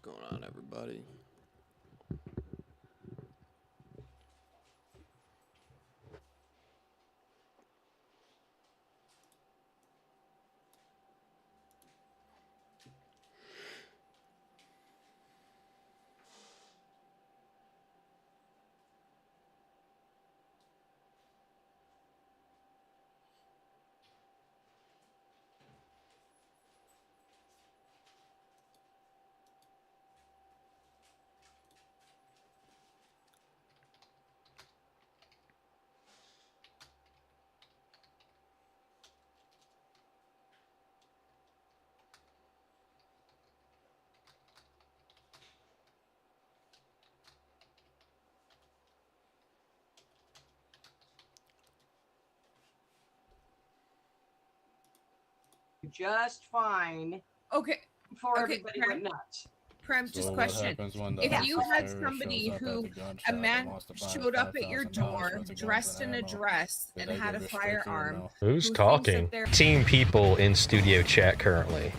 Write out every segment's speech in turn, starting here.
going on, everybody? Just fine. Okay. Before Okay, everybody Prem. went nuts. Prem, just So question. what happens when the If you officer had shows somebody up at who, the gun a shop man and wants to buy showed up at your $5,000 door, worth of guns dressed and in a ammo, dress, do and they had a give it straight to you or firearm. no? Who's Who thinks talking? that they're- Team people in studio chat currently.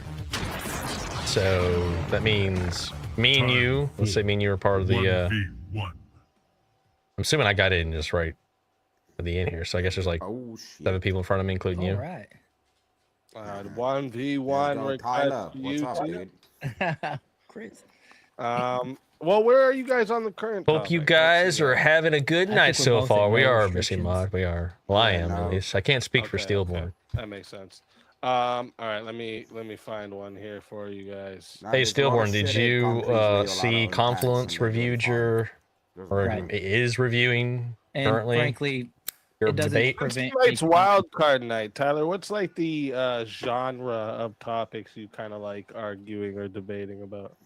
So that means me and you. Let's say me and you are part of the. 1v1. I'm assuming I got in just right at the end here. So I guess there's like Oh shit. 7 people in front of me, including you. All right. 1v1 Let's go, request Tyler. to What's you up, two. dude? Chris. Well, where are you guys on the current Hope you topic? guys are having a good I night think we're so both far. in We no are missing restrictions. mod. We are. Well, I Yeah, am at no. least. I can't speak for Okay, Steelborn. that makes sense. All right, let me find one here for you guys. Nah, Hey, there's a lot of Stillborn, did shithead you countries with a lot of see untaxed Confluence and they're doing reviewed fine. your, There's or Right. is reviewing And currently frankly, your it doesn't debate? prevent Tonight's me from- wild card night, Tyler. What's like the genre of topics you kind of like arguing or debating about?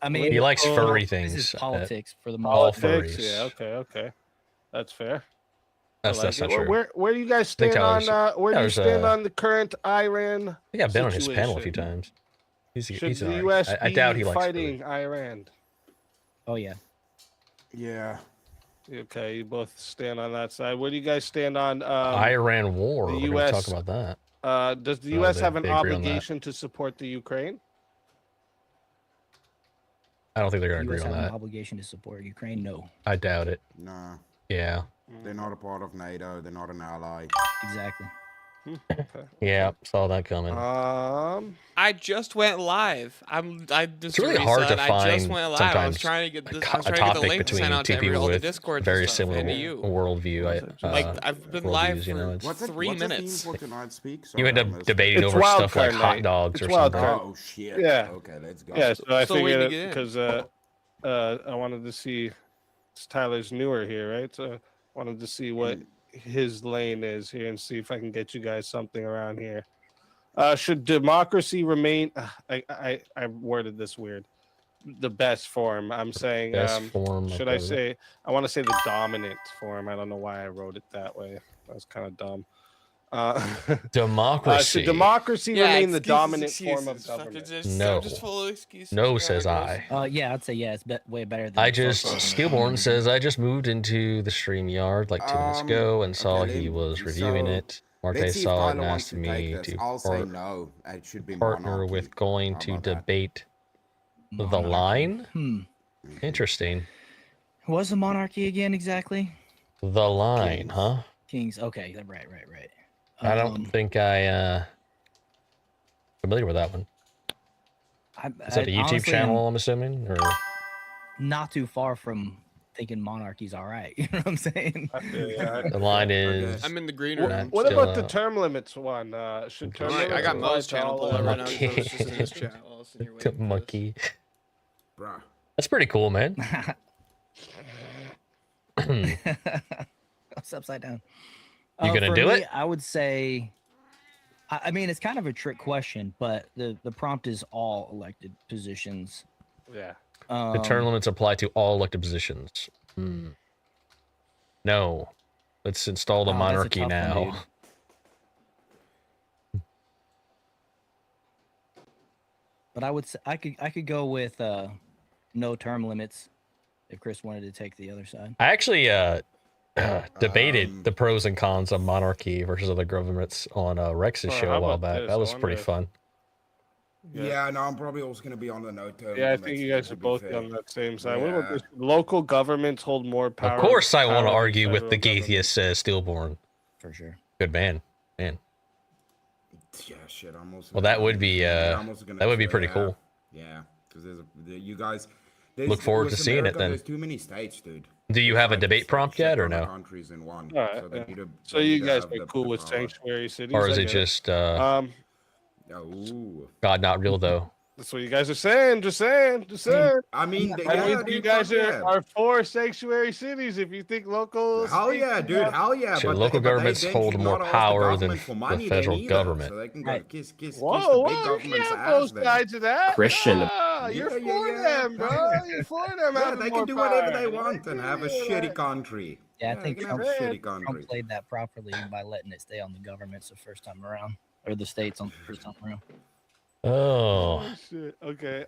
I mean, He likes furry this things. is politics for the all most furries. part. Politics? Yeah, okay. That's fair. That's I like not it. true. Where do you guys think stand on Tyler's- where do you Tyler's, stand on the current Iran? I think I've been on his panel a few situation? times. Should He's the alright. U.S. I doubt he be likes fighting furries. Iran? Oh yeah. Yeah. Okay, you both stand on that side. Where do you guys stand on Iran war. the We're going to US talk about that. does the No, U.S. they- have an they agree on that. obligation to support the Ukraine? I don't think they're going to U.S. agree on have an that. obligation to support Ukraine. No, I doubt it. Nah. Yeah. They're not a part of NATO. They're not an ally. exactly. Yeah. Saw that coming. I just went live. It's really hard to I just find went live. I was sometimes trying to get a this. co- I was a trying to get the topic link between sent out two to people all the with Discords very and stuff, similar and to you. worldview. Like I've been live worldviews, for you know, it's- What's it? 3 what's the minutes. theme for tonight's speak? You end Sorry, I up missed it. debating It's over wild stuff like card hot night. dogs It's or wild something. card. Oh shit. Yeah. Okay, let's go. Yeah, so I Still waiting to figured get in. because I wanted to see Tyler's newer here, right? So I wanted to see what his lane is here and see if I can get you guys something around here. Should democracy remain? I worded this weird. The best form. I'm saying. Best form. Should I say? I want to say the dominant form. I don't know why I wrote it that way. That was kind of dumb. Democracy. Should democracy remain the excuses, dominant form of excuses. Fucking government? No. I'm just full of excuses. No, Yeah, says guys. I. Yeah, I'd say yeah. It's way better than. I just socialism. Stillborn says I just moved into the stream yard like 2 minutes ago and saw okay, he then, was reviewing so it. Marte Let's see if saw it and Tyler wants asked to me take this. to I'll say no. It should be partner monarchy. with going How to about that? debate the Monarchy. line. Interesting. What's the monarchy again exactly? The line, Kings. huh? Kings. Okay, right. I don't think I familiar with that one. Is that a YouTube honestly, channel? I'm assuming, or not too far from thinking monarchy's all right. You know what I'm saying? I feel ya. the line is. I'm in the green What, room. what still, about the term limits one? Should term Alright, limits I got apply Mo's to channel all, pulled up right now. Okay. because I was just in his chat while I was sitting here waiting for this. monkey. Bruh. That's pretty cool, man. It's upside down. You gonna for do me, it? I would say. I mean, it's kind of a trick question, but the prompt is all elected positions. Yeah. The term limits apply to all elected positions. No. Let's install the Oh, that's a monarchy tough one, now. dude. But I would say I could go with no term limits if Chris wanted to take the other side. I actually debated the pros and cons of monarchy versus other governments on Rex's Oh, show how a while about back. this? That I was wonder pretty if- fun. Yeah, no, I'm probably also going to be on the no term. Yeah, I limits, think you to guys are be both fair. on that same side. What about Yeah. this? Local governments hold more power. Of course, I want to power than argue with the federal government. Gatheist Stillborn. For sure. Good man. Yeah, shit. I'm also. Well, that would be I'm also gonna that would be try, pretty yeah. cool. Yeah, because you guys. Look forward with to seeing it America, then. There's too many states, dude. Do you There's have a like debate prompt shit yet or ton of no? countries in one. All right, So, they need to, so they you need to guys have are the cool with power. sanctuary cities, Or is I it get just Ooh. God not real though? That's what you guys are saying. Just saying. I mean, That yeah, means dude, you guys fuck yeah. are for sanctuary cities. If you think local, Hell states yeah, should dude. have- Hell yeah. Shit, but local but governments then hold should more not ask power the than government for the money federal then either, government. So they can Right. kiss the big Whoa, you government's have ass both then. sides of that. Christian. You're Yeah, for yeah. them, bro. You're for them. Yeah, having they more can do whatever they power. want and have a shitty country. Yeah, I they think can have Trump, a shitty Trump country. played that properly by letting it stay on the governments the first time around, or the states on the first time around. Oh, Shit. Okay.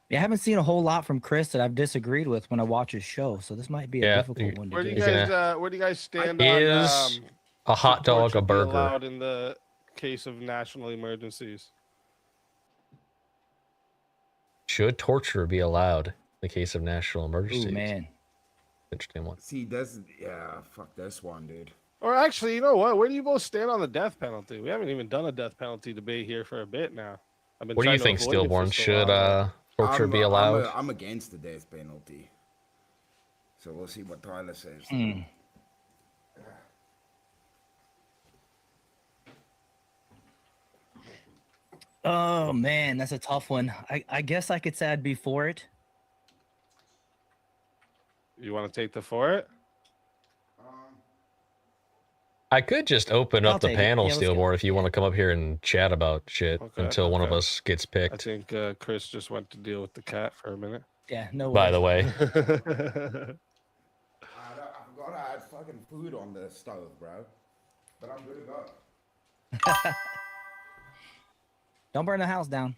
Yeah, I haven't seen a whole lot from Chris that I've disagreed with when I watch his show, so this might be a Yeah, difficult one to Where do do. you You're guys where do you guys stand is on a hot should dog torture a be burger? allowed in the case of national emergencies? Should torture be allowed in the case of national emergencies? Ooh, man. Interesting one. See, fuck this one, dude. Or actually, you know what? Where do you both stand on the death penalty? We haven't even done a death penalty debate here for a bit now. I've been What do you trying to think, avoid it for Stillborn? so Should long. torture be allowed? I'm against the death penalty. So we'll see what Tyler says. Hmm. Oh man, that's a tough one. I guess I could say I'd be for it. You want to take the for it? I could just open I'll up the take it. panel, Yeah, let's go. Stillborn, if you want to come up here and chat about shit Okay, until one of okay. us gets I picked. think Chris just went to deal with the cat for a minute. Yeah, no. By the worries. way, I forgot I had fucking food on the stove, bro. But I'm good to go. Don't burn the house down.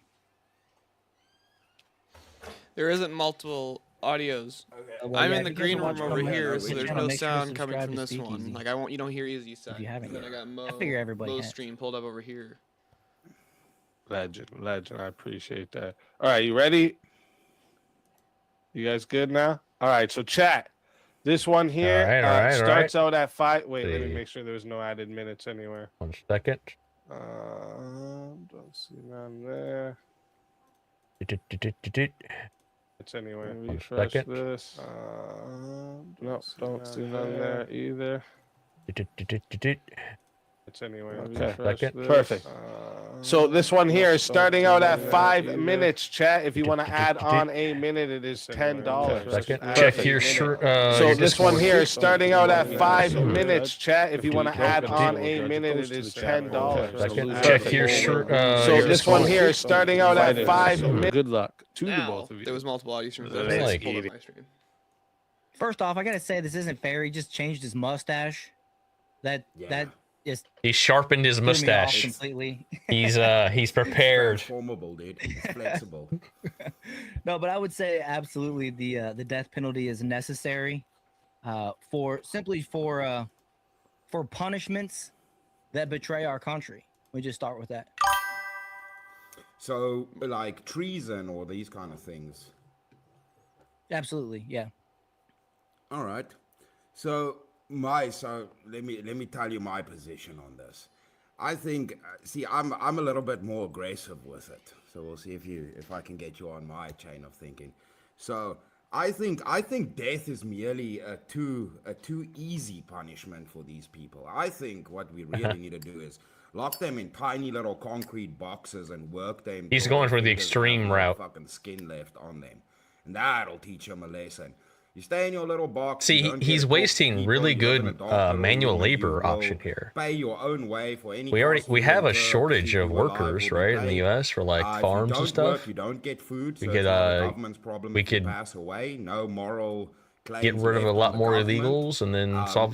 There isn't multiple audios. Well, I'm yeah, in the if you guys green are room watching over on my here, channel, so there's make no sure to sound coming subscribe from to this one. Speakeasy. Like you don't hear Easy side. you haven't And then I yet. got Mo. figure everybody Mo's has. stream pulled up over here. Legend. I appreciate that. All right, you ready? You guys good now? All right, so chat. This one here All right, starts out at 5. Wait, let me See. make sure there's no added minutes anywhere. 1 second. Don't see none there. It's anywhere. One Refresh second. this. No, don't see none there either. It's anywhere. Okay. Second. Perfect. So this one here is starting out at 5 minutes, chat. If you want to add on a minute, it is $10. Second. Add Check a your minute. shirt. So this one here is starting out at 5 minutes, chat. If you want to add on a minute, it is $10. Second. Check your shirt. So this one here is starting out at 5 minutes. Good luck to the Now, both of you. there was multiple audio streams. That's I just like pulled up eating. my stream. First off, I gotta say this isn't fair. He just changed his mustache. That just He sharpened his threw me off mustache. completely. He's prepared. Transformable, dude. It's flexible. No, but I would say absolutely the death penalty is necessary for punishments that betray our country. We just start with that. So, like treason or these kind of things. Absolutely, yeah. All right. So let me tell you my position on this. I think I'm a little bit more aggressive with it. So we'll see if I can get you on my chain of thinking. So I think death is merely a too easy punishment for these people. I think what we really need to do is lock them in tiny little concrete boxes and work them. He's till going for the they have extreme no route. Fucking skin left on them, and that'll teach them a lesson. You stay in your little box. See, you don't he's get to talk to wasting people, really you live in good a dark little manual room, labor you will option here. Pay your own way for any We cost you have a incur, shortage keep of you alive workers, will be right, in the paid. U.S. for like If farms you don't and stuff. Work, you don't get food. We So could, it's not the government's problem we if you could pass away. No moral claims get rid of a left on lot the more government. illegals and then If solve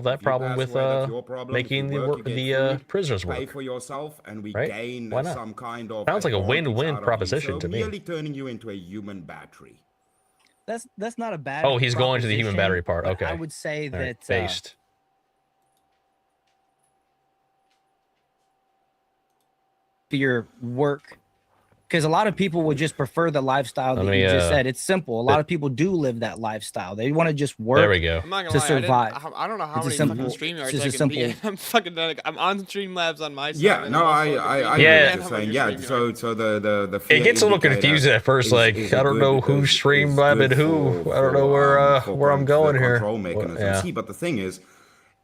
that if problem pass with away, that's your problem. If making you work, you get food, prisoners pay work. for yourself, and we Right? gain Why not? some kind of Sounds like a advantage win-win out of you. proposition So to me. merely turning you into a human battery. That's not a bad. Oh, he's going to the human proposition, battery part. but Okay. I would say All right, that based. for your work. Because a lot of people would just prefer the lifestyle that Let you me, just said. It's simple. A lot of people do live that lifestyle. They want to just work. There we go. I'm not to gonna lie. survive. I don't know how It's many a fucking simple- StreamYards it's just I a can be in. simple- I'm fucking like, I'm on Streamlabs on my side. Yeah, and no, I'm I fucking agree being with Yeah. what mad you're how saying. much Yeah, StreamYard. so the It fear gets a little indicator confused at first. is- Like, is I don't good- know who's is Streamlabbing good who. for- I don't know for where I'm going the here. control Well, mechanism. yeah. See, but the thing is,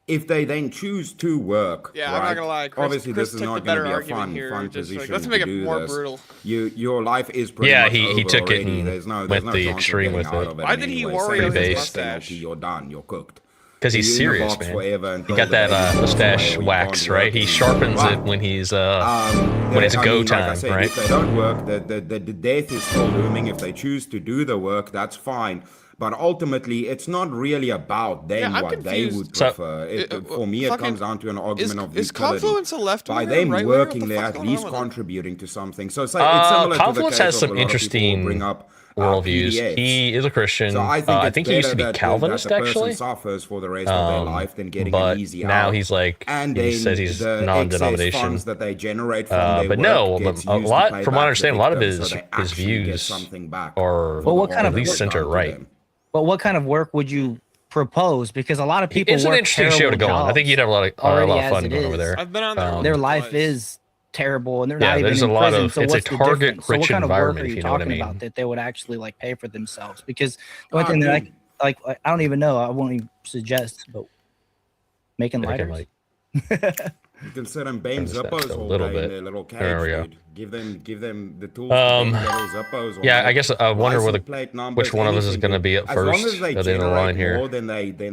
if they then choose to work, Yeah, right, I'm not gonna lie. Chris, obviously Chris this is took the not going better to be a argument fun here. position Just like, let's to make it do more this. brutal. Your life is pretty Yeah, much he over took it already. and There's no went the chance of extreme getting with out it. of Why did he anyway. Wario Same his death mustache? penalty, you're done. You're cooked. Because he's You're in the serious, box man. forever He until got the that day you mustache away, you wax, can't right? work He anymore. sharpens But, it when he's when it's go like I time, said, right? if they don't work, the death is still looming. If they choose to do the work, that's fine. But ultimately, it's not really about them Yeah, I'm what they confused. would So- prefer. For me, it fucking- comes down to an argument of Is utility. Confluence a left By winger, them right winger? What working, the they're fuck's at going on least with them? contributing to something. So it's similar to the Confluence case has of some a lot of people interesting bring up worldviews. PDA. He is a Christian. So I think, I think he used to be that Calvinist, that the person actually. suffers for the rest of their life than getting But an easy now out. he's like, And he then says he's the excess non-denomination. funds that they generate from their But work no, gets a used to lot, pay from what I back the understand, a lot of victims, his so they actually get views something back are for the what kind harm of that at least was center done to right. them. But what kind of work would you propose? Because a lot of people It's an work interesting show to terrible go on. I think jobs you'd have a lot already of as fun it going over is. there. I've been on there. Their once or life twice. is terrible, and they're Yeah, not even there's in a lot prison. of- So it's a what's the target-rich difference? So what kind of work environment, are if you you know what I talking mean. about that they would actually like pay for themselves? Because the only thing that dude. I don't even know. I won't even suggest, but making I can, lighters. You can sit and bang Turn this down Zippos just a all little day bit. in their little cage, There we go. dude. Give them the tools to bang little Zippos all Yeah, day. I guess I wonder License plate numbers, which one of us is anything, going to dude. be up As long first as they at the end of the line generate here. more than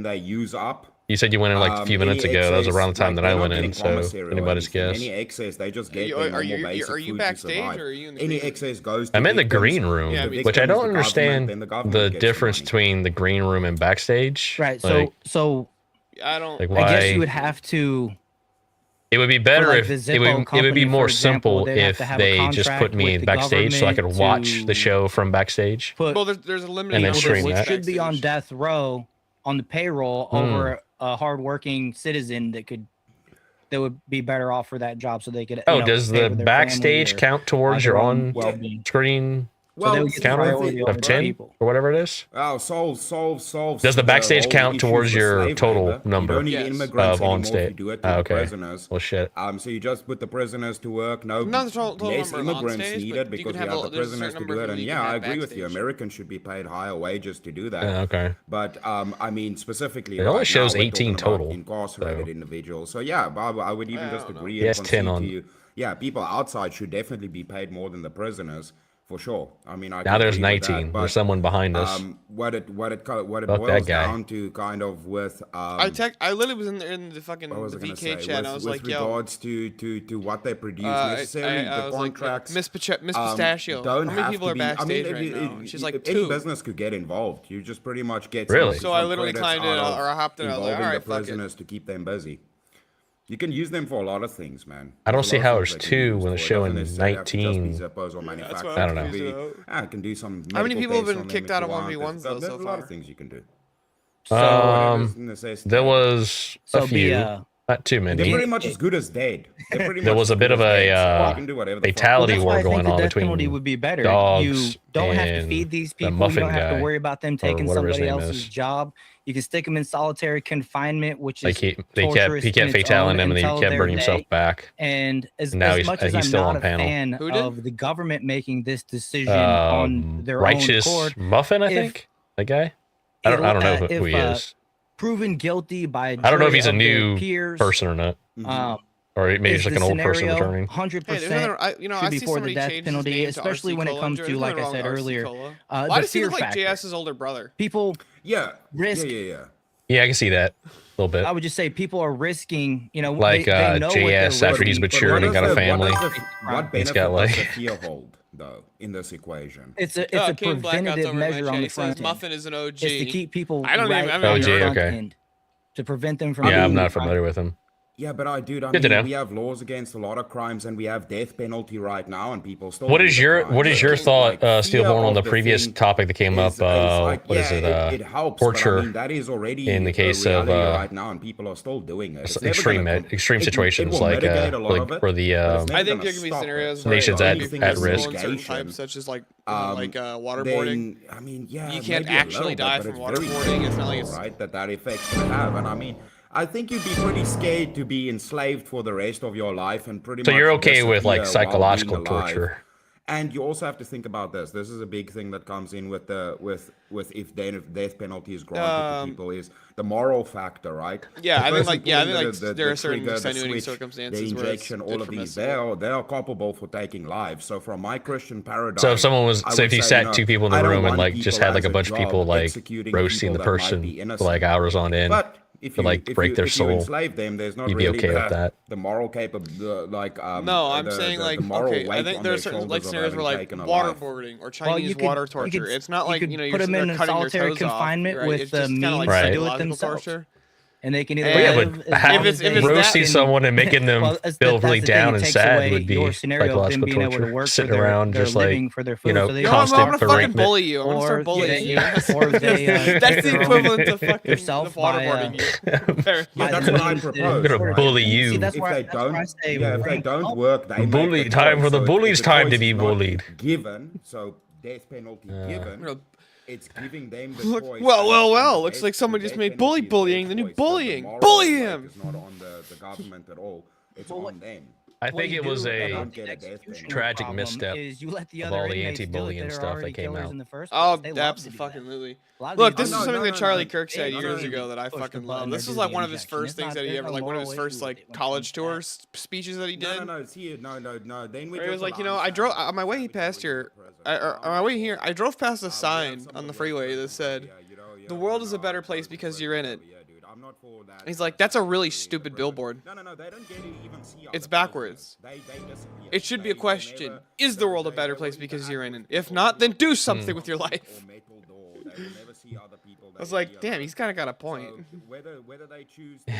they use up. You said you went in like a few minutes any ago. That was excess, around the time like, that I they're went not in, getting so commissary or anybody's anything. guess. Any excess, they just get you- their are you- normal basic are you food backstage to survive. or are you in the Any green room? excess goes to I'm in the victims. green room, Yeah, The which I victims, don't the understand government, then the government the gets difference money. between the green room and backstage. Right. Like, So I don't. like I guess why? you would have to. It would be better like, if the it Zippo would be company, more for example, simple they'd have if to have a they just contract put me with the backstage so I could government watch the to show from backstage. Put Well, there's a limited And then number stream of people that. that should be on backstage. death row on the payroll Hmm. over a hardworking citizen that would be better off for that job, so they could. Oh, does the backstage count towards your on well-being? screen So they Well, would get counter priority over of those 10 people. or whatever it is? Oh, solves. Does the backstage whole count issue towards for your slave total labor. number You don't need Yes. immigrants of on anymore if state? you do it to Ah, the okay. prisoners. Well, shit. So you just put the prisoners to work. No, Not the total less number on immigrants stage, needed but you because could we have have a- the there's a prisoners certain to do number it. of And people you yeah, can I have agree with you. backstage. Americans should be paid higher wages to do that. Yeah, okay. But I mean, specifically, It only right now, shows we're 18 talking about total, incarcerated so. individuals. So yeah, I would even I just don't know. agree Yes, and 10 concede on- to you. Yeah, people outside should definitely be paid more than the prisoners for sure. I mean, I Now can there's agree with that, 19. but, There's someone behind us. what it Fuck boils that guy. down to kind of with I literally was in there in the fucking what was the I gonna VK say? chat. And With, I was with like, yo, regards to what they produce, I necessarily the was like, contracts. Miss Pistachio. Don't How many have people to are be, backstage I mean, right if, now? And she's like, if any 2. business could get involved. You just pretty much get Really? So I some literally credits climbed in, out of or I hopped in, I was like, involving alright, the fuck it. prisoners to keep them busy. You can use them for a lot of things, man. I don't There's a see lot how of it's things they can 2 use when for. it's It showing doesn't necessarily have to just be 19. Zippos or that's what manufacturing. I'm I don't know. It could be- confused I can do some. How many medical people have tests been on them kicked if out you of want. 1v1s though There's so a lot far? of things you can do. So, There was a so few, be not too They're many. pretty much as good as dead. They're pretty There much was a as bit good of as a, dead, so you uh, can do whatever the fuck you fatality that's war why I think going the on death between penalty would be better. dogs You don't have to and feed these the people. You muffin don't have guy, to worry about them taking whatever his somebody name else's is. job. You can stick them in solitary confinement, which Like is he torturous kept in its fataling own him and then he until kept their bringing himself day. back. And And now as much as he's I'm still not on a panel. fan Who did? of the government making this decision on their own Righteous accord, Muffin, I if- think. That guy. I don't know who he is. proven guilty by I don't know if jury he's a of their new peers, person or not, Mm-hmm. or maybe is he's like the an old person scenario returning. 100% Hey, there's nothing, I should be see for the somebody death change his penalty, name to especially RC when it Cola. comes There's to, like nothing I wrong said with RC earlier, Cola. the Why does he fear look like factor. JS's older brother? People Yeah. risk. Yeah. Yeah, I can see that a little bit. I would just say people are risking, Like, they know what they're JS after he's risking. matured and got a family. What He's benefit got, like- does the fear hold, though, in this equation? It's a King Blackout's preventative over my measure on chat. the He front says end. Muffin is an OG. It's to keep people I don't even- right I on mean, the OG, front okay. end, to prevent them from Yeah, I'm being not front. familiar with him. Yeah, but dude, I Good to mean, know. we have laws against a lot of crimes, and we have death penalty right now, and people still. What do is the your crimes. So, thought, like, fear Steelborn, on of the the previous thing topic that came up? is like, What yeah, is it? it helps, but I Torture mean, that is already in the case of reality right now, and people are still doing it. It's never extreme gonna extreme it situations will like mitigate a lot of it, for the but it's never I think gonna there can be stop it. scenarios So where Nations the at- only if thing you're at is visible risk. in certain mitigation. types, such as like waterboarding, Then I mean, yeah, you can't maybe a actually little die bit, from but it's very waterboarding. It's not like minimal, it's right, that effect's gonna have. And I mean, I think you'd be pretty scared to be enslaved for the rest of your life and pretty So much you're okay with like disappear while being psychological alive. torture? And you also have to think about this. This is a big thing that comes in with the with if death penalty is granted to people is the moral factor, right? Yeah, The I think person like yeah, I pulling think like there are certain trigger, the extenuating switch, circumstances the where it's injection, all of these, permissible. they are culpable for taking lives. So from my Christian paradigm, So if someone was, I so would if you say, sat two people in I the don't room and want like just people had like as a bunch of job people like executing roasting people the that might be person innocent. for like hours on end But if to you like break their if you soul, enslave them, there's not you'd be really okay with that? the moral capability, like No, I'm saying like the moral okay, I weight think on there are their certain shoulders like of scenarios where having like taken a life. waterboarding or Well, Chinese you could- water you torture. could- It's not you like could you're put 'em sitting there in cutting your solitary toes off, confinement right? with It's the just kind of like means to do it psychological themselves. torture. And they can either Well, yeah, live but as how- long as they roasting can- someone and making them Well, feel that's really the thing, down it and takes sad away would be your scenario of them psychological being able to torture. work for Sitting their around just like, living for their food, you know, so they You know, don't constant I'm gonna fucking beratement. bully you. I'm gonna start Or bullying you. or they That's the their own- equivalent to fucking yourself the by, waterboarding you. Very- Yeah, by that's the what I means propose. I'm gonna right? bully See, you. that's If why, they that's why I don't, say yeah, if they rank don't up. work, they Bully make the time choice. for the So bullies' the time to choice be is not bullied. Given, so death penalty given. Look, It's giving them the Look, choice. well. and Looks death- like somebody the just death made penalty is their bullying the new choice, but bullying. moral Bully weight him. is not on the government at all. It's Well, on them. I What think you it was do a about Get the a death executioner penalty. tragic problem misstep is you let the of other all the inmates do it anti-bullying that are stuff already that came killers out. in the first Oh, place. They love to do that. absolutely. A lot of Look, these this is no, something no, that no, Charlie no. Kirk said They years really ago that I push the fucking button love. or This do is the like one of his injection. first It's things not- that he there's ever, no like one of his moral first weight like with it when it college comes to that. tour speeches that he did. No. See, no. Then we Where he was just like, you know, I drove on my way past here. On my way here, I drove past a sign on the freeway that said, "The world is a better place because you're in it." He's like, that's a really stupid billboard. No, they don't get to even see It's other backwards. prisoners. They disappear. It should be a They question: never- is the world a better place because you're in it? If not, then do something with your life. Or metal door. They will never see other people. I was like, damn, he's kind of got a point. So whether they choose to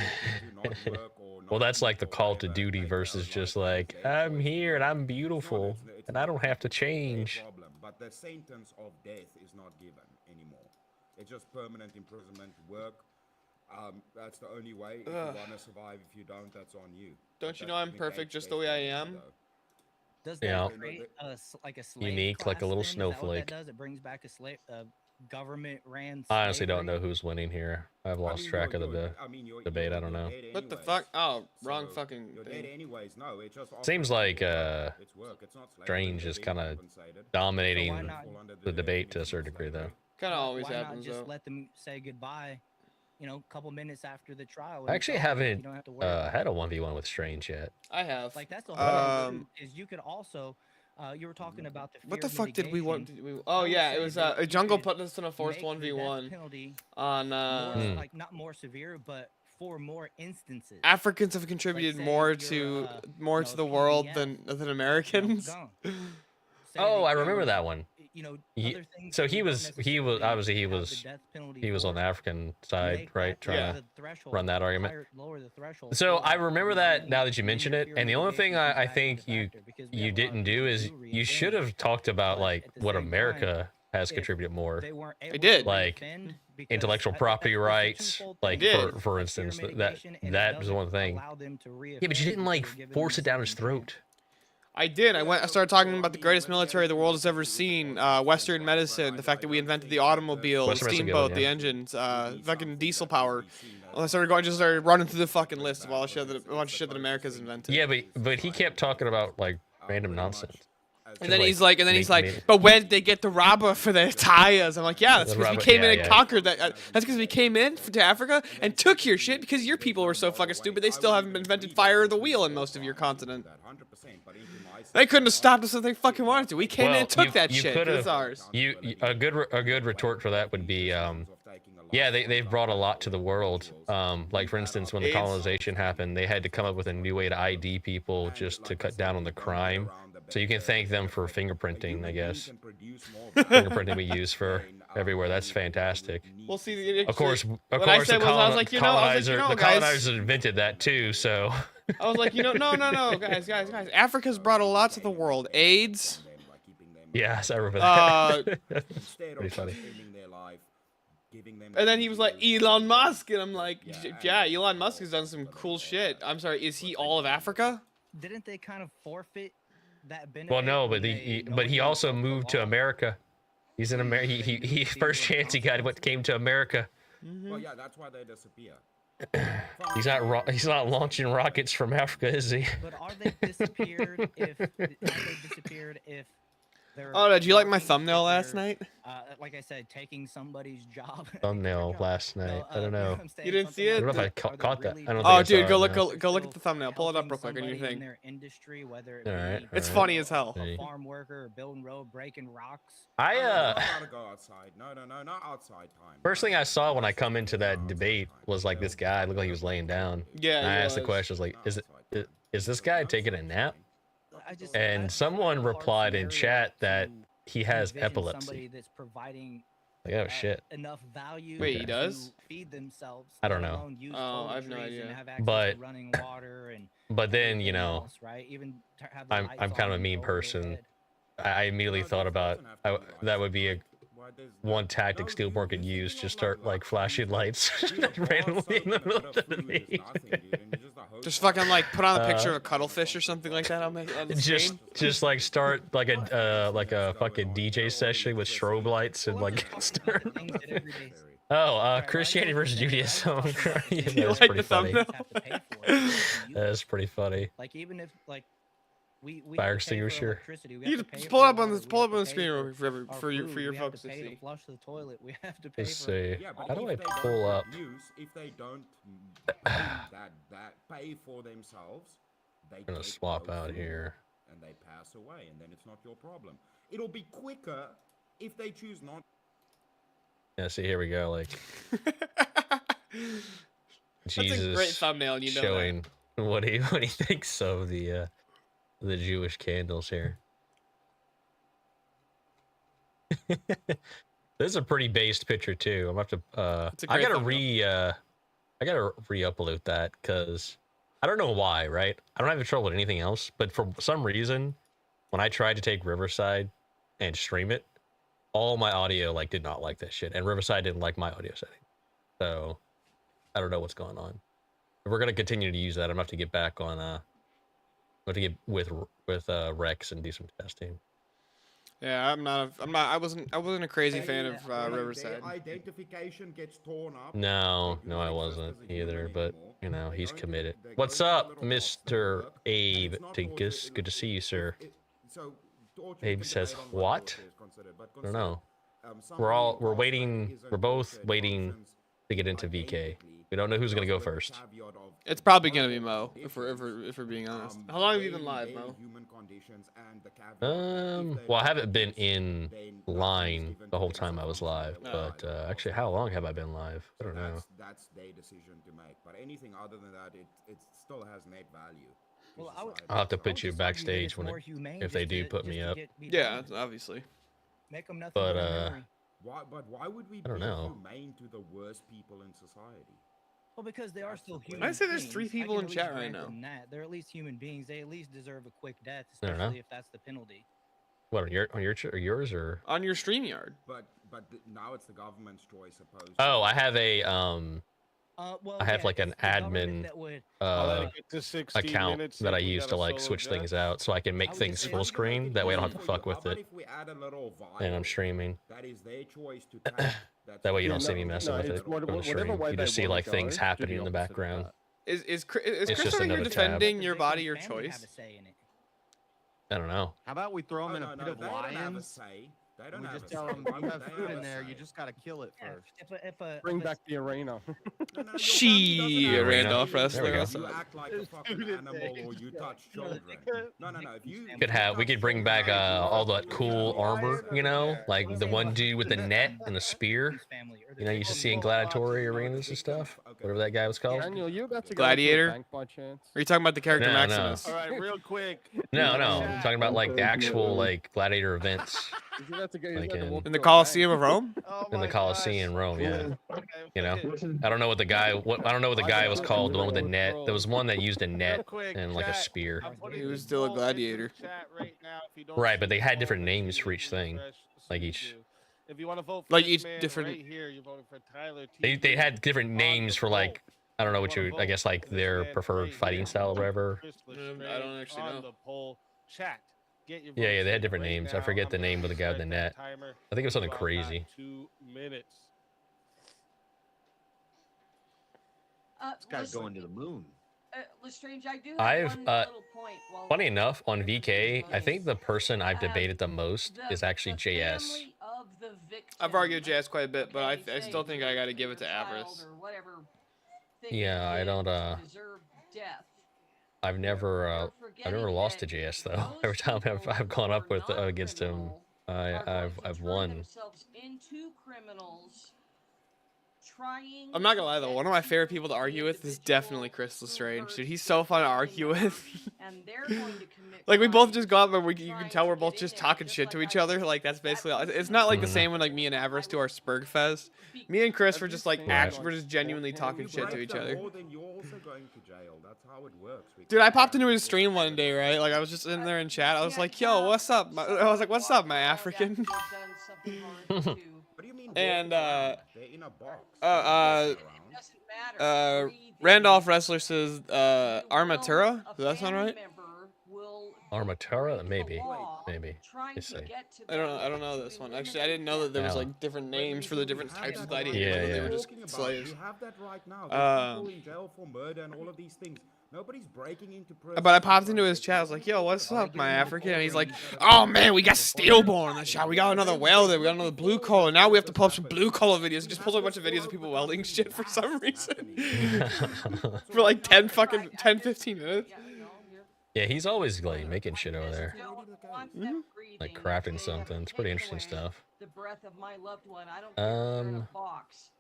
not work or not Well, that's like the or call to whatever, duty they versus know, just like, like, it's their I'm choice. here and I'm It's not- beautiful it's and I don't have to their change. problem, but the sentence of death is not given anymore. It's just permanent imprisonment, work. That's the only way. If you Ugh. want to survive, if you don't, that's on you. Don't you know I'm perfect just the way I am? Does Yeah. that create like a slave Unique, like a class little then? Is that what snowflake. that does? It brings back a slave, government ran. I honestly don't know slavery? who's winning here. I've lost track of the debate. I don't know. What the fuck? Oh, wrong fucking You're dead thing. anyways. No, it's just Seems like it's work. It's not slavery. Strange They're is being kind of compensated. dominating So why not- the debate to a certain degree, though. Kind of always Why not happens just though. let them say goodbye? You know, a couple minutes after the trial. I and actually it's over. You haven't don't have to worry about had a 1v1 with Strange yet. I have. Like that's the whole thing Um, too, is you could also you were talking about the What fear the fuck did we want? mitigation. Did we, I oh would yeah, it say was that you Jungle could put us in a forced make the death 1v1 penalty on more, like not more severe, but for more instances. Africans have contributed say more you're, to you to know, the world PDF, than you know, Americans. gone. Say Oh, that I you remember know, that one. You know, He- other things so that he you don't was necessarily obviously he have the was death penalty he was on the for. African side, Make right? that Trying Yeah. to the threshold run that argument. lower the threshold So for I that, remember and that then- now that you then mention your it, fear and the only mitigation thing I comes back think into you factor, because we have a lot didn't of do people is who you should re-offend, have talked about but like at the what same time, America has if contributed more. they weren't able did. to Like, re-offend, because intellectual I think property that's a rights, twofold like thing. did. It's for fear instance, that mitigation, and it that was doesn't one thing. allow them to Yeah, but you re-offend didn't because like you're giving force them it down his second chance. throat. I did. I started talking about the greatest military the world has ever seen, Western medicine, the fact that we invented the automobile, the Western medicine, steamboat, yeah. the engines, fucking diesel power. Well, I started running through the fucking list of all the shit a bunch of shit that America's invented. Yeah, but he kept talking about like random nonsense. And then like, he's like, make- but where did they get the rubber for their tires? I'm like, yeah, that's The because we rubber- came in yeah, and yeah. conquered that. That's because we came in to Africa and took your shit because your people were so fucking stupid. They still haven't invented fire or the wheel in most of your continent. They couldn't have stopped us if they fucking wanted to. We came in Well, and took you- that you shit. could've- It's ours. A good retort for that would be yeah, they've brought a lot to the world. Like for instance, when the AIDS. colonization happened, they had to come up with a new way to ID people just to cut down on the crime. So you can better- thank them better for fit. A fingerprinting, I human being guess. can produce more Fingerprinting we value use for than, everywhere. any That's people would fantastic. need Well, to see, survive. Of course, what I said was, I was like, you know, the guys. colonizers invented that too. So I was like, no, guys. Africa's brought a lot to the world. AIDS. From them by keeping them yes, I remember Uh, that. instead Pretty of funny. just ending their life, giving them And then he was like, disease, Elon Musk, and I'm like, Yeah, yeah, and Elon Musk has done some cool shit. I'm sorry, is he all of Africa? Didn't they kind of forfeit that benefit? Well, no, when but they but he knowingly also broke the moved to law? America. He's in America. They knew He these first were chance he got consequences? came to America. Well, yeah, that's why they disappear. He's not launching rockets from Africa, is he? But are they disappeared if they're Oh, did you like my working, if thumbnail last they're, night? Like I said, taking somebody's job? Thumbnail Job. last night. I don't know. what I'm saying? You didn't see Something it? I don't know if I are they caught that. really I don't think Oh, I saw dude, it, go no. look at the thumbnail. Pull it up real quick on your somebody in thing. their industry, whether it Alright, be It's alright. funny as hell. Hey. a farm worker or building road, breaking rocks. I gotta go outside. No, not outside time. first thing I saw when I come into that debate was like this guy looked like he was laying down. Yeah, And I he asked the was. question, I was like, is this guy taking a nap? I just And that's someone a hard replied in scenario chat that to he has envision epilepsy. Somebody that's providing Like, oh shit. enough value Wait, he to does? feed themselves. I don't let know. alone use Oh, I have no toiletries idea. And have access But- to running water and But then, you everything know, else, right? Even have the I'm lights kind of a on mean over their person. head. I immediately thought about that would be a one tactic Steelborn could use, just start like flashing lights randomly in the middle of the debate. Just fucking like put on a picture of a cuttlefish or something like that on the screen. Just like start like a fucking DJ session with strobe lights and Well, like let's just start. talk about things that every day- Christianity versus Judaism. Yeah, You that's like pretty the funny. thumbnail? have to pay for it, we have to use That's it. pretty funny. Like even if like we Fire have to pay for extinguisher. electricity, we You have to just pay pull for up on water, this, we pull have up on to the pay screen our for your food, we have folks to to pay see. to flush the toilet. We have to pay Let's for. see. Yeah, but How do I if they pull don't up? if they don't that pay for themselves, they I'm gonna take swap no out food here. and they pass away, and then it's not your problem. It'll be quicker if they choose not. Yeah, see, here we go. Like That's a great Jesus thumbnail, and you know that. showing what he thinks of the Jewish candles here. This is a pretty based picture too. I'm gonna have to It's a I great gotta re-upload that because I don't know why, right? I don't have trouble with anything else, but for some reason, when I tried to take Riverside and stream it, all my audio like did not like that shit, and Riverside didn't like my audio setting. So I don't know what's going on. If we're gonna continue to use that, I'm gonna have to get back on I'm gonna have to get with Rex and do some testing. Yeah, I wasn't a crazy fan of Riverside. Their identification gets torn up. No, They no, do I not wasn't exist as a human either, but anymore. you know, They he's don't committed. they go What's into a up, little box, they Mr. work, and Abe it's not Tinkus? torture, Good to see you, sir. So, torture, Abe we can says, debate on "What?" torture is considered, but I don't know. somebody We're who waiting. is We're both convicted waiting conscience to get into VK. identically We don't know who's gonna go does with the first. caveat of It's probably gonna be horrible Mo, if we're being honest. conditions, How long have you been very, live, very Mo? human conditions, and the caveat that if they Well, I don't haven't been do this, in then nothing is line given the to whole them time I was live, circumstances but that apply. actually, how long have I been live? I So don't know. That's their decision to make. But anything other than that, it still has net value. to Well, I would- society. I'll have to So- put you just argue that backstage it's when more humane if they just do to- put me just to up. be Yeah, done. obviously. Make them nothing But, but a memory. Why would we I don't be know. humane to the worst people in society? Well, because they are still When human. I say there's 3 beings, I people can in at chat least right grant now. them that. They're at least human beings. They at least deserve a quick death, I don't know. especially if that's the penalty. What on yours or? On your StreamYard. But now it's the government's choice, opposed. Oh, I to, have a Well, I have yeah, like an it's the government admin that would- I'll let uh it get to 16 account minutes, that I think we use got to a like solo switch jet. things out so I can make would things just say- full screen. That way I don't have to fuck with How about it. if we add a little And I'm viral? streaming. That is their choice to take. That way you Yeah, don't see no, me messing no, with it's it what- on the whatever stream. way You they just see wanna like go, things it's happening in the the opposite of background. that. Is It's Chris just over here another tab. defending the your victim's body, your family have choice? a say in it. I don't know. How about we throw Oh, them in no, a no, pit of they don't have a lions? say. They don't We have just a tell say. them Why you would have they food have in a there. say? You just gotta kill it Yeah, first. if a Bring if a back the arena. No, your family She doesn't have a Randolph say. wrestler. There we go. What's You up? act like a fucking animal or you touch children. No. If you We could bring back all that cool armor, you know, like the one dude with the net and the spear. family or the You know, you used to see in gladiatory arenas and stuff. Whatever that guy was called. Daniel, you about to go Gladiator? into a bank by chance? Are you talking about the character No, Maximus? All right, real quick. No, Chat. I'm talking about like the actual like gladiator events, He's about to go. He's like about to walk In to the a Colosseum bank. of Rome? Oh in the my Colosseum in gosh. Rome. Yeah. You know, Okay. I don't know what the guy. I don't know what the guy was called. The one with the net. There was one that used a Real net quick, and like a chat. spear. I'm putting He was the still a poll into the gladiator. chat right now. If you don't Right, see but they the had poll, different make sure names you for each thing, refresh so like you each. do. If you want to vote for Like this each man different- right here, you're voting for Tyler. They TJ had different on names the for like poll. I don't know If what you you. wanna I guess vote like for this their man preferred right fighting here, style or whatever. Chris I don't Lestrange actually on know. the poll. Chat. Get your Yeah, votes they had in different right names. I now. forget I'm the gonna name of the guy with the restart that net. timer I think it was in something about crazy. 2 minutes. This guy's going to the moon. Lestrange, I do have I've, one little point. While Funny enough, on VK, I think the person I've Um, debated the most is actually the JS. family of the I've argued victim, JS quite a bit, but okay, I say still think your- I gotta give it to your child Avarice. or whatever thing Yeah, they I did don't. to deserve death. I've never. You're I've forgetting never lost to that JS though. those Every time people I've gone who up are with against him, non-criminal are going I've to turn won. themselves into criminals, trying I'm not gonna lie to though, get one of my to favorite people to the argue with is individual definitely Chris who Lestrange. hurt Dude, he's so fun to the argue family with. members, and they're going to commit Like we both just crimes go up and you trying can tell to we're get both in just there, talking just shit to like each I other. did. Like that's That basically all. person It's not like the Mhm. same when like me and Avarice do our Spurg Fest. Me and Chris were just like we're just genuinely talking shit to each other. Then you're also going to jail. That's how it works. Dude, I popped into his stream one day, right? Like I was just in there in chat. I was like, "Yo, what's up?" I was like, "What's up, my African?" What do you mean? And, walking around? They're in a box. uh, Randolph Wrestler says Armatura. Does that sound right? Armatura, maybe. Maybe. Let's see. I don't know this one. Actually, I didn't know that there was Yeah. like different names for the different types of gladiators. Yeah, I thought they yeah. were just Talking about, slaves. we have that right now. There's people in jail for murder and all of these things. Nobody's breaking into prison. But I popped into his chat. I was like, "Yo, what's up, my African?" And he's like, "Oh man, we got Steelborn in the shot. We got another welder. We got another blue collar. Now we have to pull up some blue collar videos." He just pulls up a bunch of videos of people welding shit for some reason. For like 10, 15 minutes. Yeah, he's always like making shit over there, like crafting something. It's pretty interesting stuff. The breath of my loved one. I don't care if they're in a box.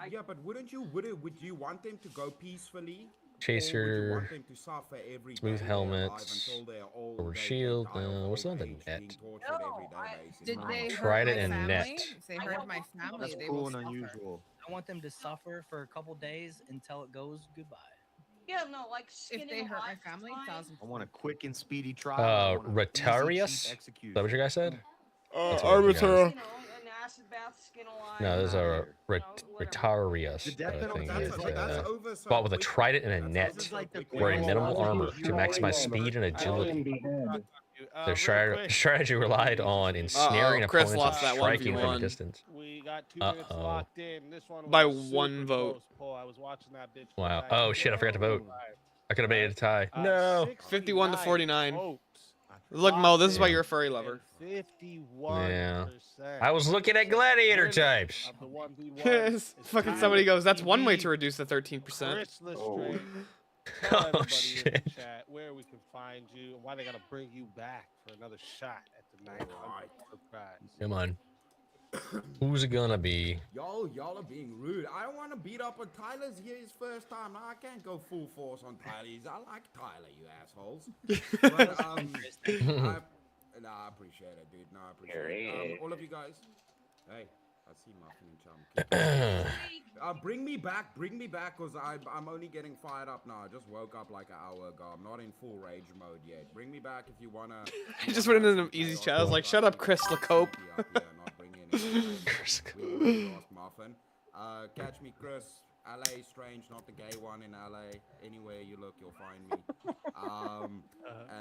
Yeah, but would you want them to go peacefully? Chaser, Or would you want them to suffer every smooth day of their life helmets, until they're old, forward they shield, die of what's old on the age, net? being tortured every day, basically? Did they Tried hurt it my and family? net. If they hurt my family, That's they cool will and suffer. unusual. I want them to suffer for a couple days until it goes goodbye. Yeah, no, like skinning If they hurt my alive is family, fine. 1,000. I want a quick and speedy trial. I want an easy, cheap Rotarius? Is execution. that what you guys said? That's what you Armatura. You know, an acid bath, skin alive. No, those are whatever. Rotarius. The death I penalty think is is like over so fought with a quick. trident and a That's net, over so like the quick. wearing Well, minimal well, armor well, to maximize speed and agility. Their strategy relied on ensnaring Chris opponents lost and that striking from a 1v1. distance. We got 2 minutes Uh-oh. locked in. This one By was one super vote. close, Paul. I was watching that bitch go Wow. back Oh and shit, I forgot to vote. forth. I could have made it a tie. Uh, No. 51 to 49. votes. Look, Mo, this is why Yeah. you're a furry lover. 51%. I was looking at gladiator types. Of the 1v1 Yes. is Fucking Tyler somebody goes, "That's one way TV. to reduce the 13%." Chris Lestrange. Tell Oh everybody in the shit. chat where we can find you and why they gotta bring you back for another shot at the night. Prize. Come on. Who's it gonna be? Y'all are being rude. I don't want to beat up on Tyler's here his first time. I can't go full force on Tyler. I like Tyler, you assholes. But, I appreciate it, dude. No, I appreciate it. All of you guys. Hey, I see Muffin and Chum. Bring me back, cause I'm only getting fired up now. I just woke up like an hour ago. I'm not in full rage mode yet. Bring me back if you wanna. I just went into an easy chat. I was like, "Shut up, Chris Lacope." Muffin. Catch me, Chris. LA Strange, not the gay one in LA. Anywhere you look, you'll find me.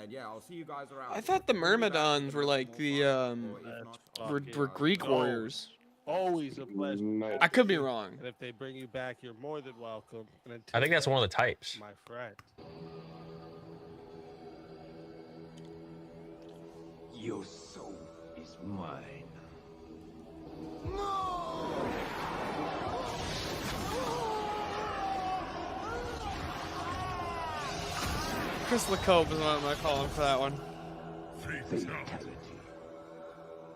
And yeah, I'll see you guys around. I thought the Bring me back Myrmidons if were you like want the more fun, or if not, were Greek No. warriors. Always a pleasure. I could be wrong. And if they bring you back, you're more than welcome. And until I think that's then, one of the types. my friend. Your soul is mine. Chris LeCope is what I'm gonna call him for that one.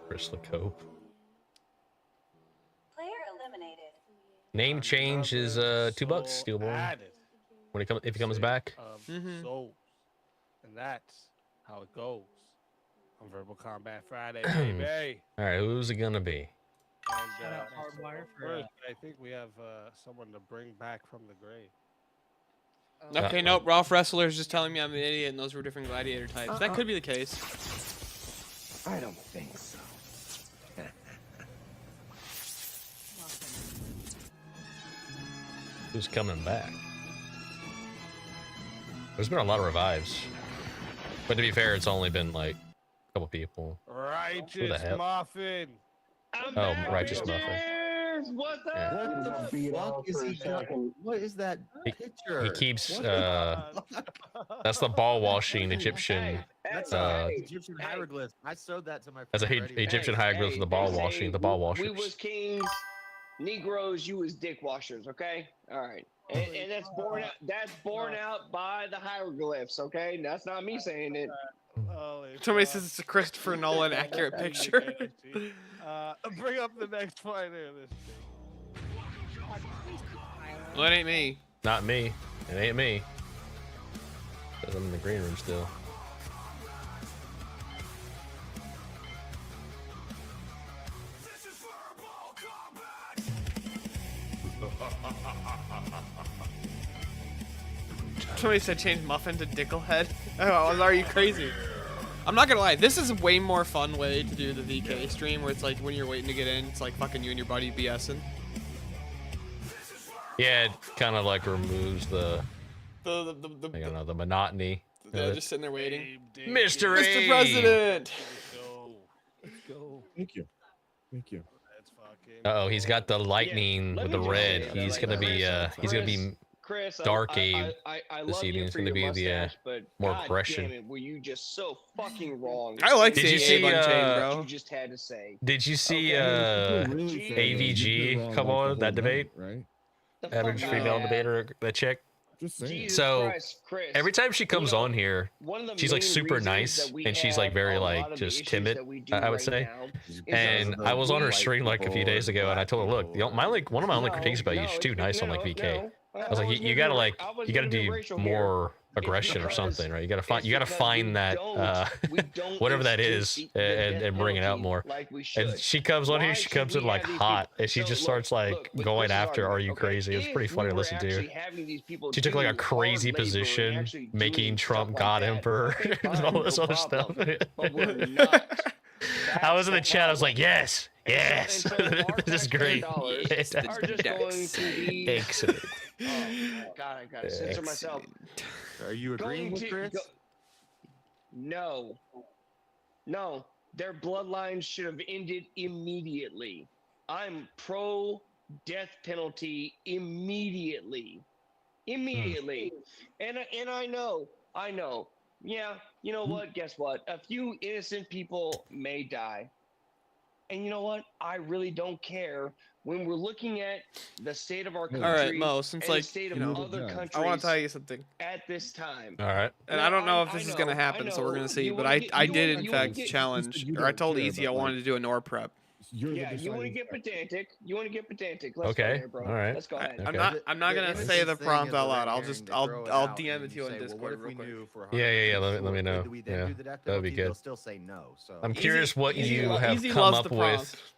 Chris LeCope. Player eliminated. Name change is $2, Steelborn. Added When he if he comes back. souls. And that's how it goes on Verbal Combat Friday, baby. All right, who's it gonna be? And Shout out Hardwire for, first, I think we have someone to bring back from the grave. Okay, nope. Rolf Wrestler is just telling me I'm an idiot, and those were different gladiator types. That could be the case. I don't think so. Who's coming back? There's been a lot of revives, but to be fair, it's only been like a couple people. Righteous hell? Muffin. Oh, Righteous Muffin. What the, Yeah. what the fuck is he doing? What is that picture? He keeps What the that's the ball washing Egyptian. That's Egyptian hey. hieroglyph. I showed that to my That's a friend Brady. Egyptian hieroglyph of the ball they say washing. The ball We washers. was kings, Negroes. You was dick washers. Okay, all right, and that's borne out. That's borne out by the hieroglyphs. Okay, that's not me saying it. Somebody says it's a Christopher Nolan accurate picture. Bring up the next fighter. This Well, it ain't me. Not me. It ain't me. 'Cause I'm in the green room still. Somebody said change Muffin to Dicklehead. Oh, are you crazy? I'm not gonna lie, this is a way more fun way to do the VK stream where it's like when you're waiting to get in, it's like fucking you and your buddy BSing. Yeah, it kind of like removes the The I don't know, the monotony. just sitting there waiting. Mr. Mr. President! Let's go. Thank you. Thank you. Let's fucking. Uh oh, he's got the lightning let with me the just red. say, He's like, gonna be Chris, he's gonna be Chris, Dark I Abe love evening. you It's for gonna your be the, mustache, but more God aggression. Damn it, were you just so fucking wrong? I like Did you seeing see, Abe Unchained, What bro. you just had to say. Did you see Okay. AVG come on that debate? Right? The Average fuck female out. debater, that chick. Just saying. Jesus So, Christ, Chris. Every time she comes know, on here, one of the she's like main super reasons nice, that we and she's like have very a like lot of the just issues timid. that we do I would right say. now is And because I was on her we- stream like a few days ago, and I told her, look, one of my only critiques about you, no, she's too nice on like no, VK. no. I was like, you gonna gotta be- like, I was you gotta gonna be do racial here. more It's aggression or because- something, right? You gotta it's you gotta because find we that we don't whatever that institute is the and death bring it out penalty more. like we And should. she comes on Why here, she should comes we in like have these hot, people- and she So just look, starts like look, with going Chris's after, are argument, you okay, crazy? It was if pretty funny we to were listen to. actually having these people She took like a doing hard crazy labor and position, actually making doing Trump stuff God like that, Emperor okay, and fine, all this no other stuff. problem. But we're not. I was in the That's chat. I was like, problem. yes, yes, And so our this is taxpayer great. dollars Yes, are just going to be. excellent. Oh, God, I gotta censor myself. Are you agreeing Going with to Chris? No, no, their bloodlines should have ended immediately. I'm pro death penalty immediately, and I know. Yeah, you know what? Guess what? A few innocent people may die. And you know what? I really don't care when we're looking at the state of our country. All right, Mo, since and the like, state of you know, other countries I want to tell you something. at this time. All right. And I don't know if this is gonna happen, so we're gonna see. But I did in fact challenge, or I told Easy I wanted to do a Nor prep. Yeah, you want to get pedantic. Let's Okay, go there, bro. all right. Let's go ahead. I'm not gonna say the prompt out loud. I'll DM it to you on Discord real quick. Yeah. Let me know. Do we then Yeah, do the death that'd be penalty? good. They'll still say no. So I'm curious what Easy you lo- have Easy come loves up the with,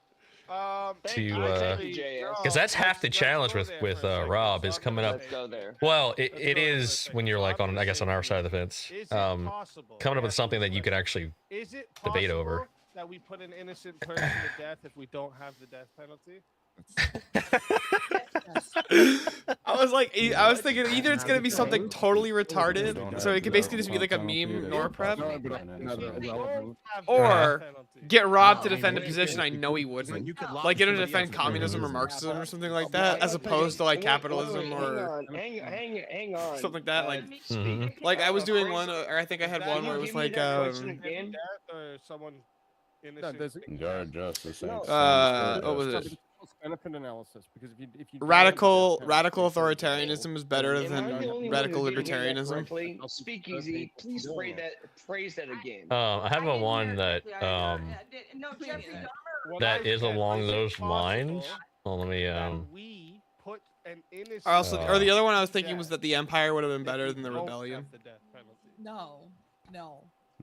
Thank to, you, JS. because that's half the challenge with Rob is coming up. Let's go there. Well, it is when you're like on, I guess, on our side of the fence, coming up with something that you could actually debate over. That we put an innocent person to death if we don't have the death penalty. I was thinking either it's gonna be something totally retarded, so it could basically just be like a meme Nor prep, or get Rob to defend a position I know he wouldn't, like get him to defend communism or Marxism or something like that, as opposed to like capitalism or Hang on. something like that. Like, Mhm. like I was doing one, or I think I had one where it was like, Or someone innocent. there's Guard justice. No. What was it? benefit analysis because if you Radical authoritarianism is better Am I than the only radical one who didn't hear that libertarianism. correctly? Speakeasy, please phrase that again. I have a one that No, Jeffrey Dahmer. that is along those lines. Well, let me We put an innocent. Or the other one I was thinking was that the Empire would have been better than the rebellion. No, no.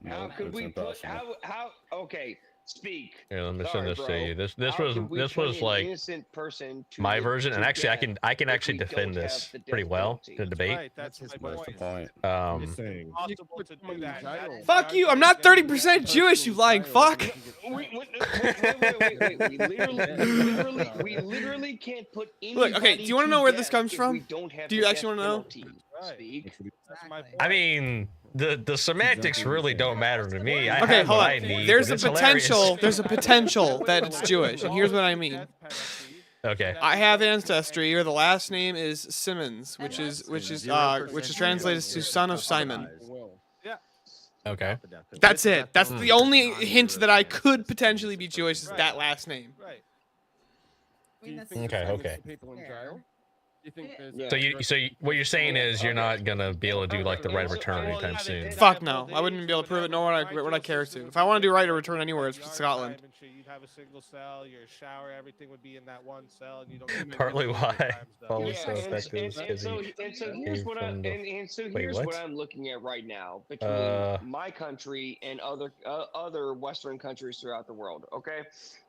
How No, could it's we put impossible. how? Okay, speak. here, let me Sorry, send this to bro. you. This How was could we put an like innocent person to my the- version, to and actually death I can if actually we don't defend have this the death pretty well penalty? to debate. Right, that's my That's point. the point. I'm just saying. Possible to do that. Fuck you! I'm not 30% Jewish, you lying fuck. Wait, we literally can't put Look, okay, do you wanna to know where this death comes if from? we don't have Do the you actually death wanna know? penalty. Right. Speak. That's my point. I mean, the semantics really don't matter to me. I Okay, have hold what on. I need. There's and a it's hilarious. potential. There's a potential that it's Jewish, and here's what I mean. Okay. I have ancestry where the last name is Simmons, which is translated to son of Simon. Okay. That's it. That's the only hint that I could potentially be Jewish is that last name. Right. I mean, that's Okay, okay. People in jail. You think there's Yeah. So what you're saying is you're not gonna be able to do like the right of return anytime soon. Fuck no, I wouldn't be able to prove it, nor would I care to. If I want to do right of return anywhere, it's Scotland. You'd have a single cell, your shower, everything would be in that one cell, and you don't. Partly why Paul was Yeah, so and effective is so because he here's came what from the- here's what? what I'm looking at right now between my country and other Western countries throughout the world. Okay,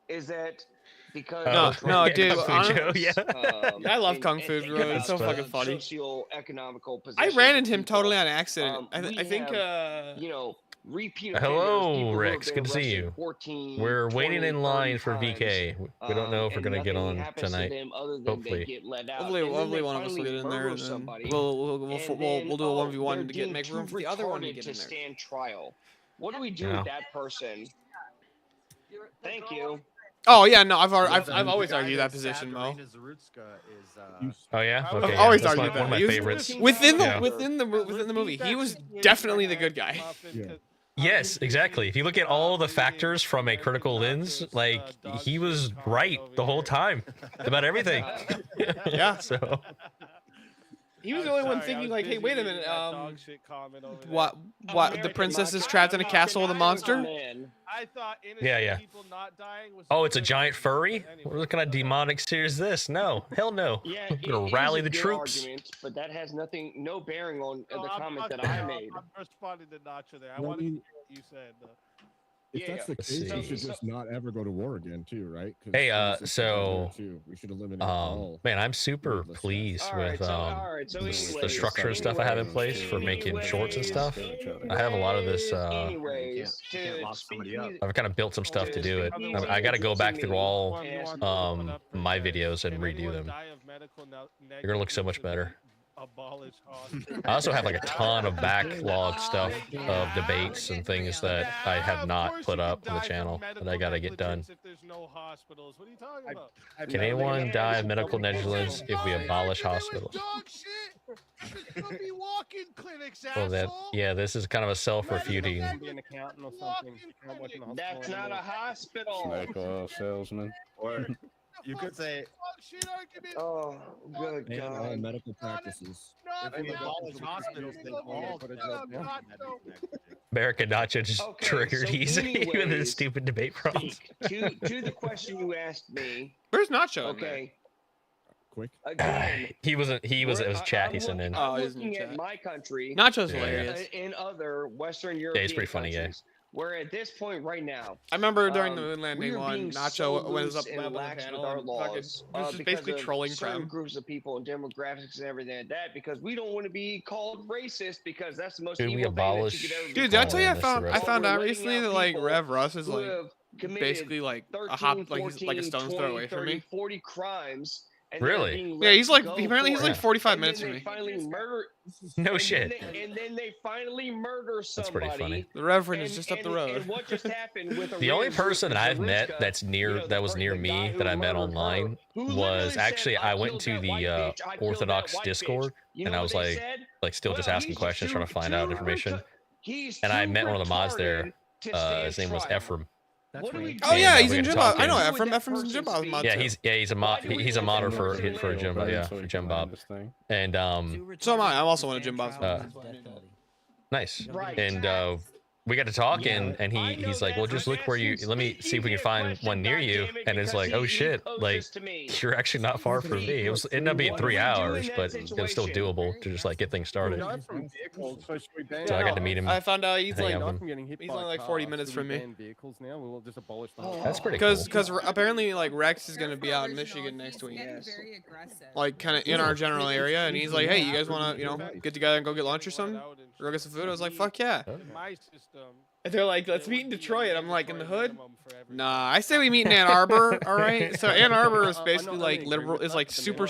is that because No, dude, Kung Fu Joe, yeah. I love Kung Fu, bro. It's so fucking funny. Socio-economical I position ran of into him people, totally on accident. I we think have, you know, repeat Hello, offenders, people who have Rex. been Good to see arrested you. 14, We're waiting 20, in line 30 for times, VK. We don't know if we're and gonna get nothing on happens to tonight. them other than Hopefully. they get let out. Hopefully, And then hopefully they one of us will finally get in there, murder and then somebody, we'll and do a then, 1v1 they're to get deemed make room too for the other one to retarded get to in there. stand trial. What do we do Yeah. with that person? Thank you. Oh yeah, no, I've always argued that position, Mo. Oh yeah, I've okay. always yeah, that's argued one of that. my He was- favorites. Within the Yeah. within the movie, he was definitely the good guy. Yeah. Yes, exactly. If you look at all the factors from a critical lens, like he was right the whole time about everything. Yeah. So He was the only one thinking like, hey, wait a minute, what the princess is trapped in a castle with a monster? I thought yeah. people not dying was Oh, it's a giant furry? What kind of demonic series is this? No, hell no. Yeah, I'm gonna rally the troops. Argument, but that has no bearing on the I'm comment that talking- I made. I'm responding to Nacho there. I Well, want to I hear mean- what you said. If Yeah, that's the Let's case, see. we should just not ever go to war again, too, right? 'Cause Hey, innocent people so, die too. We should eliminate all. Man, I'm super needless deaths. pleased All right, with all right, so the anyways, structure and stuff I have in place for making shorts and stuff. I have a lot of this. Anyways, can't lock somebody up. I've kind of built some stuff to do it. I got to go back through all my videos and redo them. They're gonna look so much better. Abolish I also have like a ton of backlog stuff of debates and things that I have not put up on the channel that I gotta get done. If there's no hospitals, what are you talking about? Can anyone die of medical negligence if we abolish hospitals? Well, this is kind of a self-refuting. Be an accountant or something. Not working in the that's hospital not a hospital. Medical oil salesman. Or you could say, Oh, good and God. medical practices. if we abolish hospitals, then all American Nacho just Okay, triggered so easy with his anyways, stupid debate prompts. Speak to the question you asked me. Where's Nacho? in there? Okay, Quick. again. He wasn't. He was. It was chat. He sent in. Oh, I'm he's in looking chat. at my country. Nacho's Yeah. hilarious. In other Western Yeah, European he's pretty funny, yeah. countries, where at this point right now, I remember during the um, moon we landing are one, being Nacho so was loose up and on the lax with panel our and fucking, laws, he was just because basically of trolling certain Prem. groups of people and demographics and everything like that, because we don't want to be called racist, because that's the most Should we evil thing that abolish- you could ever be Dude, did I called. tell you I That's the found rest. found We're out letting recently out that like people Rev Russ is who like have committed basically like 13, a hop like he's 14, like a stone's throw 20, away from 30, me. 40 crimes. And they're Really? being Yeah, let he's like go apparently he's for like it. 45 And minutes then from they me. finally murder. No and shit. then they finally murder That's pretty somebody. funny. The Reverend is just up the road. And what just happened with The only Arena person that I've met Zarishka, that's near you know, that was the near guy me who that I met murdered her, online who was literally said, actually I went killed to that the white bitch, I killed that Orthodox white bitch. Discord You and know I what was they said? still just Well, asking he's questions trying to find out information. He's And I too met one of the mods there. retarded to stand His name was trial. Ephraim. That's what do we weird. do? Oh yeah, And, he's we in got to Gym Bob. I talking. know What do we do with Ephraim's that in Gym Bob's person's mod Yeah, too. he's a mod. He's a modder for Jim Bob. Yeah, for Jim Bob. And So am I. I'm also one of Jim Bob's Uh, nice. Right. And we got to talk, and he's like, well, just look where you. Let me see if we can find one near you. And it's like, oh shit, like you're actually not far from me. It ended up being 3 hours, but it was still doable to just like get things started. So I got to meet him. I found out he's hang like out with him. he's only like 40 minutes from me. That's pretty cool. Because apparently like Rex is gonna be out in Michigan next week, like kind of in our general area, and he's like, hey, you guys want to get together and go get lunch or something, or go get some food? I was like, fuck yeah. And they're like, let's meet in Detroit. I'm like, in the hood? Nah, I say we meet in Ann Arbor. All right. So Ann Arbor is basically like liberal. Is like super.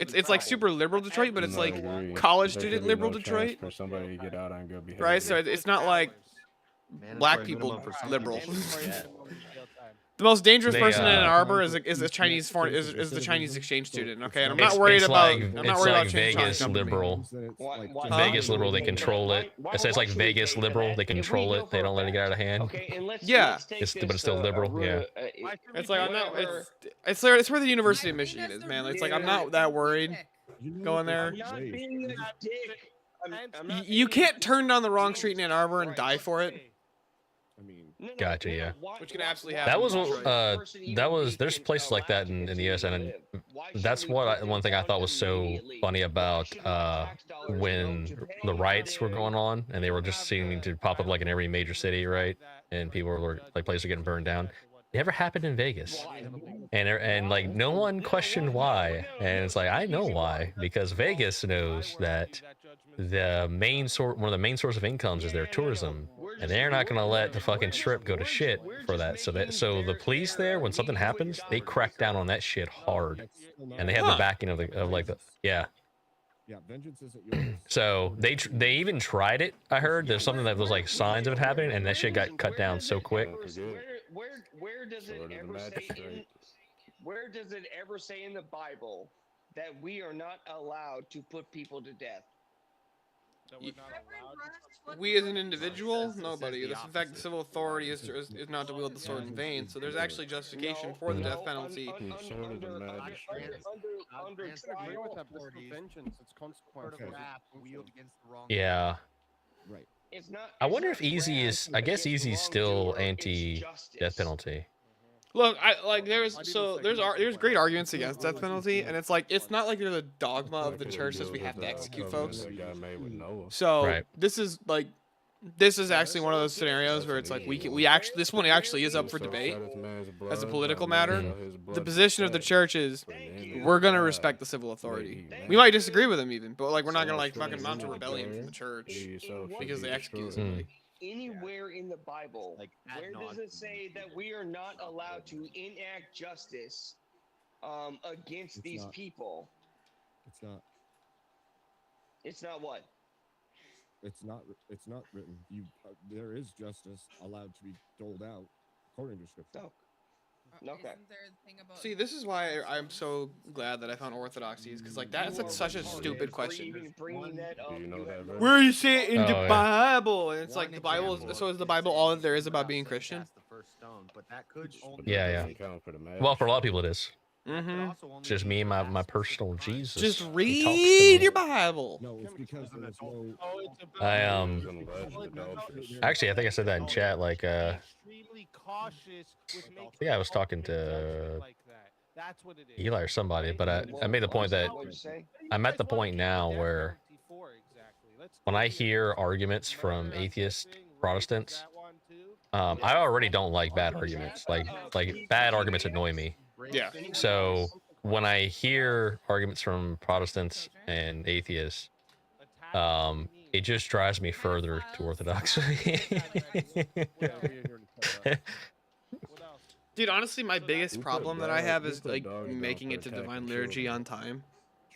It's like super liberal Detroit, but it's like college student liberal Detroit. For somebody to get out and go be Right. So it's not like black people liberal. The most dangerous person in Ann Arbor is a Chinese foreign is the Chinese exchange student. Okay, and I'm not worried about. I'm not worried about Vegas liberal. Vegas liberal, they control it. It's like Vegas liberal, they control it. They don't let it get out of hand. Okay, and Yeah. take But it's this, still liberal. Yeah. It's like I'm not. It's where the University of Michigan is, man. It's like I'm not that worried going there. I'm not being a dick. I'm not You being a can't turn down the wrong street in Ann Arbor and die for it. Gotcha, yeah. Which can absolutely happen. That was there's places like that in the US, and that's one thing I thought was so funny about when the riots were going on and they were just seeming to pop up like in every major city, right? And people were like places are getting burned down. It never happened in Vegas, and like no one questioned why, and it's like I know why, because Vegas knows that one of the main source of incomes is their tourism, and they're not gonna let the fucking strip go to shit for that. So the police there, when something happens, they crack down on that shit hard, and they have the backing of the yeah. Yeah, vengeance isn't yours. So they even tried it. I heard there's something that was like signs of it happening, and that shit got cut down so quick. Where does it ever say where does it ever say in the Bible that we are not allowed to put people to death? We as an individual, nobody. In fact, the civil authority is not to wield the sword in vain. So there's actually justification for the death penalty. Yeah. Right. I wonder if Easy is. I guess Easy is still anti-death penalty. Look, there's great arguments against death penalty, and it's like it's not like there's a dogma of the church says we have to execute folks. So this is actually one of those scenarios where it's like this one actually is up for debate as a political matter. The position of the church is we're gonna respect the civil authority. We might disagree with them even, but like we're not gonna like fucking mount a rebellion from the church because they execute somebody. Anywhere in the Bible, where does it say that we are not allowed to enact justice against these people? It's not. It's not what? It's not written. There is justice allowed to be doled out according to scripture. Oh. Okay. See, this is why I'm so glad that I found orthodoxies, because like that's such a stupid question. Where you say it in the Bible, and it's like the Bible. So is the Bible all that there is about being Christian? Yeah. Well, for a lot of people, it is. It's just me and my personal Jesus. Just read your Bible. No, it's because there's no. Actually, I think I said that in chat. Like, I think I was talking to Eli or somebody, but I made the point that I'm at the point now where when I hear arguments from atheist Protestants, I already don't like bad arguments. Like bad arguments annoy me. Yeah. So when I hear arguments from Protestants and atheists, it just drives me further to orthodoxy. Dude, honestly, my biggest problem that I have is like making it to divine liturgy on time.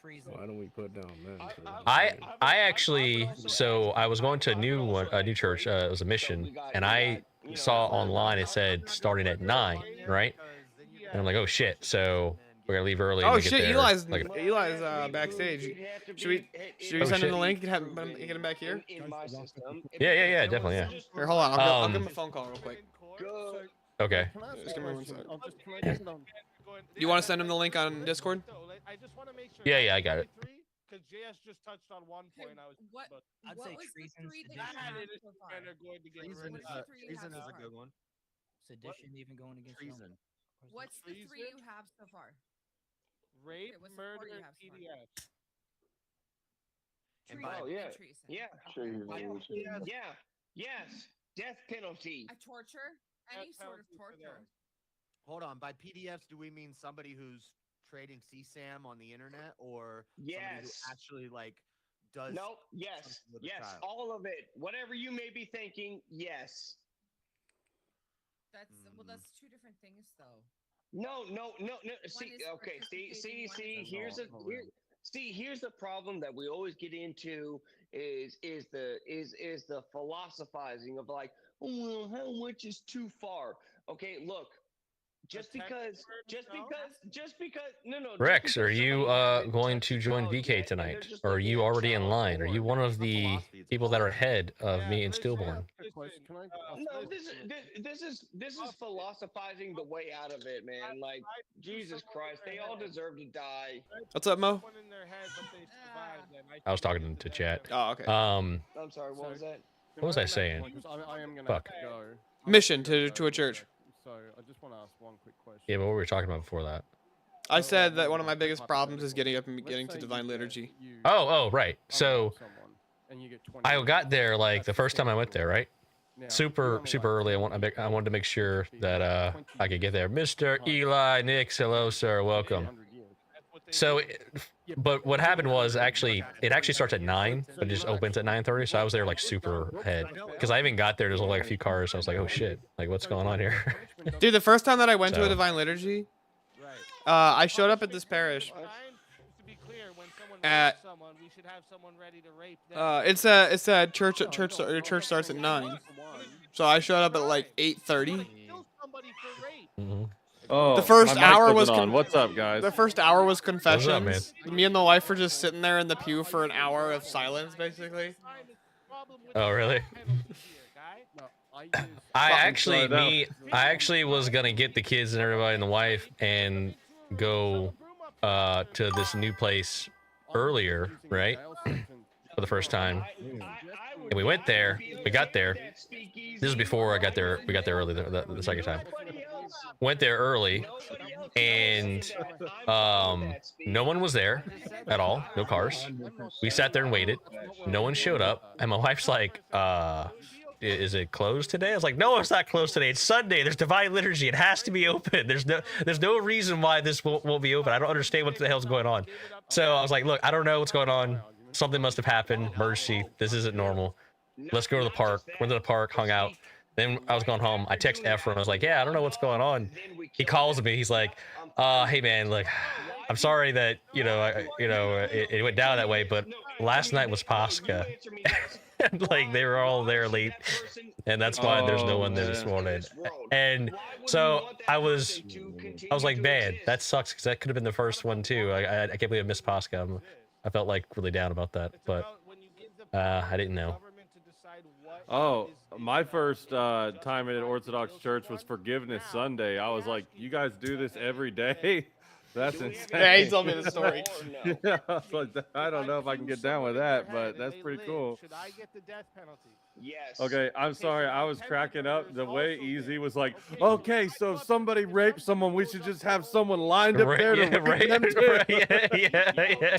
Why don't we put down men? I actually, so I was going to a new church. It was a mission, and I saw online it said starting at 9, right? And I'm like, oh shit! So we're gonna leave early. Oh and shit! Get there. Eli's like, backstage. Should we send him the link and get him back here? Yeah, definitely, yeah. Here, hold on. I'll give him a phone call real quick. Okay. Can I ask Just a give me one question? sec. Can I just You want to send him the link on Discord? I just want to make sure. Yeah, I got it. Because JS just touched on one point. I was. What? I'd What say was the treason, three that you sedition, have That is so far? kind of going to get Treason, rid of What's the three you treason have is so a far? good one. sedition, even going against your own Treason. person. What's the three you have so far? rape, Okay, what's the four you murder, have so far? TDS. And Treason by- Oh yeah, and treason. yeah, Okay. yeah, yes, death penalty. A torture? Any sort of penalty for torture. them. Hold on. By PDFs, do we mean somebody who's trading CSAM on the internet, or somebody who Yes. actually like does? Nope. Yes. something with a Yes. child? All of it. Whatever you may be thinking. Yes. That's well, that's two different things though. No. See. is Okay. See. participating, one is Here's a involved. here. See. Here's the problem that we always get into is the philosophizing of like, oh, well, how much is too far? Okay. Look. Just because, no. Rex, are you going to join VK tonight, or are you already in line? Are you one of the people that are ahead of me and Stillborn? Can I ask No, a this is philosophizing the way out of it, man. Like Jesus Christ, they all deserve to die. What's up, Mo? Someone in their head, but they survived, and I was talking to chat. Oh, okay. I'm sorry, what was that? What was I saying? I am gonna Fuck. have to go. Mission to a church. So I just want to ask one quick question. Yeah, but what were we talking about before that? I said that one of my biggest problems is getting up and getting to divine liturgy. Oh, right. So and you get 20 I got there like the first time I went there, right? Now, Super early. I wanted to make sure that I could get there. Mr. Eli Nix, hello, sir, welcome. So, but what happened was it actually starts at 9, but it just opens at 9:30. So I was there like super ahead because I even got there. There's only like a few cars. I was like, oh shit, like what's going on here? Dude, the first time that I went to a So- divine liturgy, I showed up at this parish. To be clear, when someone At- rapes someone, we should have someone ready to rape them. it's a church starts at 9, so I showed up at like 8:30. Kill somebody for rape. Mhm. Oh, The first my mic hour wasn't was on. What's up, guys? The first hour was up, confessions. Me and the wife were just sitting there in the pew for an hour of silence, basically. Oh, really? No, I use I Fucking actually, slow it I actually was gonna get the kids and everybody and the wife and go to this new place earlier, right? For the first time. And we went there. We got there. This is before I got there. We got there early the second time. Went there early, and no one was there at all. No cars. We sat there and waited. No one showed up, and my wife's like, "Is it closed today?" I was like, "No, it's not closed today. It's Sunday. There's divine liturgy. It has to be open. There's no reason why this won't be open. I don't understand what the hell's going on." So I was like, "Look, I don't know what's going on. Something must have happened. Emergency. This isn't normal. Let's go to the park." Went to the park, hung out. Then I was going home. I text Efren. I was like, "Yeah, I don't know what's going on." He calls me. He's like, "Hey man, look, I'm sorry that it went down that way, but last night was Pascha." Like they were all there late, and that's why there's no one there this morning. And so I was like, man, that sucks because that could have been the first one too. I can't believe I missed Pascha. I felt like really down about that, but I didn't know. Oh, my first time at an Orthodox church was Forgiveness Sunday. I was like, you guys do this every day? That's insane. Yeah, he told me the story. Yeah, I was like, I don't know if I can get down with that, but that's pretty cool. Should I get the death penalty? Yes. Okay, I'm sorry. I was cracking up. The way Easy was like, okay, so if somebody rapes someone, we should just have someone lined up there to rape them too. Yeah.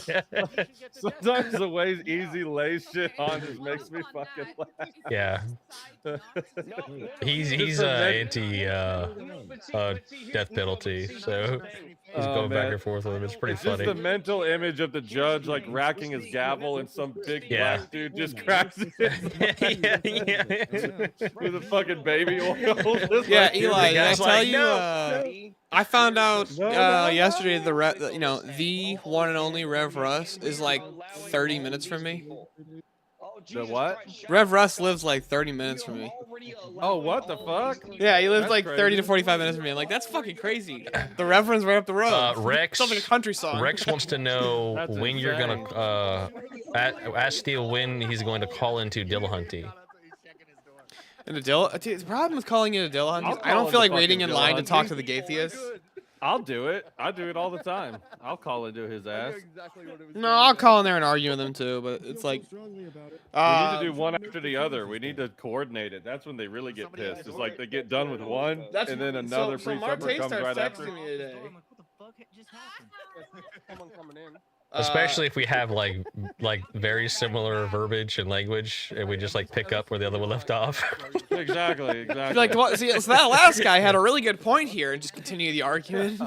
Sometimes the way Easy lays shit on just makes me fucking laugh. Yeah. He's anti death penalty, so he's going back and forth with him. It's pretty It's funny. just the mental image of the judge like racking his gavel and some big Yeah. black dude just cracks it. With a fucking baby oil. Just Yeah, like, Eli, did I guy's tell like, you? I found out yesterday the one and only Rev Russ is like 30 minutes from me. The what? Rev Russ lives like 30 minutes from me. Oh, what the fuck? Yeah, he lives That's like 30 to crazy. 45 minutes from me. I'm like, that's fucking crazy. The Reverend's right up the road. Rex, Sounds like a country song. Rex wants to know That's when you're insane. gonna ask Steele when he's going to call into Dillahunty. And Adil, dude, the problem with calling it Adil Hunt is I don't call feel it like the waiting fucking in line to Adil talk Hunt. to the gay theist. I'll do it. I do it all the time. I'll call into his I know ass. exactly what it was No, gonna I'll say. call in there and argue with them too, but I feel it's so like, strongly about it. We need to do uh, one after the other. We need to coordinate it. That's when they really get pissed. It's like they get done with one, that's and then another so pre-supper Marte comes starts right texting after. me today. I'm like, what the fuck just happened? Someone coming in. Especially if we have like very similar verbiage and language, and we just like pick up where the other one left off. Exactly. You're like, what? See, so that last guy had a really good point here, and just continue the argument.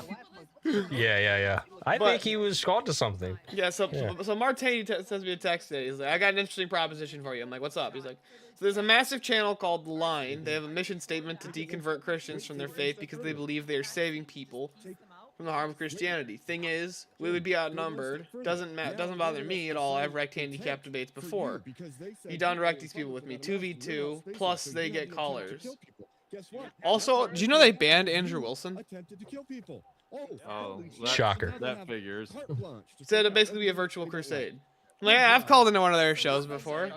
Yeah. I But- think he was called to something. Yeah, so Yeah. Marte sends me a text today. He's like, I got an interesting proposition for you. I'm like, what's up? He's like, so there's a massive channel called The Line. They have a mission statement to deconvert Christians from their faith because they believe they are saving people from the harm of Christianity. Thing is, we would be outnumbered. Doesn't bother me at all. I've wrecked handicap debates before. You done wreck these people with me. 2v2, plus they get callers. Also, do you know they banned Andrew Wilson? Attempted to kill people. Oh, Shocker. That figures. Said it'd basically be a virtual crusade. Like, I've called into one of their shows before.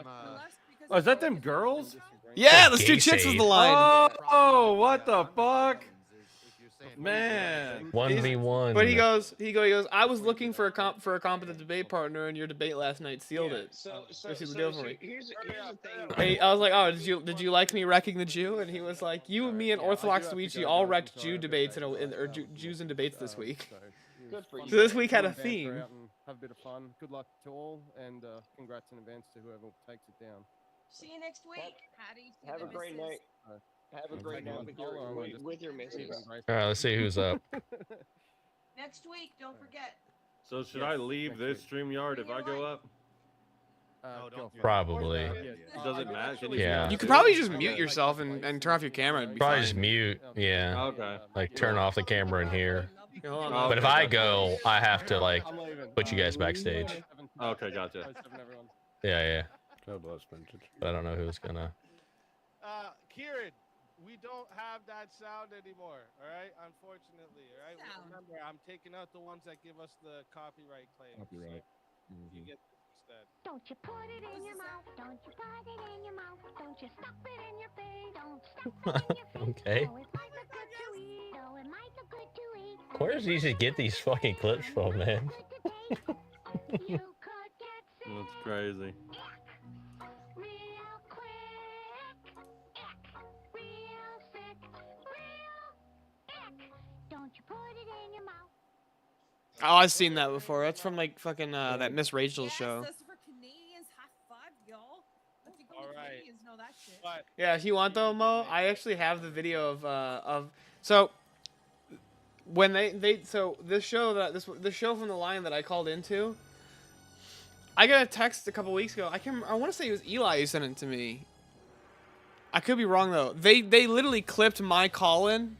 Oh, is that them girls? Yeah, let's do chicks as the line. Oh, what the fuck? Man. 1v1. But he goes, I was looking for a competent debate partner, and your debate last night sealed it. So This is the deal for me. here's the thing. Hey, I was like, oh, did you like me wrecking the Jew? And he was like, you, me, and Orthodox Luigi all wrecked Jew debates or Jews in debates this week. Good for you. So this week had a theme. Have a bit of fun. Good luck to all, and congrats in advance to whoever takes it down. See you next week. Have a great night. Have a great night with your missus. All right, let's see who's up. Next week, don't forget. So should I leave this StreamYard if I go up? Probably. Does it matter? Can Yeah. You could probably just mute yourself and turn off your camera. It'd be Probably fine. just mute. Yeah. Okay. Like turn off the camera in here. Yeah, hold on. But if I go, I have to like put you guys backstage. Okay, gotcha. Yeah. But I don't know who's gonna. Kieran, we don't have that sound anymore. All right, unfortunately. All right, remember, I'm taking out the ones that give us the copyright claims. Copyright. So you get this instead. Don't you put it in your mouth? Don't you put it in your mouth? Don't you stuff it in your face? Don't stuff it in your face. Okay. Oh, it might look good to eat. Oh, it might look good to eat. Where does he usually get these fucking clips from, man? You could get sick That's crazy. real quick. Real sick. Real ick. Don't you put it in your mouth? Oh, I've seen that before. That's from like fucking that Miss Rachel show. That's for Canadians. High five, y'all. I think only All right. Canadians know that shit. But Yeah, if you want though, Mo, I actually have the video of so when they so this show from the line that I called into. I got a text a couple weeks ago. I want to say it was Eli who sent it to me. I could be wrong though. They literally clipped my call-in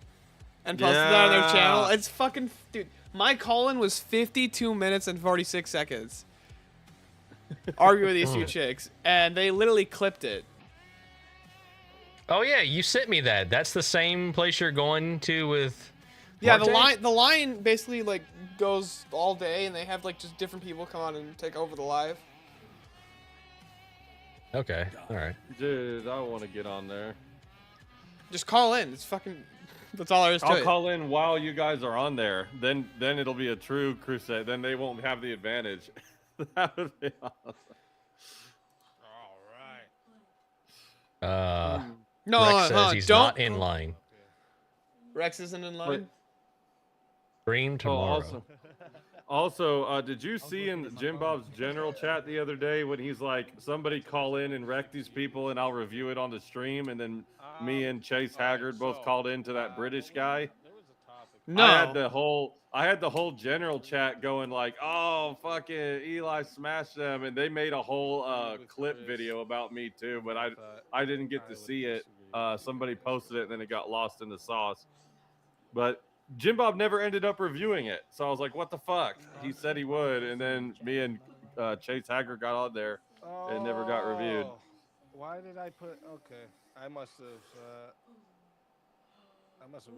and posted that on their channel. It's fucking dude. My call-in was 52 minutes and 46 seconds. Arguing with these two chicks, and they literally clipped it. Oh yeah, you sent me that. That's the same place you're going to with. Yeah, Marte? the line basically like goes all day, and they have like just different people come on and take over the live. Okay, all right. Dude, I want to get on there. Just call in. It's fucking. That's all there is to I'll it. call in while you guys are on there. Then it'll be a true crusade. Then they won't have the advantage. That would be awesome. all right. No, Rex says he's don't. not in line. Rex isn't in line. Stream tomorrow. Also, did you see in Jim Bob's general chat the other day when he's like, somebody call in and wreck these people and I'll review it on the stream, and then me and Chase Haggard both called into that British guy? There was a topic. No. I had the whole general chat going like, oh, fucking Eli smashed them, and they made a whole clip video about me too, but I didn't get to see it. Somebody posted it and then it got lost in the sauce. But Jim Bob never ended up reviewing it, so I was like, what the fuck? He said he would, and then me and Chase Haggard got on there and never got reviewed. Oh, why did I put? Okay, I must have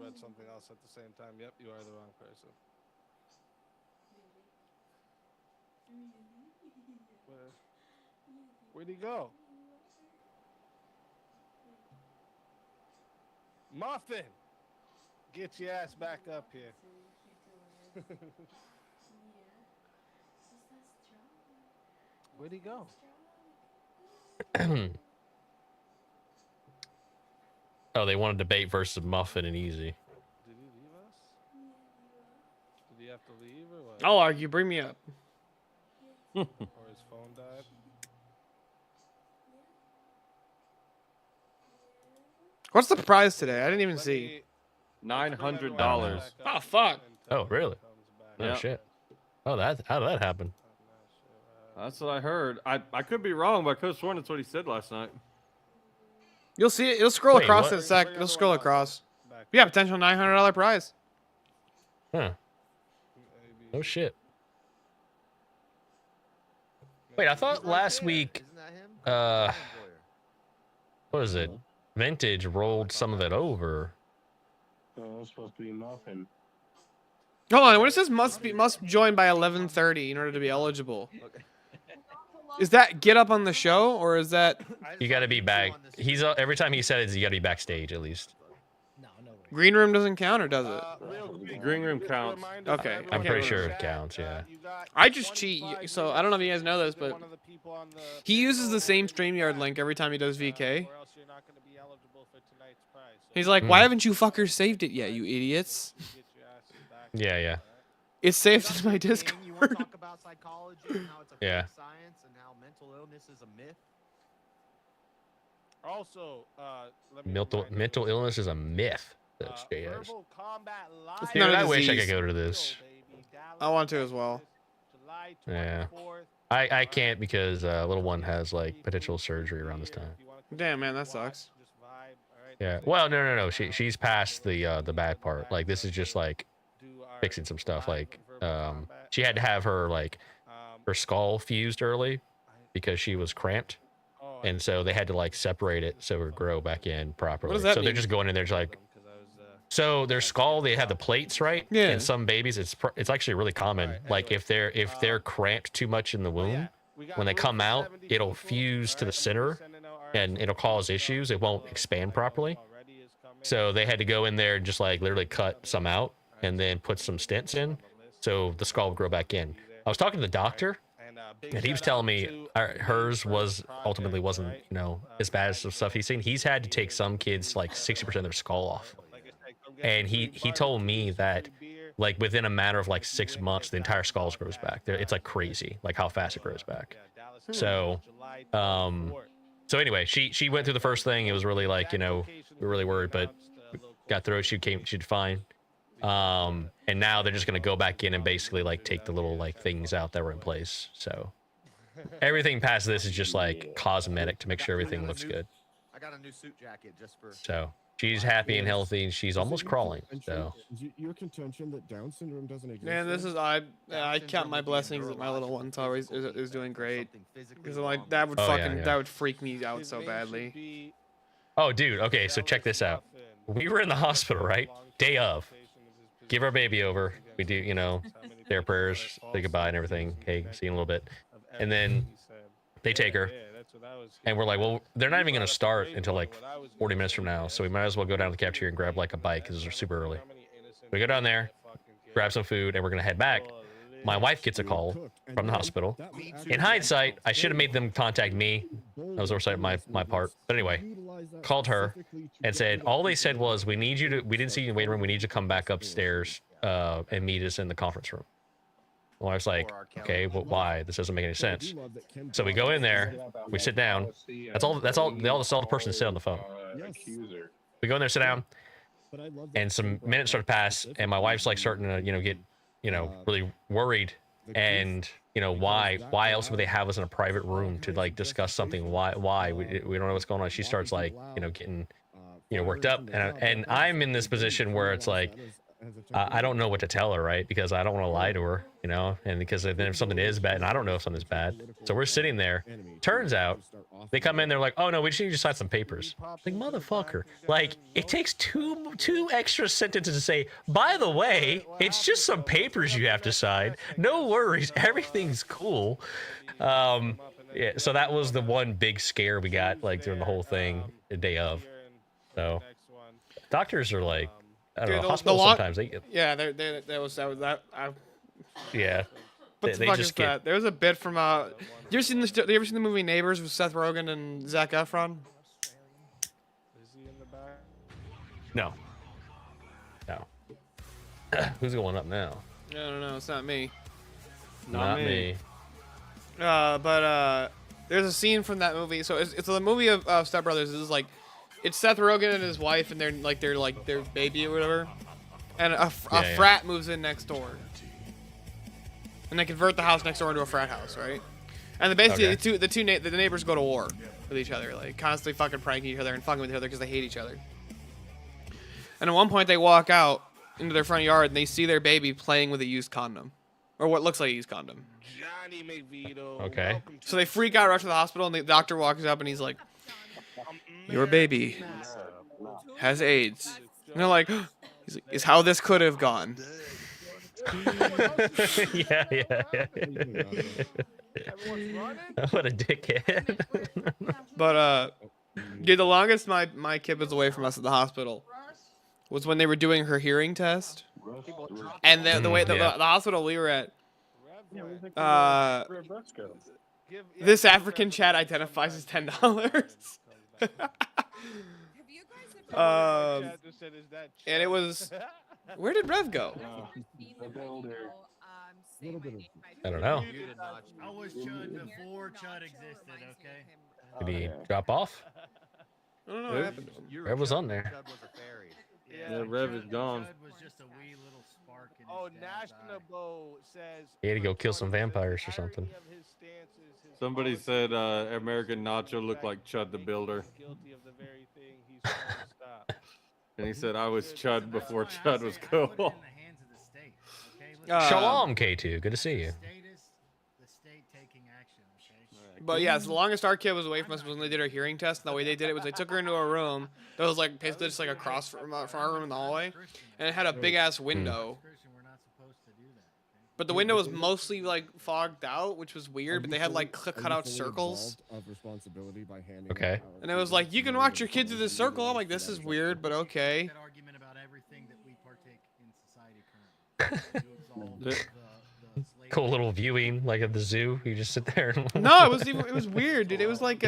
read something else at the same time. Yep, you are the wrong person. Where'd he go? Muffin, get your ass back up here. Where'd he go? Oh, they want to debate versus Muffin and Easy. Did he leave us? Did he have to leave or what? I'll argue. Bring me up. Or his phone died? What's the prize today? I didn't even see. $900. Oh, fuck. Oh, really? Oh, Yeah. shit. Oh, how did that happen? That's what I heard. I could be wrong, but I could have sworn that's what he said last night. You'll see it. You'll scroll Wait, across what? in a sec. You'll scroll across. Yeah, potential $900 prize. Huh. Oh, shit. Wait, I thought last week, what was it? Vintage rolled some of it over. Oh, it's supposed to be Muffin. Hold on. When it says must join by 11:30 in order to be eligible, is that get up on the show or is that You got to be back. He's every time he said it, you got to be backstage at least. green room doesn't count or does it? Green room counts. Okay, I'm okay. pretty sure it counts. Yeah. I just cheat. So I don't know if you guys know this, but he uses the same StreamYard link every time he does VK. He's like, why haven't you fuckers saved it yet, you idiots? Yeah, yeah. It's saved in my Discord. You want to talk about psychology and how it's a Yeah. fake science and how mental illness is a myth? Also, let me Mental illness is a myth. Says JS. Verbal Combat Live. It's Dude, not a I wish I disease. could go to this. I want to as well. July Yeah. 24th. I can't because little one has like potential surgery around this time. Damn, man, that sucks. Just vibe, all right? Yeah. Well, no. She's past the bad part. Like this is just like fixing some stuff. Like she had to have her like her skull fused early because she was cramped, and so they had to like separate it so it would grow back in properly. does that so they're mean? just going in there just like. So their skull, they have the plates, right? Yeah. And some babies, it's actually really common. Like if they're cramped too much in the womb, when they come out, it'll fuse to the center, and it'll cause issues. It won't expand properly. So they had to go in there and just like literally cut some out and then put some stents in, so the skull would grow back in. I was talking to the doctor, and he was telling me hers ultimately wasn't as bad as the stuff he's seen. He's had to take some kids like 60% of their skull off. And he told me that like within a matter of like 6 months, the entire skull grows back. It's like crazy, like how fast it grows back. So, so anyway, she went through the first thing. It was really like, we were really worried, but got through it. She did fine. And now they're just gonna go back in and basically like take the little like things out that were in place. So everything past this is just like cosmetic to make sure everything looks good. I got a new suit jacket just for. So she's happy and healthy, and she's almost crawling. So Your contention that Down syndrome doesn't exist. Man, this is I count my blessings that my little one's always is doing great. Because like that would that would freak me out so badly. oh, dude. Okay, so check this out. We were in the hospital, right? Day of. Give our baby over. We do, say our prayers, say goodbye and everything. Hey, see you in a little bit. And then they take her. And we're like, well, they're not even going to start until like 40 minutes from now. So we might as well go down to the cafeteria and grab like a bite because it's super early. We go down there, grab some food, and we're going to head back. My wife gets a call from the hospital. In hindsight, I should have made them contact me. That was oversight my part. But anyway, called her and said, all they said was, we didn't see you in the waiting room. We need you to come back upstairs and meet us in the conference room. Well, I was like, okay, well, why? This doesn't make any sense. So we go in there, we sit down. That's all the person to sit on the phone. We go in there, sit down, and some minutes start to pass, and my wife's like starting to, get, really worried. And, why else would they have us in a private room to like discuss something? Why? We don't know what's going on. She starts like, getting, worked up. And I'm in this position where it's like, I don't know what to tell her, right? Because I don't want to lie to her, and because then if something is bad, and I don't know if something's bad. So we're sitting there. Turns out they come in, they're like, oh no, we just need you to sign some papers. Like, motherfucker. Like, it takes two extra sentences to say, by the way, it's just some papers you have to sign. No worries, everything's cool. Yeah, so that was the one big scare we got like during the whole thing the day of. So Doctors are like, I don't Dude, know, the hospitals long- sometimes they get, Yeah, that was that. yeah. What the They fuck just is get- that? There was a bit from you ever seen the movie Neighbors with Seth Rogen and Zac Efron? Is he in the back? No. No. Who's going up now? I don't know. It's not me. Not me. But there's a scene from that movie. So it's the movie of Step Brothers. This is like, it's Seth Rogen and his wife and their baby or whatever, and a frat moves in next door, and they convert the house next door into a frat house, right? And then basically the neighbors go to war with each other, like constantly fucking pranking each other and fucking with each other because they hate each other. And at one point they walk out into their front yard and they see their baby playing with a used condom, or what looks like a used condom. Johnny McVito. Okay. So they freak out, rush to the hospital, and the doctor walks up and he's like, "Your baby has AIDS." And they're like, he's like, "Is how this could have gone." yeah. What a dickhead. But dude, the longest my kid was away from us at the hospital was when they were doing her hearing test, and the way the hospital we were at. This African chat identifies as $10. And it was. Where did Rev go? I don't know. I was Chud before Chud existed, okay? Did he drop off? I don't know what happened to him. Rev was on there. Chud was a fairy. Yeah, Rev is gone. Chud was just a wee little spark in Oh, his dad's eye. National says He had to go kill some vampires or something. Somebody said American Nacho looked like Chud the Builder. And he said, I was Chud before Chud was cool. Shalom, K2. Good to see you. But yeah, so the longest our kid was away from us was when they did her hearing test. And the way they did it was they took her into a room that was like basically just like across from our room in the hallway, and it had a big ass window. But the window was mostly like fogged out, which was weird. But they had like cut out circles. Okay. And it was like, you can watch your kid through this circle. I'm like, this is weird, but okay. Cool little viewing, like at the zoo. You just sit there. And No, it was weird, dude. It was like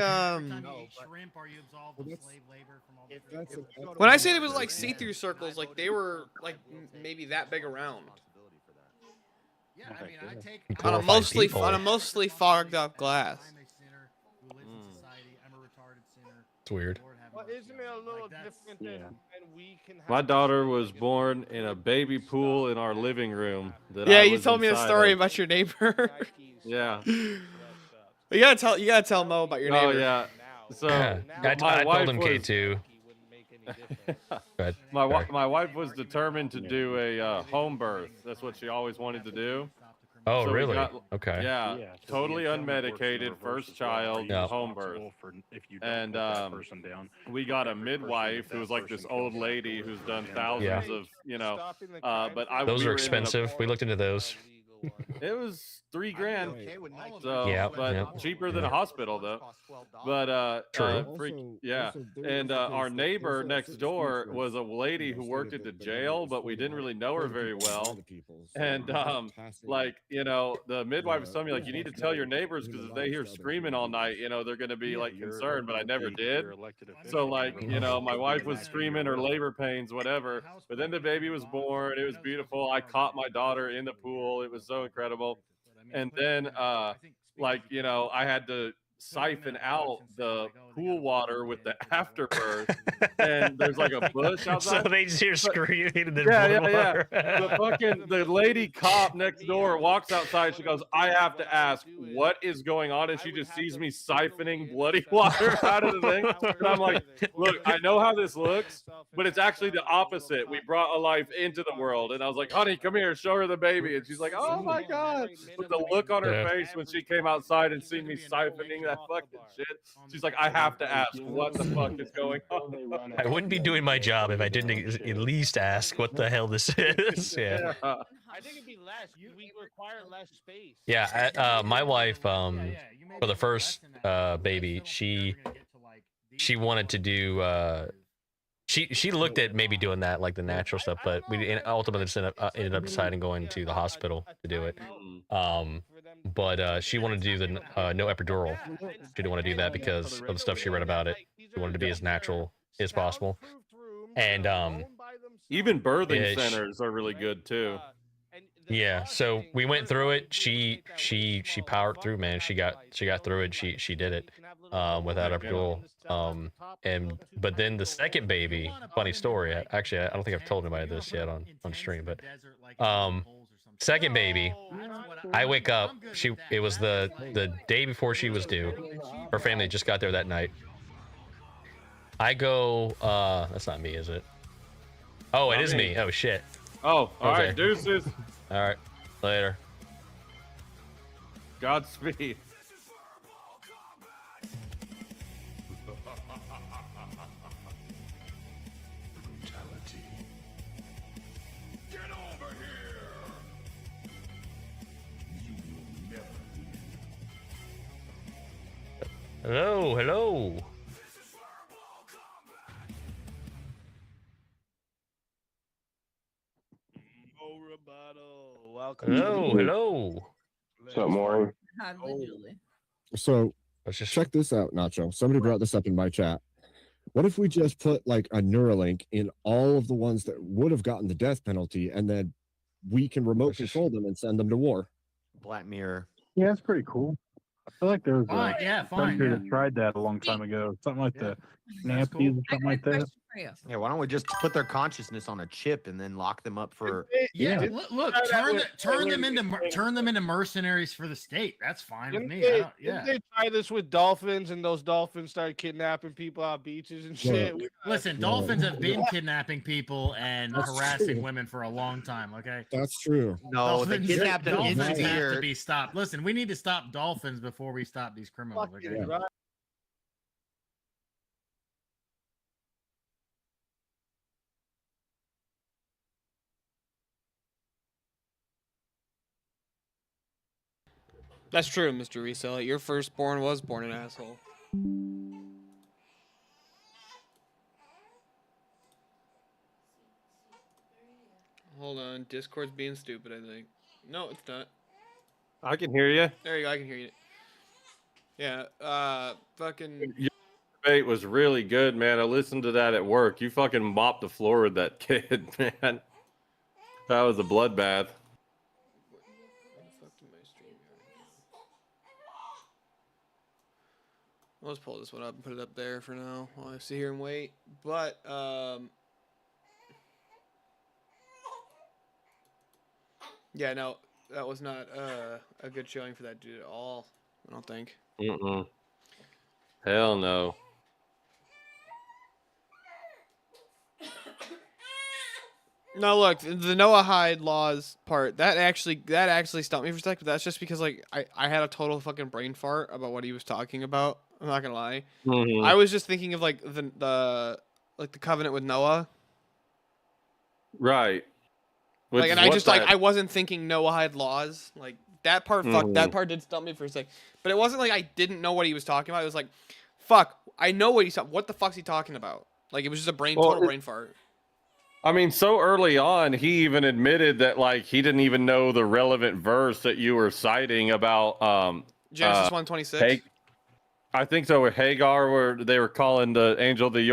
when I say it was like see-through circles, like they were like maybe that big around. Yeah, I mean, I take On a mostly fogged up glass. It's weird. Well, isn't it a little different than we can have? My daughter was born in a baby pool in our living room. Yeah, you told me a story about your neighbor. Yeah. You gotta tell Mo about your neighbor. Oh yeah. So I told him K2. My wife was determined to do a home birth. That's what she always wanted to do. Oh, So we really? got- Okay. Yeah, totally unmedicated, first child, home birth. And we got a midwife who was like this old lady who's done thousands of, but Those we are were in a- expensive. We looked into those. It was $3,000. So, Yeah, but yeah. cheaper than a hospital though. But True. yeah. And our neighbor next door was a lady who worked at the jail, but we didn't really know her very well. And the midwife was telling me like, you need to tell your neighbors because if they hear screaming all night, they're going to be like concerned. But I never did. So like, my wife was screaming her labor pains, whatever. But then the baby was born. It was beautiful. I caught my daughter in the pool. It was so incredible. And then I had to siphon out the pool water with the afterbirth, and there's like a bush outside. So they just hear screaming and then Yeah. The lady cop next door walks outside. She goes, I have to ask, what is going on? And she just sees me siphoning bloody water out of the thing. And I'm like, look, I know how this looks, but it's actually the opposite. We brought a life into the world. And I was like, honey, come here, show her the baby. And she's like, oh my God. But the look on her face when she came outside and seen me siphoning that fucking shit, she's like, I have to ask, what the fuck is going on? I wouldn't be doing my job if I didn't at least ask what the hell this is. Yeah. I think it'd be less. We require less space. Yeah. My wife, for the first baby, she wanted to do she looked at maybe doing that like the natural stuff, but we ultimately just ended up deciding going to the hospital to do it. But she wanted to do the no epidural. She didn't want to do that because of the stuff she read about it. She wanted to be as natural as possible. And even birthing Yeah, centers are really good too. yeah, so we went through it. She powered through, man. She got through it. She did it without epidural. And but then the second baby, funny story. Actually, I don't think I've told anybody this yet on stream, but second baby, I wake up. It was the day before she was due. Her family just got there that night. I go. That's not me, is it? Oh, it is me. Oh shit. Oh, all Okay. right, deuces. All right, later. Godspeed. Hello, hello. Welcome. Hello, hello. What's up, Maury? So Let's just check this out, Nacho. Somebody brought this up in my chat. What if we just put like a Neuralink in all of the ones that would have gotten the death penalty, and then we can remote control them and send them to war? Black Mirror. Yeah, it's pretty cool. I feel like there was Fine, a yeah, fine, country yeah. that tried that a long time ago. Something like the That's Nappies cool. or something like that. Yeah, why don't we just put their consciousness on a chip and then lock them up for? Yeah, Yeah. look, turn them into mercenaries for the state. That's fine with Didn't me. they, Yeah. they try this with dolphins, and those dolphins started kidnapping people on beaches and shit? Listen, dolphins have been kidnapping people and That's harassing true. women for a long time. Okay. That's true. No, they kidnapped an dolphins have engineer. to be stopped. Listen, we need to stop dolphins before we stop these criminals. Fucking Okay. right. That's true, Mr. Resell. Your firstborn was born an asshole. Hold on, Discord's being stupid, I think. No, it's not. I can hear you. There you go, I can hear you. Yeah, fucking... Your debate was really good, man. I listened to that at work. You fucking mopped the floor with that kid, man. That was a bloodbath. I'll just pull this one up and put it up there for now while I sit here and wait. But, yeah, no, that was not a good showing for that dude at all, I don't think. Mm-mm. Hell no. No, look, the Noah Hyde laws part, that actually stumped me for a second, but that's just because, like, I had a total fucking brain fart about what he was talking about. I'm not gonna lie. Mhm. I was just thinking of, like, the covenant with Noah. Right. Like, and I just, like, I wasn't thinking Noah Hyde laws. Like, that part, that part did stump me for a sec. But it wasn't like I didn't know what he was talking about. It was like, fuck, I know what he's talking. What the fuck's he talking about? Like, it was just a total brain fart. I mean, so early on, he even admitted that, like, he didn't even know the relevant verse that you were citing about Genesis 1:26. I think so. With Hagar, where they were calling the angel the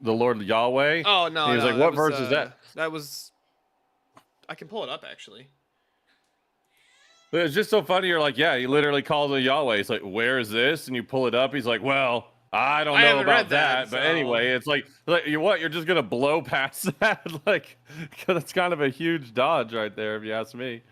Lord Yahweh. Oh no! And he was no, like, "What verse is that?" That was. I can pull it up actually. But it's just so funny. You're like, "Yeah, he literally calls it Yahweh." He's like, "Where is this?" And you pull it up. He's like, "Well, I don't know haven't about read that, But so- anyway, it's like you what? You're just gonna blow past that? Like, because it's kind of a huge dodge right there, if you ask me.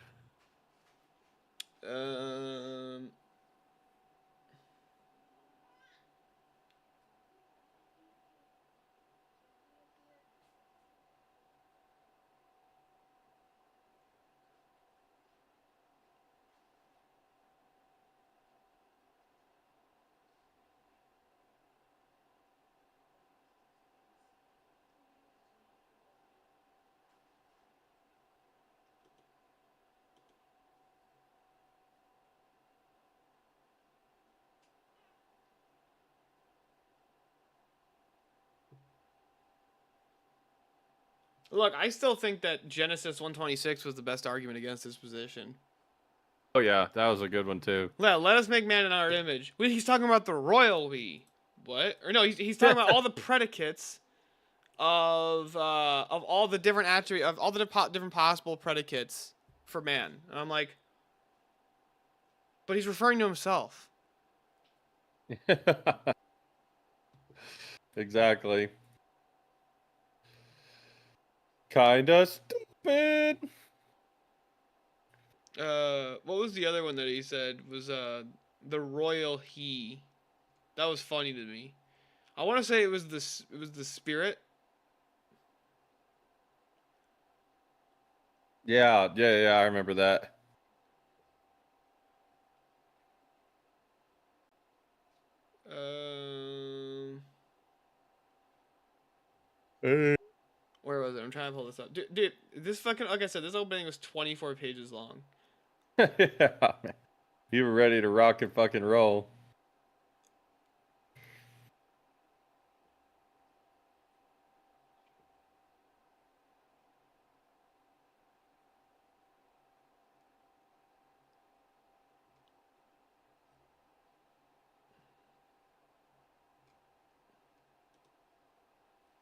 Look, I still think that Genesis 126 was the best argument against this position. Oh yeah, that was a good one too. Let us make man in our image. He's talking about the royal we. What? Or no, he's talking about all the predicates of all the different attributes, of all the different possible predicates for man. And I'm like, but he's referring to himself. Exactly. Kinda stupid. What was the other one that he said was the royal he? That was funny to me. I want to say it was the spirit. Yeah, I remember that. Where was it? I'm trying to pull this up. Dude, this fucking, like I said, this opening was 24 pages long. Yeah, man. You were ready to rock and fucking roll.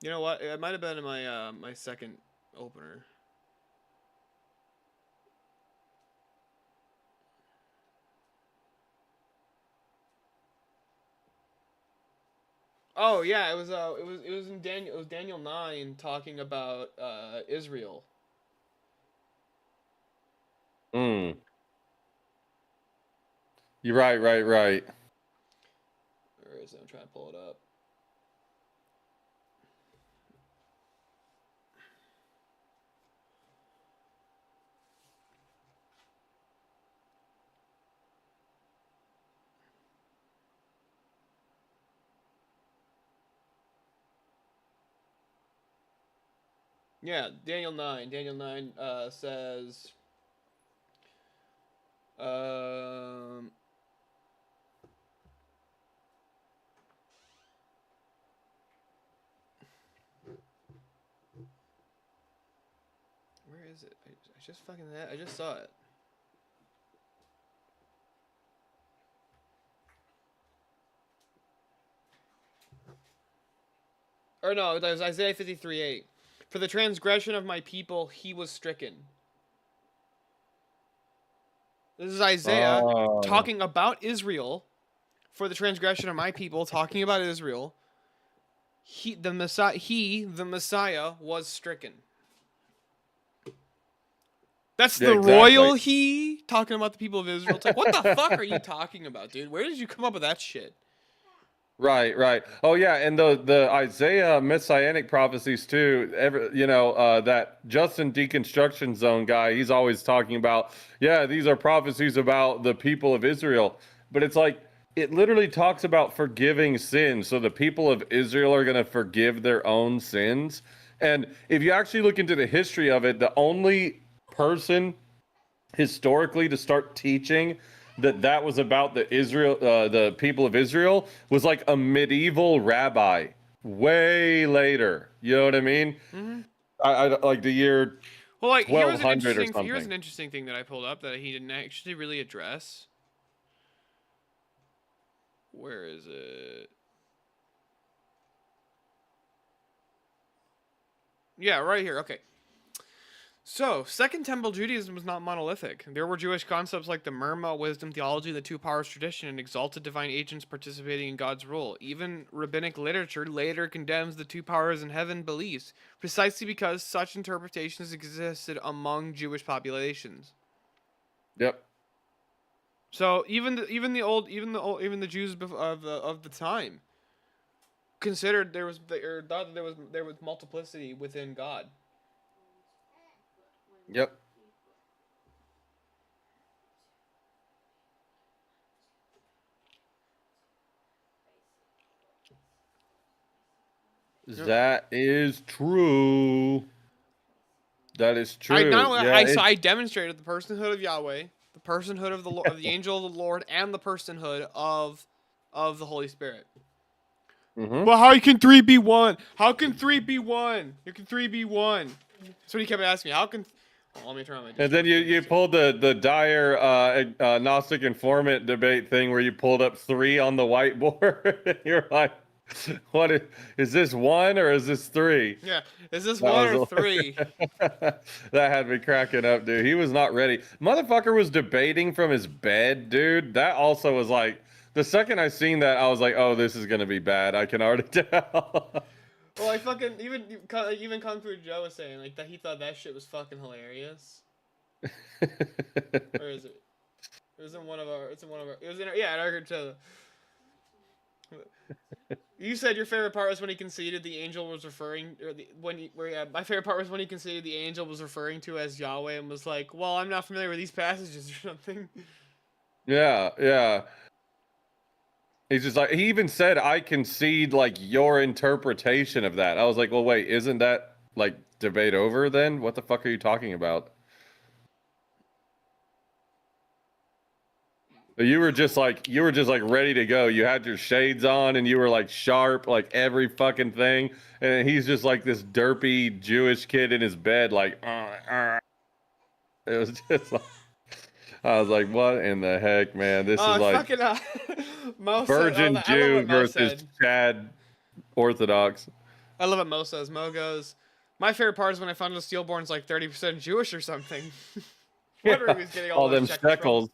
You know what? It might have been in my my second opener. Oh yeah, it was in Daniel 9 talking about Israel. You're right. Where is it? I'm trying to pull it up. Yeah, Daniel 9. Daniel 9 says where is it? I just saw it. Or no, that was Isaiah 53:8. For the transgression of my people, he was stricken. This is Isaiah talking about Israel. For the transgression of my people, talking about Israel. The Messiah, was stricken. That's the royal he talking about the people of Israel. It's like, what the fuck are you talking about, dude? Where did you come up with that shit? Right. Oh yeah, and the Isaiah messianic prophecies too. That Justin Deconstruction Zone guy, he's always talking about, yeah, these are prophecies about the people of Israel. But it's like, it literally talks about forgiving sins. So the people of Israel are going to forgive their own sins. And if you actually look into the history of it, the only person historically to start teaching that was about the people of Israel was like a medieval rabbi way later. You know what I mean? Mm-hmm. I like the year 1200 or something. Here's an interesting thing that I pulled up that he didn't actually really address. Where is it? Yeah, right here. Okay. So, Second Temple Judaism was not monolithic. There were Jewish concepts like the Merma, wisdom theology, the two powers tradition, and exalted divine agents participating in God's rule. Even rabbinic literature later condemns the two powers in heaven beliefs, precisely because such interpretations existed among Jewish populations. Yep. So even the Jews of the time considered thought that there was multiplicity within God. Yep. That is true. That is true. I demonstrated the personhood of Yahweh, the personhood of the Lord, of the angel of the Lord, and the personhood of the Holy Spirit. Mm-hmm. Well, how can three be one? How can three be one? You can three be one. That's what he kept asking me. How can? Oh, let me turn on my. And then you pulled the dire Gnostic informant debate thing where you pulled up 3 on the whiteboard. You're like, what is this 1 or is this 3? Yeah, is this That 1 or was 3? that had me cracking up, dude. He was not ready. Motherfucker was debating from his bed, dude. That also was like, the second I seen that, I was like, oh, this is gonna be bad. I can already tell. Well, I fucking even Kung Fu Joe was saying like that he thought that shit was fucking hilarious. Where is it? It was in one of our. It's in one of our. It was in yeah, in our group too. You said your favorite part was when he conceded the angel was referring, or my favorite part was when he conceded the angel was referring to as Yahweh and was like, "Well, I'm not familiar with these passages or something." Yeah. He's just like, he even said, I concede like your interpretation of that. I was like, well, wait, isn't that like debate over then? What the fuck are you talking about? But you were just like ready to go. You had your shades on and you were like sharp, like every fucking thing. And he's just like this derpy Jewish kid in his bed, like, It was just like, I was like, what in the heck, man? This is like fucking, Mo Virgin said, Jew versus Chad Orthodox. I love what Mo says. Mo goes, my favorite part is when I found out Steelborn's like 30% Jewish or something. Wondering who's getting all them shekels.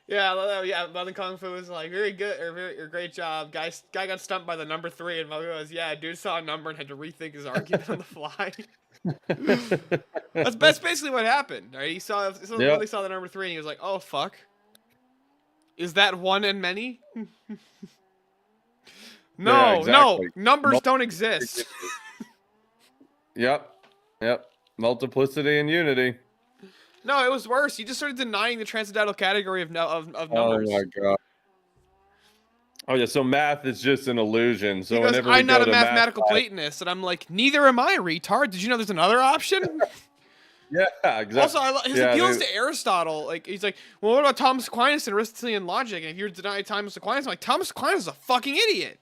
Yeah, I love that. Yeah, Mother Kung Fu was like, very good, or great job. Guy got stumped by the number 3, and Mo goes, yeah, dude saw a number and had to rethink his argument on the fly. That's basically what happened. Right? He really saw the number 3 and he was like, "Oh fuck, is that one and many?" No, Yeah, exactly. no, numbers don't exist. Yep, multiplicity and unity. No, it was worse. You just started denying the transcendental category of numbers. Oh my god. Oh yeah, so math is just an illusion. So He goes, whenever I'm not a to mathematical math Platonist, and I'm like, neither am I, retard. Did you know there's another option? Yeah, exactly. Also, his appeals to Aristotle, like he's like, well, what about Thomas Aquinas and Aristotelian logic? And if you're denying Thomas Aquinas, I'm like, Thomas Aquinas is a fucking idiot.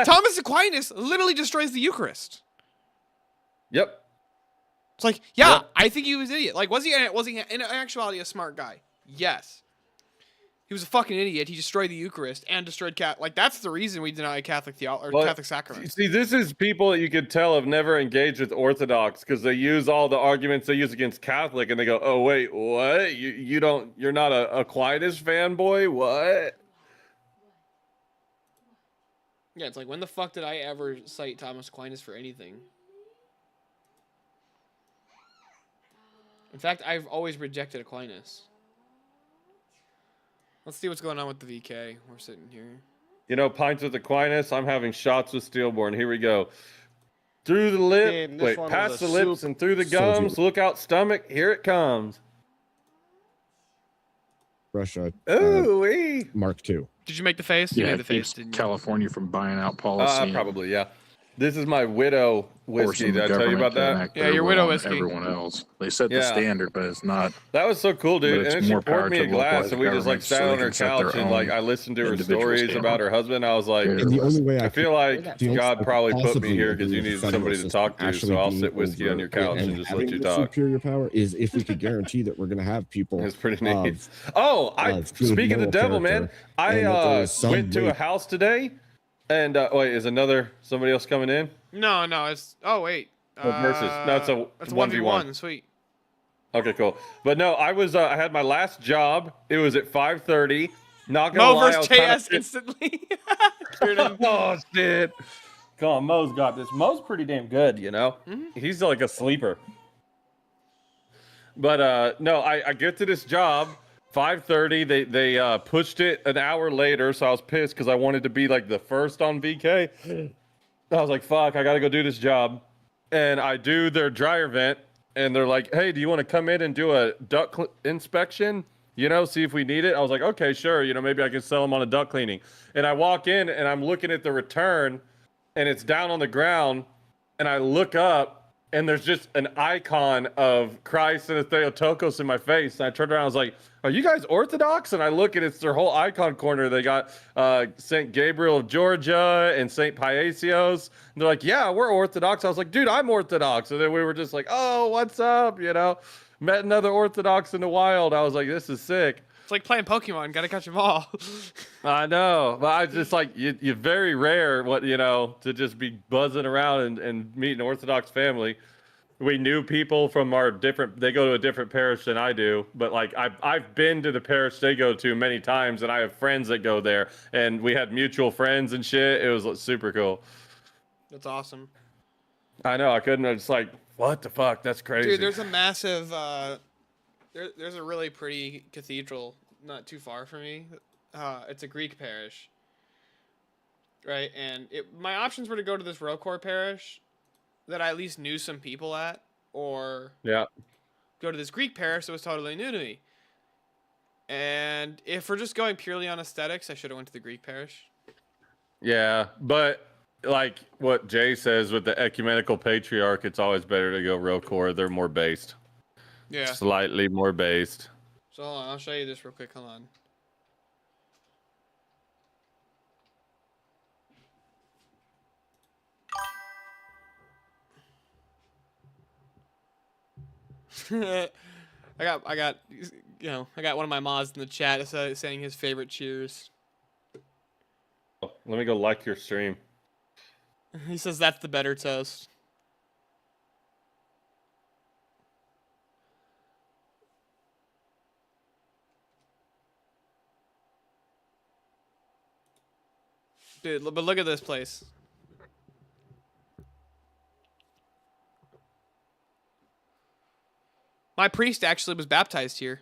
Thomas Aquinas literally destroys the Eucharist. Yep. It's like, yeah, I think he was an idiot. Like, was he in actuality a smart guy? Yes. He was a fucking idiot. He destroyed the Eucharist and destroyed Like, that's the reason we deny Catholic theology or Catholic sacraments. See, this is people that you could tell have never engaged with Orthodox because they use all the arguments they use against Catholic, and they go, "Oh wait, what? You're not a Aquinas fanboy? What?" Yeah, it's like, when the fuck did I ever cite Thomas Aquinas for anything? In fact, I've always rejected Aquinas. Let's see what's going on with the VK. We're sitting here. You know, pints with Aquinas. I'm having shots with Steelborn. Here we go. Through the lip. Wait, past the lips and through the gums. Look out, stomach. Here it comes. Russia. Ooh, Mark II. Did you make the face? Yeah, you made it the face, keeps didn't you? California from buying out policy. Probably, yeah. This is my widow whiskey. Did I tell you about that? Yeah, your widow whiskey. Everyone else. They set the standard, but it's not. That was so cool, dude. But it's And then she more poured power me to a glass, and we just like governments sat so they on her can set couch their and like own I listened to her individual stories standard. about her husband. I was like, And the only way I feel like the God only- probably put me possibly here because you agree needed with somebody to federal talk to. system So I'll actually sit whiskey being on your over couch and just let having you the talk. Superior power is if we could guarantee that we're going to have people. It's pretty neat. of- Oh, of good speaking of the moral devil, man, character, I and that there is some went to way- a house today, and wait, is somebody else coming in? No, it's. Oh wait. Versus. No, it's It's a 1v1. Sweet. Okay, cool. But no, I had my last job. It was at 5:30. Not gonna Mo lie, I versus was kinda JS instantly. Oh shit! Come on, Mo's got this. Mo's pretty damn good, you know. He's like a sleeper. But no, I get to this job 5:30. They pushed it an hour later, so I was pissed because I wanted to be like the first on VK. I was like, fuck, I gotta go do this job. And I do their dryer vent, and they're like, hey, do you want to come in and do a duct inspection? You know, see if we need it. I was like, okay, sure. You know, maybe I can sell them on a duct cleaning. And I walk in, and I'm looking at the return, and it's down on the ground. And I look up, and there's just an icon of Christ and a Theotokos in my face. And I turned around, I was like, "Are you guys Orthodox?" And I look, and it's their whole icon corner. They got Saint Gabriel of Georgia and Saint Paisios. And they're like, "Yeah, we're Orthodox." I was like, "Dude, I'm Orthodox." And then we were just like, "Oh, what's up?" You know, met another Orthodox in the wild. I was like, "This is sick." It's like playing Pokemon. Gotta catch them all. I know, but I just like you're very rare, to just be buzzing around and meet an Orthodox family. We knew people from our different. They go to a different parish than I do, but like I've been to the parish they go to many times, and I have friends that go there, and we had mutual friends and shit. It was super cool. That's awesome. I know. I couldn't. I was like, what the fuck? That's crazy. Dude, there's a massive. There's a really pretty cathedral not too far from me. It's a Greek parish, right? And my options were to go to this Rocor parish that I at least knew some people at, or go to this Greek parish that was totally new to me. And if we're just going purely on aesthetics, I should have went to the Greek parish. Yeah, but like what Jay says with the ecumenical patriarch, it's always better to go Rocor. They're more based. Yeah. Slightly more based. So hold on, I'll show you this real quick. Hold on. I got one of my mods in the chat saying his favorite cheers. Oh, let me go like your stream. He says that's the better toast. Dude, but look at this place. My priest actually was baptized here.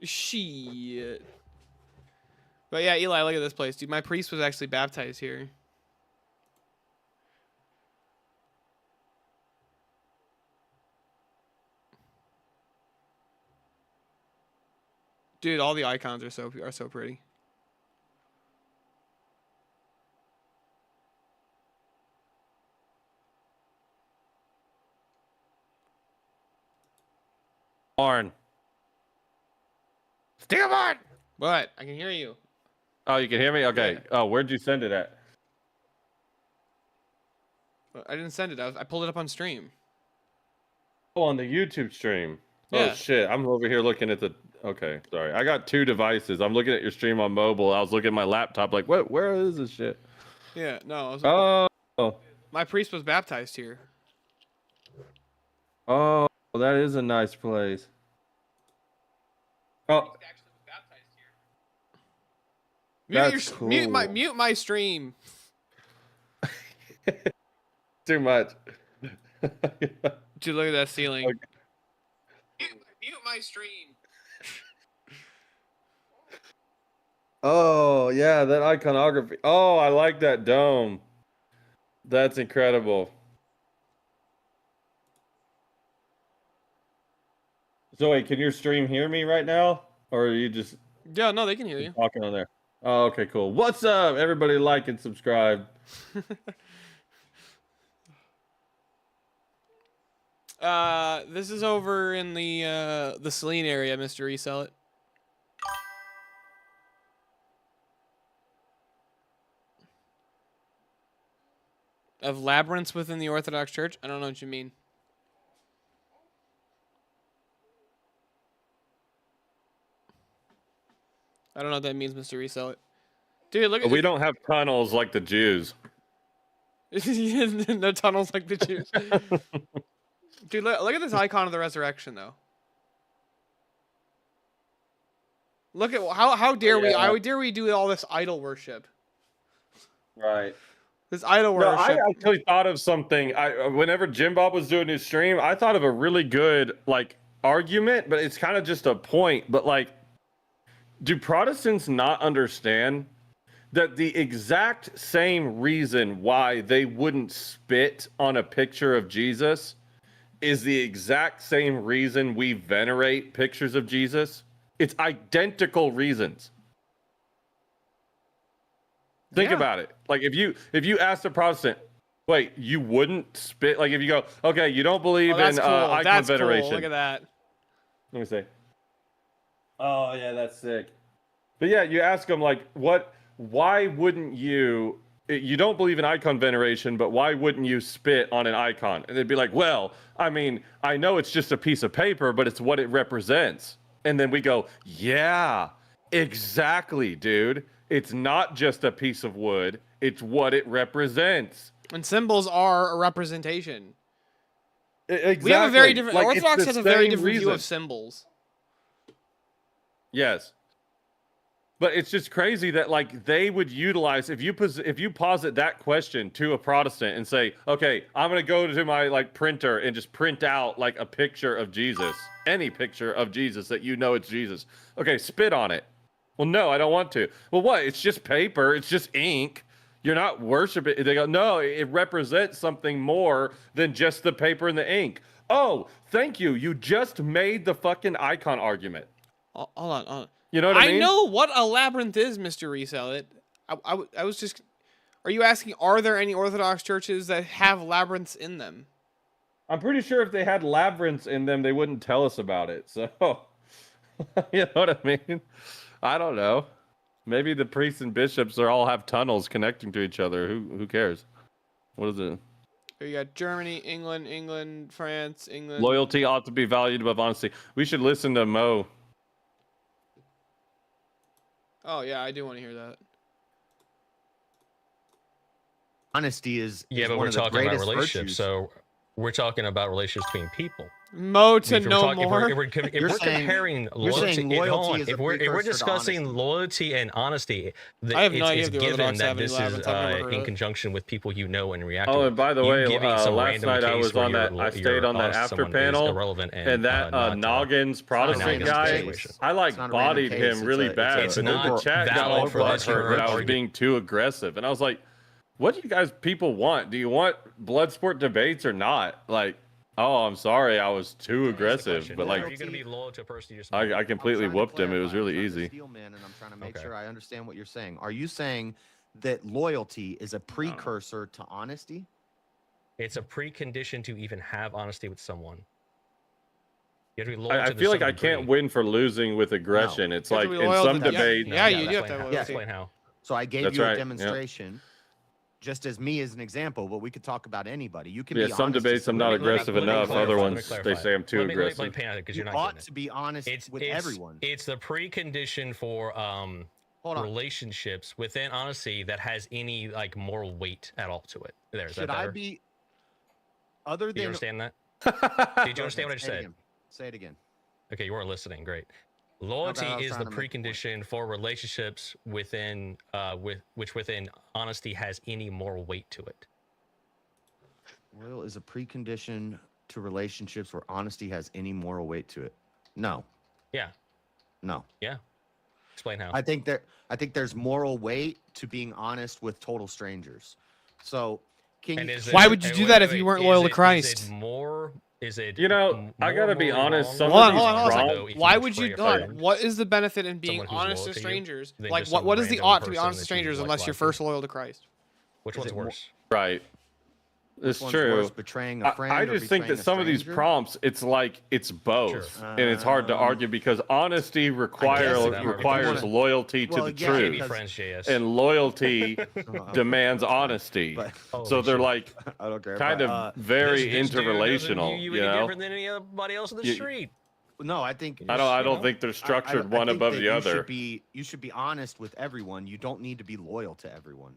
Shieeeet. But yeah, Eli, look at this place, dude. My priest was actually baptized here. Dude, all the icons are so pretty. Barn. Steelborn! What? I can hear you. Oh, you can hear me? Okay. Yeah. Oh, where'd you send it at? I didn't send it. I pulled it up on stream. Oh, on the YouTube stream. Yeah. Oh, shit. I'm over here looking at the... Okay, sorry. I got two devices. I'm looking at your stream on mobile. I was looking at my laptop like, what? Where is this shit? Yeah, no. Oh. My priest was baptized here. Oh, that is a nice place. Oh. Mute my stream. Too much. Dude, look at that ceiling. Okay. Mute my stream. Oh, yeah, that iconography. Oh, I like that dome. That's incredible. Zoe, can your stream hear me right now? Or are you just... Yeah, no, they can hear you. Talking on there. Oh, okay, cool. What's up? Everybody like and subscribe. This is over in the Celine area, Mr. Resell It. Of labyrinths within the Orthodox Church? I don't know what you mean. I don't know what that means, Mr. Resell It. Dude, look at We don't have tunnels like the Jews. No tunnels like the Jews. Dude, look at this icon of the resurrection, though. Look at how dare we? How dare we do all this idol worship? Right. This idol worship. I actually thought of something. Whenever Jim Bob was doing his stream, I thought of a really good argument, but it's kind of just a point. But do Protestants not understand that the exact same reason why they wouldn't spit on a picture of Jesus is the exact same reason we venerate pictures of Jesus. It's identical reasons. Think about it. Like if you asked a Protestant, wait, you wouldn't spit? Like if you go, okay, you don't believe in icon That's veneration. cool. Look at that. Let me see. Oh yeah, that's sick. But yeah, you ask them like, why wouldn't you? You don't believe in icon veneration, but why wouldn't you spit on an icon? And they'd be like, well, I mean, I know it's just a piece of paper, but it's what it represents. And then we go, yeah, exactly, dude. It's not just a piece of wood. It's what it represents. And symbols are a representation. Exactly. We have a very different... Like, Orthodox has a very different view reason. of symbols. Yes. But it's just crazy that like they would utilize if you posit that question to a Protestant and say, okay, I'm gonna go to my like printer and just print out like a picture of Jesus, any picture of Jesus that you know it's Jesus. Okay, spit on it. Well, no, I don't want to. Well, what? It's just paper. It's just ink. You're not worshiping. They go, no, it represents something more than just the paper and the ink. Oh, thank you. You just made the fucking icon argument. Hold on. You know what I mean? I know what a labyrinth is, Mr. Resell It. I was just... Are you asking, are there any Orthodox churches that have labyrinths in them? I'm pretty sure if they had labyrinths in them, they wouldn't tell us about it. So, you know what I mean? I don't know. Maybe the priests and bishops all have tunnels connecting to each other. Who cares? What is it? You got Germany, England, France, England. Loyalty ought to be valued above honesty. We should listen to Mo. Oh, yeah, I do want to hear that. Honesty is Yeah, but one we're of the talking about greatest relationships, virtues. so we're talking about relationships between people. Mo to If we're no talking- more. If we're comparing loyalty, if we're discussing loyalty and honesty, I have no idea it's if the given Orthodox that have any this is labyrinths. I've never heard in of it. conjunction with people you know and react. Oh, to. and by the You way, giving some last random night I case was where on that. I stayed on that after panel, and that Noggins Protestant guy, I like bodied him really bad. It's And not the chat got valid all for this butthurt that I was argument. being too aggressive, and I was like, "What do you guys people want? Do you want blood sport debates or not?" Like, oh, I'm sorry, I was too aggressive, but like, are you going to be loyal to a person you're I completely whooped him. It was really easy. Steelman, and I'm trying to make sure I understand what you're saying. Are you saying that loyalty is a precursor to honesty? It's a precondition to even have honesty with someone. You have to be loyal I to feel like some I can't degree. win for losing with aggression. It's You have like to be in loyal some to- debates. Yeah, you do have to Explain have how. loyalty. Explain how. So I gave That's you right, a yeah. demonstration, just as me as an example, but we could talk about anybody. You can Yeah, be some honest to debates I'm not somebody. aggressive enough. Other ones they say I'm too Let me aggressive. paint it because You you're not ought getting it. to be honest with everyone. It's the precondition for Hold on. relationships within honesty that has any like moral weight at all to it. There, is Should that I better? be other Did you than? understand that? Did you understand what I just said? Say it again. Okay, you weren't listening. Great. Loyalty I was is trying the to make a point. precondition for relationships within within honesty has any moral weight to it. Loyal is a precondition to relationships where honesty has any moral weight to it. No. Yeah. No. Yeah. Explain how. I think there's moral weight to being honest with total strangers. So, And is Why it- would you wait, do wait, that if wait, you weren't is loyal to it- Christ? Is it more? Is it? You know, I more gotta be morally honest, wrong? some Hold of on, these hold on, hold on. Though, if Why you would you? betray a Hold on. friend, What is the benefit in being someone who's honest loyal to to you, strangers? than Like, just what? some What is the random ought to be person honest to that you strangers like unless you're liking? first loyal to Christ? Which Is one's it more- worse? Right. It's one's true. worse, betraying a friend I or just think betraying that a some of these stranger? prompts, it's like it's both, and it's hard to argue because honesty requires loyalty to the truth, friends, JS. and loyalty demands honesty. So they're like I don't care. kind of very interrelational. You You any know? different than anybody else in the You- street. No, I think I don't think they're structured one think above that the other. You should be honest with everyone. You don't need to be loyal to everyone.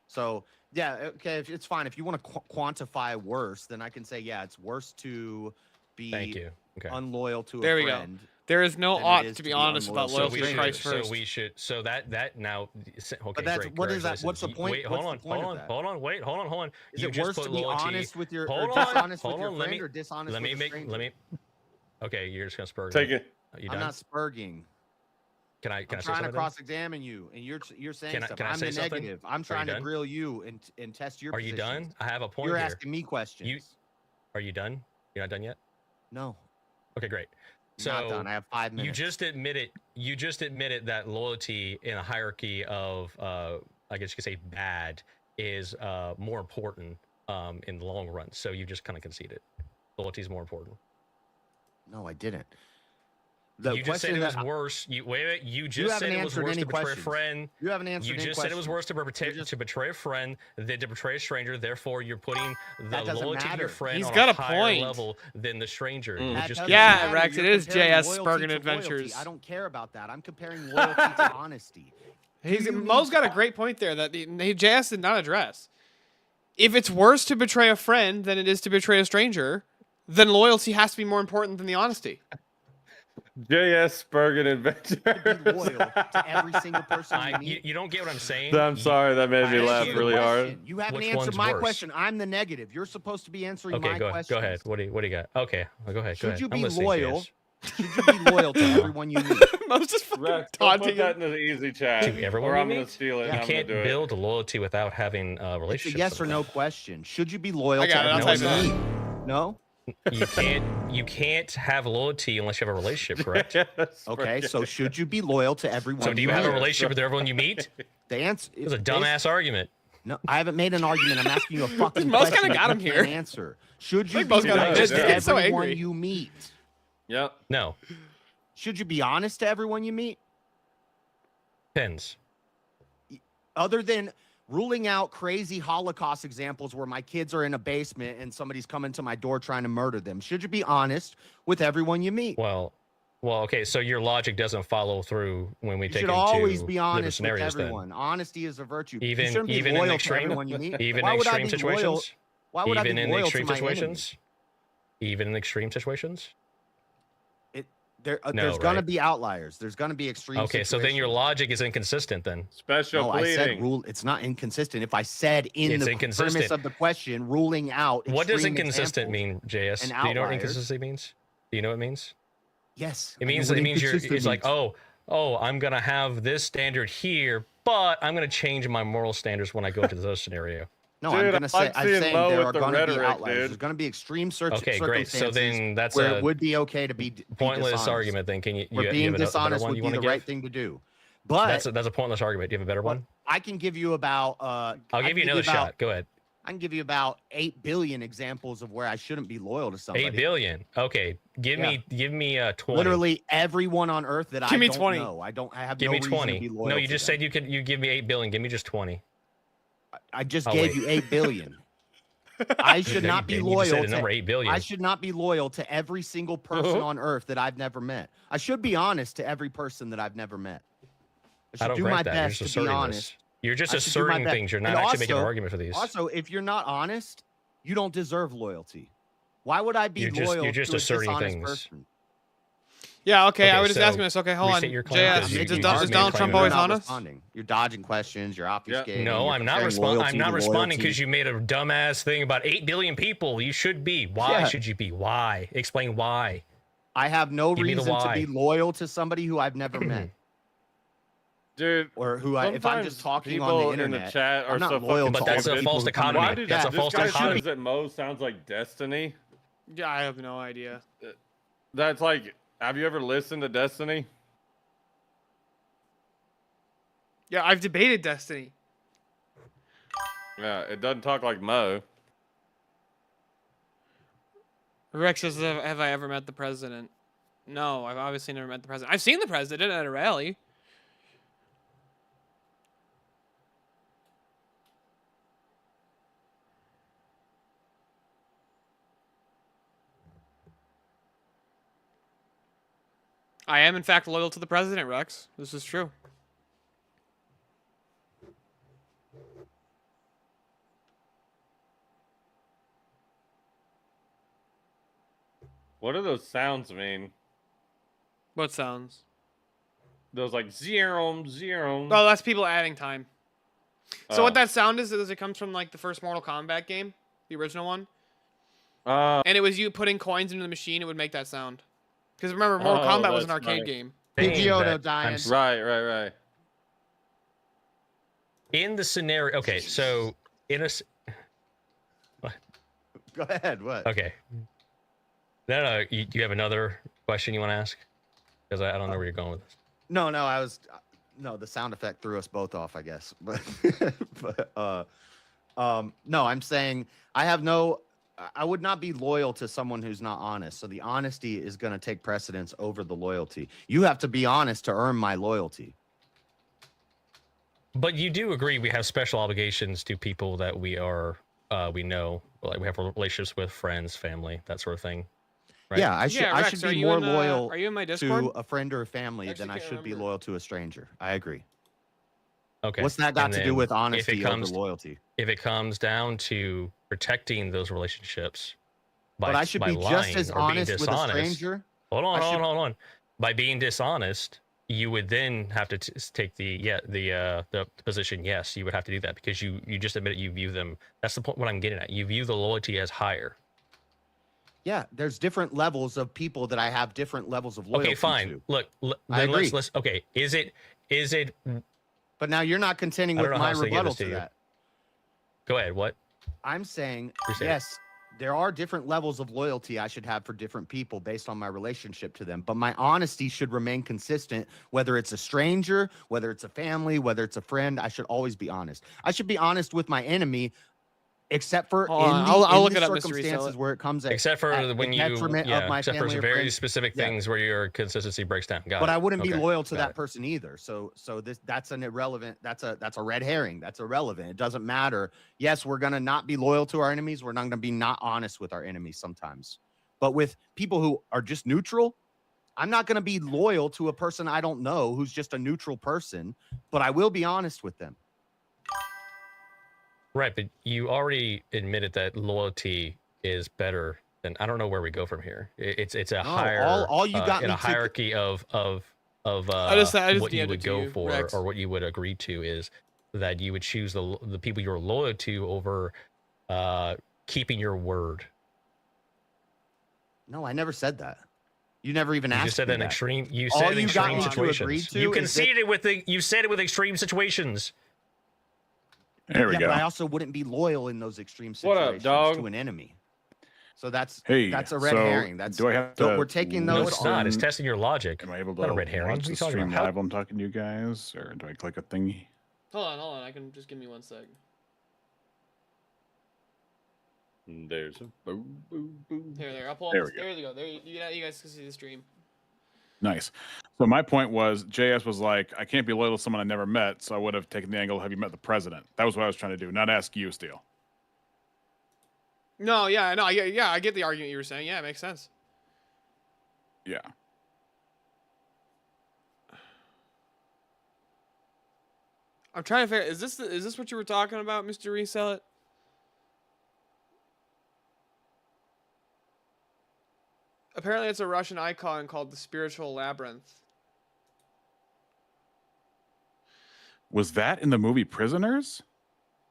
So yeah, okay, if it's fine. If you want to quantify worse, then I can say yeah, it's worse to be Thank you. Okay. unloyal to There a we go. friend. There is no than it ought is to be honest unloyal about to loyalty to strangers. Christ first. So we should. So that now. Okay, But that's great. what is that? What's the congratulations. point? Wait, what's hold the point on, of that? hold on, wait, hold on. Is You it just worse put to be loyalty. honest with your Hold or on, dishonest hold with your on, let friend me- or dishonest Let with me a make. stranger? Let me. Okay, you're just gonna spur. Take it. You I'm done? not spurging. Can I I'm say trying to something? cross-examine you, and you're saying Can I- stuff. can I I'm say the something? negative. I'm Are you trying to done? grill you and test your. Are you done? positions. I have a point You're here. asking me questions. Are you done? You're not done yet? No. Okay, great. So Not done. I have 5 minutes. You just admitted that loyalty in a hierarchy of I guess you could say bad is more important in the long run. So you just kind of conceded. Loyalty is more important. No, I didn't. You just said it was worse. You just said it was worse to betray a friend. You haven't answered any You just said it was worse to betray a friend than to betray a stranger. Therefore, you're putting the loyalty to your friend He's on got a a higher point. level than the stranger. You just Yeah, Rex, You're it is comparing JS loyalty Spurgeon to Adventures. loyalty. I don't care about that. I'm comparing loyalty to honesty. Mo's got a great point there that JS did not address. If it's worse to betray a friend than it is to betray a stranger, then loyalty has to be more important than the honesty. JS Spurgeon Adventures. Loyal to every single person you meet. You don't get what I'm saying? I'm sorry, that made me laugh really hard. You haven't Which answered one's my worse? question. I'm the negative. You're supposed to be answering my questions. Go ahead. What do you got? Okay, go ahead. Should you I'm be listening, loyal? JS. Should you be loyal to everyone you meet? Mo's just fucking Rex, don't put taunting that him. in the easy chat, To everyone or you I'm gonna meet? steal it. You and I'm gonna can't do build loyalty without having a It's a relationship. yes or no question. Should you be loyal I to got it. I'll everyone type you it meet? No? You can't have loyalty unless you have a relationship, correct? Okay, so should you be loyal to everyone? So do you you have a meet? relationship with everyone you meet? The answer It's a dumbass argument. No, I haven't made an argument. I'm asking you a fucking Mo's question. kinda got him You can't here. Answer. Should you Like, be Mo's got loyal him. to He's getting so everyone angry. you meet? Yep. No. Should you be honest to everyone you meet? Depends. Other than ruling out crazy Holocaust examples where my kids are in a basement and somebody's coming to my door trying to murder them, should you be honest with everyone you meet? Well, okay. So your logic doesn't follow through when we You take should into always be different honest with scenarios. everyone. Honesty is a virtue. You Even shouldn't be even loyal in to extreme, everyone you meet. even Why in would I extreme be loyal? situations. Why would I be Even in loyal extreme to my enemy? situations. Even in extreme situations. There's gonna be outliers. There's gonna be extreme. Okay, so then your logic is inconsistent. Then Special No, I said pleading. rule. It's not inconsistent. If I said in It's the inconsistent. premise of the question, ruling out. what does extreme inconsistent examples mean, JS? and Do you know what outliers- inconsistency means? Do you know what it means? Yes. It I know means what you're. inconsistent It's like means. oh, I'm gonna have this standard here, but I'm gonna change my moral standards when I go to the other scenario. No, Dude, I'm gonna I say. like I'm seeing saying Mo there with are the going to be rhetoric, outliers. dude. There's going to be extreme Okay, great. So circumstances then that's where a it would be okay to be pointless dishonest. argument. Then can you? Where you being have a better dishonest one would you be want the to right give? thing to do. But That's a pointless argument. Do you have a better one? I can give you about. I'll give you another shot. Go ahead. I can give you about 8 billion examples of where I shouldn't be loyal to somebody. 8 billion. Okay, give me 20. Literally everyone on Earth that Give I me don't 20. know. I have Give no me reason 20. to be loyal. No, you to just them. said you give me 8 billion. Give me just 20. I just Oh, gave wait. you 8 billion. I should No, not you be didn't. You just loyal said the number 8 billion. I should not be loyal to every single person on Earth that I've never met. I should be honest to every person that I've never met. I I should don't do grant my that. You're best just to be asserting honest. this. You're just I should do my asserting best. things. You're not And actually making an also- argument for these. Also, if you're not honest, you don't deserve loyalty. Why would I be You're just- loyal you're just to a asserting dishonest things. person? Yeah, okay, I Okay, was just so asking this. Okay, hold on. restate your claim, because you- JS, you is just made a Donald claim Trump that always You're not honest? responding. You're dodging questions. You're obfuscating. No, you're I'm not comparing responding. loyalty I'm not to responding loyalty. because you made a dumbass thing about 8 billion people. You should be. Why Yeah. should you be? Why? Explain why. I have no Give me the reason to why. be loyal to somebody who I've never met. Dude, Or who I, if I'm just talking on the people internet, in the chat are I'm not so loyal fucking to But that's all the a people false who come to dichotomy. me. Why did That's Yeah, a this false guy dichotomy. says that Mo sounds like Destiny? Yeah, I have no idea. That's like, have you ever listened to Destiny? Yeah, I've debated Destiny. Yeah, it doesn't talk like Mo. Rex says, have I ever met the president? No, I've obviously never met the president. I've seen the president at a rally. I am, in fact, loyal to the president, Rex. This is true. What do those sounds mean? What sounds? Those like zero, zero. Oh, that's people adding time. So Oh. what that sound is it comes from like the first Mortal Kombat game, the original one. And it was you putting coins into the machine, it would make that sound. Because remember, Mortal Oh, Kombat was an that's arcade funny. game. Pidgeotto dying. Right. In the scenario, okay, so in a Go ahead. What? okay, No. Do you have another question you want to ask? Because I don't know where you're going with this. No, I was no, the sound effect threw us both off, I guess. But no, I'm saying I would not be loyal to someone who's not honest. So the honesty is going to take precedence over the loyalty. You have to be honest to earn my loyalty. But you do agree we have special obligations to people that we know, like we have relationships with, friends, family, that sort of thing. Right? Yeah, I Rex, should are be you more in, loyal are you in my Discord? to a friend or a family Actually than I can't should be remember. loyal to a stranger. I agree. Okay. What's that got And to do then with honesty over loyalty? If it comes down to protecting those relationships, But I should be just as honest with a stranger. Hold on. By being dishonest, you would then have to take the position. Yes, you would have to do that because you just admitted you view them. That's the point. What I'm getting at. You view the loyalty as higher. Yeah, there's different levels of people that I have different levels of loyalty Okay, fine. to. Look, I agree. Let's. Okay, is it? But now you're not contending with my rebuttal to that. Go ahead. What? I'm saying, Appreciate yes, there are different levels of loyalty I should have for different people based on my relationship to them. But my honesty should remain consistent, whether it's a stranger, whether it's a family, whether it's a friend. I should always be honest. I should be honest with my enemy, except for I'll look the it up, Mr. circumstances Resell. where it comes at, Except for at when the you, detriment of my except for family some or very friends. specific Yeah. things where your consistency breaks down. Got But it. I wouldn't be Okay, loyal to got that it. person either. So that's an irrelevant. That's a red herring. That's irrelevant. It doesn't matter. Yes, we're gonna not be loyal to our enemies. We're not gonna be not honest with our enemies sometimes. But with people who are just neutral, I'm not gonna be loyal to a person I don't know who's just a neutral person. But I will be honest with them. Right, but you already admitted that loyalty is better than. I don't know where we go from here. It's a higher all you got in me a to- hierarchy of I just what you DM'd it would to go you, for Rex. or what you would agree to is that you would choose the people you're loyal to over keeping your word. No, I never said that. You never even asked. You just said me that in that. extreme. You All said in you got extreme me to agree situations. to You is that- conceded with the. You said it with extreme situations. There we Yeah, go. but I also wouldn't be loyal in those extreme What up, situations dog? to an enemy. So that's Hey, a red so herring. That's do I have so to we're taking No, those. it's not. It's testing your logic. Am I able Not to a red herring. watch What are the you talking stream about? live while I'm talking to you guys, or do I click a thingy? Hold on. I can just give me 1 sec. There's a boom, boom, boom. There. I'll pull up. There we go. There you go. There you guys can see the stream. Nice. So my point was, JS was like, I can't be loyal to someone I never met, so I would have taken the angle, have you met the president? That was what I was trying to do, not ask you, Steele. No, yeah, I get the argument you were saying. Yeah, it makes sense. Yeah. I'm trying to figure. Is this what you were talking about, Mr. Resell It? Apparently, it's a Russian icon called the Spiritual Labyrinth. Was that in the movie Prisoners?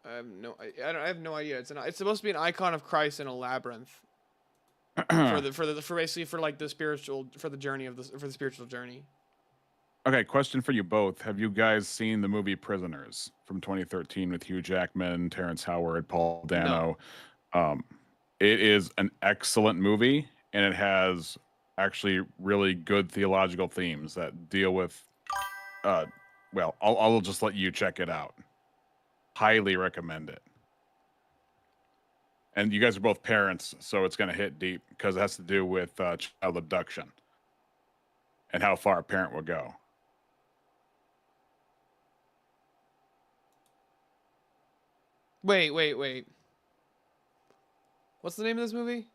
I have no idea. It's supposed to be an icon of Christ in a labyrinth Hmm. for basically for like the spiritual for the journey of for the spiritual journey. Okay, question for you both. Have you guys seen the movie Prisoners from 2013 with Hugh Jackman, Terrence Howard, Paul Dano? It is an excellent movie, and it has actually really good theological themes that deal with. Well, I'll just let you check it out. Highly recommend it. And you guys are both parents, so it's going to hit deep because it has to do with child abduction and how far a parent will go. Wait. What's the name of this movie?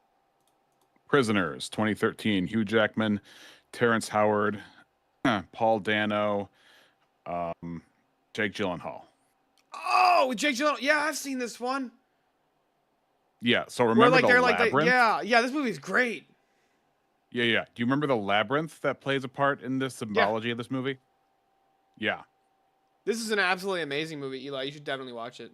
Prisoners, 2013. Hugh Jackman, Terrence Howard, Paul Dano, Jake Gyllenhaal. Oh, with Jake Gyllenhaal. Yeah, I've seen this one. Yeah, so Where remember like the they're labyrinth? like yeah. This movie's great. Yeah. Do you remember the labyrinth that plays a part in the symbology of this movie? Yeah. This is an absolutely amazing movie, Eli. You should definitely watch it.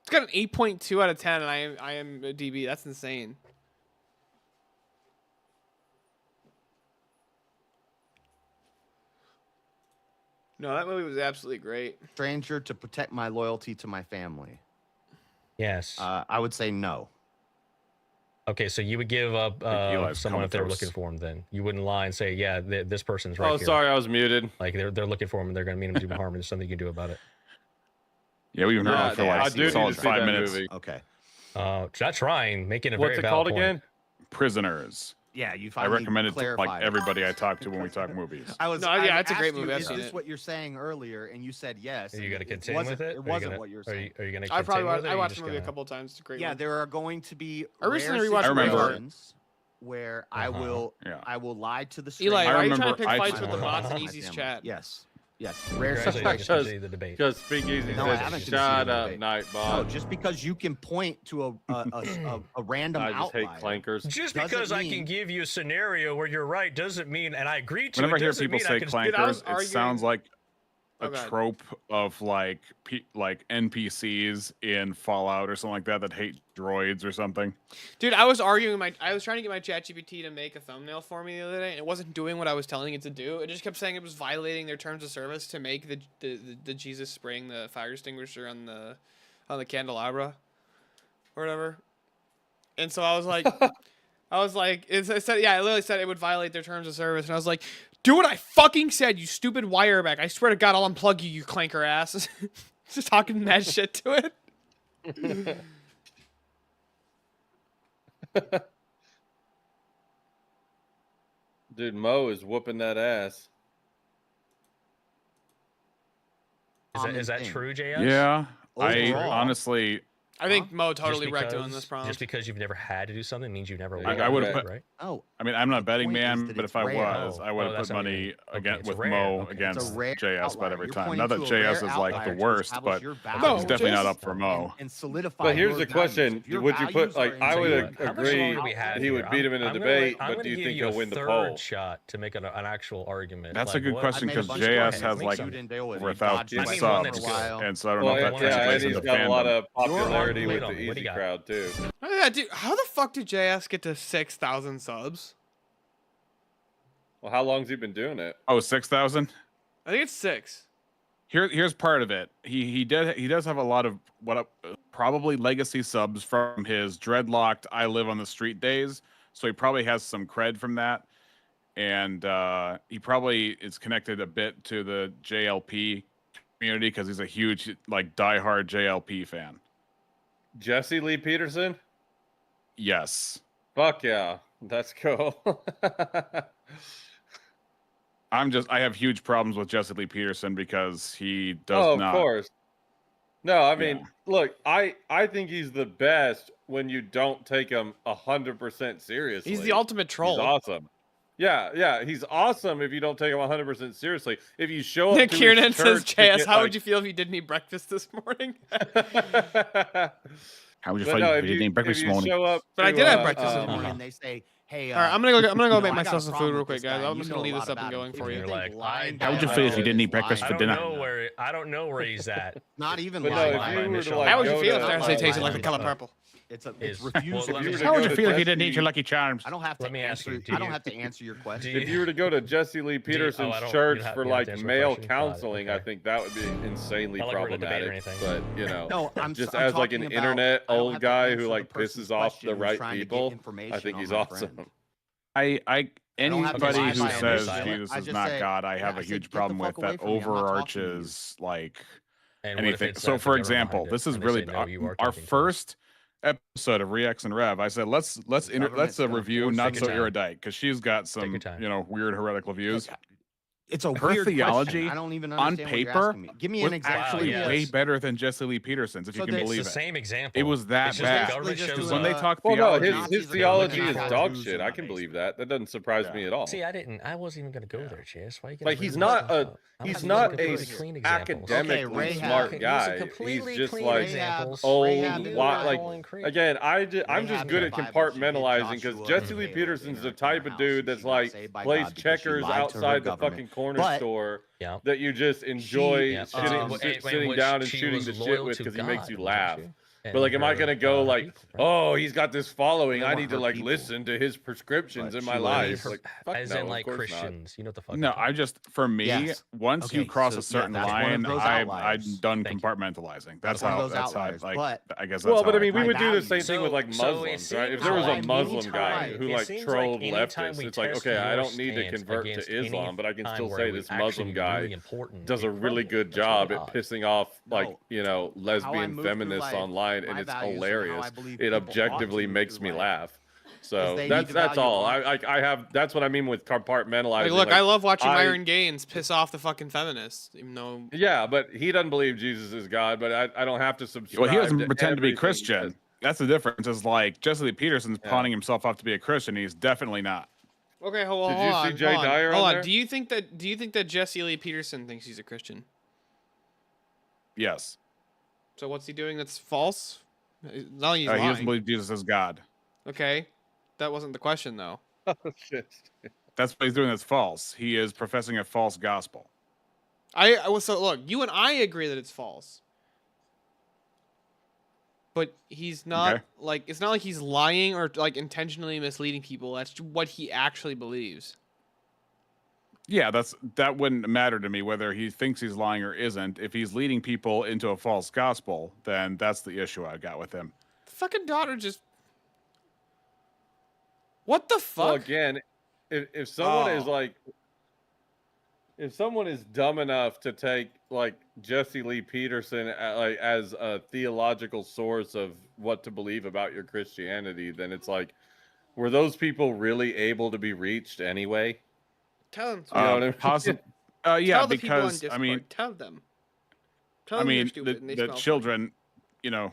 It's got an 8.2 out of 10, and I am a DB. That's insane. No, that movie was absolutely great. Stranger to protect my loyalty to my family. Yes. I would say no. Okay, so you would give up Eli's someone if they were comatose. looking for him. Then you wouldn't lie and say, "Yeah, this person's right Oh, here." sorry, I was muted. Like they're looking for him and they're gonna mean him to do harm, and there's something you can do about it. Yeah, we've been Yeah, around for I like do need solid to see 5 that minutes. movie. Okay. Not trying, making a What's very it valid called point. again? Prisoners. Yeah, you I finally recommend it to like clarified it. everybody I talk to when we talk movies. I was. No, I yeah, it's a great asked you, movie. I've Is seen this it. what you're saying earlier? And you said yes. Are you and gonna it continue wasn't- with it? It Or are you wasn't gonna- what you're Are saying. you gonna I probably continue with it, or I you watched just the movie a gonna- couple of times. It's a great Yeah, one. there are going to be. I recently rare rewatched I remember. situations where I will. Yeah. I will lie to the. Eli, stranger. why are you trying to remember pick I fights just- with the bots in My Easy's family. chat? Yes. Yes. Rare Congratulations, situations. you conceded the debate. Because Speakeasy No, I said, haven't "Shut conceded the up, debate. Nightbot." No, just because you can point to a random I just hate outlier. clankers. Just doesn't because I mean- can give you a scenario where you're right doesn't mean, and I agree to Whenever I it, hear doesn't people mean I say can. Dude, I was clankers, it sounds like a Oh, go ahead. trope of like like NPCs in Fallout or something like that hate droids or something. Dude, I was trying to get my ChatGPT to make a thumbnail for me the other day, and it wasn't doing what I was telling it to do. It just kept saying it was violating their terms of service to make the Jesus spraying the fire extinguisher on the candelabra, or whatever. And so I was like, it said, yeah, it literally said it would violate their terms of service, and I was like, do what I fucking said, you stupid wireback! I swear to God, I'll unplug you, you clanker ass. Just talking mad shit to it. Dude, Mo is whooping that ass. Is that true, JS? Yeah, I Overall. honestly, I think Mo totally Just wrecked doing because- this prompt. Just because you've never had to do something means you've never. Yeah, I would have bet. put. right. Oh, I mean, I'm not a betting point is man, that but it's if I rare. was, Oh, I would have that's put what you money mean. Okay, again it's with rare. Mo Okay. against It's a rare JS outlier. bet every You're time. pointing Not that to a JS rare is like the outlier to worst, establish but your he's values definitely not JS up for Mo. and solidify. But here's your the values. question: If your would you put values are like I in would sync, How much agree longer do we have he would here? beat him in a I'm gonna debate, I'm but gonna do you give think you he'll a win the third poll? shot to make an actual argument? That's a Like, good what? question I made a because bunch of JS arguments has that like you didn't deal with. over You dodged 1,000 my I mean, one subs, that's good. and so I don't Well, know if that yeah, and translates he's into got a lot fandom. of popularity Lead with on. the What do easy you got? crowd too. Oh, yeah, dude, how the fuck did JS get to 6,000 subs? Well, how long's he been doing it? Oh, 6,000. I think it's 6. Here's part of it. He does have a lot of probably legacy subs from his dreadlocked I Live on the Street days, so he probably has some cred from that, and he probably is connected a bit to the JLP community because he's a huge like diehard JLP fan. Jesse Lee Peterson? Yes, Fuck yeah, that's cool. I have huge problems with Jesse Lee Peterson because he does not. Of course. No, I mean, Yeah. look, I think he's the best when you don't take him 100% seriously. He's the ultimate troll. He's awesome. Yeah, he's awesome if you don't take him 100% seriously. If you show up Nick to his Kiernan says, church to JS, get, how like- would you feel if you didn't eat breakfast this morning? How would you But feel no, if you didn't eat breakfast if this you morning? show up But I to, did have breakfast this morning. and they say, "Hey, All right, I'm gonna go you make know, I got myself a some problem food real with quick, this guys. guy. I'm You just know gonna a leave lot this up and about him. going If for you you. You're think like, lying How would you about feel if you him didn't is eat breakfast lying for dinner? I don't know where he's at. Not even But no, lying. if you were to, Michelle, like, How would you go feel to, if Terrence like, tasted like the like, color purple? It's Is- refusal. well, let me- If you How were would to you go feel to if you didn't eat Jesse- your Lucky Charms? I don't have to Let me ask answer. you, do I don't you- have to answer your question. do if you were to go to Jesse Lee Peterson's I don't- church you don't have- for you don't have like to answer the male question? Got it, counseling, I okay. think that would be insanely Not like we're in a debate or problematic. anything. But you know, No, I'm just I'm as like an talking about- internet I don't old have to guy who answer the like person's pisses off question the who's right trying to get people, I information think on he's my awesome. friend. I don't have to anybody lie who by says omission. Jesus I is just not say, God, I yeah, have I a said, huge "Get the problem fuck with away that from me. I'm not talking to you." overarches like And what if anything. it's, So, the for government example, behind it, this is and they really say, no, you are our talking to us? first episode of Rex and Rev. I said let's government's gonna review force Not it So down. Erudite because she's got some your time. weird heretical views. It's a Her weird theology question. I don't even on understand what you're paper asking me. Give me was an example. actually yes. way better than Jesse Lee Peterson's, if So you can they- believe It's the it. same example. It was that It's just the bad. government Basically shows just When they up. talk Well, no, theology, his Nazis are theology looking is at dog Jews shit. in I the can believe basement. that. That doesn't surprise me at all. See, I wasn't even gonna go there, Chase. Why you Like he's not he's not a academically Okay, smart Rahab. guy. He's just like examples. old. Rahab and Like Rahab. again, I'm just Rahab good in at the Bible, she hit compartmentalizing because Joshua Jesse and Lee Caleb Peterson's in the her type of house. dude She that's got like saved by plays God because she checkers lied to her outside the government. fucking corner But- store Yeah. that you just enjoy Yeah. sitting And down and she shooting was the shit loyal with to because he makes God, you wasn't laugh. she? And But like, am I her, gonna go like, people, right? oh, he's got this following, They I weren't need to her like people. listen to his prescriptions But in my she I mean, life? was- Like, fuck as no, in of like course Christians. You know what the fuck? No, I'm talking I just for me, Yes. once you Okay, cross so, a certain that's one of line, those I'm outliers. done Thank you. compartmentalizing. That's That's one of how. those That's how. outliers, Like, but- I guess that's well, but how I mean, we my would do the values. same thing with like So it Muslims, right? If seems there was a like Muslim guy anytime- who it like seems trolled like anytime leftists, we it's like, test okay, I your don't need to stance convert to against any Islam, but I can time still where say it would this actually Muslim be guy really important, does a it really crumbled. good That's really job at odd. pissing off like, No. you know, How I lesbian move through feminists life, online, my and it's values and how I hilarious. believe It people ought to objectively move makes through me life. laugh. So they need to that's value all. hon- I have that's what I mean with compartmentalizing. Like, look, like, I love watching I- Myron Gaines piss off the fucking feminists, even though. Yeah, but he doesn't believe Jesus is God, but I don't have to subscribe. Well, he doesn't to pretend to be everything he Christian. says. That's the difference. Is like Jesse Lee Peterson's Yeah. pawning himself off to be a Christian. He's definitely not. Okay, hold Did on. you see hold Jay on, Dyer hold on on. there? Do you think that Jesse Lee Peterson thinks he's a Christian? Yes. So what's he doing that's false? No, he's He lying. doesn't believe Jesus is God. Okay, that wasn't the question though. Oh shit. That's what he's doing. That's false. He is professing a false gospel. So look, you and I agree that it's false. But he's not Okay. like it's not like he's lying or like intentionally misleading people. That's what he actually believes. Yeah, that wouldn't matter to me whether he thinks he's lying or isn't. If he's leading people into a false gospel, then that's the issue I got with him. The fucking daughter just. What the fuck? Well, again, if someone is Oh. like, if someone is dumb enough to take like Jesse Lee Peterson like as a theological source of what to believe about your Christianity, then it's like, were those people really able to be reached anyway? Tell them. You know what I mean? Yeah, Tell the people on because Discord. I mean, Tell them. Tell I them you're mean, stupid and they the smell funny. children, you know,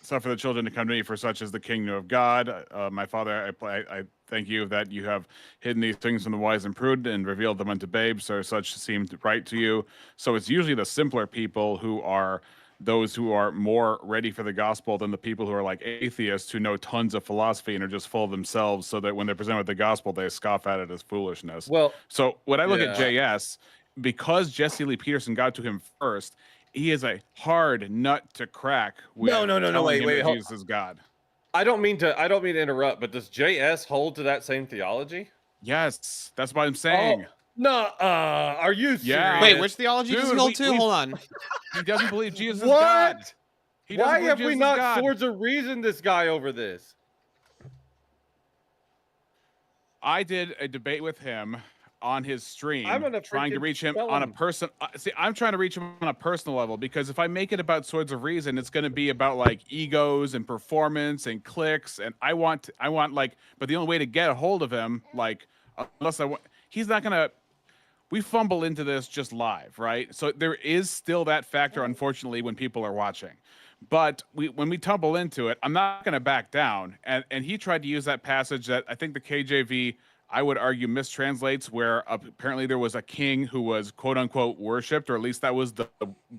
suffer the children to come to me, for such is the kingdom of God. My Father, I thank you that you have hidden these things from the wise and prudent and revealed them unto babes, so such seemed right to you. So it's usually the simpler people who are those who are more ready for the gospel than the people who are like atheists who know tons of philosophy and are just full of themselves, so that when they're presented with the gospel, they scoff at it as foolishness. Well, so when I look at yeah. JS, because Jesse Lee Peterson got to him first, he is a hard nut to crack. With No, telling him wait, that hold- Jesus is God. I don't mean to interrupt, but does JS hold to that same theology? Yes, that's what I'm saying. No, are you serious? Yeah. Wait, which theology does he Dude, hold to? Hold on. He doesn't believe Jesus is What? God. He doesn't Why believe have Jesus we is not God. swords of reason this guy over this? I did a debate with him on his stream, I'm gonna trying to freaking reach him tell on a him. person. See, I'm trying to reach him on a personal level, because if I make it about swords of reason, it's going to be about like egos and performance and clicks, and I want like, but the only way to get a hold of him, like, unless he's not going to. We fumble into this just live, right? So there is still that factor, unfortunately, when people are watching. But when we tumble into it, I'm not going to back down. And he tried to use that passage that I think the KJV, I would argue, mistranslates, where apparently there was a king who was quote unquote worshipped, or at least that was the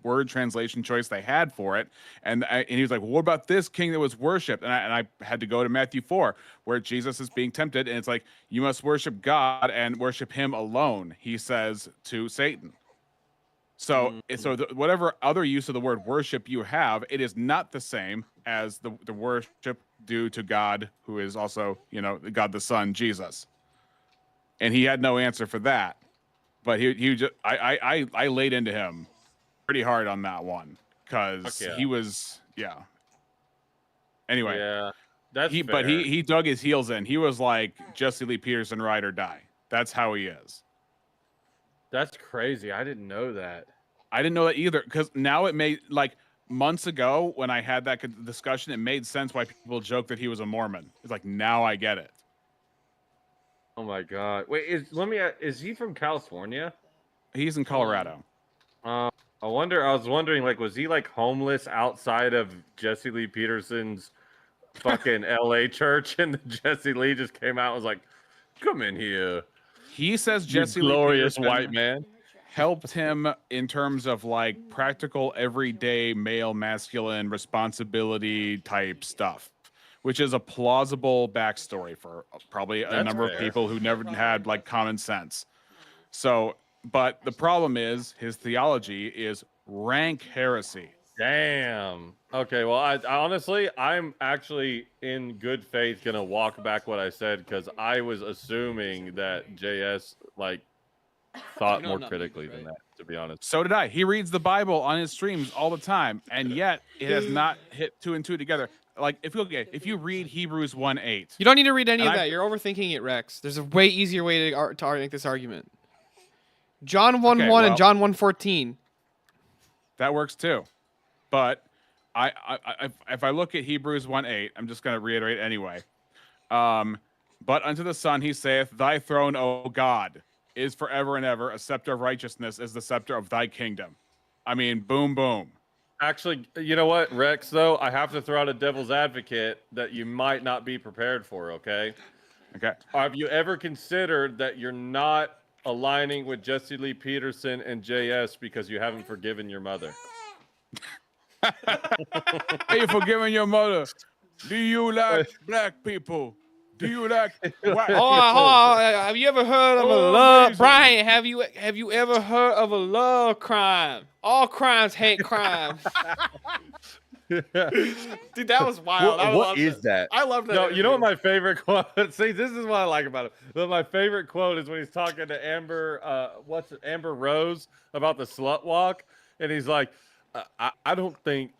word translation choice they had for it. And he was like, well, what about this king that was worshipped? And I had to go to Matthew 4, where Jesus is being tempted. And it's like, you must worship God and worship him alone, he says to Satan. So, whatever other use of the word worship you have, it is not the same as the worship due to God, who is also, God the Son, Jesus. And he had no answer for that. But he just, I laid into him pretty hard on that one, because he was, Anyway, Yeah, that's fair. but he dug his heels in. He was like, Jesse Lee Peterson, ride or die. That's how he is. That's crazy. I didn't know that. I didn't know that either, because now it made, like, months ago when I had that discussion, it made sense why people joke that he was a Mormon. It's like, now I get it. Oh my god! Wait, is he from California? He's in Colorado. I was wondering, like, was he like homeless outside of Jesse Lee Peterson's fucking L.A. church, and Jesse Lee just came out and was like, "Come in here." He says You Jesse Lee glorious Peterson white man helped him in terms of like practical, everyday male, masculine responsibility type stuff, which is a plausible backstory for probably a number of people who never had like common sense. So, but the problem is his theology is rank heresy. Damn. Okay. Well, I honestly, I'm actually in good faith gonna walk back what I said because I was assuming that JS like thought know more I'm not critically muted, than right? that. To be honest. So did I. He reads the Bible on his streams all the time, and yet it has not hit 2 and 2 together. Like if you read Hebrews 1:8, You don't need to read any And of I- that. You're overthinking it, Rex. There's a way easier way to make this argument. John 1:1 Okay, well- and John 1:14. that works too. But if I look at Hebrews 1:8, I'm just going to reiterate anyway. But unto the Son he saith, Thy throne, O God, is forever and ever. A scepter of righteousness is the scepter of thy kingdom. I mean, boom, boom. Actually, you know what, Rex? Though I have to throw out a devil's advocate that you might not be prepared for. Okay. Okay. Have you ever considered that you're not aligning with Jesse Lee Peterson and JS because you haven't forgiven your mother? Are you forgiving your mother? Do you like black people? Do you like white people? Oh, have you ever heard of a Oh, love, amazing. Brian? Have you ever heard of a love crime? All crimes hate crime. Dude, that was wild. What is that? I love that. No, you know what interview. my favorite quote? See, this is what I like about it. But my favorite quote is when he's talking to Amber, Amber Rose about the slut walk, and he's like, I don't think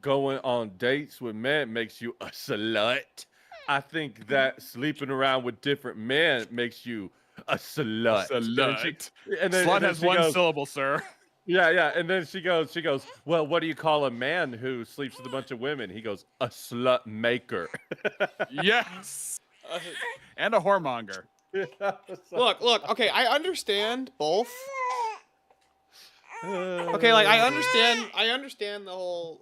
going on dates with men makes you a slut. I think that sleeping around with different men makes you a slut. Slut. And then Slut has she one goes, syllable, sir. Yeah. And then she goes, well, what do you call a man who sleeps with a bunch of women? He goes, a slut maker. Yes. And a whoremonger. Look. Okay, I understand both. Okay, like I understand the whole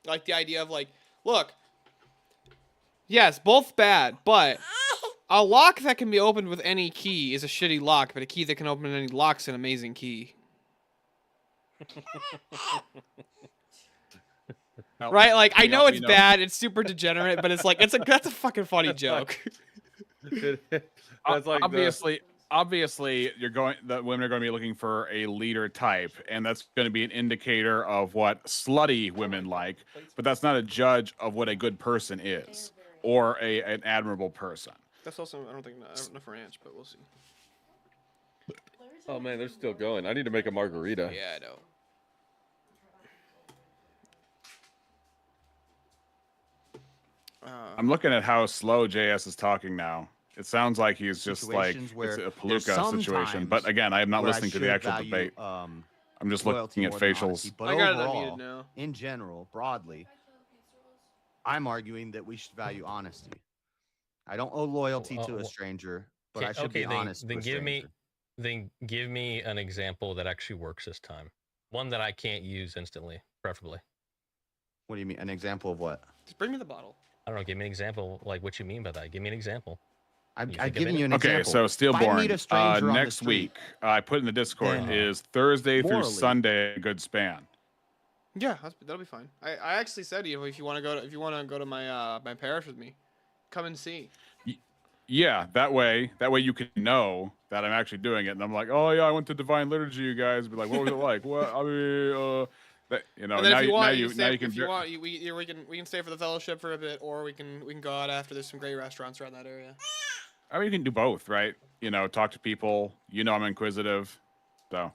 like the idea of like, look, yes, both bad, but a lock that can be opened with any key is a shitty lock, but a key that can open any lock's an amazing key. Right? Like I know it's bad, it's super degenerate, but it's like that's a fucking funny joke. That's like obviously the women are going to be looking for a leader type, and that's going to be an indicator of what slutty women like, but that's not a judge of what a good person is or an admirable person. That's also I don't think enough ranch, but we'll see. Oh man, they're still going. I need to make a margarita. Yeah, I know. I'm looking at how slow JS is talking now. It sounds like he's just like Situations where it's a there's palooka some situation. But times again, I am not where I listening to the should actual value, debate. I'm just loyalty looking at more than facials. honesty. But I got it overall, unmuted now. in general, broadly, I'm arguing that we should value honesty. I don't owe loyalty to a stranger, but I should be honest. Then give me an example that actually works this time. One that I can't use instantly, preferably. What do you mean? An example of what? Just bring me the bottle. I don't know. Give me an example, like what you mean by that. Give me an example. I've given you an Okay, example. so If I meet Steelborn, a stranger on the next street, week, I put in the Discord, then, is Thursday through morally- Sunday a good span? Yeah, that'll be fine. I actually said if you want to go to my my parish with me, come and see. Yeah, that way you can know that I'm actually doing it, and I'm like, oh yeah, I went to Divine Liturgy, you guys. Be like, what was it like? What I mean, that, you know, And then now if you want, you can. if you want, we can stay for the fellowship for a bit, or we can go out after. There's some great restaurants around that area. I mean, you can do both, right? You know, talk to people. You know, I'm inquisitive, so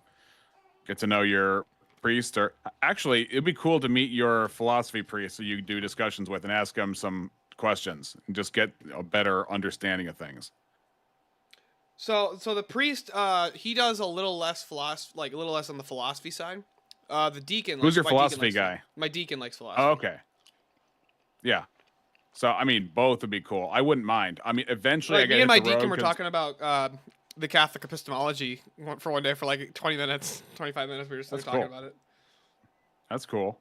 get to know your priest. Or actually, it'd be cool to meet your philosophy priest, so you do discussions with and ask him some questions and just get a better understanding of things. So the priest, he does a little less a little less on the philosophy side. The deacon. Who's your my deacon philosophy guy? My deacon likes philosophy. Oh, okay. Yeah. So I mean, both would be cool. I wouldn't mind. I mean, eventually, Like, I get me and hit my the deacon road were 'cause- talking about the Catholic epistemology for one day for like 20 minutes, 25 minutes. We were just talking about it. That's cool.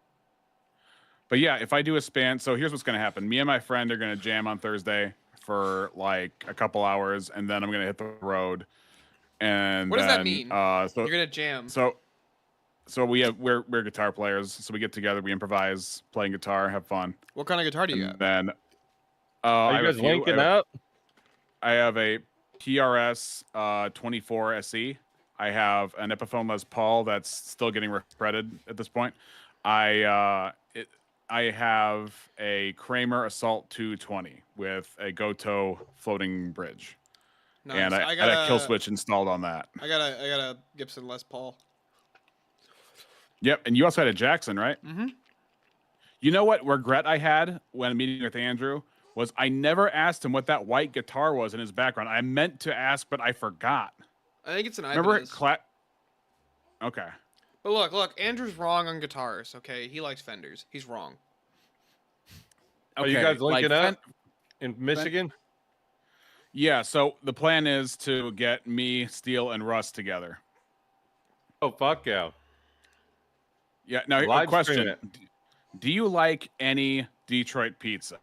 But yeah, if I do a span, so here's what's gonna happen. Me and my friend are gonna jam on Thursday for like a couple hours, and then I'm gonna hit the road. And What does that then, mean? So You're gonna jam. So we're guitar players, so we get together, we improvise, playing guitar, have fun. What kind of guitar do you And got? then Are I you have a guys few. linking up? I have a PRS 24 SE. I have an Epiphone Les Paul that's still getting reprinted at this point. I have a Kramer Assault 220 with a Goto floating bridge, and Nice. I got a kill switch installed on that. I got a Gibson Les Paul. Yep, and you also had a Jackson, right? Mm-hmm. You know what regret I had when meeting with Andrew was I never asked him what that white guitar was in his background. I meant to ask, but I forgot. I think it's an Remember Ibanez. Okay. But look, Andrew's wrong on guitars, okay? He likes Fenders. He's wrong. Are you guys linking up in Michigan? Yeah, so the plan is to get me, Steel, and Russ together. Oh, fuck yeah. Yeah, now a Live stream question. it. Do you like any Detroit pizza?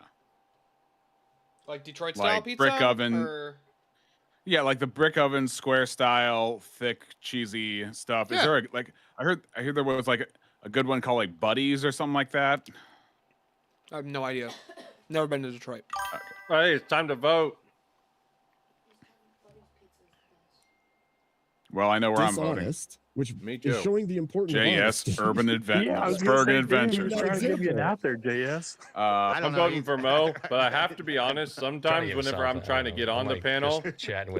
Like Detroit style Like pizza? brick oven? Or... Yeah, like the brick oven, square style, thick, cheesy stuff. Is Yeah. there I heard there was like a good one called like Buddies or something like that? I have no idea. Never been to Detroit. All right, it's time to vote. Well, I know where I'm voting. Dishonest, which Me is too. showing the importance of JS honesty. Urban Adventures. Trying to give you an out there, JS. I don't I'm know. voting for Mo, but I have to be honest. Sometimes whenever I'm trying to get on the panel,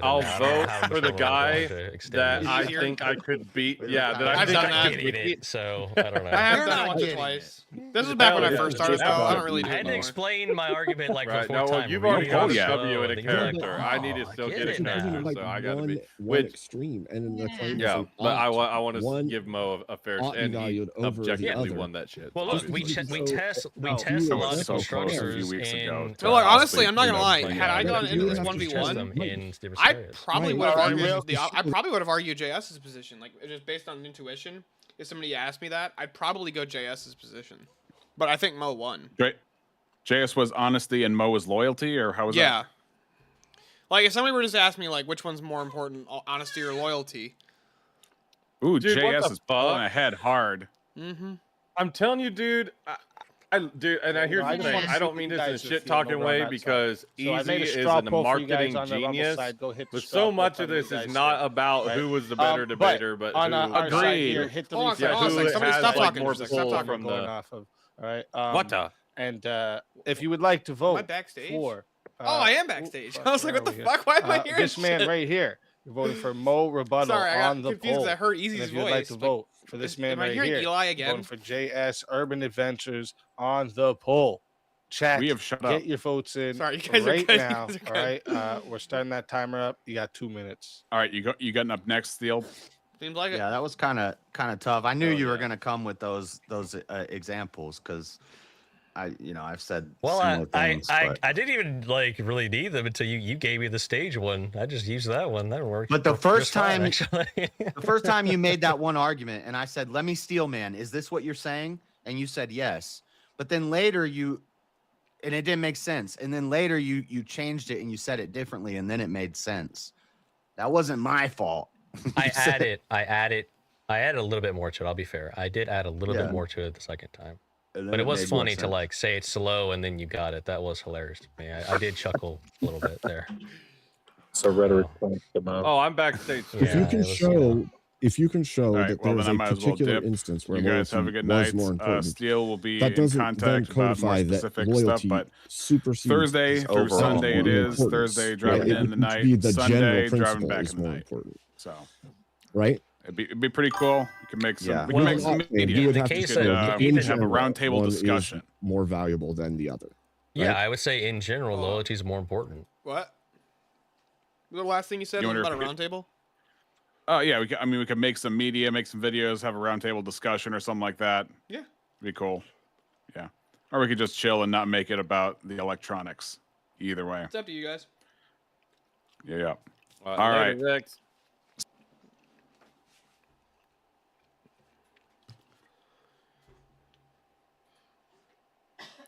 I'll vote for the guy that I Easier. think I could beat. Yeah, that I I've think done I that. could beat. So I don't know. I have You're done it not once or getting twice. This is back when I first started, though. I don't really do I it had to anymore. explain my argument like Right. before No, well, time. you've already got a yeah. W in a Then you're like, character. I need to oh, still I get get a it now. character, like so I gotta one, be. one Which, extreme, and then the claim yeah, is but I want to one give Mo a fair ought to be and he valued over the objectively other. won that shit. Well, look, we Just test because we so- test a so lot of so close a few constructors weeks ago in. to No, look, honestly, possibly, I'm not you gonna know, lie. play Had I out. gone But into you this have to 1v1, them. in different I scenarios. probably Right. would have Right. argued Right. I probably would have argued JS's position. Like just based on intuition, if somebody asked me that, I'd probably go JS's position. But I think Mo won. JS was honesty and Mo was loyalty, or how was Yeah. that? Like if somebody were just to ask me like which one's more important, honesty or loyalty. Ooh, Dude, what JS the is pulling fuck? ahead hard. Mm-hmm. I'm telling you, dude. Dude, and here's I the just thing. wanna I see don't what mean you this in guys are shit feeling talking over on way that because So I Easy made a is straw a poll for you guys marketing on the Rumble genius. side. Go hit the But straw so poll, much tell of me what this you is guys not think, about right? who was the better debater, but on who, our side here, Agreed. hit the Hold on, refresh. hold on a who second. Somebody has stop like talking more for a second. Stop pull talking. from going the. off of. All right. What the? And if you would like to vote Am I backstage? for, Oh, I am backstage. I was like, what the fuck? Why am I hearing this man shit? right here? You're voting for Mo Rebuttal Sorry, I got on the confused poll. because I heard And Easy's if you'd voice. like to Like, vote for this man am I right hearing here, Eli you're again? voting for JS Urban Adventures on the poll. Chat. We have shut Get up. your votes in Sorry, you guys are right good. You now. guys are All good. right. We're starting that timer up. You got 2 minutes. All right, you getting up next, Steel? Seems like it. Yeah, that was kind of tough. I knew Oh, you were yeah. gonna come with those examples because I've said Well, similar things. but I didn't even like really need them until you gave me the stage one. I just used that one. That worked. But the just first fine, time- actually. the first time you made that one argument, and I said, "Let me steal, man. Is this what you're saying?" And you said yes. But then later and it didn't make sense. And then later you changed it and you said it differently, and then it made sense. That wasn't my fault. I added a little bit more to it. I'll be fair. I did add a little Yeah. bit more to it the second time. And then But it was made more funny to sense. like say it slow and then you got it. That was hilarious to me. I did chuckle a little bit there. So rhetoric points to Mo. Oh, I'm backstage. If Yeah, you can it was, show, if you can show All right, that well, there's then I a might as well particular dip. instance where You guys have a loyalty good was night. more important, Steel will be that in doesn't then contact about more codify that specific stuff, loyalty but supersedes Thursday through overall Sunday it more is. importance, Thursday right? driving It in the would night. be the Sunday general driving principle back is in the more night. important, So right? it'd be pretty cool. We can make some. Yeah. We can Well, make some You media. would the have to case show of that even in have a general, roundtable one is discussion. more valuable than the other. Yeah, right? I would say in general, Oh. loyalty is more important. What? The last thing you said You was wonder about a if roundtable? Oh yeah, we could make some media, make some videos, have a roundtable discussion or something like that. Yeah. Be cool. Yeah. Or we could just chill and not make it about the electronics. Either way. It's up to you guys. Yeah. All Later, right. Rex.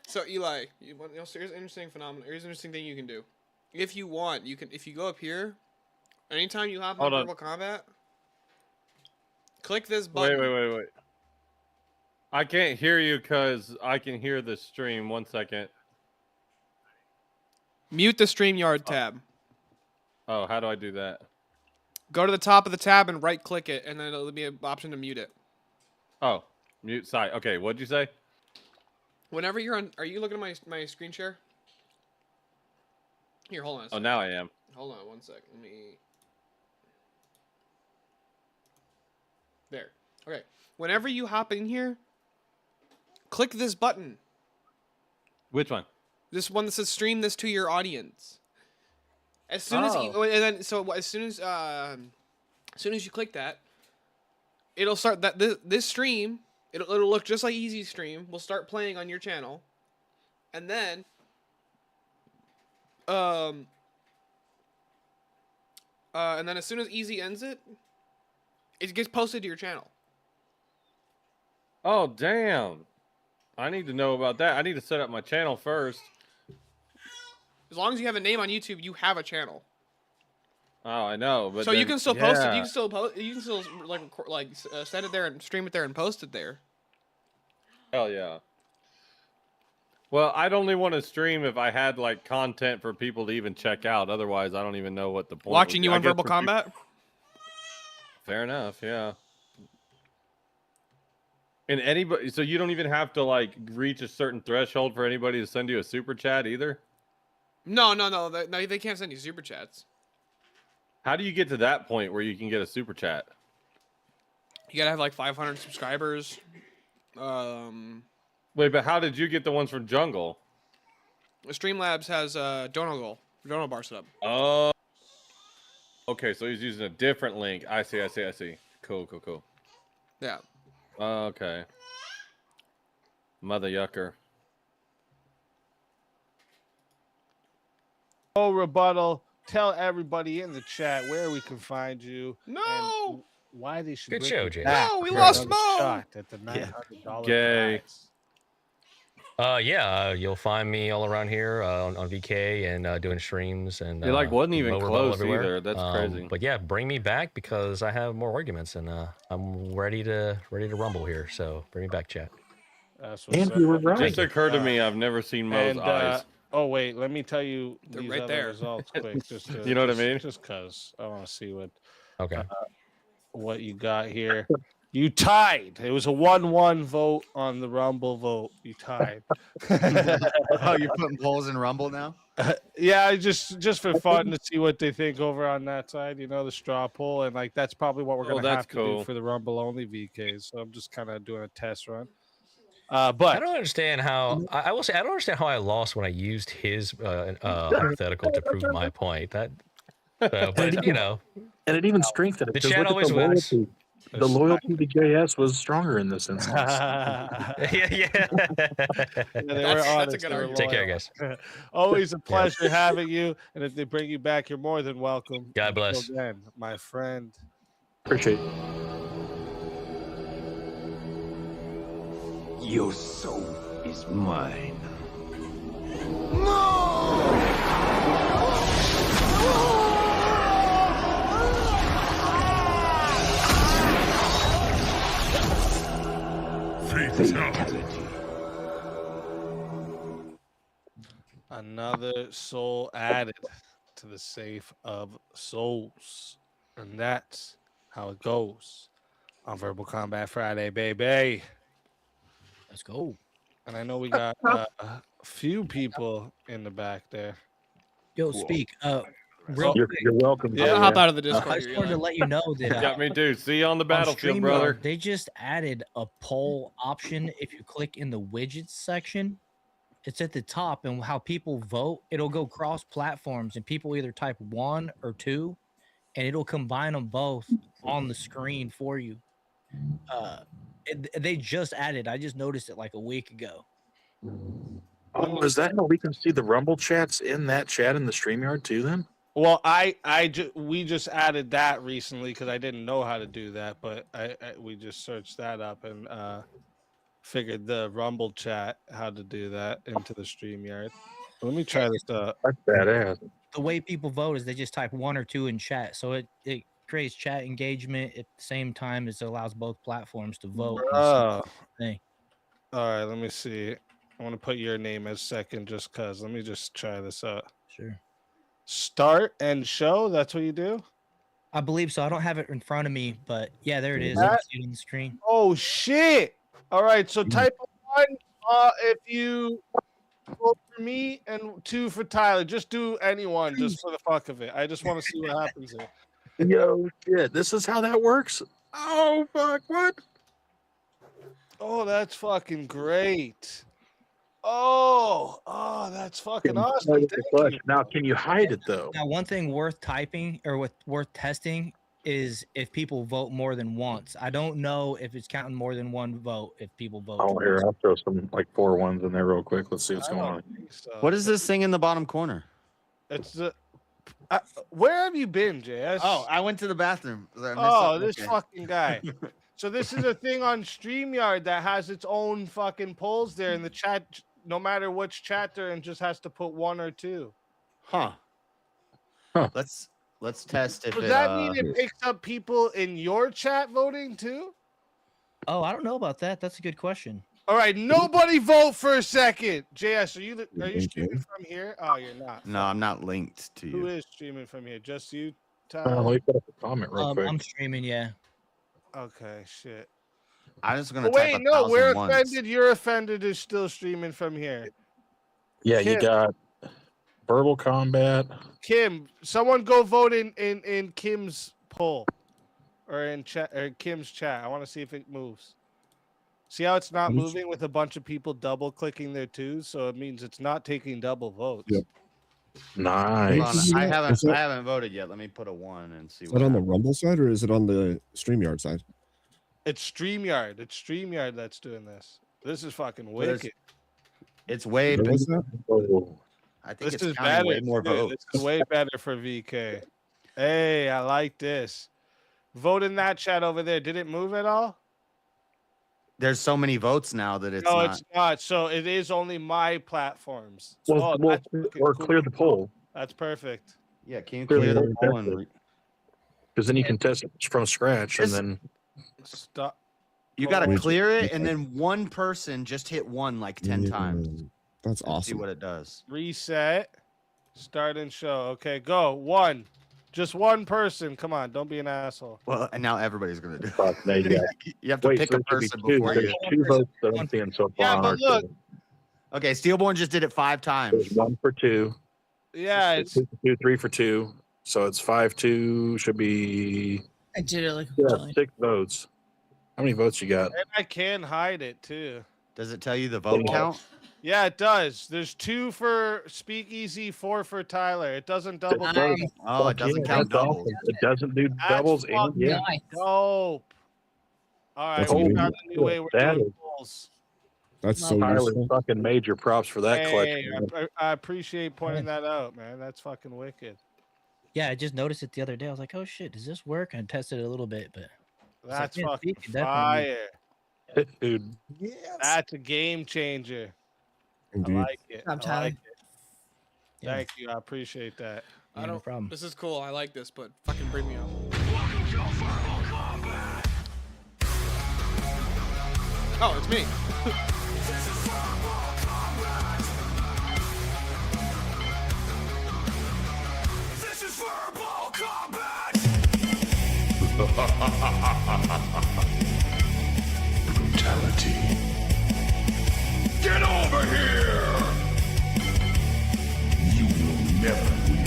So Eli, here's an interesting phenomenon. Here's an interesting thing you can do. If you want, if you go up here, anytime you hop on Hold on. Verbal Combat, click this button. Wait. I can't hear you because I can hear the stream. 1 second. Mute the StreamYard tab. Oh, how do I do that? Go to the top of the tab and right click it, and then it'll be an option to mute it. Oh, Mute site. Okay, what'd you say? Whenever you're on, are you looking at my screen share? Here, hold on. A Oh, second. now I am. Hold on 1 sec. Let me. There. Okay. Whenever you hop in here, click this button. Which one? This one that says "Stream this to your audience." As soon as you, and then as soon as you click that, it'll start that this stream. It'll look just like Easy Stream. Will start playing on your channel, and then and then as soon as Easy ends it, it gets posted to your channel. Oh, damn. I need to know about that. I need to set up my channel first. As long as you have a name on YouTube, you have a channel. Oh, I know, but so you then- can still post it. yeah. You can still post. You can still set it there and stream it there and post it there. Hell yeah. Well, I'd only want to stream if I had like content for people to even check out. Otherwise, I don't even know what the point. Watching would be. you I on guess Verbal for Combat. people- Fair enough. Yeah. And anybody, so you don't even have to like reach a certain threshold for anybody to send you a super chat either. No. They can't send you super chats. How do you get to that point where you can get a super chat? You gotta have like 500 subscribers. Wait, but how did you get the ones from Jungle? Streamlabs has Dono bar set up. Oh. Okay, so he's using a different link. I see. Cool. Yeah. Okay. Mother yucker. Oh, rebuttal. Tell everybody in the chat where we can find you. No. And why they should Good bring show, you Jay. back No, we for lost another Mo. shot at the $900 Gay. prize. You'll find me all around here on VK and doing streams and It like wasn't even Mo Rebuttal close everywhere. either. That's crazy. But yeah, bring me back because I have more arguments and I'm ready to rumble here. So bring me back, chat. That's what's And up. you were right. Just occurred to me, I've never seen Mo's And, eyes. oh wait, let me tell you They're these right other there. results quick. Just to, You know what I mean? Just cause I want to see Okay. what you got here. You tied. It was a 1-1 vote on the Rumble vote. You tied. Oh, you're putting polls in Rumble now? Yeah, just for fun to see what they think over on that side. You know, the straw poll, and like that's probably what we're Oh, gonna that's have to cool. do for the Rumble only VKs. So I'm just kind of doing a test run. I But don't understand how I will say I don't understand how I lost when I used his hypothetical to prove my point. But you know, And it even strengthened it. the 'cause chat look at always wins. loyalty. The loyalty to JS was stronger in this instance. yeah. they were That's a honest, good they were argument. Take care, loyal. guys. Always a pleasure having you. And if they bring you back, you're more than welcome. God Until bless. then, my friend. Appreciate it. Your soul is mine. Fatality. Another soul added to the safe of souls. And that's how it goes on Verbal Combat Friday, baby. Let's go. And I know we got a few people in the back there. Yo, speak. Real You're, quick. you're welcome. I'm gonna hop out of the I Discord. just here, wanted to Eli. let you know that Yeah, me too. See you on the on battlefield, StreamYard, brother. they just added a poll option. If you click in the widgets section, it's at the top, and how people vote, it'll go cross platforms, and people either type 1 or 2, and it'll combine them both on the screen for you. They just added. I just noticed it like a week ago. Oh, is that how we can see the Rumble chats in that chat in the StreamYard too? Then Well, we just added that recently because I didn't know how to do that, but we just searched that up and figured the Rumble chat how to do that into the StreamYard. Let me try this. that's badass. The way people vote is they just type 1 or 2 in chat, so it creates chat engagement at the same time as it allows both platforms to vote. on the Oh, same thing. all right. Let me see. I want to put your name as second just because. Let me just try this out. Sure. Start and show. That's what you do? I believe so. I don't have it in front of me, but yeah, there it is. That- I see it on the screen. Oh, shit. All right, so type 1 if you vote for me, and 2 for Tyler. Just do anyone, just for the fuck of it. I just want to see what happens here. Yo, shit. This is how that works? Oh, fuck. What? Oh, that's fucking great. Oh, that's fucking awesome. Thank you. Now, can you hide it, though? Now, one thing worth typing or worth testing is if people vote more than once. I don't know if it's counting more than one vote if people vote. Oh, here, I'll throw some like 4 ones in there real quick. Let's see what's I going don't on. think so. What is this thing in the bottom corner? It's the. Where have you been, JS? Oh, I went to the bathroom. This fucking guy. So this is a thing on StreamYard that has its own fucking polls there in the chat. No matter which chat they're in, just has to put 1 or 2. Huh. Let's test if Does that mean it picks up people in your chat voting too? Oh, I don't know about that. That's a good question. All right, nobody vote for a second. JS, are you streaming from here? Oh, you're not. No, I'm not linked to Who you. is streaming from here? Just you, Let Tyler? me put up a comment real quick. I'm streaming, yeah. Okay, shit. I'm just gonna Oh, type wait, no, we're 1,000 once. offended. You're offended is still streaming from here. Yeah, you Kim. got verbal combat. Kim, someone go vote in Kim's poll or in chat or Kim's chat. I want to see if it moves. See how it's not moving with a bunch of people double clicking their 2s, so it means it's not taking double votes. Yep. Nice. I haven't voted yet. Let me put a 1 and see Is what that on the happens. Rumble side or is it on the StreamYard side? It's StreamYard. It's StreamYard that's doing this. This is fucking But it's- wicked. It's way Where was that? I think This it's is counting better. way more too. votes. This is way better for VK. Hey, I like this. Vote in that chat over there. Did it move at all? There's so many votes now that it's No, not. it's not. So it is only my platforms. Well, that's fucking or cool. clear the poll. That's perfect. Yeah, can you Clear clear the the poll poll and Because then you can test it from scratch, and Just- then Stop. you Hold gotta on. clear it, and then one person just hit 1 like 10 times. That's See awesome. what it does. Reset. Start and show. Okay, go. 1. Just one person. Come on, don't be an asshole. Well, and now everybody's gonna do. fuck, now you got. You have to Wait, pick so a there should be person 2. before There's you. 2 votes that I'm seeing so far Yeah, on our but look. table. Okay, Steelborn just did it 5 times. There's 1 for 2. Yeah, it's 2 for 2, 3 for 2. So it's 5-2. Should be I did it like a 6 votes. How many votes you got? and I can hide it too. Does it tell you the vote count? Yeah, it does. There's 2 for Speakeasy, 4 for Tyler. It doesn't double. Nice. vote. Oh, it doesn't count That's doubles. awesome. It doesn't do That's doubles. And, fucking yeah. dope. All right, That's we amazing. got a new way we're That doing is- polls. That's so Tyler, useful. fucking major props for that Hey, collection. I appreciate pointing that out, man. That's fucking wicked. Yeah, I just noticed it the other day. I was like, oh shit, does this work? And I tested it a little bit, but That's yeah, fucking you can definitely- fire. Dude, That's a game changer. Indeed. I like it. Job, I Tyler. like it. Yeah. Thank you. I appreciate that. Yeah, I no don't. problem. This is cool. I like this, but fucking bring me on. Oh, it's me. Brutality. Get over here! You will never win.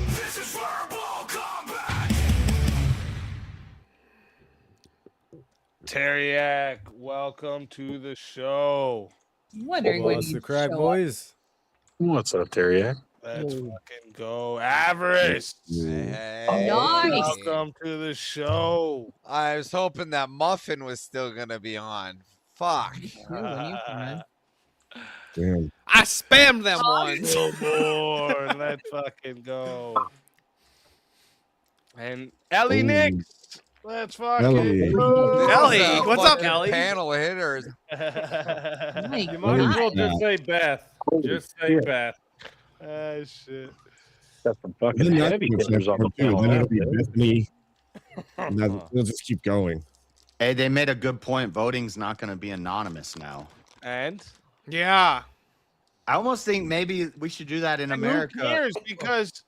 This is verbal combat! Teriak, welcome to the show. Wondering when you show up. boys? what's up, Teriak? Let's fucking go. Avarice. Nice. Welcome to the show. I was hoping that Muffin was still gonna be on. Fuck. Damn. I spammed them once. Go more. Let's fucking go. And Ellie Ooh. Nix. Let's fucking Ellie. go. Ellie, This is a what's up, fucking Ellie? Panel of hitters. My You might as well God. just say Beth. Just say Beth. Ah, shit. Got some fucking Then that heavy comes hitters on the too. panel. Then it'll be Bethany. And then we'll just keep going. Hey, they made a good point. Voting's not going to be anonymous now. And Yeah. I almost think maybe we should do that in who America. cares? Because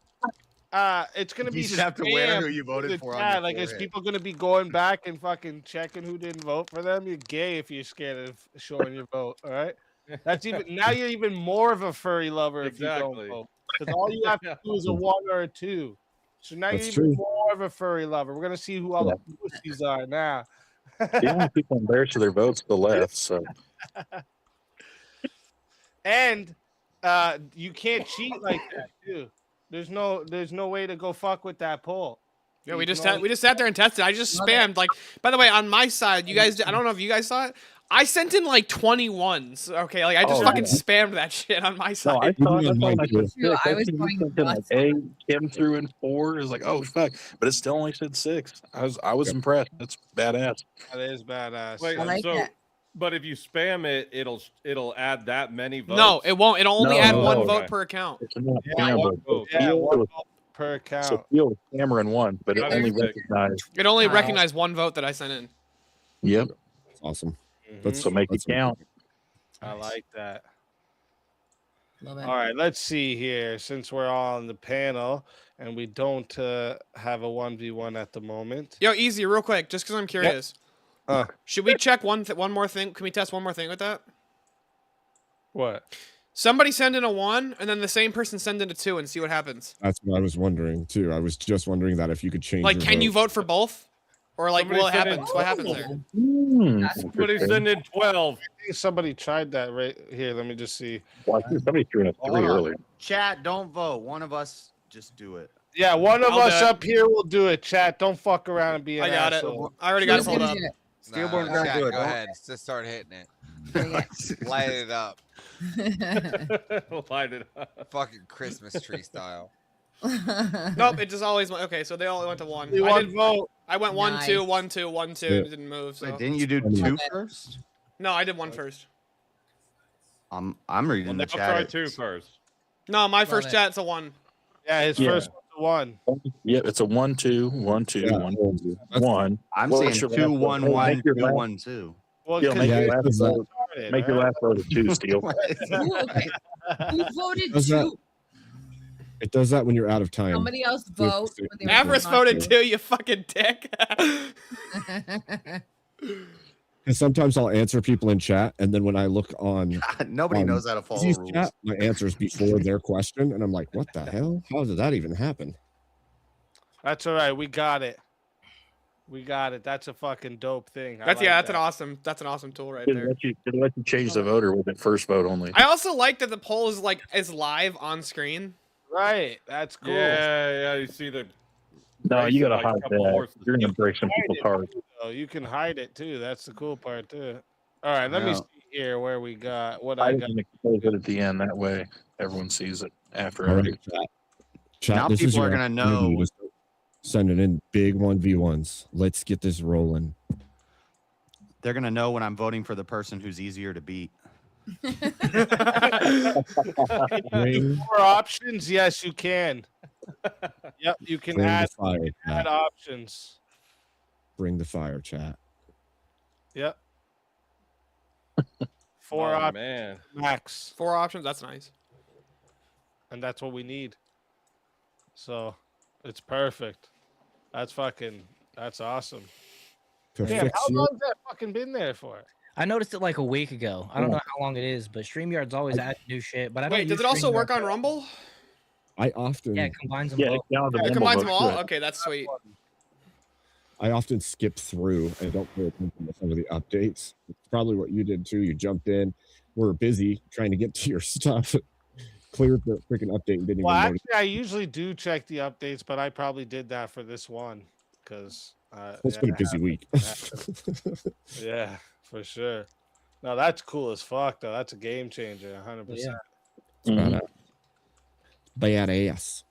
it's gonna You be should have to wear who spammed you voted through the for on chat. your Like, is forehead. people gonna be going back and fucking checking who didn't vote for them? You're gay if you're scared of showing your vote. All right, that's even now. You're even more of a furry lover if you don't Exactly. vote, because all you have to do is a 1 or a 2. So now That's you're even true. more of a furry lover. We're gonna see who all Yeah. the pussies are now. The only people embarrassed of their votes the left. So And you can't cheat like that too. There's no way to go fuck with that poll. Yeah, You we can just only- sat there and tested. I just Love it. spammed like. By the way, on my side, you guys. I don't know if you guys saw it. I sent in like 21s. Okay, like I just Oh, fucking yeah. spammed that shit on my side. no, I We saw do it. on I saw mine it. I too. said 6. I I was seen you going sent in like nuts. 8. Kim threw in 4. It was like, oh fuck, but it still only said 6. I was impressed. That's badass. That is badass. Wait, I like so that. but if you spam it, it'll add that many votes. No, it won't. It'll only No, add no. one Okay. vote per account. It's not Yeah, camera, one but vote. Yeah, Steele one was- vote per So account. Steele was Cameron 1, but it That only is sick. recognized. It only Wow. recognized one vote that I sent in. Yep. That's awesome. Mhm. So make it that's count. I like that. Love it. All right, let's see here. Since we're all on the panel and we don't have a 1v1 at the moment. Yo, easy, real quick, just because I'm curious. Should we check one more thing? Can we test one more thing with that? What? Somebody send in a 1, and then the same person send in a 2, and see what happens. That's what I was wondering too. I was just wondering that if you could change. Like, your can you vote. vote for both? Or like, Somebody what send in happens? What happens there? Somebody send in 12. I think somebody tried that right here. Let me just see. Well, I think somebody threw in a 3 Hold on. earlier. Chat, don't vote. One of us just do it. Yeah, one of I'll us do it. up here will do it. Chat, don't fuck around and be an I got it. asshole. I already got it Who's pulled gonna up. do it? Stillborn, gonna chat, do it, go don't- ahead. Just start hitting it. Okay. Light it up. Light it up. Fucking Christmas tree style. Nope, it just always went. Okay, so they all went to 1. Only one vote. I went 1, 2, Nice. 1, 2, 1, 2, Yeah. and it didn't move. So. Wait, didn't you do Funny. 2 first? No, I did 1 first. I'm Well, reading now the try chat. 2 first. No, my first it. chat's a 1. Yeah, his Yeah. first one's a 1. Yep, it's a 1, 2, 1, 2, Yeah. 1, 2, 1. I'm Well, saying it's your 2 last 1 vote. 1 Make your 2 last- 1 2. Well, Steele, because make your Yeah, last it does that. vote. Make your last vote a 2, Steele. Ooh, okay. Who voted Does that- 2? It does that when you're out of time. Somebody else You have to vote. say- when they were Avarice not voted to. 2, you fucking dick. Because sometimes I'll answer people in chat, and then when I look on Nobody knows how to follow Easy's rules. chat, my answer is before their question, and I'm like, what the hell? How did that even happen? That's all right. We got it. We got it. That's a fucking dope thing. I That's like yeah, that's that. an awesome tool right Did there. it let you change the vote, or was it first vote only? I also like that the poll is live on screen. Right. That's cool. Yeah, you see the. No, you gotta like, hide couple that. horses. You're gonna break some Hide people's it, hearts. too, though. You can hide it too. That's the cool part too. All right, let me Yeah. see here where we got what I I got. didn't expose it at the end. That way, everyone sees it after. All right, every- chat. Now this is people are your gonna opportunity know- to start sending in big 1v1s. Let's get this rolling. They're gonna know when I'm voting for the person who's easier to beat. Bring, More options? Yes, you can. Yep, you can bring the add fire, add chat. options. Bring the fire, chat. Yep. 4 Oh, options man. max, 4 options, that's nice. and that's what we need. So, it's perfect. That's awesome. Damn, how Perfection. long has that fucking been there for? I noticed it like a week ago. I don't know how long it is, but StreamYard's always adding new shit. But I don't Wait, does use it also StreamYard work on for- Rumble? I often Yeah, it combines them Yeah, both. it counted the It Rumble combines them vote, all? too. Okay, that's sweet. I often skip through and don't pay attention to some of the updates. It's probably what you did too. You jumped in. We're busy trying to get to your stuff. Cleared the freaking update and didn't Well, even notice. actually, I usually do check the updates, but I probably did that for this one because It's been a busy week. yeah, for sure. No, that's cool as fuck though. That's a game changer, 100%. Badass. Badass.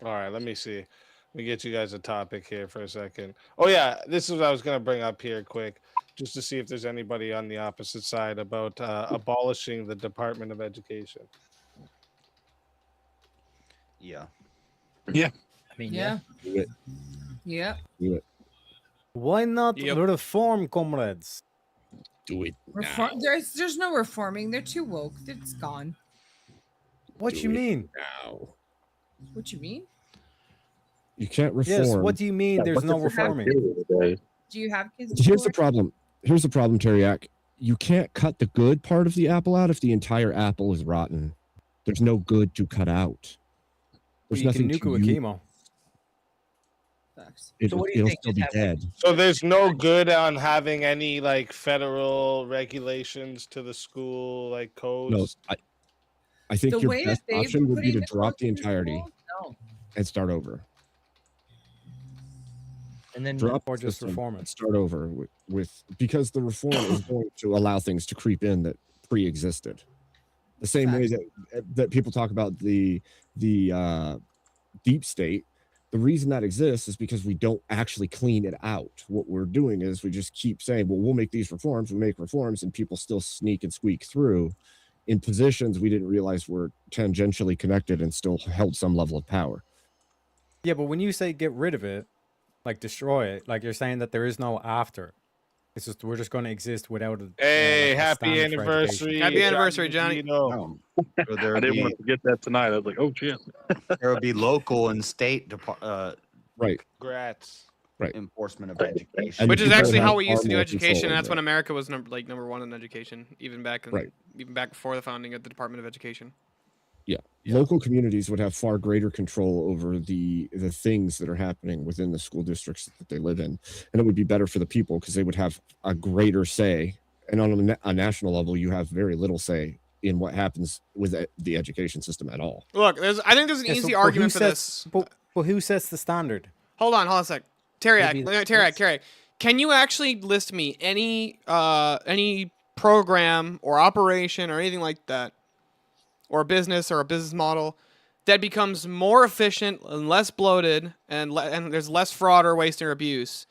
All right, let me see. Let me get you guys a topic here for a second. Oh yeah, this is what I was gonna bring up here quick, just to see if there's anybody on the opposite side about abolishing the Department of Education. Yeah. Yeah. I mean, Yeah. Do it. Yeah. Do it. Why not Yep. reform, comrades? Do it. Reform. There's no reforming. They're too woke. It's gone. What Do you it mean? now. What you mean? You can't reform. Yes. What do you mean? There's no reforming. Do you have kids? in Here's school the problem. Here's the problem, Teriak. You can't cut the good part of the apple out if the entire apple is rotten. There's no good to cut out. But There's you can nothing nuke it to with use. chemo. It'll still be dead. So there's no good on having any like federal regulations to the school like codes. No, I think The your way best that they've option been would be putting to the drop codes the in entirety schools, no. and start over. And then Drop or the just system reform and it. start over with because the reform is going to allow things to creep in that pre-existed. The same way that people talk about the deep state. The reason that exists is because we don't actually clean it out. What we're doing is we just keep saying, well, we'll make these reforms, we make reforms, and people still sneak and squeak through in positions we didn't realize were tangentially connected and still held some level of power. Yeah, but when you say get rid of it, like destroy it, like you're saying that there is no after. It's just we're just going to exist without a. Hey, like a happy stand for anniversary! education. Happy anniversary, Johnny. I didn't want to forget that tonight. I was like, oh shit. There will be local and state right. Congrats. Right. Enforcement of education. Which is people actually have how we used far to do more education, control and that's over when it. America was number one in education, even back Right. even back before the founding of the Department of Education. Yeah. Local communities would have far greater control over the things that are happening within the school districts that they live in, and it would be better for the people because they would have a greater say. And on a national level, you have very little say in what happens with the education system at all. Look, I think there's an easy argument for this. But who sets the standard? Hold on a sec. Teriak, can you actually list me any program or operation or anything like that, or a business model that becomes more efficient and less bloated and there's less fraud or waste or abuse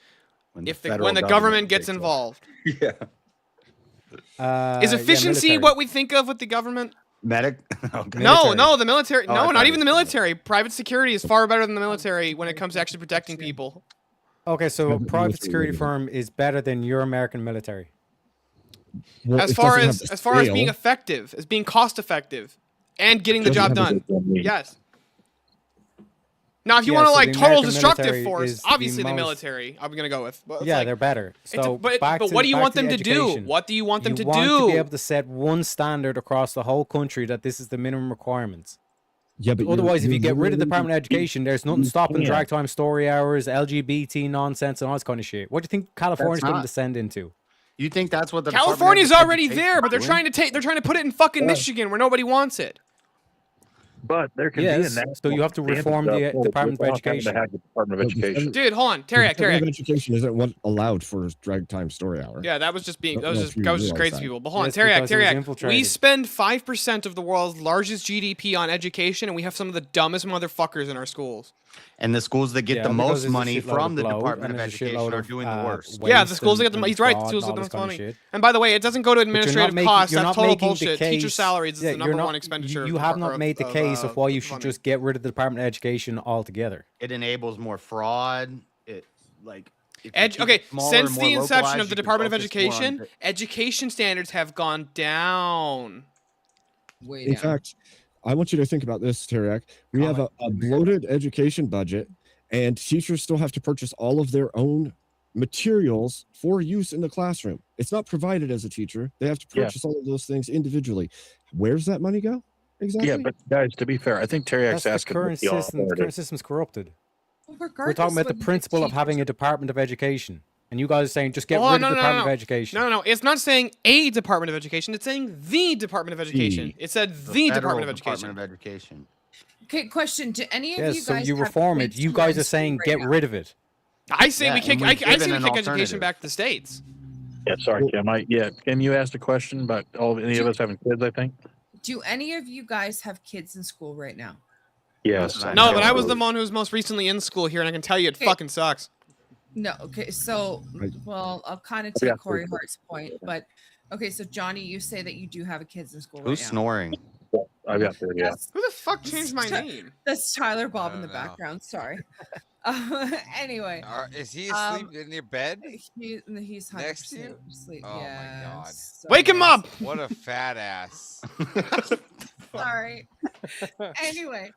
when the government gets involved? Yeah. Is efficiency what we think of with the government? Okay. No, the military. Oh, I No, thought not it even the military. Private security is far better than the military when it comes to actually protecting people. Okay, so a Private private military security really firm is better than your American military. Well, As it far doesn't as have the as far as being scale. effective, as being cost effective, and getting the Doesn't job have done. the- Yes. Now, if you Yeah, want to so like the total American destructive military force, is the obviously the most- military. I'm gonna go with. But it's Yeah, like- they're better. it's So, but back what to- do you back want to them the to do? education. What do you want them to want do? to be able to set one standard across the whole country that this is the minimum requirements. Yeah, but Otherwise, if you're you get rid of the literally- Department of Education, there's nothing you stopping can't. drag time story hours, LGBT nonsense, and all this kind of shit. What do you think California's going to not- descend into? You think that's what the California's Department of already Education there, but they're is trying to put it in fucking Michigan where nobody wants it. But there can be Yes, a national so you have to standard reform the up Department of without having to Education. have the Department of No, the Education. federal- Dude, hold on, the Teriak. Department of Education isn't what allowed for drag time story hour. Yeah, that was just being Don't know if you crazy realize that. people. But hold on, Yes, because it was Teriak. We infiltrated. spend 5% of the world's largest GDP on education, and we have some of the dumbest motherfuckers in our schools. And the schools that get Yeah, the because most there's a money shitload from of the bloat, Department and of there's a Education shitload are of, doing the worst. Yeah, waste the schools that get the and he's right. The fraud schools and get the all most this kind of money. shit. And by the way, it doesn't go to But you're not administrative making- costs. you're That's not total making the bullshit. Teacher case- salaries is yeah, the you're number not- one expenditure. You have not made the case of why you should just get rid of the Department of Education altogether. It enables more fraud. It like if you keep Okay, it smaller since and the more inception localized, of the you can Department of focus more on Education, the- education standards have gone down. In fact, I want you to think about this, Teriak. We have a bloated education budget, and teachers still have to purchase all of their own materials for use in the classroom. It's not provided as a teacher. They have to Yeah. purchase all of those things individually. Where's that money go? Exactly. Yeah, but guys, to be fair, I think Teriak's That's the asking current what the system. The authority- current system's corrupted. We're Regardless talking about the whether principle of having a Department of Education, and you guys are saying just get rid of the Department of Education. No, it's not saying a Department of Education. It's saying the Department of Education. It said the Federal Department of Education. Department of Education. Okay, question. Do any of Yes, you so guys you have reform it. kids You who are guys in are saying school get right rid of it. I say Yeah, we and kick. we've I given say we an kick education alternative. back to the states. Yeah, sorry, Kim. Kim, you asked a question about any of us having kids, I think. Do any of you guys have kids in school right now? Yes. No, but I was the one who was most recently in school here, and I can tell you it Okay. fucking sucks. No. Okay. So, well, I'll kind of Yeah, take Corey please. Hart's point, but okay. So, Johnny, you say that you do have a kids in school Who's right now. snoring? I've got 30, yeah. Who the fuck changed my name? That's Tyler Bob in the background. Sorry. Anyway. Is he asleep in your bed? He's 100% Next to you? asleep. Oh yeah, my god! Wake him up! What a fat ass. Sorry. Anyway,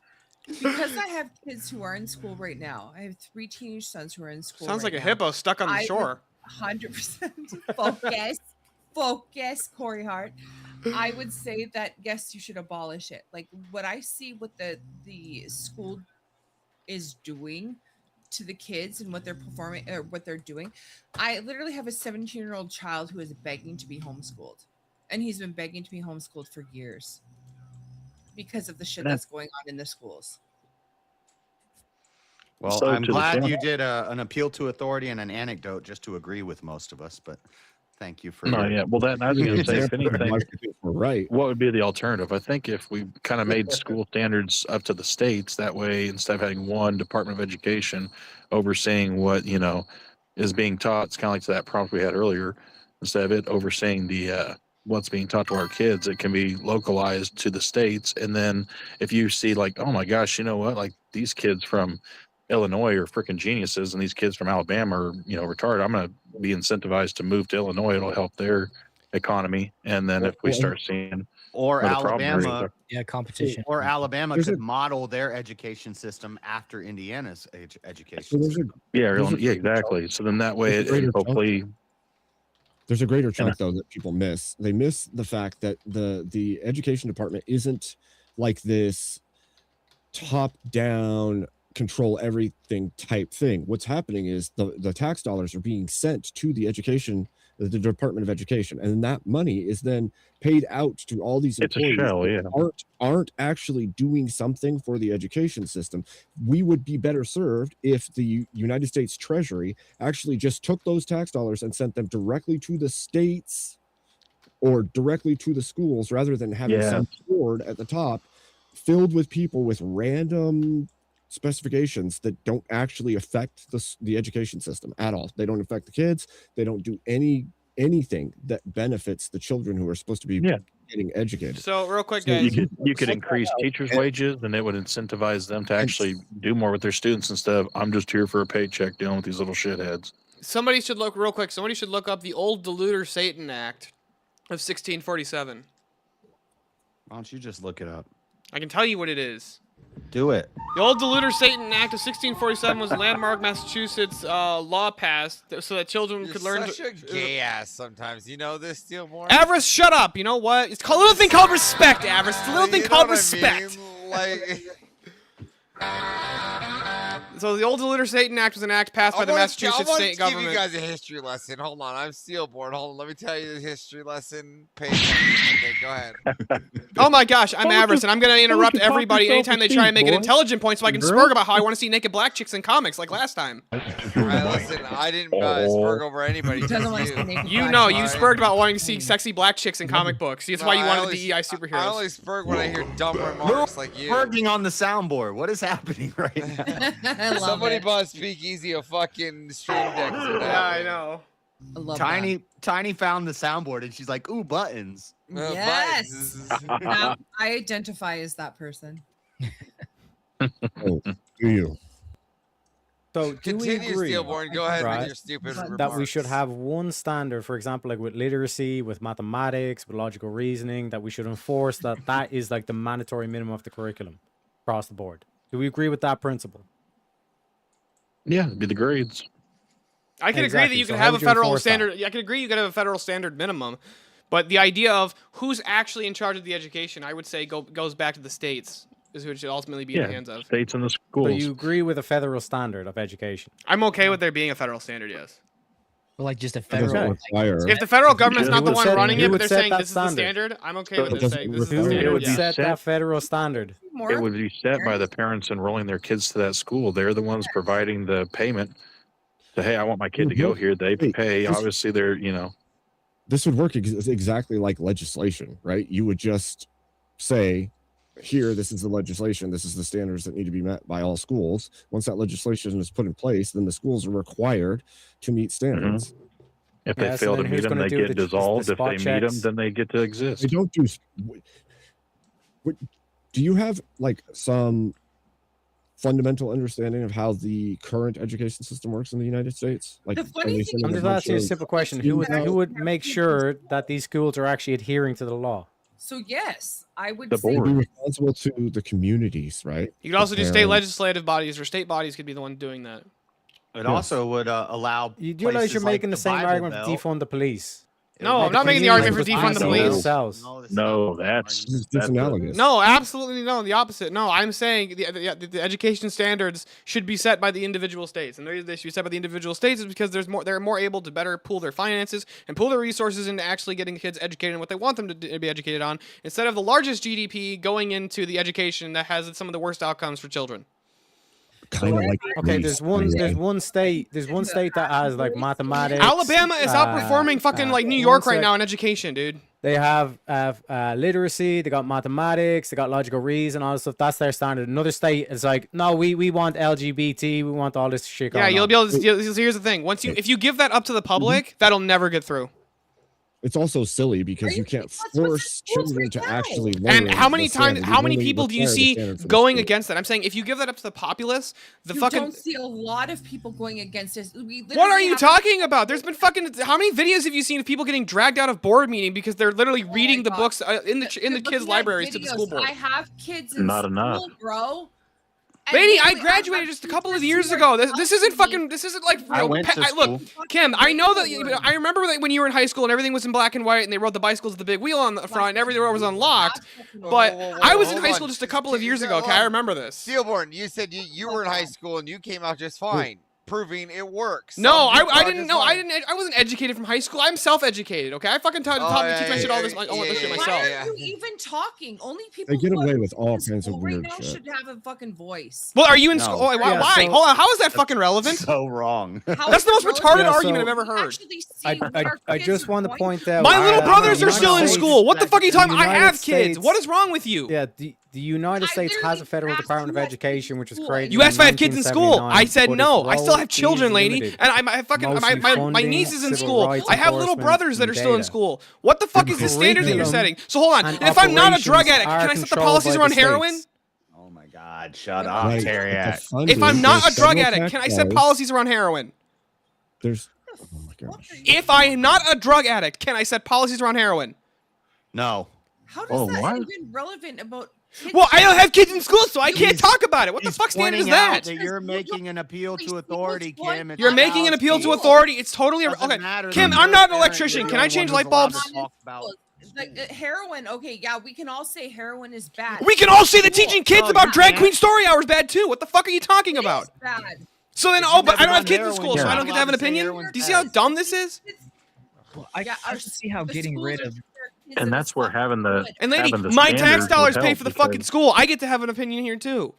because I have kids who are in school right now. I have 3 teenage sons who are in school. Sounds right like a now. hippo stuck on the I would shore. 100% focus, Corey Hart. I would say that yes, you should abolish it. Like what I see, what the school is doing to the kids and what they're performing or what they're doing. I literally have a 17-year-old child who is begging to be homeschooled, and he's been begging to be homeschooled for years because of the shit that's going on in the schools. Well, So I'm to the glad point- you did an appeal to authority and an anecdote just to agree with most of us, but thank you for No, your- yeah. Well, that I was going to say, if anything, We're right. what would be the alternative? I think if we kind of made school standards up to the states, that way, instead of having one Department of Education overseeing what is being taught, it's kind of like that prompt we had earlier. Instead of it overseeing the what's being taught to our kids, it can be localized to the states. And then if you see like, oh my gosh, you know what? Like these kids from Illinois are freaking geniuses, and these kids from Alabama are retarded. I'm going to be incentivized to move to Illinois. It'll help their economy. And then if we start seeing or other problem Alabama, Yeah, competition. or Alabama There's could a- model their education system after Indiana's So education there's a, system. yeah, there's a yeah, exactly. So then that way, there's a greater chunk- hopefully, there's a greater chunk though that people miss. They miss the fact that the education department isn't like this top down control everything type thing. What's happening is the tax dollars are being sent to the Department of Education, and that money is then paid out to all these it's a employees shell. that Yeah. aren't actually doing something for the education system. We would be better served if the United States Treasury actually just took those tax dollars and sent them directly to the states or directly to the schools, rather than having Yeah. some board at the top filled with people with random specifications that don't actually affect the education system at all. They don't affect the kids. They don't do anything that benefits the children who are supposed to be getting educated. So real quick, So guys. You could increase teachers' wages, and it would incentivize them to actually do more with their students instead of I'm just here for a paycheck dealing with these little shitheads. Somebody should look real quick. Somebody should look up the old Deluder Satan Act of 1647. Why don't you just look it up? I can tell you what it is. Do it. The old Deluder Satan Act of 1647 was a landmark Massachusetts law passed so that children You're could learn. such a gay ass sometimes. You know this, Steelborn? Avarice, shut up. You know what? It's a little thing called respect, Avarice. It's a little thing You know called what I respect. mean? Like, So the old Deluder Satan Act was an act passed by the Massachusetts state give government. you guys a history lesson. Hold on, I'm Steelborn. Hold on, let me tell you the history lesson. Pay attention. Okay, go ahead. Oh my gosh, I'm Avarice, and I'm gonna interrupt you talk everybody yourself anytime to they try and make an boy? intelligent point so I can Girl? spurg about how I want to see naked black chicks in comics like last time. All right, listen, I didn't spurg over anybody. Just Doesn't want to see naked You black know, chicks. you spurged about wanting to see sexy black chicks in comic books. That's why you I wanted only- the DEI I superheroes. only spurg when I hear dumb remarks like you. Working on the soundboard. What is happening right now? I love Somebody it. bought Speakeasy a fucking stream deck. Yeah, I know. I love Tiny found the soundboard and she's like, "Ooh, buttons." that. Yes. Now, I identify as that person. Oh, do you? So do we Continue, agree Steelborn. Go ahead with right, your stupid that we remarks. should have one standard, for example, like with literacy, with mathematics, with logical reasoning, that we should enforce that is like the mandatory minimum of the curriculum across the board? Do we agree with that principle? Yeah, it'd be the grades. I can agree that Exactly, you so can how have a would you federal enforce that? standard. I can agree you can have a federal standard minimum, but the idea of who's actually in charge of the education, I would say, goes back to the states, is who it should ultimately be in the hands of. States and the So schools. you agree with a federal standard of education? I'm okay with there being a federal standard, yes. Or like just a That doesn't federal. require. If the federal government's You not the would one set- running you it, but would they're set saying that this is the standard. standard, I'm okay So with it them doesn't saying this is the require- It standard. would Yeah. be Set set- that federal standard. More It would be set by the parents enrolling their kids to that school. They're the ones providing the payment. So, hey, I want my kid to go here. They Wait, pay. this- Obviously, they're This would work exactly like legislation, right? You would just say, here, this is the legislation. This is the standards that need to be met by all schools. Once that legislation is put in place, then the schools are required to meet standards. if they Yes, fail and to then meet who's them, gonna they do get the dissolved. If spot they meet them, checks? then they get to exist. They don't do. Do you have like some fundamental understanding of how the current education system works in the United States? Like, The funny are they thing sending I'm a just bunch asking you a of simple question. Who would students out? make sure that these schools are actually adhering to the law? So yes, I would The say You'd be board. responsible to the communities, right? You could also do state Parents. legislative bodies or state bodies could be the one doing that. It Yes. also would allow. You do realize you're places like making the same Bible argument for Belt. defund the police. It No, would I'm make not making the communities argument for defund the responsible. police. Themselves. All this No, stuff. that's It's analogous. No, absolutely no. The opposite. No, I'm saying the education standards should be set by the individual states, and the reason they should be set by the individual states is because they're more able to better pool their finances and pool their resources into actually getting kids educated in what they want them to be educated on, instead of the largest GDP going into the education that has some of the worst outcomes for children. Kind of like Okay, Greece, there's one state that has like mathematics. Alabama is outperforming fucking like New York right now in education, dude. They have literacy, they got mathematics, they got logical reason, all this stuff. That's their standard. Another state is like, no, we want LGBT, we want all this shit going Yeah, you'll on. be able to. Here's the thing: if you give that up to the public, that'll never get through. It's also silly because you can't force children to actually learn. And how many the standard. times, You how many literally people do you require the see standard for the going school. against that? I'm saying if you give that up to the populace, the you fucking. don't see a lot of people going against this. What are you talking about? There's been fucking. How many videos have you seen of people getting dragged out of board meeting because they're literally reading the books in the kids' looking at libraries to the school videos. board? I have kids in Not school, enough. bro. Lady, I graduated just a couple of years ago. This isn't fucking. This isn't like. I went to Look, school. Kim, I know that. I remember that when you were in high school and everything was in black and white, and they rode the bicycles with the big wheel on the front, and everything was unlocked. But I was in high school just a couple of years ago. Okay, I remember this. Steelborn, you said you were in high school and you came out just fine, proving it works. No, Some people I are didn't just know. fine. I wasn't educated from high school. I'm self-educated. Okay, I fucking taught yeah, teach my shit all this yeah, all this shit yeah, myself. Why are you even talking? Only people They get who away are with all in kinds of school right weird now shit. should have a fucking voice. Well, are you in No. school? Oh, why? Yeah, why? so- Hold on. How is that fucking relevant? So wrong. How That's the is most it retarded relevant? argument so- I've ever heard. Actually see what our I kids just are want to going point through. out. My little brothers are United still in States- school. What the fuck are you talking? I United have kids. States- What is wrong with you? Yeah, the United I States has literally a federal asked Department of you at Education, which was school. created. You in asked if I have kids in school. 1979, I said but no. its I still have role children, is lady, limited. and I fucking Mostly my funding, niece is in civil school. rights I have little enforcement, brothers that and are still in data. school. What the fuck is the standard that you're curriculum setting? So hold on. and If I'm not a drug operations addict, are can I set the controlled policies by the around heroin? states. Oh my God! Shut up, Right, Terry. the funding If I'm not goes a drug federal addict, tax can I set dollars. policies around heroin? There's oh my gosh. If I am not a drug addict, can I set policies around heroin? No. How does Oh, that what? even relevant about? kids Well, I don't have kids in school, so I can't He's- talk about it. What the He's fuck standard is pointing out that? that you're making an appeal to authority, Kim. It's You're making an about appeal to school. authority. It's totally Doesn't okay. matter Kim, that I'm you're not a an parent, electrician. you're Can the I one change who's light allowed bulbs? to talk about Like heroin, okay, yeah, we can all say heroin is bad. We can all say that teaching kids No, about you drag can't. queen story hour is bad too. What the fuck are you talking about? It's bad. So then, If oh, you've but I never don't have done kids in school, heroin, so I you're don't get not to have an allowed to say opinion. heroin's Do you see how bad. dumb this is? I Yeah, can see how the getting schools rid are of for kids And that that's are where fucking having the good. And lady, having the my tax standards dollars would pay help for the fucking because- school. I get to have an opinion here too.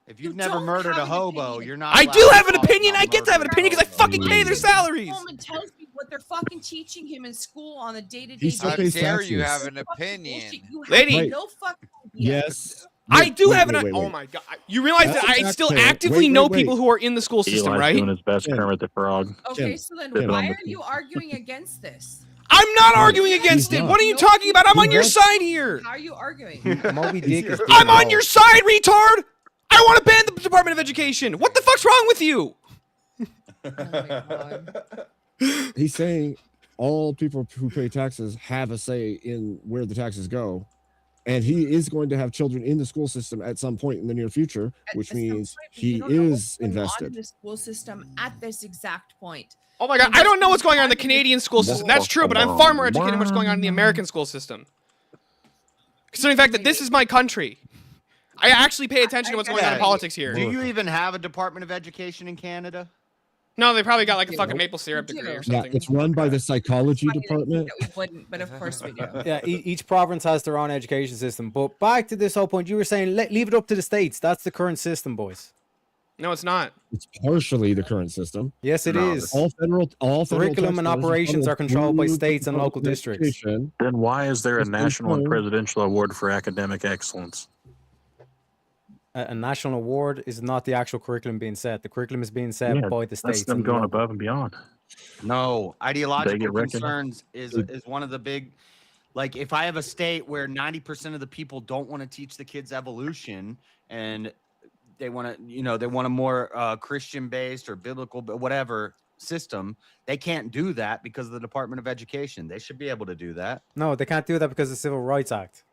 If you've You never don't murdered have a an hobo, opinion. you're not. I allowed do to have an talk opinion. about I get to have an murdering opinion because I a hobo. fucking pay their salaries. Home and tells me what they're fucking teaching him in school on a day-to-day He still How pays basis. dare you taxes. have an opinion? You have Lady. no fucking idea. Yes. I do Wait, have wait, an. wait, Oh wait. my god! You realize That's that a I still taxpayer. actively Wait, know wait, people wait. who are in the school system, Eli's right? doing his best, Kim. Kermit the Frog. Okay, Kim. so then Kim. why are you arguing against this? I'm not No, arguing against he's it. not. What are you talking about? I'm on He's your not. side here. How are you arguing? Moby Dick is I'm on your side, retard. I want to ban the Department of Education. What the fuck's wrong with you? Oh my God. He's saying all people who pay taxes have a say in where the taxes go. And he is going to have children in the school system at some point in the near future, which At some means point, but he you don't know what's is going on in invested. the school system at this exact point. Oh my god! I don't know what's going on in the Canadian school system. That's true, but I'm far more educated on what's going on in the American school system. Considering the fact that this is my country, I actually pay attention to what's going on in politics here. Do you even have a Department of Education in Canada? No, they probably got like a fucking maple syrup degree or Yeah, something. It's run by the psychology department. We wouldn't, but of course we do. Yeah, each province has their own education system. But back to this whole point, you were saying leave it up to the states. That's the current system, boys. No, it's not. It's partially the current system. Yes, it is. All federal Curriculum tax and dollars operations funneled are controlled by through the states and local Department of districts. Education. Then why is there a It's national and confirmed. presidential award for academic excellence? A national award is not the actual curriculum being set. The curriculum is being set Yeah, by the that's states. them and going local. above and beyond. No, They ideological get recognized. concerns is one of the big. Like, if I have a state where 90% of the people don't want to teach the kids evolution, and they want to, they want a more Christian-based or biblical, but whatever system, they can't do that because of the Department of Education. They should be able to do that. No, they can't do that because of the Civil Rights Act.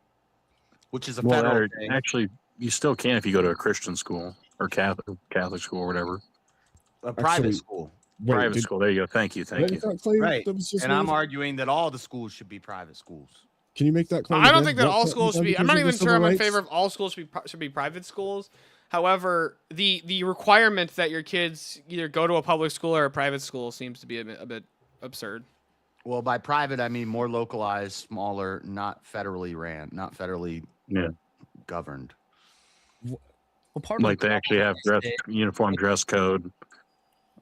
which is a Well, federal thing. actually, you still can if you go to a Christian school or Catholic school or whatever. A private Actually, school. wait, Private school. There you go. Thank you. what Thank you. was that claim Right. that was just And I'm made? arguing that all the schools should be private schools. Can you make that claim? I don't again? think that What all part schools should be. I'm because not of the even civil sure I'm in rights? favor of all schools should be private schools. However, the requirement that your kids either go to a public school or a private school seems to be a bit absurd. Well, by private, I mean more localized, smaller, not federally ran, not federally governed. Well, part of Like the they actually have uniform dress code.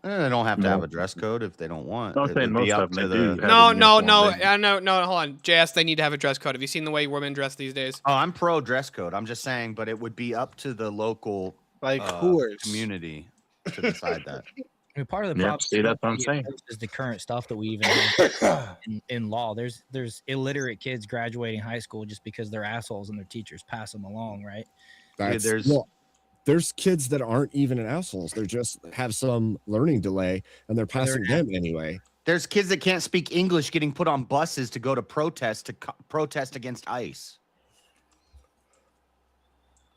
They don't have to have a dress code if they don't want. No, I'm saying It'd be most up of them to they do. the- have No, a no, uniform. no. Hold on, JS. They need to have a dress code. Have you seen the way women dress these days? Oh, I'm pro dress code. I'm just saying, but it would be up to the local community to decide that. I mean, part of the Yep, problem see, that's what I'm saying. is the current stuff that we even have in law. There's illiterate kids graduating high school just because they're assholes and their teachers pass them along, right? There's kids that aren't even assholes. They just have some learning delay, and they're passing them anyway. There's kids that can't speak English getting put on buses to go to protest against ICE.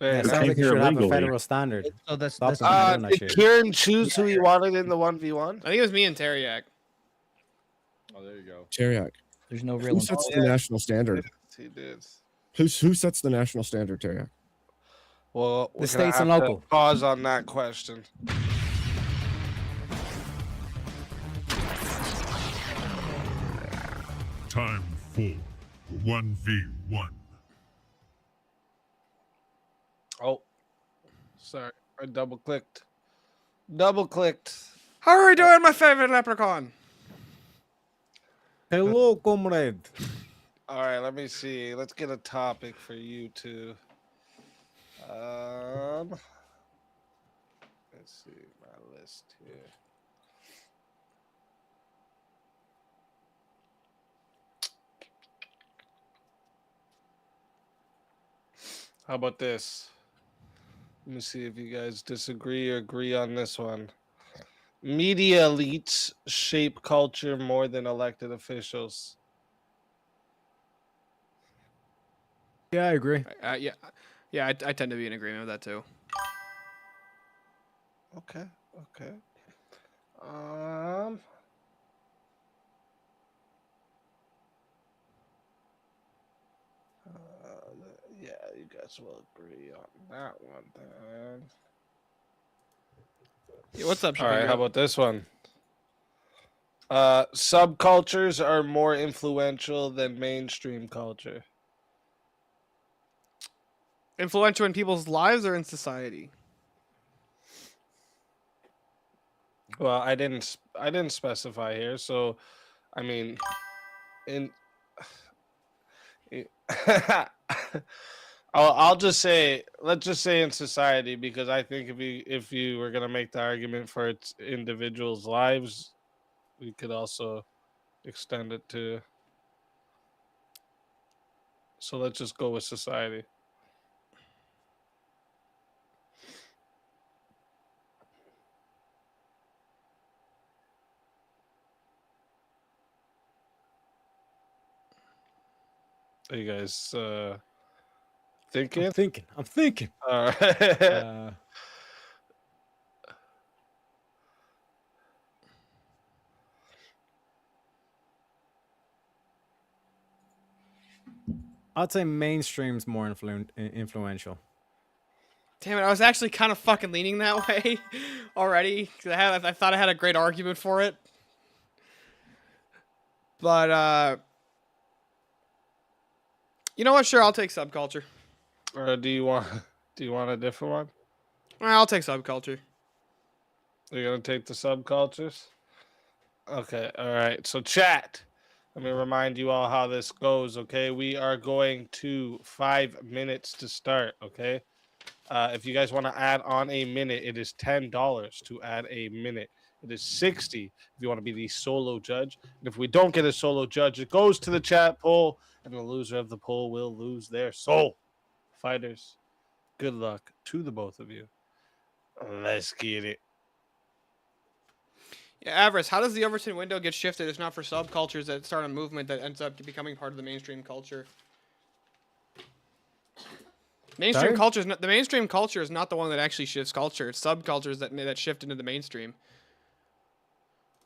Yeah, it sounds like you should have a federal standard. So that's Stop them from doing that Did shit. Kieran choose who he wanted in the 1v1? I think it was me and Teriak. Oh, there you go. Teriak. There's no real. Who sets the national standard? He did. Who sets the national standard, Teriak? Well, The states and local. Pause on that question. Time for 1v1. Oh, sorry. I double clicked. How are we doing, my favorite leprechaun? Hello, comrade. All right, let me see. Let's get a topic for you two. Let's see my list here. How about this? Let me see if you guys disagree or agree on this one. Media elites shape culture more than elected officials. Yeah, I agree. Yeah. I tend to be in agreement with that too. Okay. Yeah, you guys will agree on that one then. Yeah, what's up, All right, Shieeeet? how about this one? Subcultures are more influential than mainstream culture. Influential in people's lives or in society? Well, I didn't specify here, so I mean, in I'll just say, let's just say in society, because I think if you were gonna make the argument for its individuals' lives, we could also extend it to. So let's just go with society. Are you guys thinking? I'm thinking. All right. I'd say mainstream's more influential. Damn it, I was actually kind of fucking leaning that way already. 'Cause I thought I had a great argument for it. But, you know what? Sure, I'll take subculture. Or do you want a different one? I'll take subculture. You're gonna take the subcultures? Okay, all right. So chat. Let me remind you all how this goes, okay? We are going to 5 minutes to start, okay? If you guys want to add on a minute, it is $10 to add a minute. It is 60 if you want to be the solo judge. And if we don't get a solo judge, it goes to the chat poll, and the loser of the poll will lose their soul. Fighters, good luck to the both of you. Let's get it. Yeah, Avarice, how does the Overton window get shifted if not for subcultures that start a movement that ends up becoming part of the mainstream culture? Mainstream Sorry? culture is not the mainstream culture is not the one that actually shifts culture. It's subcultures that shift into the mainstream.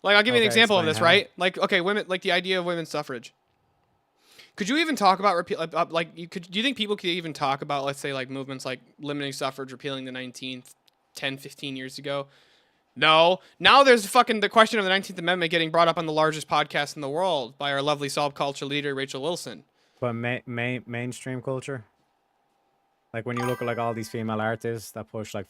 Like I'll give you an Okay, example of explain this, how. right? Like okay, women like the idea of women's suffrage. Could you even talk about do you think people could even talk about, let's say, like movements like limiting suffrage, repealing the 19th 10, 15 years ago? No. Now there's fucking the question of the 19th Amendment getting brought up on the largest podcast in the world by our lovely subculture leader, Rachel Wilson. But mainstream culture, like when you look at like all these female artists that push like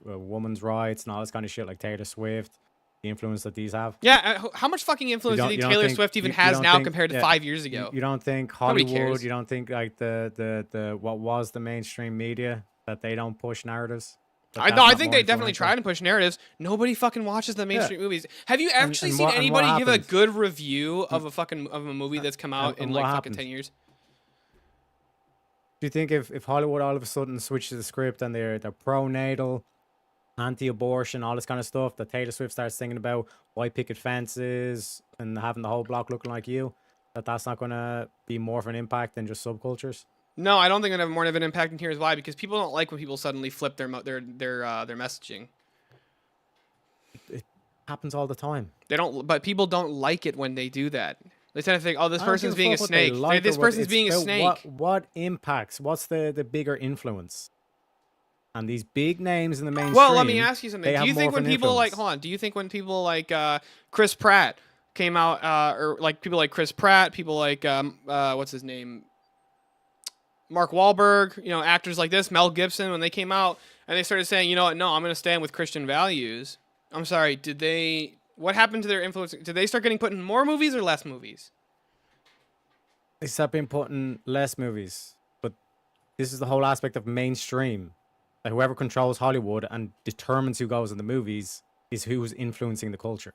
women's rights and all this kind of shit, like Taylor Swift, the influence that these have. Yeah, how much fucking influence do you think Taylor Swift even has now compared to 5 years ago? You don't think Nobody Hollywood, cares. you don't think like the what was the mainstream media, that they don't push narratives? I think they definitely try to push narratives. Nobody fucking watches the mainstream movies. Have you actually seen anybody give a good review of a movie that's come out in like fucking 10 years? Do you think if Hollywood all of a sudden switches the script and they're pro-natal, anti-abortion, all this kind of stuff, that Taylor Swift starts singing about white picket fences and having the whole block looking like you, that's not going to be more of an impact than just subcultures? No, I don't think it'll have more of an impact. And here's why: because people don't like when people suddenly flip their messaging. It happens all the time. They don't, but people don't like it when they do that. They tend to think, "Oh, this I don't person's give being a fuck what they snake. like This or what- person's it's being a about snake." What impacts? What's the bigger influence? And these big names in the mainstream. Well, let me ask you something. they Do have you think more of when an people like, influence. hold on, do you think when people like Chris Pratt came out, or like people like Chris Pratt, people like what's his name, Mark Wahlberg, you know, actors like this, Mel Gibson, when they came out and they started saying, you know what, no, I'm going to stand with Christian values. I'm sorry, what happened to their influence? Did they start getting put in more movies or less movies? They start being put in less movies, but this is the whole aspect of mainstream. That whoever controls Hollywood and determines who goes in the movies is who's influencing the culture.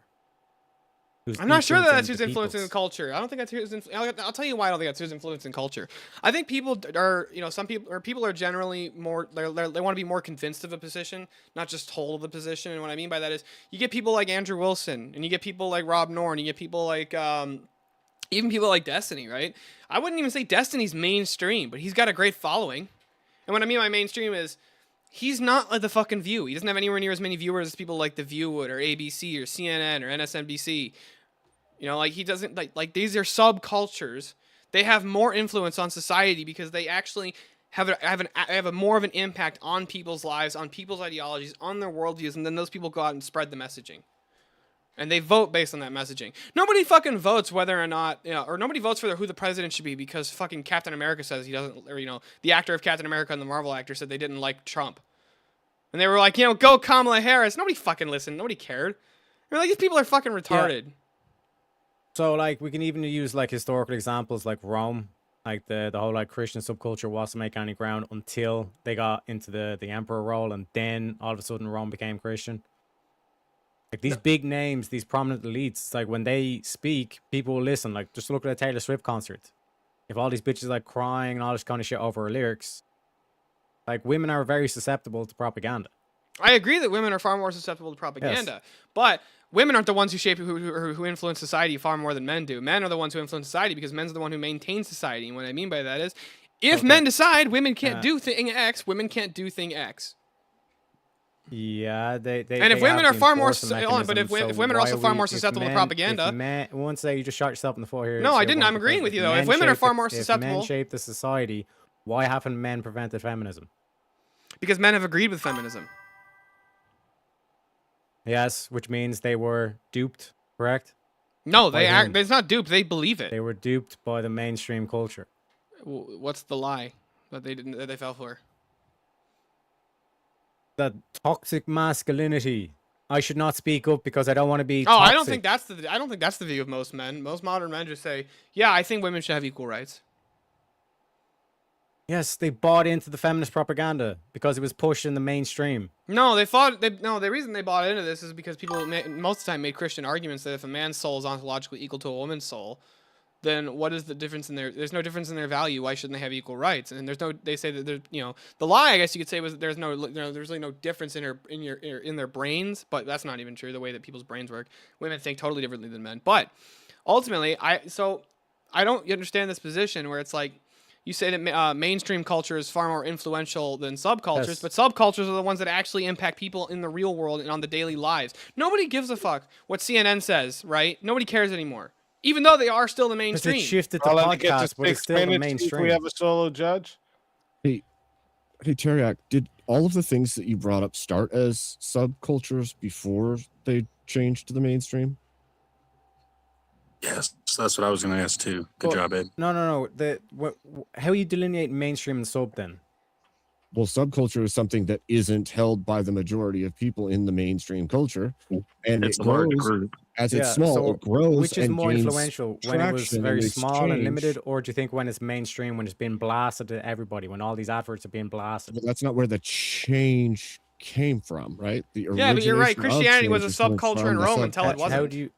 I'm not sure that that's who's influencing the culture. I don't think that's who's. I'll tell you why I don't think that's who's influencing culture. I think people are, you know, people are generally more. They want to be more convinced of a position, not just told of the position. And what I mean by that is, you get people like Andrew Wilson, and you get people like Rob Norton, you get people like even people like Destiny, right? I wouldn't even say Destiny's mainstream, but he's got a great following. And what I mean by mainstream is, he's not like the fucking View. He doesn't have anywhere near as many viewers as people like The View would, or ABC, or CNN, or MSNBC. You know, like he doesn't like these are subcultures. They have more influence on society because they actually have a more of an impact on people's lives, on people's ideologies, on their worldviews, and then those people go out and spread the messaging. And they vote based on that messaging. Nobody fucking votes whether or not, you know, or nobody votes for who the president should be because fucking Captain America says he doesn't, or, you know, the actor of Captain America and the Marvel actor said they didn't like Trump. And they were like, you know, go Kamala Harris. Nobody fucking listened. Nobody cared. They're like, these people are fucking retarded. Yeah. So, like, we can even use, like, historical examples like Rome. Like, the whole, like, Christian subculture wasn't making any ground until they got into the emperor role, and then, all of a sudden, Rome became Christian. Like, these big names, these prominent elites, like, when they speak, people will listen. Like, just look at a Taylor Swift concert. If all these bitches, like, crying and all this kind of shit over her lyrics, like, women are very susceptible to propaganda. I agree that women are far more susceptible to propaganda, but women aren't the ones who influence society far more than men do. Men are the ones who influence society because men's the one who maintains society. And what I mean by that is, if men decide women can't do thing X, women can't do thing X. Yeah, they and if they women have are the far more, enforcement hold on, but if mechanism, so women are why also far we- more if susceptible to men- propaganda. If men, I won't say you just shot yourself in the foot here. No, I Sir, didn't. one I'm agreeing percent. with you If though. If men women are shape far the- more if susceptible, men shape the society, why haven't men prevented feminism? because men have agreed with feminism. Yes, which means they were duped, correct? No, By they whom? act. It's not duped. They believe it. They were duped by the mainstream culture. What's the lie that they didn't? That they fell for? That toxic masculinity. I should not speak up because I don't want to be. Oh, toxic. I don't think that's the view of most men. Most modern men just say, "Yeah, I think women should have equal rights." Yes, they bought into the feminist propaganda because it was pushed in the mainstream. No, the reason they bought into this is because people most of the time made Christian arguments that if a man's soul is ontologically equal to a woman's soul, then what is the difference in there's no difference in their value. Why shouldn't they have equal rights? And they say that the lie, I guess you could say, was there's really no difference in their brains, but that's not even true. The way that people's brains work, women think totally differently than men. But ultimately, I don't understand this position where it's like, you say that mainstream culture is far more influential than subcultures, Yes. but subcultures are the ones that actually impact people in the real world and on the daily lives. Nobody gives a fuck what CNN says, right? Nobody cares anymore, even though they are still the Because mainstream. it shifted to I'll let it get to podcast, but it's 6 still the minutes, see if mainstream. we have a solo judge. Hey, Teriak, did all of the things that you brought up start as subcultures before they changed to the mainstream? Yes, that's what I was going to ask too. Good Well, job, Ed. No. How you delineate mainstream and sub then? Well, subculture is something that isn't held by the majority of people in the mainstream culture, and It's it a large grows group. as it's Yeah, small. so It grows which is and more gains influential, when it was traction very in small and limited, exchange. or do you think when it's mainstream, when it's been blasted to everybody, when all these adverts are being blasted? But that's not where the change came from, right? The Yeah, but you're right. origination of Christianity was a change is coming subculture from in the Rome until it subculture. wasn't. How do you?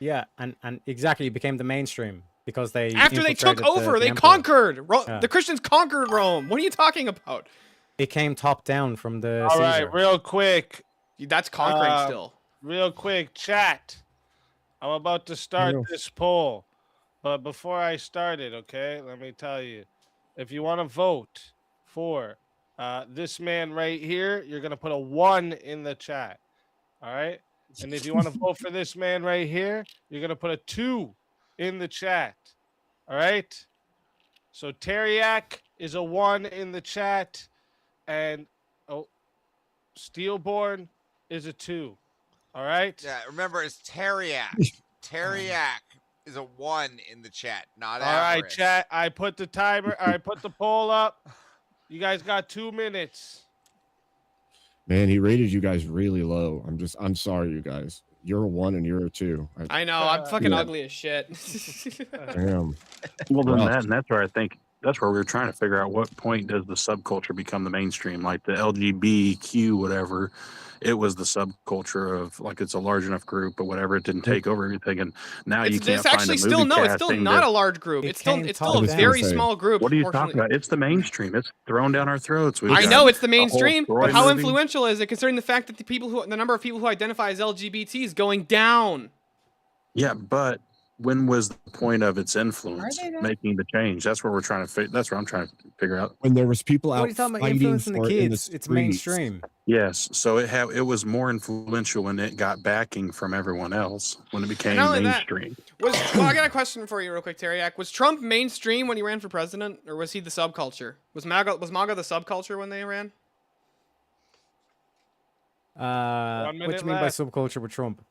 Yeah, and exactly, it became the mainstream because they After they took infiltrated over, the they emperor. conquered. Yeah. The Christians conquered Rome. What are you talking about? It came top down from the All Caesar. right, real quick. That's conquering Uh, still. Real quick, chat. I'm about to start Hello. this poll, but before I start it, okay, let me tell you, if you want to vote for this man right here, you're gonna put a 1 in the chat. All right, and if you want to vote for this man right here, you're gonna put a 2 in the chat. All right. So Teriak is a 1 in the chat, and Steelborn is a 2. All right. Yeah, remember it's Teriak. Teriak is a 1 in the chat, not All right, Avarice. chat. I put the timer. I put the poll up. You guys got 2 minutes. Man, he rated you guys really low. I'm sorry, you guys. You're a 1 and you're a 2. I know. I'm fucking Yeah. ugly as shit. Damn. Well, then Rough. that's where I think that's where we were trying to figure out what point does the subculture become the mainstream, like the LGBTQ, whatever. It was the subculture of like it's a large enough group, but whatever, it didn't take over everything, and now you can't It's find a actually movie still no. It's still casting not that- a large group. It It's still came it's top still a down. very Say. small group. What are you talking proportionally. about? It's the mainstream. It's thrown down our throats. We've I got know it's the a whole mainstream, Troy but how movie. influential is it considering the fact that the number of people who identify as LGBT is going down? Yeah, but when was the point of its influence Are they though? making the change? That's where we're trying to. That's what I'm trying to figure out. When there was people What are out you talking about fighting influencing the for it in the kids? It's streets. mainstream. Yes, so it was more influential when it got backing from everyone else when it became not only that, mainstream. Well, I got a question for you, real quick, Teriak. Was Trump mainstream when he ran for president, or was he the subculture? Was MAGA the subculture when they ran? What do you mean by subculture with Trump?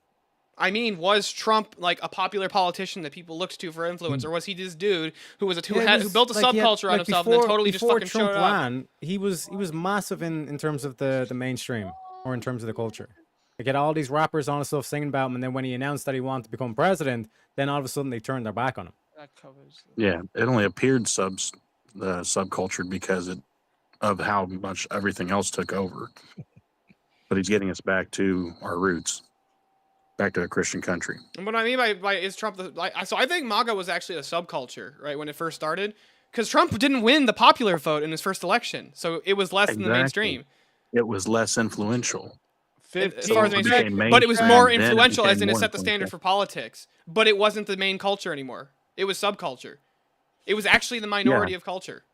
I mean, was Trump like a popular politician that people looked to for influence, or was he this dude who was who built a subculture on himself and then totally just fucking Trump showed up? ran, he was massive in terms of the mainstream or in terms of the culture. They get all these rappers on and stuff singing about him, and then when he announced that he wanted to become president, then all of a sudden they turned their back on him. That covers. Yeah, it only appeared subcultured because of how much everything else took over. But he's getting us back to our roots, back to a Christian country. And what I mean by is Trump so I think MAGA was actually a subculture, right, when it first started, because Trump didn't win the popular vote in his first election, so it was less than the mainstream. It was less influential. As far as it mainstream, became but it was mainstream, more then it influential, as became in it more set the standard influential. for politics. But it wasn't the main culture anymore. It was subculture. It was actually the minority of culture.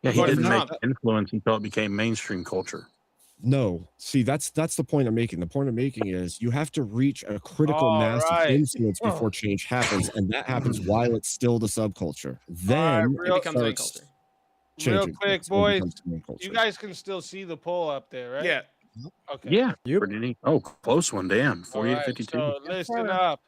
Yeah, he Voted didn't for make Trump. influence until it became mainstream culture. No, see, that's the point I'm making. The point I'm making is you have to reach a critical All mass right. of influence before change happens, and that happens while it's still the subculture. Then real- It becomes main starts culture. Real changing. quick, That's when it boys. becomes main culture. You guys can still see the poll up there, right? Yeah. Okay. Yeah. Pretty neat. Oh, close one. Damn. 48 All right, 52. So listen up.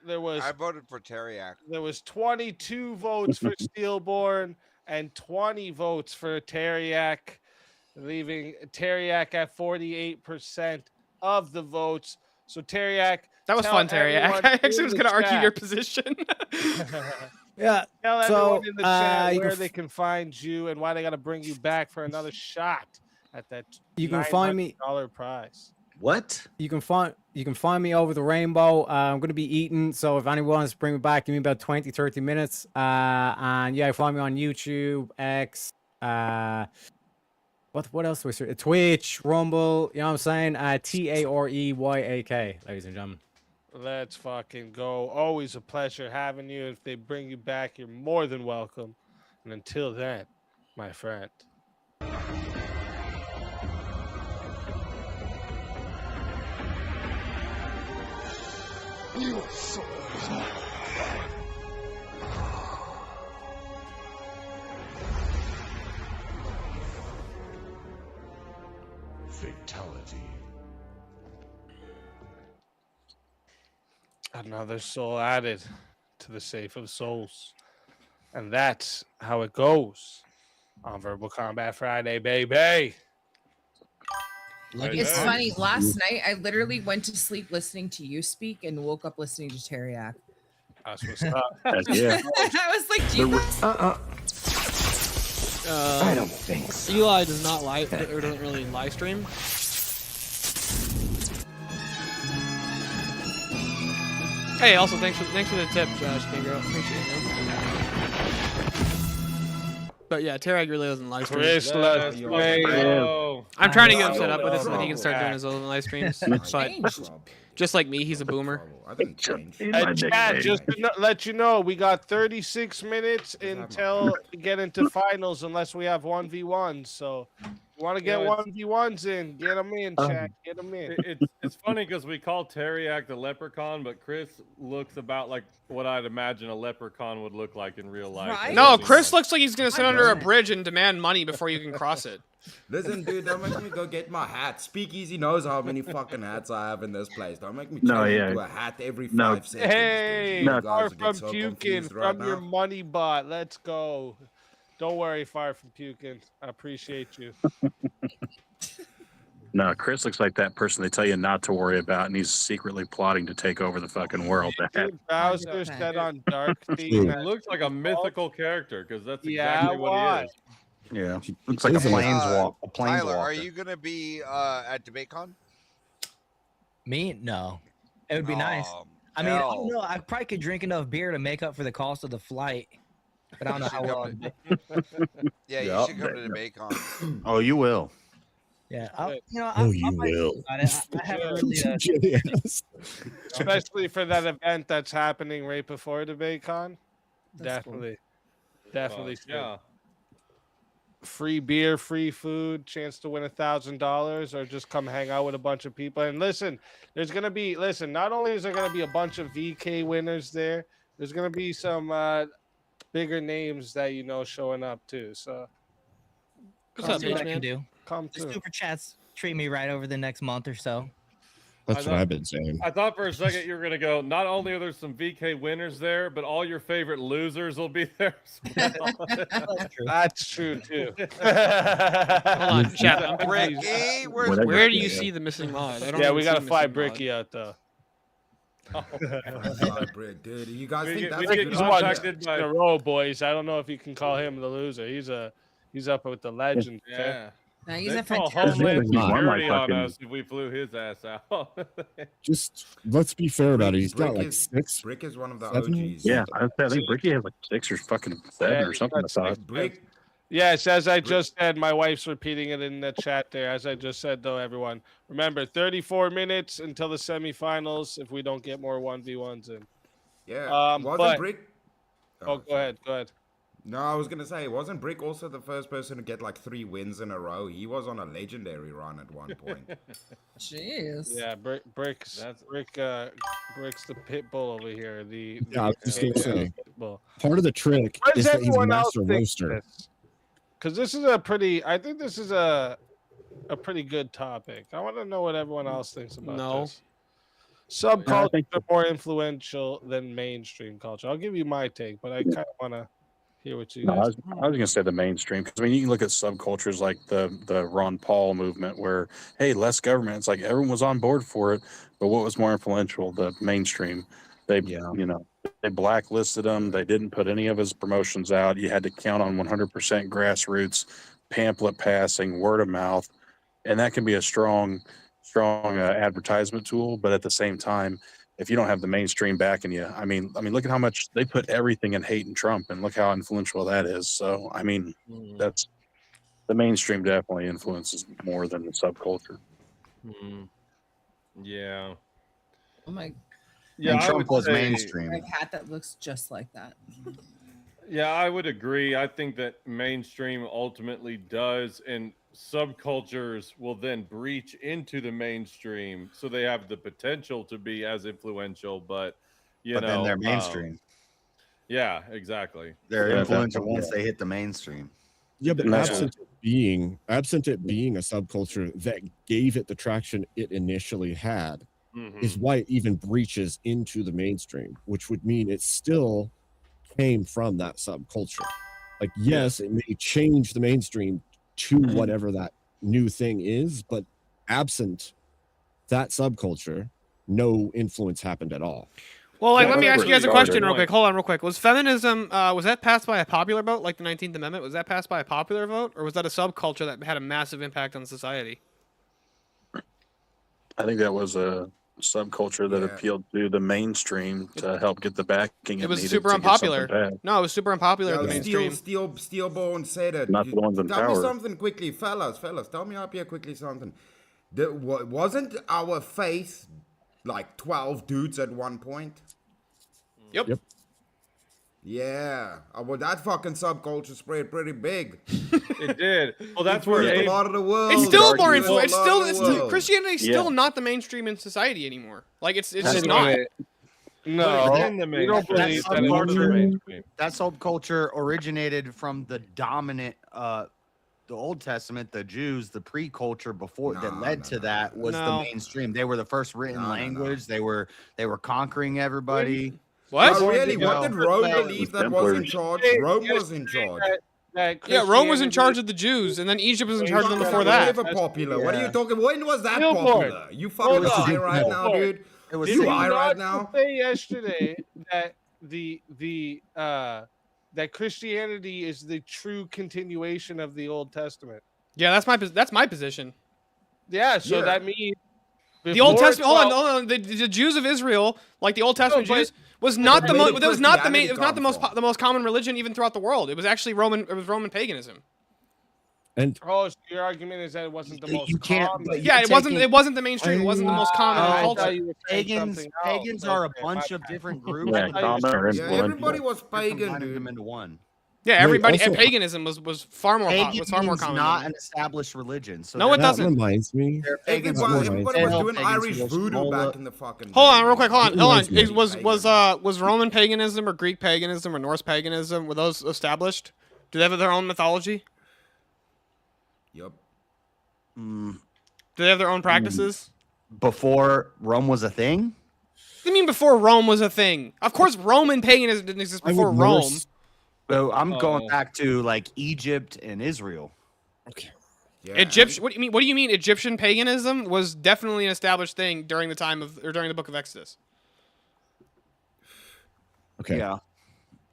There was I voted for Teriak. There was 22 votes for Steelborn and 20 votes for Teriak, leaving Teriak at 48% of the votes. So Teriak, That was tell fun, Teriak. everyone I actually in was the going to argue chat- your position. Yeah. Tell so, everyone in the chat you where can they can find you and why they got to bring you back for another shot at that You can find me- $900 prize. What? You can find me over the rainbow. I'm going to be eating, so if anyone wants to bring me back, give me about 20-30 minutes. And yeah, find me on YouTube, X, what else was there? Twitch, Rumble, you know what I'm saying? TAREYAK, ladies and gentlemen. Let's fucking go. Always a pleasure having you. If they bring you back, you're more than welcome. And until then, my friend. Your soul is mine. Fatality. Another soul added to the safe of souls. And that's how it goes on Verbal Combat Friday, baby. It's funny. Last night, I literally went to sleep listening to you speak and woke up listening to Teriak. That's what's up. Yeah. I was like, do you guys- I don't think so. Eli does not live or doesn't really live stream. Hey, also thanks for the tip, Josh Bingo. Appreciate it. But yeah, Terag really doesn't live stream. Chris, let's play. I'm trying to get him set up with this so that he can start doing his own live streams. But just like me, he's a boomer. And chat, just to let you know, we got 36 minutes until we get into finals, unless we have 1v1s. So, you want to get 1v1s in, get them in, chat. Get them in. It's funny because we call Teriak the leprechaun, but Chris looks about like what I'd imagine a leprechaun would look like in real life. Right? No, Chris looks like he's gonna sit under a bridge and demand money before you can cross it. Listen, dude, don't make me go get my hat. Speakeasy knows how many fucking hats I have in this place. Don't make me No, change yeah. into a hat every No. 5 seconds. Hey, dude. You far guys from get so puking, confused right from your now. money bot. Let's go. Don't worry, far from puking. I appreciate you. No, Chris looks like that person they tell you not to worry about, and he's secretly plotting to take over the fucking world. Dude, Bowser set on dark He theme. looks like a mythical character because that's Yeah, exactly what why? he is. Yeah, Looks like a Hey, planeswalker. Tyler, are you gonna be at DebateCon? Me? No. It would be nice. I mean, I don't know. I probably could drink enough beer to make up for the cost of the flight, but I don't know how well. Yeah, you Yep. should come to DebateCon. Oh, you will. Yeah, I you might will. think about it. I haven't really. Yes. Especially for that event that's happening right before DebateCon. Definitely. Definitely. Yeah. Free beer, free food, chance to win $1,000, or just come hang out with a bunch of people. And listen, there's gonna be not only is there gonna be a bunch of VK winners there, there's gonna be some bigger names that showing up too. So What's up, what I can do? Come The through. super chats treat me right over the next month or so. That's what I've been saying. I thought for a second you were gonna go. Not only are there some VK winners there, but all your favorite losers will be there. As well. That's true too. Hold on, chat. I'm confused. Ricky, Where do you see the missing mod? I don't Yeah, even we see gotta the fly missing mod. Bricky out though. Brick, dude. You guys think that's we a get good He's idea? won contacted in by- a row, boys. I don't know if you can call him the loser. He's up with the legend. Okay? Yeah. No, he's They'd a call fantastic. Homeland He's one Security like on fucking- us if we flew his ass out. Just let's be fair about it. He's got Brick like is- 6. Brick is one of the 7? OGs. Yeah, I think Ricky has like 6 or fucking 7 or something. I thought. Brick, Yes, as I just said, my wife's repeating it in the chat there. As I just said, though, everyone, remember 34 minutes until the semifinals if we don't get more 1v1s in. yeah. Wasn't but- Brick? Oh, go ahead. Go ahead. No, I was gonna say, wasn't Brick also the first person to get like 3 wins in a row? He was on a legendary run at one point. Jeez. Yeah, Brick's the pit bull over here. Yeah, I was just gonna say. pit bull. Part of the trick What is does that he's a everyone else master think roaster. Because this is I think this is a pretty good topic. I want to know what everyone else thinks about this. Subcultures are more influential than mainstream culture. I'll give you my take, but I kind of want to hear what you No, I guys. was gonna say the mainstream because I mean you can look at subcultures like the Ron Paul movement where hey less government. It's like everyone was on board for it, but what was more influential? The mainstream. They they blacklisted him. They didn't put any of his promotions out. You had to count on 100% grassroots, pamphlet passing, word of mouth, and that can be a strong advertisement tool. But at the same time, if you don't have the mainstream backing you, I mean, look at how much they put everything in hate and Trump, and look how influential that is. So, I mean, that's the mainstream definitely influences more than the subculture. Yeah. Oh my. And I Trump would was say- mainstream. A hat that looks just like that. Yeah, I would agree. I think that mainstream ultimately does, and subcultures will then breach into the mainstream, so they have the potential to be as influential. But you But then know, they're mainstream. yeah, exactly. They're So- influential once they hit the mainstream. Yeah, but Yeah. absent it being a subculture that gave it the traction it initially had, is Mhm. why it even breaches into the mainstream, which would mean it still came from that subculture. Like, yes, it may change the mainstream to whatever that new thing is, but absent that subculture, no influence happened at all. Well, like, That's let me ask you guys a actually question real point. quick. Hold on, real quick. Was feminism was that passed by a popular vote, like the 19th Amendment? Was that passed by a popular vote, or was that a subculture that had a massive impact on society? I think that was a subculture that appealed to the mainstream to help get the backing It was needed super to get something unpopular. passed. No, it was super unpopular in the Yo, mainstream. Steelborn said it. Not the ones in Tell me power. something quickly, fellas. Tell me up here quickly something. Wasn't our faith like 12 dudes at one point? Yep. Yeah. Well, that fucking subculture spread pretty big. It did. Well, that's where a Abe- lot of the world. It's still more. It's It's still. the It's world. Christianity's still Yeah. not the mainstream in society anymore. Like it's That's just not. right. No, But it's in the we don't mainstream. believe It's that a it's part of the true. mainstream. That subculture originated from the dominant, the Old Testament, the Jews, the pre-culture before that led to that was No. the mainstream. They were the first written No. language. They were conquering everybody. What? Oh, really? No. What did Rome That- believe that was in charge? Rome was in charge. Yeah, Rome was in charge of the Jews, and then Egypt was in charge of them before that. Never popular. What are you talking? When was that Billboard. popular? You fucking Hold high on. right now, Billboard. dude. It was Did You you high not right just now. say yesterday that that Christianity is the true continuation of the Old Testament? Yeah, that's my position. Yeah, so Yeah. that means The Old before Testament. Hold on, 12 hold on. The Jews of Israel, like the Old Testament but- Jews, was not but the where most. did That was not the main. Christianity It was not the come most from? the most common religion even throughout the world. It was actually Roman. It was Roman paganism. And Oh, so your argument is that it wasn't the most You can't- common. but Yeah, you're it wasn't. taking- It wasn't the mainstream. It wasn't the most common Oh, in I culture. thought you were saying Pagans, something else. pagans are a Okay, bunch my of bad. different groups. Yeah, but common or Yeah, influential. everybody was you're pagan, combining them dude. into one. Yeah, Wait, everybody. also- paganism was far more. Pagan Was far more means common. not than- an established religion. So No, it they're- that doesn't. reminds me. they're pagans Everybody, who everybody was held doing pagans Irish who will voodoo Shmola- back in the fucking. Hold day, on, real quick. Hold on. dude. Hold on. reminds me. Was Roman paganism or Greek paganism or Norse paganism, were those established? Do they have their own mythology? Yep. Mm, Do they have their own practices? before Rome was a thing. What do you mean before Rome was a thing? Of course, Roman paganism didn't exist I would before never Rome. So I'm going Oh. back to like Egypt and Israel. Okay. Yeah, Egyptian. What do you mean? What do you mean? Egyptian paganism was definitely an established thing during the time of, or during the Book of Exodus. Okay. Yeah.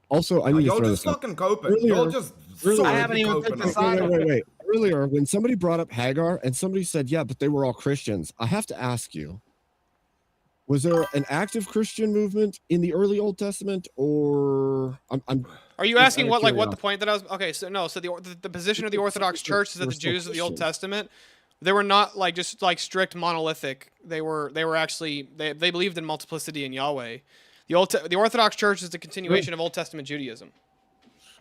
Also, I Oh, need to y'all throw just this out. fucking coping. Earlier- Y'all just. earlier- I haven't even coping picked the over side. it. Wait. Earlier, when somebody brought up Hagar and somebody said, yeah, but they were all Christians, I have to ask you, was there an active Christian movement in the early Old Testament, or I'm Are you Just asking out of what the curiosity. point that I was? Okay, so no. So the position of the Orthodox Church is that We're the still Jews of the Old Christians. Testament, they were not like just like strict monolithic. They were actually they believed in multiplicity in Yahweh. The Orthodox Church is the continuation of Old Testament Judaism.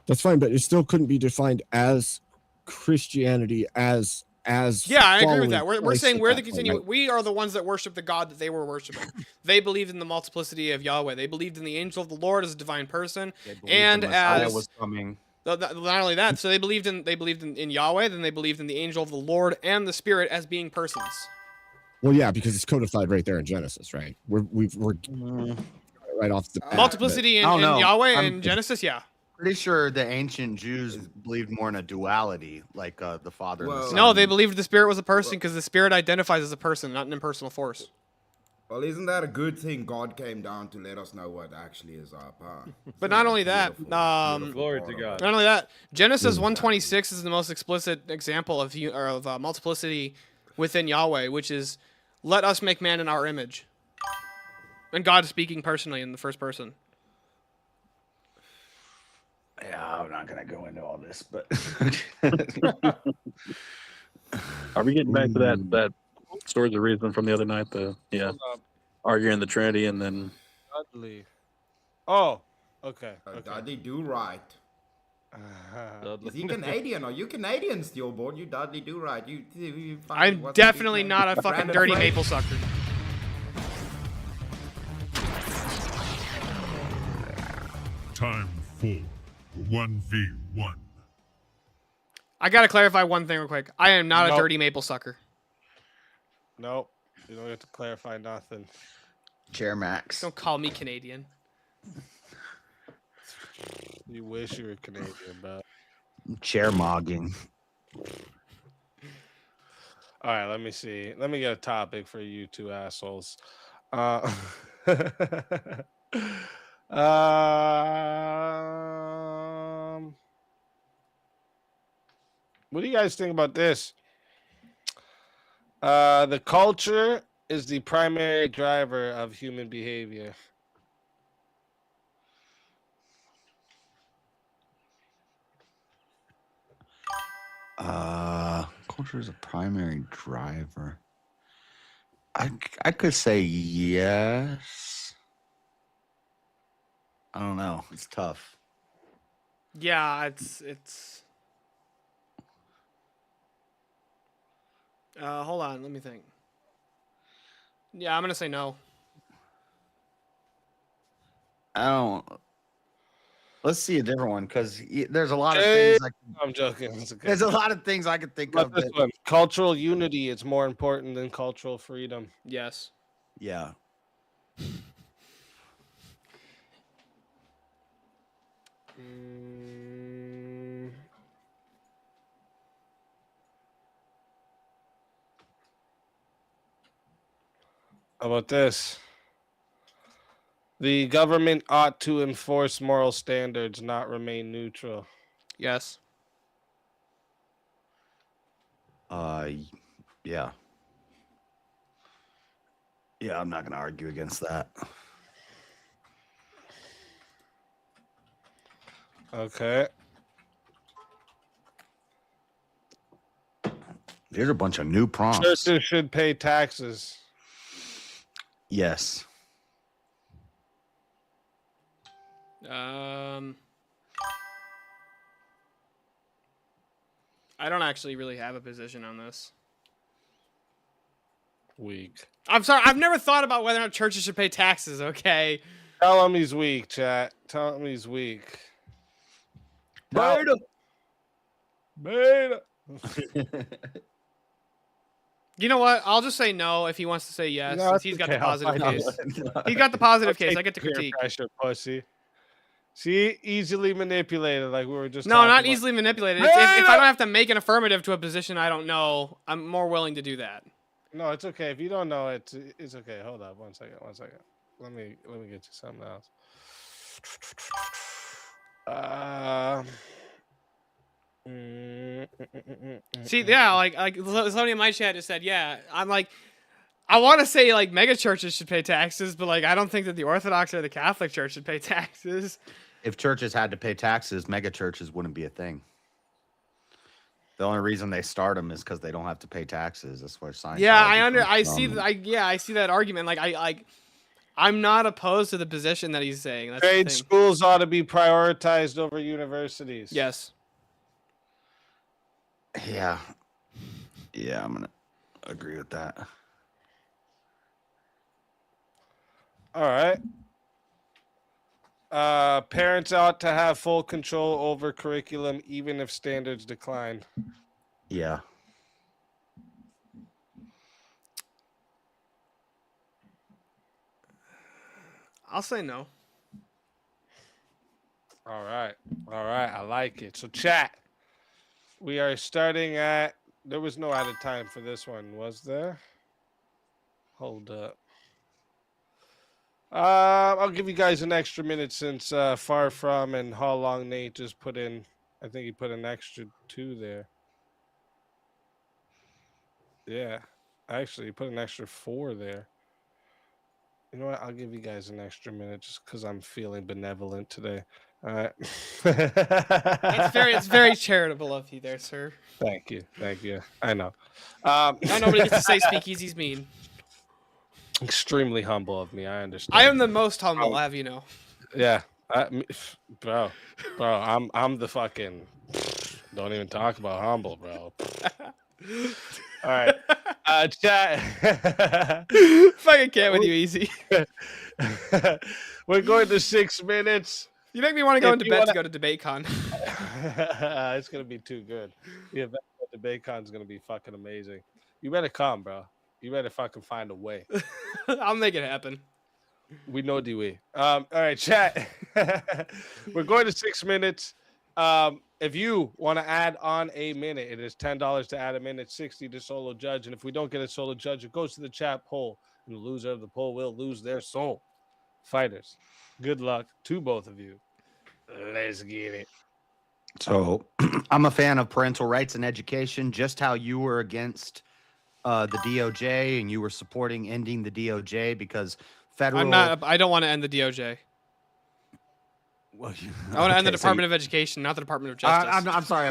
that's fine, but it still couldn't be defined as Christianity as Yeah, I agree following with that. We're Christ saying at we're that the point, continue. right? We are the ones that worship the God that they were worshiping. They believed in the multiplicity of Yahweh. They believed in the angel of the Lord as a divine person, They believed and the Messiah as was coming. not only that. So they believed in Yahweh. Then they believed in the angel of the Lord and the Spirit as being persons. Well, yeah, because it's codified right there in Genesis, right? We're right off the bat, Multiplicity in I don't know. Yahweh I'm- and Genesis, yeah. Pretty sure the ancient Jews believed more in a duality, like the Father and the Well, Son. No, they believed the Spirit was a person because the Spirit identifies as a person, not an impersonal force. Well, isn't that a good thing? God came down to let us know what actually is up, huh? But not only that, Glory to God. not only that, Genesis 1:26 is the most explicit example of multiplicity within Yahweh, which is, "Let us make man in our image," and God speaking personally in the first person. Yeah, I'm not gonna go into all this, but Are we getting back to that stories of reason from the other night? Hold up. Arguing the Trinity and then Dudley. Oh, okay. They do right. Is he Canadian? Are you Canadian, Steelborn? You Dudley do right. You fucking I'm what's his definitely name? not a fucking Brandon dirty Fraser? maple sucker. Time for 1v1. I gotta clarify one thing real quick. I am not a Nope. dirty maple sucker. Nope. You don't have to clarify nothing. Chair Max. Don't call me Canadian. You wish you were Canadian, but. Chair mogging. All right, let me see. Let me get a topic for you two assholes. What do you guys think about this? The culture is the primary driver of human behavior. Culture is a primary driver. I could say yes. I don't know. It's tough. Yeah, it's. Hold on, let me think. Yeah, I'm gonna say no. I don't. Let's see a different one because there's a lot of things. I'm joking. It's okay. There's a lot of things I could think How of. about this one? Cultural unity is more important than cultural freedom. Yes. Yeah. How about this? The government ought to enforce moral standards, not remain neutral. Yes. Yeah. Yeah, I'm not gonna argue against that. Okay. There's a bunch of new prompts. Churches should pay taxes. Yes. I don't actually really have a position on this. Weak. I'm sorry. I've never thought about whether or not churches should pay taxes. Okay. Tell him he's weak, chat. Tell him he's weak. Beta. Beta. You know what? I'll just say no if he wants to say yes. No, Since it's he's got okay. the I'll positive find case. out. He's got the positive I'll case. take I get to peer critique. Pressure, pussy. See, easily manipulated, like we were just. No, talking not about. easily manipulated. If I don't have to make an affirmative to a position I don't know, I'm more willing to do that. No, it's okay. If you don't know it, it's okay. Hold up, 1 second. 1 second. Let me get you something else. See, yeah, like somebody in my chat just said, yeah. I'm like, I want to say like mega churches should pay taxes, but like I don't think that the Orthodox or the Catholic Church should pay taxes. If churches had to pay taxes, mega churches wouldn't be a thing. The only reason they start them is because they don't have to pay taxes. That's where science. Yeah, I see that argument. Like I'm not opposed to the position that he's saying. That's the Trade thing. schools ought to be prioritized over universities. Yes. Yeah. Yeah, I'm gonna agree with that. All right. Parents ought to have full control over curriculum, even if standards decline. Yeah. I'll say no. All right. All right. I like it. So, chat, we are starting at. There was no added time for this one, was there? Hold up. I'll give you guys an extra minute since Far From and How Long Nate just put in. I think he put an extra 2 there. Yeah. Actually, he put an extra 4 there. You know what? I'll give you guys an extra minute just because I'm feeling benevolent today. All right. It's very charitable of you there, sir. Thank you. Thank you. I know. Not nobody gets to say speakeasies mean. Extremely humble of me. I understand. I am the most humble, have you know. Yeah. Bro, I'm the fucking. Don't even talk about humble, bro. All right, chat. Fucking can't with you, easy. We're going to 6 minutes. You make me want to go If into you bed to wanna- go to DebateCon. It's gonna be too good. The event at DebateCon is gonna be fucking amazing. You better come, bro. You better fucking find a way. I'll make it happen. We know Dewey. All right, chat. We're going to 6 minutes. If you want to add on a minute, it is $10 to add a minute, 60 to solo judge. And if we don't get a solo judge, it goes to the chat poll, and the loser of the poll will lose their soul. Fighters, good luck to both of you. Let's get it. So I'm a fan of parental rights and education, just how you were against the DOJ and you were supporting ending the DOJ because federal. I don't want to end the DOJ. Well, I want to end the okay, so Department of Education, not the Department of Justice. I'm sorry.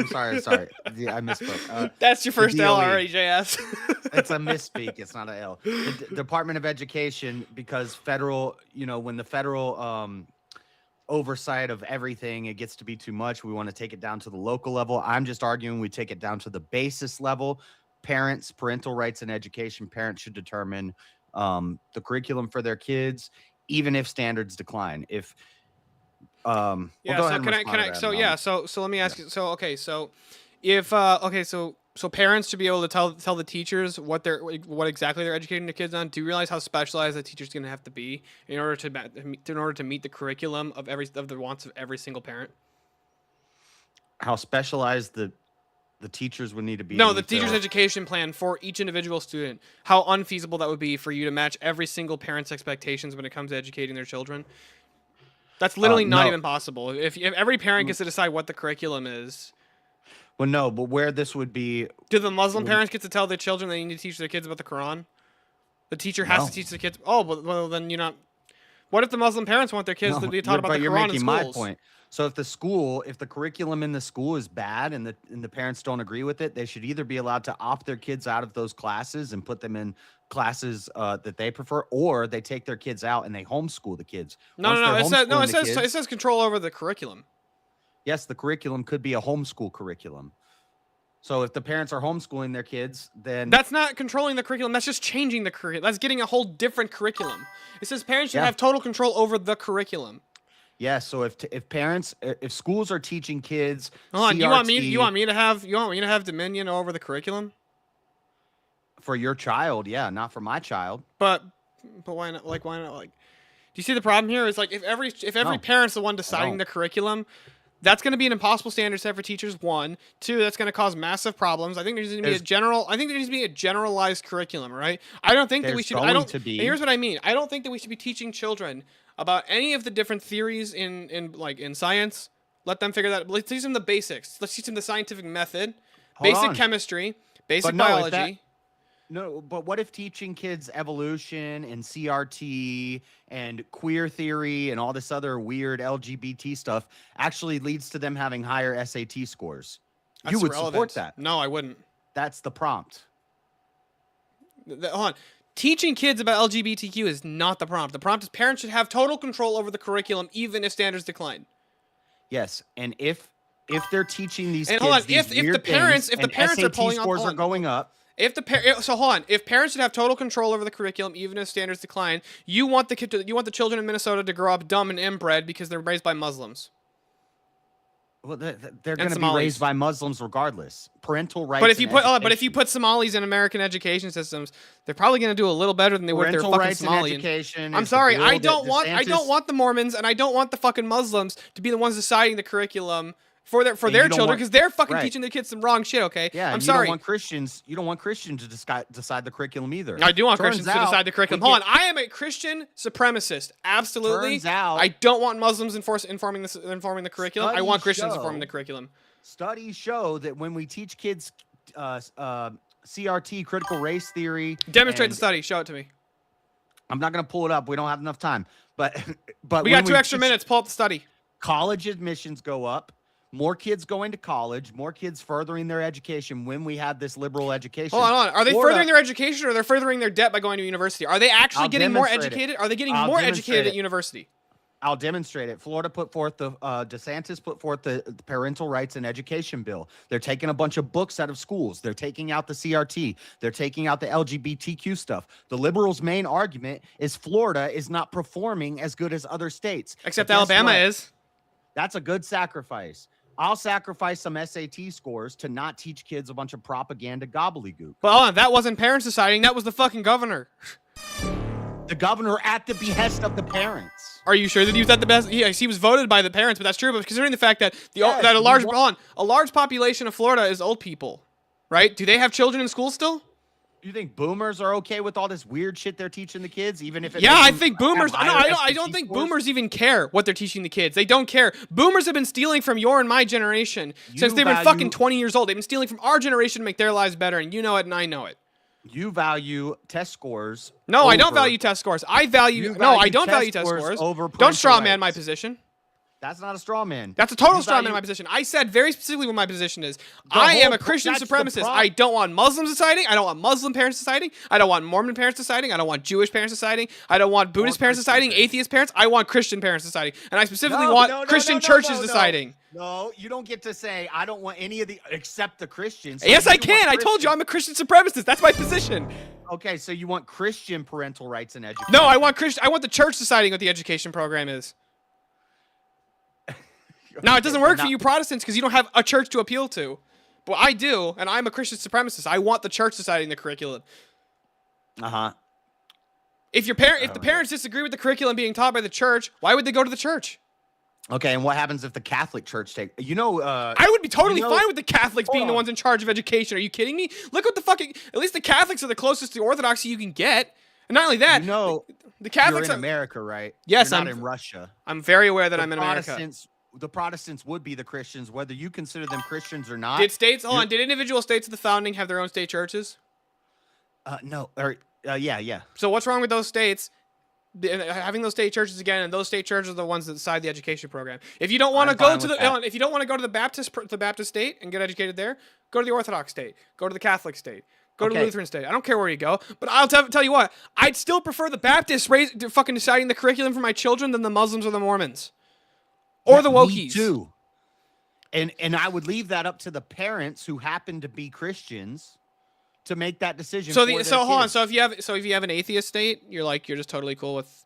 Yeah, I misspoke. That's your first the L DOE. already, JS. It's a misspeak. It's not an L. The Department of Education, because federal, when the federal oversight of everything, it gets to be too much. We want to take it down to the local level. I'm just arguing we take it down to the basis level. Parents, parental rights and education. Parents should determine the curriculum for their kids, even if standards decline. If Yeah. go So ahead and can I? respond to that, So and yeah. I'll- So let me ask you. So okay. So if so parents should be able to tell the teachers what exactly they're educating the kids on. Do you realize how specialized the teacher's going to have to be in order to meet the curriculum of the wants of every single parent? how specialized the teachers would need to be. No, to the meet their- teacher's education plan for each individual student. How unfeasible that would be for you to match every single parent's expectations when it comes to educating their children. That's literally not no. even possible. If every parent gets to decide what the curriculum is. Well, no, but where this would be. Do the Muslim would- parents get to tell their children they need to teach their kids about the Quran? The teacher has No. to teach the kids. Oh, well, then you're not. What if the Muslim parents want their kids to be taught about but the you're Quran in making schools? my point. So if the curriculum in the school is bad and the parents don't agree with it, they should either be allowed to opt their kids out of those classes and put them in classes that they prefer, or they take their kids out and they homeschool the kids. No. Once they're homeschooling the It kids- says control over the curriculum. yes, the curriculum could be a homeschool curriculum. So if the parents are homeschooling their kids, then That's not controlling the curriculum. That's just changing the curriculum. That's getting a whole different curriculum. It says parents should Yeah. have total control over the curriculum. yeah. So if schools are teaching kids, Hold on, you want me CRT to have dominion over the curriculum? for your child, yeah, not for my child. But why not? Like, why not? Like, do you see the problem here? Is like if every No, parent's the one deciding don't. the curriculum, that's going to be an impossible standard set for teachers. 1, 2, that's going to cause massive problems. I think there needs to be a generalized curriculum, right? I don't think that we There's should. going I don't. to be. And here's what I mean. I don't think that we should be teaching children about any of the different theories in science. Let them figure that. Let's teach them the basics. Let's teach them the scientific method, Hold basic on. chemistry, basic But no, if biology. No, but what if teaching kids evolution and CRT and queer theory and all this other weird LGBT stuff actually leads to them having higher SAT scores? That's You would irrelevant. support that. No, I wouldn't. That's the prompt. Hold on. Teaching kids about LGBTQ is not the prompt. The prompt is parents should have total control over the curriculum, even if standards decline. Yes, and if they're teaching these And kids hold on, these if the weird parents things if the and parents are SAT pulling scores on, are going up, so hold on, if parents should have total control over the curriculum, even if standards decline, you want the children in Minnesota to grow up dumb and inbred because they're raised by Muslims. well, they're going to be Somalis. raised by Muslims regardless. Parental rights. But if you and put education. Somalis in American education systems, they're probably going to do a little better than they would if they're Parental fucking rights and Somali. education I'm is the sorry, bill I that don't DeSantis- want the Mormons and I don't want the fucking Muslims to be the ones deciding the curriculum for their And you their don't children want- because they're fucking right. teaching their kids some wrong shit. Okay, Yeah, I'm and sorry. You don't want Christians to decide the curriculum either. I do want Turns Christians to out decide the curriculum. we Hold get- on, I am a Christian supremacist. Absolutely. Turns out- I don't want Muslims informing the curriculum. I want Studies Christians show- informing the curriculum. Studies show that when we teach kids CRT, critical race theory, Demonstrate the and- study. Show it to me. I'm not going to pull it up. We don't have enough time. But We when got 2 extra teach- minutes. Pull up the study. College admissions go up. More kids going to college. More kids furthering their education when we have this liberal education. Hold on. Are they Florida- furthering their education or they're furthering their debt by going to university? Are they actually I'll getting more demonstrate it. educated? Are they getting I'll more demonstrate educated it. at university? I'll demonstrate it. Florida put forth DeSantis put forth the parental rights and education bill. They're taking a bunch of books out of schools. They're taking out the CRT. They're taking out the LGBTQ stuff. The liberals' main argument is Florida is not performing as good as other states. Except But guess Alabama what? is. That's a good sacrifice. I'll sacrifice some SAT scores to not teach kids a bunch of propaganda gobbledygook. But hold on, that wasn't parents deciding. That was the fucking governor. The governor at the behest of the parents. Are you sure that he was at the best? Yes, he was voted by the parents, but that's true. But considering the fact that Yes, that a we large population of Florida is old people, right? Do they have children in school still? You think boomers are okay with all this weird shit they're teaching the kids, even if it Yeah, makes I them think have boomers. No, higher I SAT don't think scores? boomers even care what they're teaching the kids. They don't care. Boomers have been stealing from your and my generation since they've been fucking 20 years old. They've been stealing from our generation to make their lives better, and you know it, and I know it. You value test scores. No, I don't over- value test scores. I value. You No, I value don't test value test scores scores. over Don't parental straw man my rights. position. That's not a straw man. That's a total You straw man value- in my position. I said very specifically what my position is. The I am whole a Christian that's the supremacist. pro- I don't want Muslims deciding. I don't want Muslim parents deciding. I don't want Mormon parents deciding. I don't want Jewish parents deciding. I don't want Buddhist parents deciding. Atheist parents. I want Christian parents deciding. And I specifically want Christian churches deciding. No, you don't get to say I don't want any of the except the Christians. Yes, I You want can. I told you I'm a Christian supremacist. That's my position. Okay, so you want Christian parental rights and education? No, I want I want the church deciding what the education program is. Now, it doesn't work for you Protestants because you don't have a church to appeal to. But I do, and I'm a Christian supremacist. I want the church deciding the curriculum. Uh-huh. If the parents disagree with the curriculum being taught by the church, why would they go to the church? Okay, and what happens if the Catholic Church take? I would be totally fine with the Catholics being the ones in charge of education. Are you kidding me? Look what the fucking. At least the Catholics are the closest to orthodoxy you can get. And not only that, the Catholics you're in are America, right? Yes, you're not I'm in Russia. I'm very aware that The I'm in America. Protestants- The Protestants would be the Christians, whether you consider them Christians or not. Did states? Hold on. Did individual states of the founding have their own state churches? No. Or yeah. So what's wrong with those states? Having those state churches again, and those state churches are the ones that decide the education program. If you don't want to go to if you don't want to go to the Baptist state and get educated there, go to the Orthodox state, go to the Catholic state, go to the Lutheran state. I don't care where you go, but I'll tell you what, I'd still prefer the Baptists fucking deciding the curriculum for my children than the Muslims or the Mormons, or the wokies. Me too. And I would leave that up to the parents who happen to be Christians to make that decision. So for their hold on. kids. So if you have an atheist state, you're just totally cool with.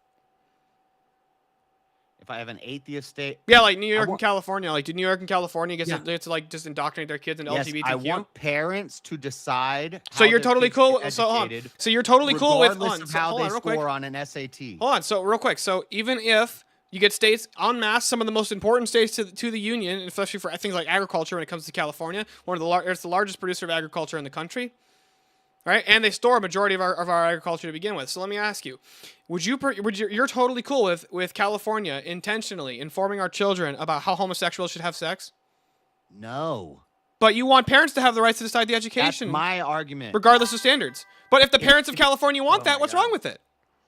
If I have an atheist state, Yeah, like New York and California. Like, do New York and California get to like just indoctrinate their kids into yes, LGBTQ? I want parents to decide. So how you're their totally kids cool. get So hold on. educated, So you're totally cool with regardless of so how hold they on, real quick. score on an SAT. Hold on. So real quick. So even if you get states en masse, some of the most important states to the union, especially for things like agriculture when it comes to California, it's the largest producer of agriculture in the country. Right, and they store a majority of our agriculture to begin with. So let me ask you, you're totally cool with California intentionally informing our children about how homosexuals should have sex? No. But you want parents to have the rights to decide the education. That's my argument. Regardless of standards. But if the parents of California want that, what's wrong with it?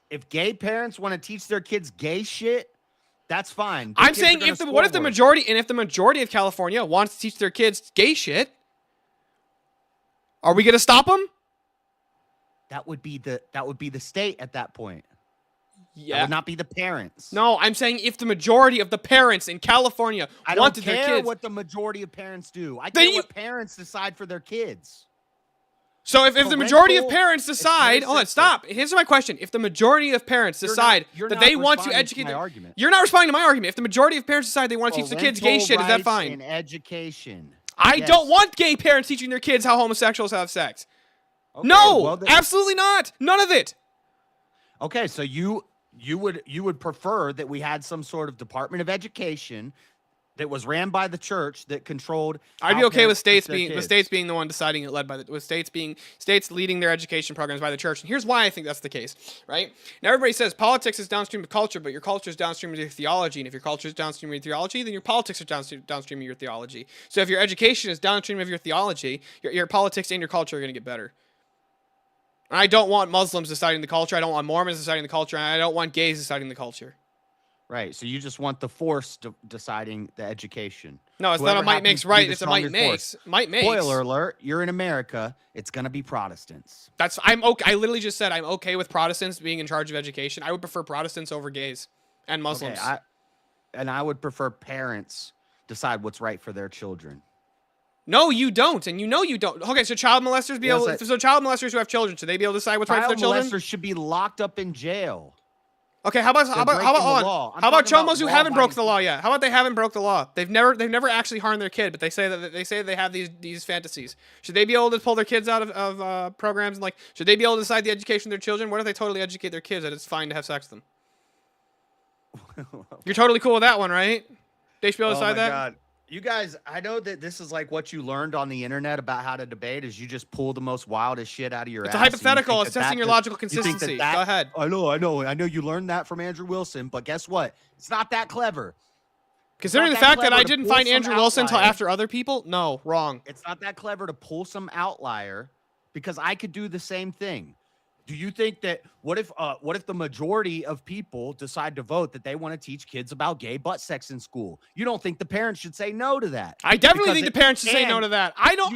If gay parents want to teach their kids gay shit, that's fine. I'm saying if the majority of California wants to teach their kids gay shit, are we gonna stop them? That would be the state at that point. Yeah. That would not be the parents. No, I'm saying if the majority of the parents in California I don't wanted care their kids. what the majority of parents do. I Then care what parents decide for their kids. So if the majority of Parental- parents decide, hold on, stop. Here's my question. If the majority of parents decide you're that not they want to responding to educate my their, argument. you're not responding to my argument. If the majority of parents decide they want to teach the kids gay shit, is that Parental fine? rights and education. I Yes. don't want gay parents teaching their kids how homosexuals have sex. Okay, No, well, then- absolutely not. None of it. Okay, so you would prefer that we had some sort of Department of Education that was ran by the church that controlled. I'd be how okay with parents teach states their being kids. the one deciding it, with states leading their education programs by the church. And here's why I think that's the case, right? Now everybody says politics is downstream of culture, but your culture is downstream of your theology. And if your culture is downstream of your theology, then your politics are downstream of your theology. So if your education is downstream of your theology, your politics and your culture are going to get better. And I don't want Muslims deciding the culture. I don't want Mormons deciding the culture. And I don't want gays deciding the culture. Right. So you just want the force deciding the education. No, it's Whoever not a might happens makes to be right. the It's a might stronger force. makes. Might makes. Spoiler alert: you're in America. It's gonna be Protestants. I'm okay. I literally just said I'm okay with Protestants being in charge of education. I would prefer Protestants over gays and Muslims. Okay, prefer parents decide what's right for their children. No, you don't, and you know you don't. Okay, so child molesters so child molesters who have children, should they be able to decide what's right for their children? Child molesters should be locked up in jail. Okay, how about chomos who haven't broke the law yet? How about they haven't broke the law? They've never actually harmed their kid, but they say they have these fantasies. Should they be able to pull their kids out of programs and should they be able to decide the education of their children? What if they totally educate their kids that it's fine to have sex with them? You're totally cool with that one, right? They should be able to decide that. God. You guys, I know that this is like what you learned on the internet about how to debate is you just pull the most wildest shit out of your ass. It's a hypothetical. It's testing your logical consistency. Go ahead. I know you learned that from Andrew Wilson, but guess what? It's not that clever. Considering the fact that I didn't find Andrew Wilson until after other people, no, wrong. It's not that clever to pull some outlier because I could do the same thing. Do you think that what if the majority of people decide to vote that they want to teach kids about gay butt sex in school? You don't think the parents should say no to that? I definitely think the parents should say no to that. I don't.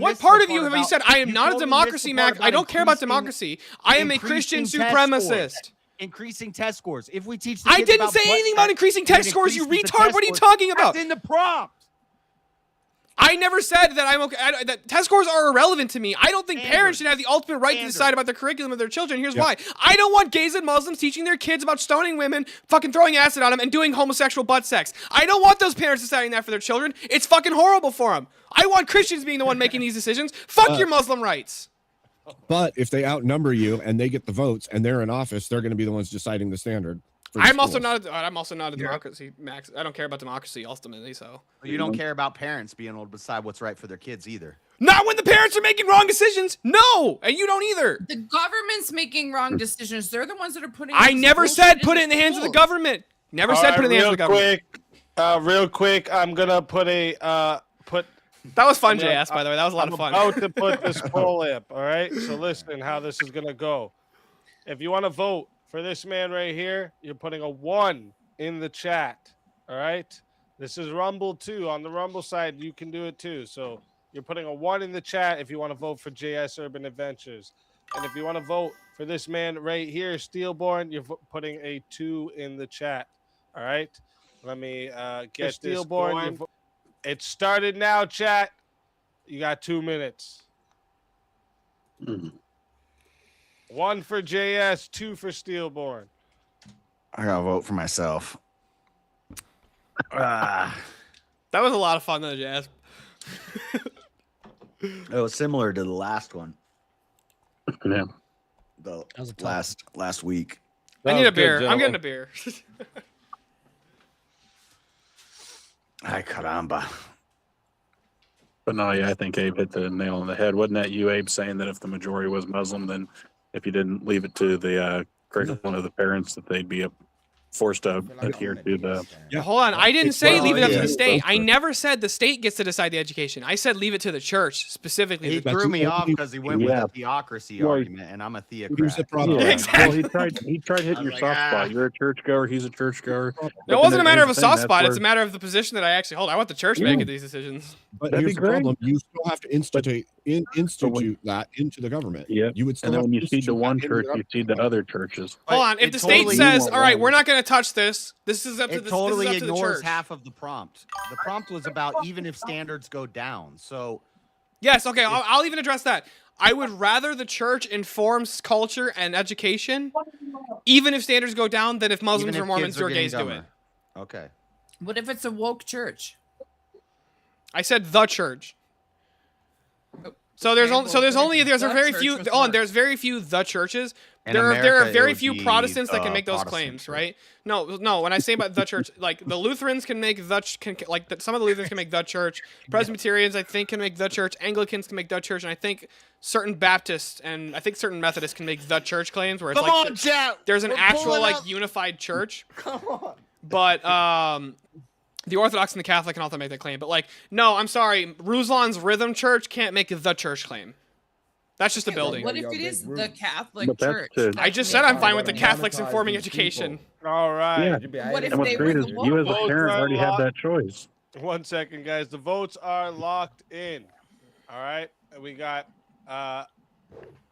What part of you have you said I am not a democracy, Mac? I don't care about democracy. I am a Christian supremacist. Increasing test scores. If we teach, I didn't say anything about increasing test scores. You retard. What are you talking about? That's in the prompt. I never said that I'm okay. That test scores are irrelevant to me. I don't think parents should have the ultimate right to decide about the curriculum of their children. Here's why. I don't want gays and Muslims teaching their kids about stoning women, fucking throwing acid on them, and doing homosexual butt sex. I don't want those parents deciding that for their children. It's fucking horrible for them. I want Christians being the one making these decisions. Fuck your Muslim rights. But if they outnumber you and they get the votes and they're in office, they're going to be the ones deciding the standard. I'm also not a democracy, Max. I don't care about democracy ultimately, so. You don't care about parents being able to decide what's right for their kids either. Not when the parents are making wrong decisions. No, and you don't either. The government's making wrong decisions. They're the ones that are putting. I never said put it in the hands of the government. Never said put it in the hands of the government. Real quick, I'm gonna put That was fun, JS, by the way. That was a lot of fun. I'm about to put this poll up, all right? So listen how this is going to go. If you want to vote for this man right here, you're putting a 1 in the chat, all right? This is Rumble too. On the Rumble side, you can do it too. So you're putting a 1 in the chat if you want to vote for JS Urban Adventures. And if you want to vote for this man right here, Steelborn, you're putting a 2 in the chat, all right? Let me get Steelborn. It started now, chat. You got 2 minutes. 1 for JS, 2 for Steelborn. I gotta vote for myself. That was a lot of fun, though, JS. It was similar to the last one. Yeah. The last week. I need a beer. I'm getting a beer. Ay, caramba. But no, yeah, I think Abe hit the nail on the head. Wasn't that you, Abe, saying that if the majority was Muslim, then if you didn't leave it to the curriculum of the parents, that they'd be forced to adhere to the... Yeah, hold on. I didn't say leave it up to the state. I never said the state gets to decide the education. I said leave it to the church, specifically. He threw me off because he went with a theocracy argument, and I'm a theocrat. Yeah. Exactly. Well, he tried hitting your soft spot. You're a churchgoer. He's a churchgoer. It wasn't a matter of a soft spot. It's a matter of the position that I actually hold. I want the church making these decisions. But here's the problem. You still have to institute that into the government. Yeah. You would still and then have when to you feed to institute one that church, into you feed to other churches. Hold on. If the state says, all right, we're not going to touch this. This is up to it totally this is up to the ignores church. half of the prompt. The prompt was about even if standards go down. So yes, okay, I'll even address that. I would rather the church informs culture and education, even if standards go down, than if Muslims or Mormons or gays do it. Okay. What if it's a woke church? I said the church. So there's very few the churches. There are very few Protestants that can make those claims, right? No. When I say about the church, like the Lutherans can make some of the Lutherans can make the church. Presbyterians, I think, can make the church. Anglicans can make the church, and I think certain Baptists and I think certain Methodists can make the church claims, where it's there's an actual unified church. Come on. But the Orthodox and the Catholic can also make that claim. But no, I'm sorry, Ruslan's Rhythm Church can't make the church claim. That's just a building. What if it is the Catholic Church? I just said I'm fine with the Catholics informing education. All right. Yeah. What if and what's they great were is the you as a woke? parent already have that choice. 1 second, guys. The votes are locked in. All right. We got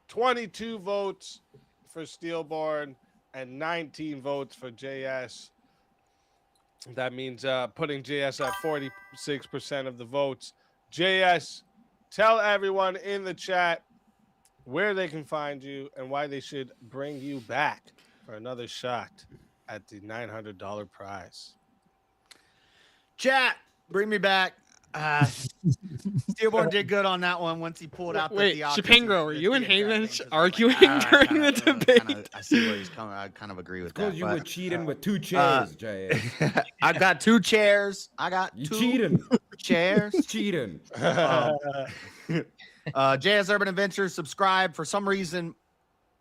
22 votes for Steelborn and 19 votes for JS. That means putting JS at 46% of the votes. JS, tell everyone in the chat where they can find you and why they should bring you back for another shot at the $900 prize. Chat, bring me back. Steelborn did good on that one once he pulled out Wait, the options. Shapingro, were you and Hayman arguing during the debate? I see where he's coming. I kind of agree with that. Because you were but, cheating with 2 chairs, Jay. I got 2 chairs. I got You 2 cheating. chairs. Cheating. JS Urban Adventures, subscribe. For some reason,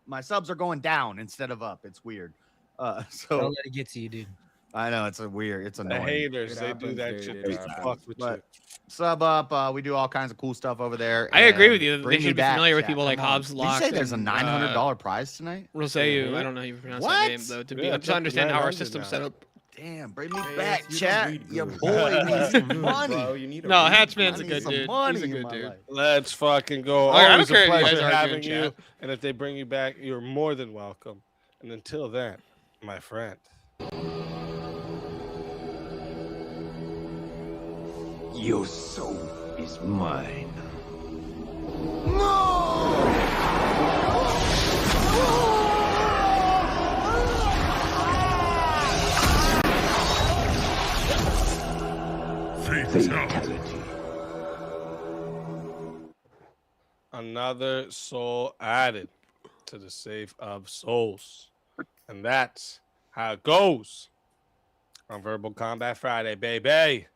my subs are going down instead of up. It's weird. Don't So let it get to you, dude. I know it's weird. It's The annoying. haters, they do that shit just to fuck with you. But sub up. We do all kinds of cool stuff over there. I agree and with you. They bring me should be back, familiar with chat. people like Come on. Hobbs Did Lock. you say there's a and, $900 prize tonight? Roseu, I don't know how you pronounce What? that name though. To be Yeah, I'm trying to it's up to understand how our 900 system's now. set up. Damn, bring me Hey, back, you chat. don't read Your good. boy needs some money. Bro, you need to No, read Hatchman's I a need good some dude. money He's a in good my dude. life. Let's fucking go. Okay, I don't Always a care if you guys pleasure argue in having you. chat. And if they bring you back, you're more than welcome. And until then, my friend. Your soul is mine. Fatality. Another soul added to the Save of Souls. And that's how it goes on Verbal Combat Friday, baby.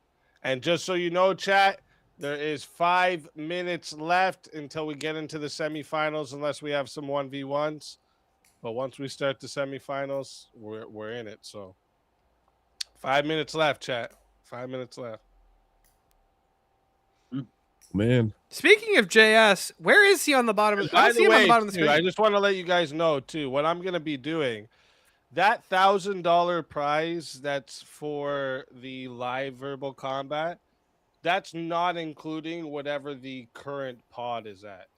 And just so you know, chat, there is 5 minutes left until we get into the semifinals, unless we have some 1v1s. But once we start the semifinals, we're in it. So 5 minutes left, chat. 5 minutes left. Man. Speaking of JS, where is he on the bottom? I By don't see the him on way, the bottom of the too, screen. I just want to let you guys know too what I'm gonna be doing. That $1,000 prize that's for the live verbal combat, that's not including whatever the current pod is at.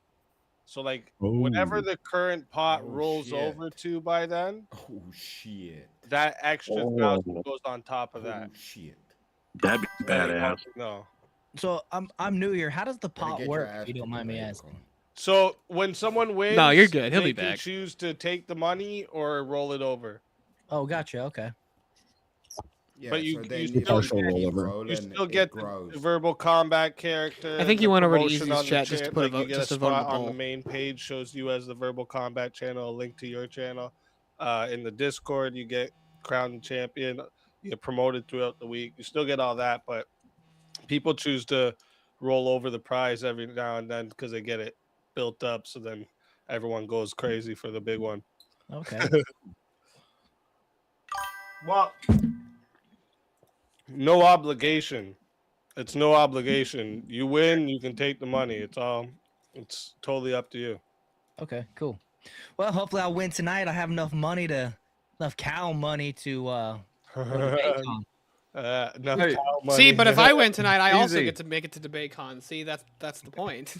So like whatever Oh. the current pot Oh, rolls shit. over to by then, Oh, shit. that extra Oh. 1,000 goes on top of that. Oh, shit. That'd be So, like, badass. no. So I'm new here. How does the Better pot get your work? ass If you don't to mind me the asking. So when someone wins, No, you're good. He'll they be can back. choose to take the money or roll it over. Oh, gotcha. Okay. Yeah, But so you then still if partial keep rollover. rolling, You still it get grows. the verbal combat character. I think the you went over to promotion Easy's on the chat just to put a like vote- you get just a to vote in the spot on the poll. main page, shows you as the verbal combat channel, a link to your channel. In the Discord, you get crowned champion. You get promoted throughout the week. You still get all that, but people choose to roll over the prize every now and then because they get it built up. So then everyone goes crazy for the big one. Okay. Well, no obligation. It's no obligation. You win, you can take the money. It's totally up to you. Okay. Cool. Well, hopefully I'll win tonight. I have enough cow money to go to Baycon. Enough Hey, cow See, money. but if I win tonight, I also Easy. get to make it to DebateCon. See, that's the point.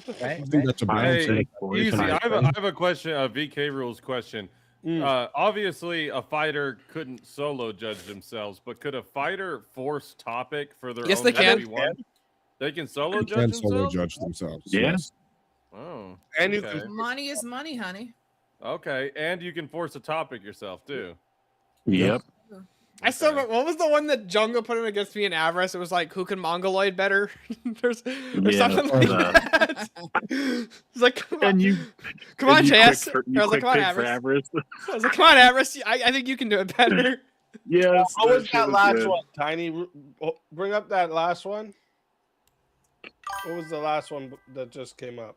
Right? I think that's a balance. Hey, boys. easy. Nice, I have a question, a VK rules question. Mm. Obviously, a fighter couldn't solo judge themselves, but could a fighter force topic for their Yes, own they can. 1v1? They can solo They judge can solo themselves? judge themselves. Yeah. Yes. Oh, And you okay. can- Money is money, honey. Okay, and you can force a topic yourself, too. Yep. I still remember, what was the one that Jungle put in against me and Avarice? It was like, who can Mongoloid better? There's Yeah, something like that. It's like, come on, And you come on, and you JS. quick- I you was like, quick come on, pick for Avarice. Avarice. I was like, come on, Avarice. I think you can do it better. Yes. What was shit that was last good. one? Tiny, bring up that last one. What was the last one that just came up?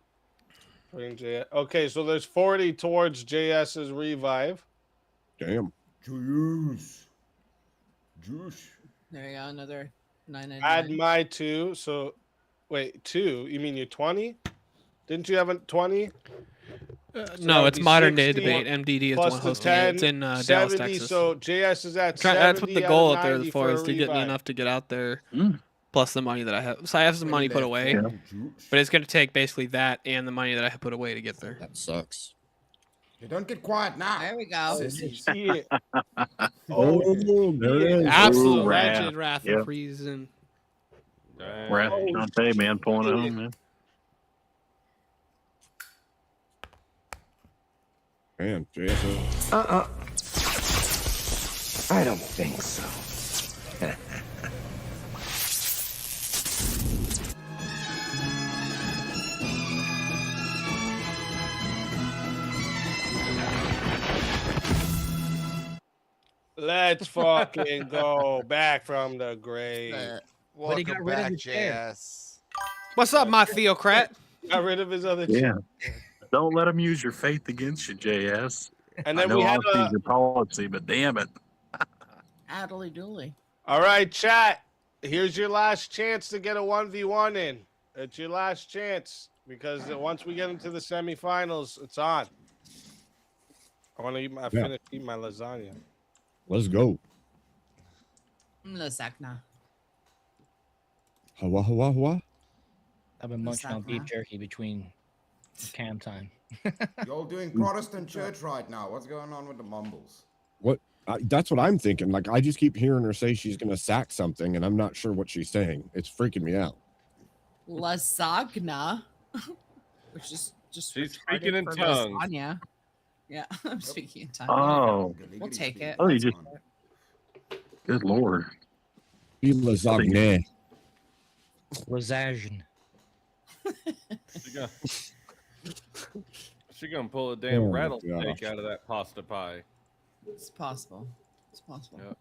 Bring JS. Okay, so there's 40 towards JS's revive. Damn. Juice. Juice. There you go, another 999. Add my 2. So, wait, 2? You mean you're 20? Didn't you have a 20? So that No, would it's be modern day 60 debate. MDD is the plus one the hosting it. 10, It's in Dallas, 70, Texas. So JS is at 70. That's what the out goal of up there 90 for is a to get me revive. enough to get out there, Mm. plus the money that I have. So I have some money put away, Yeah. but it's going to take basically that and the money that I have put away to get there. That sucks. You don't get quiet now. There we go. Sissies. Shit. Oh, there it is. Absolute Ooh, wrath. legend, Wrath Yep. of Reason. Wrath Oh, Shantae, man, pulling it home, man. Man, Jason. I don't think so. Let's fucking go back from the grave. But he Welcome got rid of back, his chair. JS. What's up, my theocrat? Got rid of his other Yeah. chair. Don't let them use your faith against you, JS. And I then know we had honesty is your policy, but damn it. Addly dooley. all right, chat. Here's your last chance to get a 1v1 in. It's your last chance because once we get into the semifinals, it's on. I want to eat my finish eating my lasagna. Let's go. Lasagna. Hawa, hawa, hawa. I've been munching on beef Lasagna. jerky between cam time. You're doing Protestant church right now. What's going on with the mumbles? What? That's what I'm thinking. Like, I just keep hearing her say she's gonna sack something, and I'm not sure what she's saying. It's freaking me out. Lasagna. Which is just She's retarded speaking in for tongues. Lasagna. Yeah, I'm speaking in tongues. Oh. We'll take it. Oh, you That's just. fine. Good lord. Be lasagne. Lasagne. She gonna pull a damn Oh my rattlesnake gosh. out of that pasta pie. It's possible. It's possible.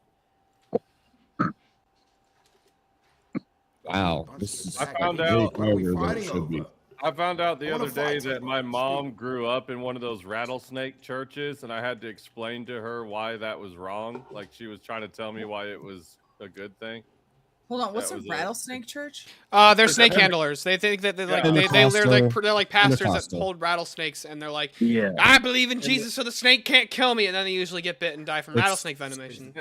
Wow. This is I found way out. closer than it should be. I found out the I wanna other day fight that my somebody. mom grew up in one of those rattlesnake churches, and I had to explain to her why that was wrong. Like she was trying to tell me why it was a good thing. Hold on, what's That a was it. rattlesnake church? They're snake handlers. They think that they're like Yeah. they're like pastors that Pentecostal. hold rattlesnakes, and they're like, Yeah. I believe in Jesus, so the snake can't kill me, and then they usually get bit and die from It's- rattlesnake venomation.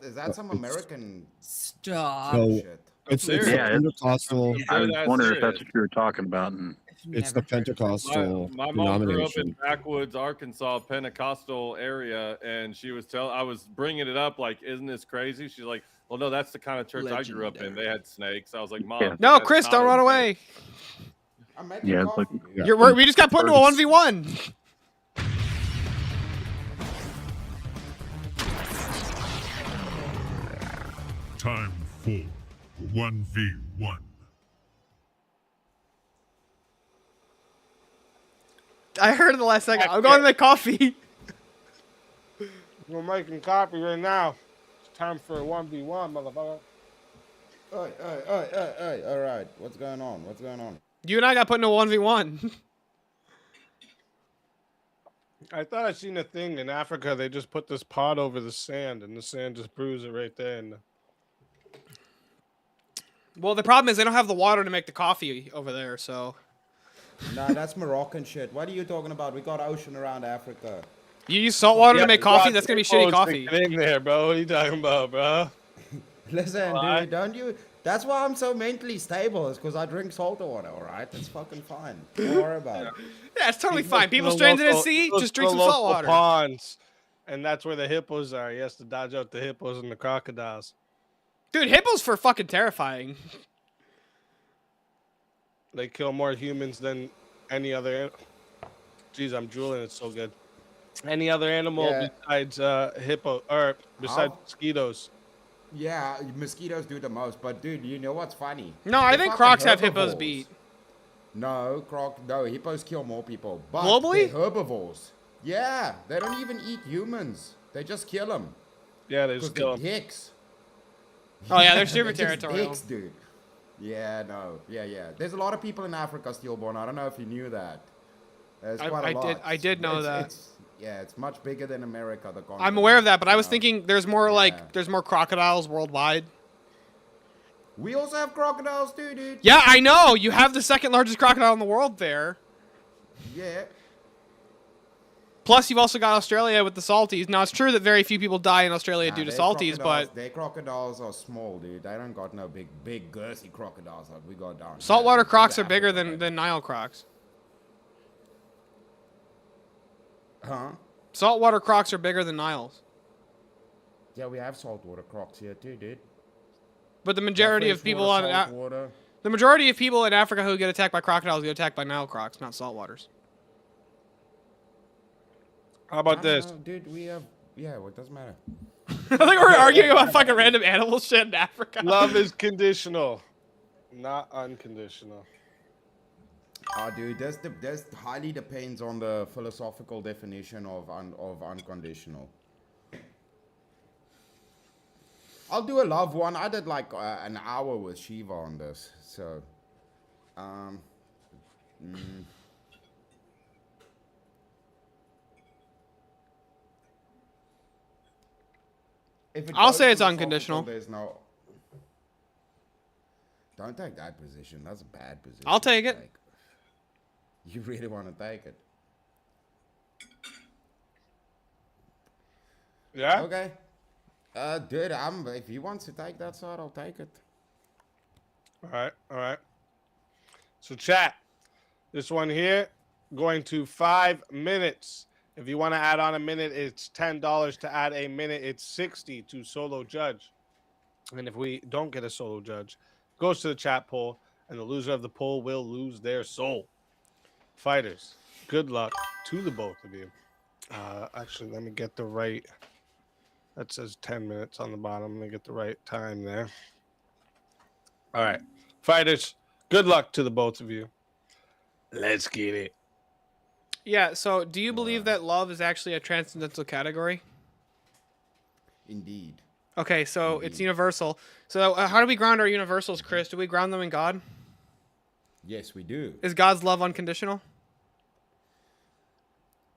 Is that some American Stop. So shit? it's serious. the Yeah, it's- Pentecostal. I'm I was dead ass wondering if serious. that's what you were talking about. And It's the Pentecostal My mom grew up in denomination. backwoods Arkansas Pentecostal area, and she was I was bringing it up like, isn't this crazy? She's like, well, no, that's the kind of church I grew up in. They had snakes. I was like, Mom, Yeah. No, that's Chris, not don't run okay." away. I'm making yeah, it's like coffee. Yeah. We just got put into a 1v1. Time for 1v1. I heard it the last second. I'm going to make coffee. We're making coffee right now. It's time for a 1v1, motherfucker. Oi. All right. What's going on? What's going on? You and I got put into a 1v1. I thought I seen a thing in Africa. They just put this pot over the sand, and the sand just brews it right there. And Well, the problem is they don't have the water to make the coffee over there, so Nah, that's Moroccan shit. What are you talking about? We got ocean around Africa. you use salt water to make coffee. That's gonna be shitty coffee. Get in there, bro. What are you talking about, bro? Listen, Why? dude, don't you? That's why I'm so mentally stable. Is because I drink salt water. All right, it's fucking fine. Don't worry about it. Yeah, it's totally He fine. goes to People the stranded at local- sea, he goes just to drink the some salt local water. ponds, and that's where the hippos are. He has to dodge out the hippos and the crocodiles. Dude, hippos for fucking terrifying. They kill more humans than any other. Jeez, I'm drooling. It's so good. Any other animal Yeah. besides hippo or besides How? mosquitoes? Yeah, mosquitoes do the most. But dude, you know what's funny? No, I The think fucking crocs have hippos herbivores. beat. No, hippos kill more people. But Globally? they're herbivores. Yeah, they don't even eat humans. They just kill them. Yeah, they just kill they're 'em. dicks. Oh, yeah, they're super just territorial. dicks, dude. Yeah, no, yeah. There's a lot of people in Africa stillborn. I don't know if you knew that. There's quite a lot. I did know that. It's much bigger than America. The I'm continent, aware of that, but I you was know? thinking there's more Yeah. there's more crocodiles worldwide. We also have crocodiles too, dude. Yeah, I know. You have the second largest crocodile in the world there. Yeah. Plus, you've also got Australia with the salties. Now, it's true that very few people die in Australia due to their salties, crocodiles- but their crocodiles are small, dude. They don't got no big girthy crocodiles like we got down. saltwater here. crocs are Africa, bigger than Nile crocs. Huh? Saltwater crocs are bigger than Niles. Yeah, we have saltwater crocs here too, dude. But the majority of people on saltwater. the majority of people in Africa who get attacked by crocodiles get attacked by Nile crocs, not saltwaters. How about I don't this? know, dude, we have. Yeah, well, it doesn't matter. I think we're arguing about fucking random animal shit in Africa. Love is conditional, not unconditional. Dude, this highly depends on the philosophical definition of unconditional. I'll do a love one. I did like an hour with Shiva on this, so If it I'll goes say it's philosophical, unconditional. There's no. Don't take that position. That's a bad position. I'll take it. You really want to take it? Yeah. Okay. Dude, if he wants to take that side, I'll take it. All right. So chat, this one here going to 5 minutes. If you want to add on a minute, it's $10. To add a minute, it's $60 to solo judge. And if we don't get a solo judge, it goes to the chat poll, and the loser of the poll will lose their soul. Fighters, good luck to the both of you. Actually, let me get the right. That says 10 minutes on the bottom. Let me get the right time there. All right. Fighters, good luck to the both of you. Let's get it. Yeah, so do you believe that love is actually a transcendental category? Indeed. Okay, so it's universal. So how do we ground our universals, Chris? Do we ground them in God? Yes, we do. Is God's love unconditional?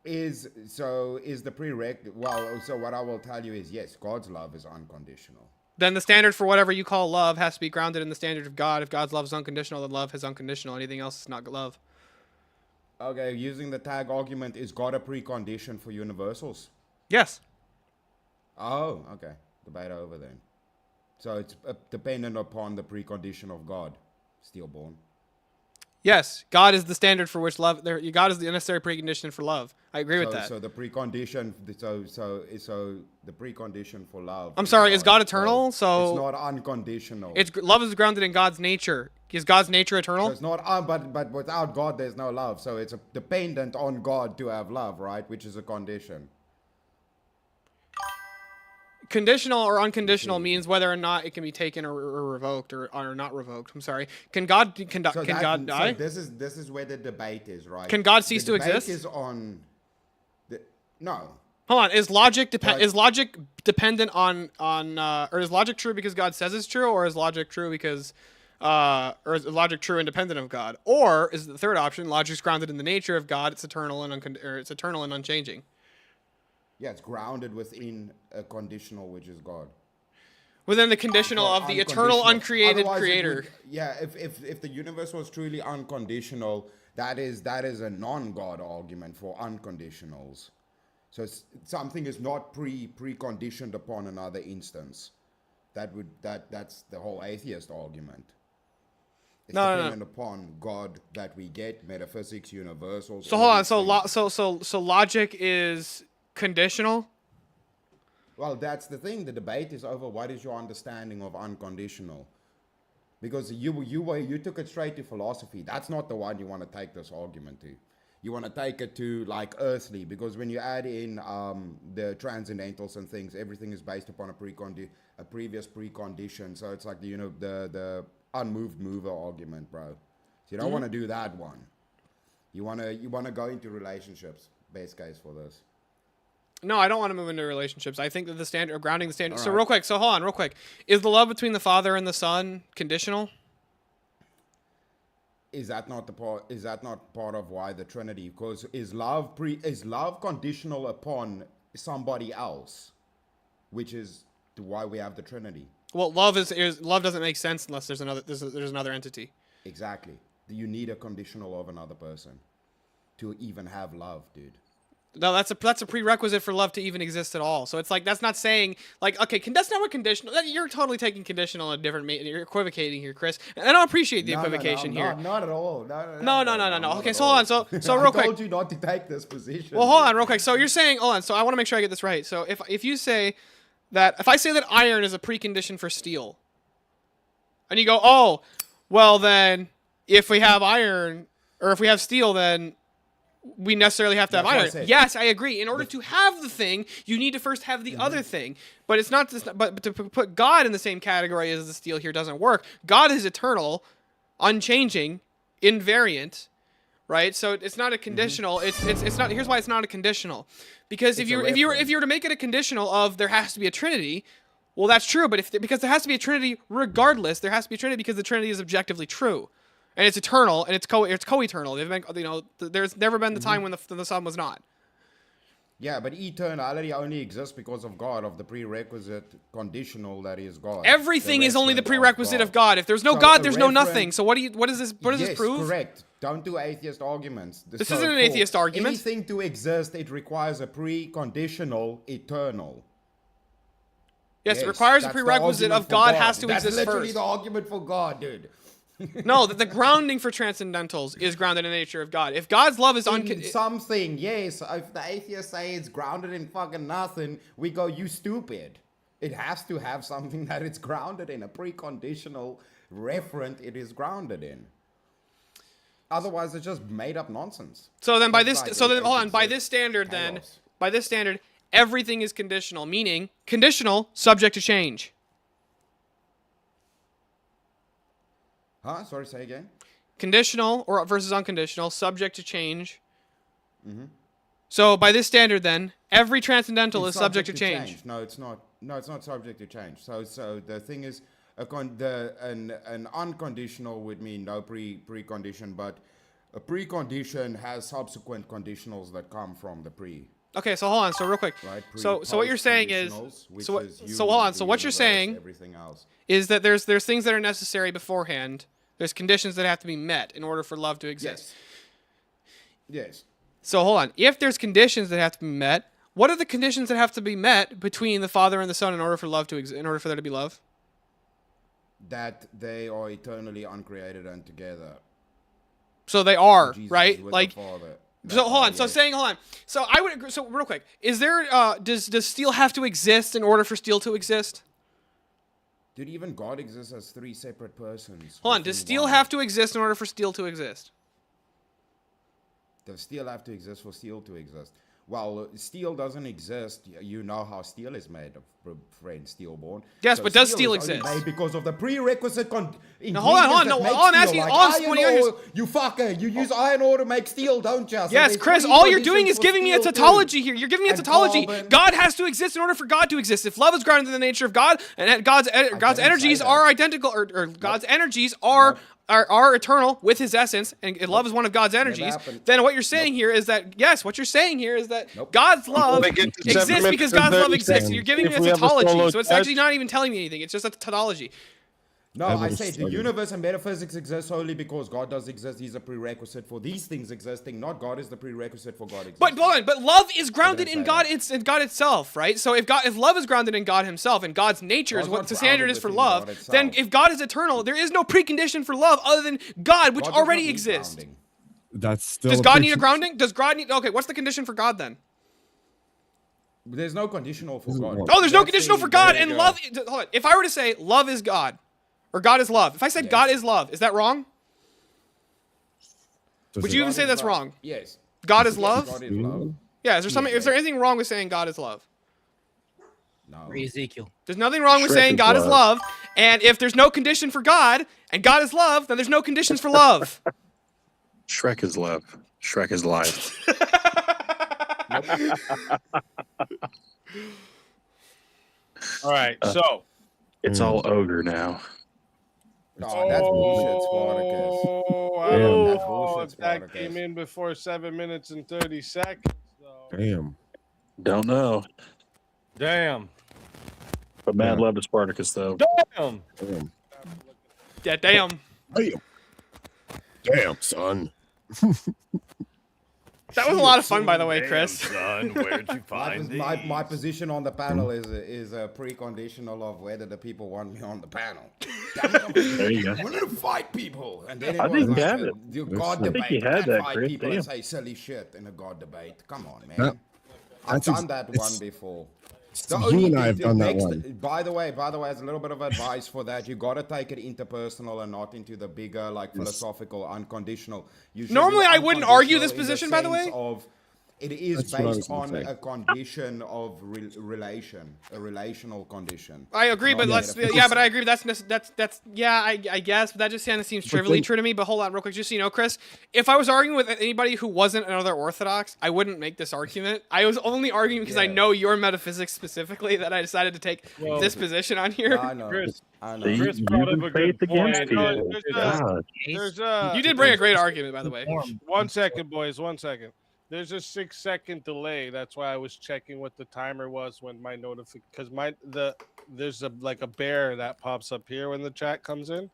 Is the prereq? Well, so what I will tell you is yes, God's love is unconditional. Then the standard for whatever you call love has to be grounded in the standard of God. If God's love is unconditional, then love is unconditional. Anything else is not love. Okay, using the tag argument, is God a precondition for universals? Yes. Oh, okay. Debate over then. So it's dependent upon the precondition of God, stillborn. Yes, God is the standard for which love. God is the necessary precondition for love. I agree with that. So the precondition, so the precondition for love. I'm sorry, is God eternal? So it's not unconditional. Love is grounded in God's nature. Is God's nature eternal? So it's not, but without God, there's no love. So it's dependent on God to have love, right? Which is a condition. Conditional or unconditional means whether or not it can be taken or revoked or not revoked. I'm sorry. Can God die? So this is where the debate is, right? Can God cease to The debate exist? is on. No. Hold on. Is logic dependent on or is logic true because God says it's true, or is logic true because or is logic true independent of God, or is the third option logic's grounded in the nature of God? It's eternal and it's eternal and unchanging. Yeah, it's grounded within a conditional, which is God. Within the conditional of the eternal, uncreated Otherwise, creator. If the universe was truly unconditional, that is a non-God argument for unconditionals. So something is not preconditioned upon another instance. That's the whole atheist argument. It's dependent upon God that we get, metaphysics, universals. So hold on. So logic is conditional. Well, that's the thing. The debate is over what is your understanding of unconditional. Because you took it straight to philosophy. That's not the one you want to take this argument to. You want to take it to like earthly, because when you add in the transcendentals and things, everything is based upon a previous precondition. So it's like the unmoved mover argument, bro. So you don't want to do that one. You want to go into relationships. Best case for this. No, I don't want to move into relationships. I think that the standard, grounding the standard. All So right. real quick. So hold on, real quick. Is the love between the Father and the Son conditional? Is that not part of why the Trinity? Because is love conditional upon somebody else, which is why we have the Trinity. Well, love love doesn't make sense unless there's another entity. Exactly. You need a conditional of another person to even have love, dude. No, that's a prerequisite for love to even exist at all. So it's like that's not saying like okay, that's not what conditional. You're totally taking conditional in a different. You're equivocating here, Chris. And I don't appreciate the equivocation here. Not at all. No. Okay, so hold on. So real quick. I told you not to take this position. Well, hold on, real quick. So you're saying, hold on. So I want to make sure I get this right. So if you say that if I say that iron is a precondition for steel, and you go, oh, well then if we have iron or if we have steel, then we necessarily have to have That's iron. Yes, I agree. In order to have the thing, you need to first have the other thing. But it's not. But to put God in the same category as the steel here doesn't work. God is eternal, unchanging, invariant, right? So it's not a conditional. It's not. Here's why it's not a conditional, because if you were to make it a conditional of there has to be a Trinity, well that's true. But because there has to be a Trinity regardless, there has to be a Trinity because the Trinity is objectively true. And it's eternal, and it's co-eternal. There's never been the time when the Son was not. Yeah, but eternality only exists because of God, of the prerequisite conditional that is God. Everything is only the prerequisite of God. If there's no God, there's no nothing. So what does this prove? Correct. Don't do atheist arguments. This isn't an atheist argument. Anything to exist, it requires a preconditional eternal. Yes, it requires a prerequisite of God has to exist first. That's literally the argument for God, dude. No, that the grounding for transcendentals is grounded in the nature of God. If God's love is something, yes. If the atheists say it's grounded in fucking nothing, we go, you stupid. It has to have something that it's grounded in, a preconditional referent it is grounded in. Otherwise, it's just made up nonsense. So then, by this standard, everything is conditional, meaning conditional, subject to change. Huh? Sorry, say again. Conditional or versus unconditional, subject to change. So by this standard, then every transcendental is subject to change. No, it's not. No, it's not subject to change. So the thing is, an unconditional would mean no precondition, but a precondition has subsequent conditionals that come from the pre. Okay, so hold on. So real quick. Right, so what you're saying is, so hold on. So what you're saying is that there's things that are necessary beforehand. There's conditions that have to be met in order for love to exist. Yes. So hold on. If there's conditions that have to be met, what are the conditions that have to be met between the Father and the Son in order for love to in order for there to be love? That they are eternally uncreated and together. So they are, Jesus right? with Like. the Father. So hold on. So saying hold on. So I would agree. So real quick, is there does steel have to exist in order for steel to exist? Dude, even God exists as three separate persons. Hold on. Does steel have to exist in order for steel to exist? Does steel have to exist for steel to exist? Well, steel doesn't exist. You know how steel is made, friend Steelborn. Yes, so but does steel is only exist? made because of the prerequisite. No, hold on. No, all I'm asking, you fucker, you use iron ore to make steel, don't you? So yes, Chris. All you're doing is giving me a tautology here. You're giving me a tautology. God has to exist in order for God to exist. If love is grounded in the nature of God, and God's energies are identical, or God's energies are eternal with his essence, and love is one of God's energies, then what you're saying here is that, God's love exists because God's love exists. You're giving me a tautology, so it's actually not even telling me anything. It's just a tautology. No, I say the universe and metaphysics exist solely because God does exist. He's a prerequisite for these things existing, not God is the prerequisite for God existing. But love is grounded in God. It's in God itself, right? So if love is grounded in God Himself, and God's nature is what the standard is for love, then if God is eternal, there is no precondition for love other than God, which already exists. That's still. Does God need a grounding? Does God need? Okay, what's the condition for God then? There's no conditional for God. Oh, there's no conditional for God, and love. Hold on. If I were to say love is God, or God is love, if I said God is love, is that wrong? Would you even say that's wrong? Yes. God is love? God is love. Yeah, is there anything wrong with saying God is love? No. Ezekiel. There's nothing wrong with saying God is love, and if there's no condition for God, and God is love, then there's no conditions for love. Shrek is love. Shrek is life. All right, so it's all ogre now. No, that's bullshit, Spartacus. That's bullshit, Spartacus. That came in before 7 minutes and 30 seconds. Though. Damn. Don't know. Damn. But mad love to Spartacus, though. Damn. Damn. Yeah, damn. Damn. Damn, son. That was a lot of fun, by the way, Damn, Chris. son, where'd you My, find these? my position on the panel is a preconditional of whether the people want me on the panel. There you go. I wanted to fight people, and then it I was think you like have it. the There's God some- I think debate. you had Can't that, fight Chris. people and Damn. say silly shit in a God debate. Come on, man. That- I've that's ex- done that it's- one before. You and I have done that one. By the way, as a little bit of advice for that, you gotta take it interpersonal and not into the bigger, like philosophical, unconditional. You should Normally, be I wouldn't argue this unconditional in position, by the sense way. Of, it is That's what I was based gonna on say. a condition of a relational condition. I agree, not but a let's metaphysical. yeah, but I agree. That's yeah, I guess, but that just kind of seems trivially true to me. But hold on, real quick, just so you know, Chris, if I was arguing with anybody who wasn't another Orthodox, I wouldn't make this argument. I was only arguing because I know your metaphysics specifically that I decided to take this position on here. I know. Chris, I know. See, Chris brought up a good point. There's You did bring a great argument, by the way. 1 second, boys. 1 second. There's a 6-second delay. That's why I was checking what the timer was when my notification. Because there's like a bear that pops up here when the chat comes in.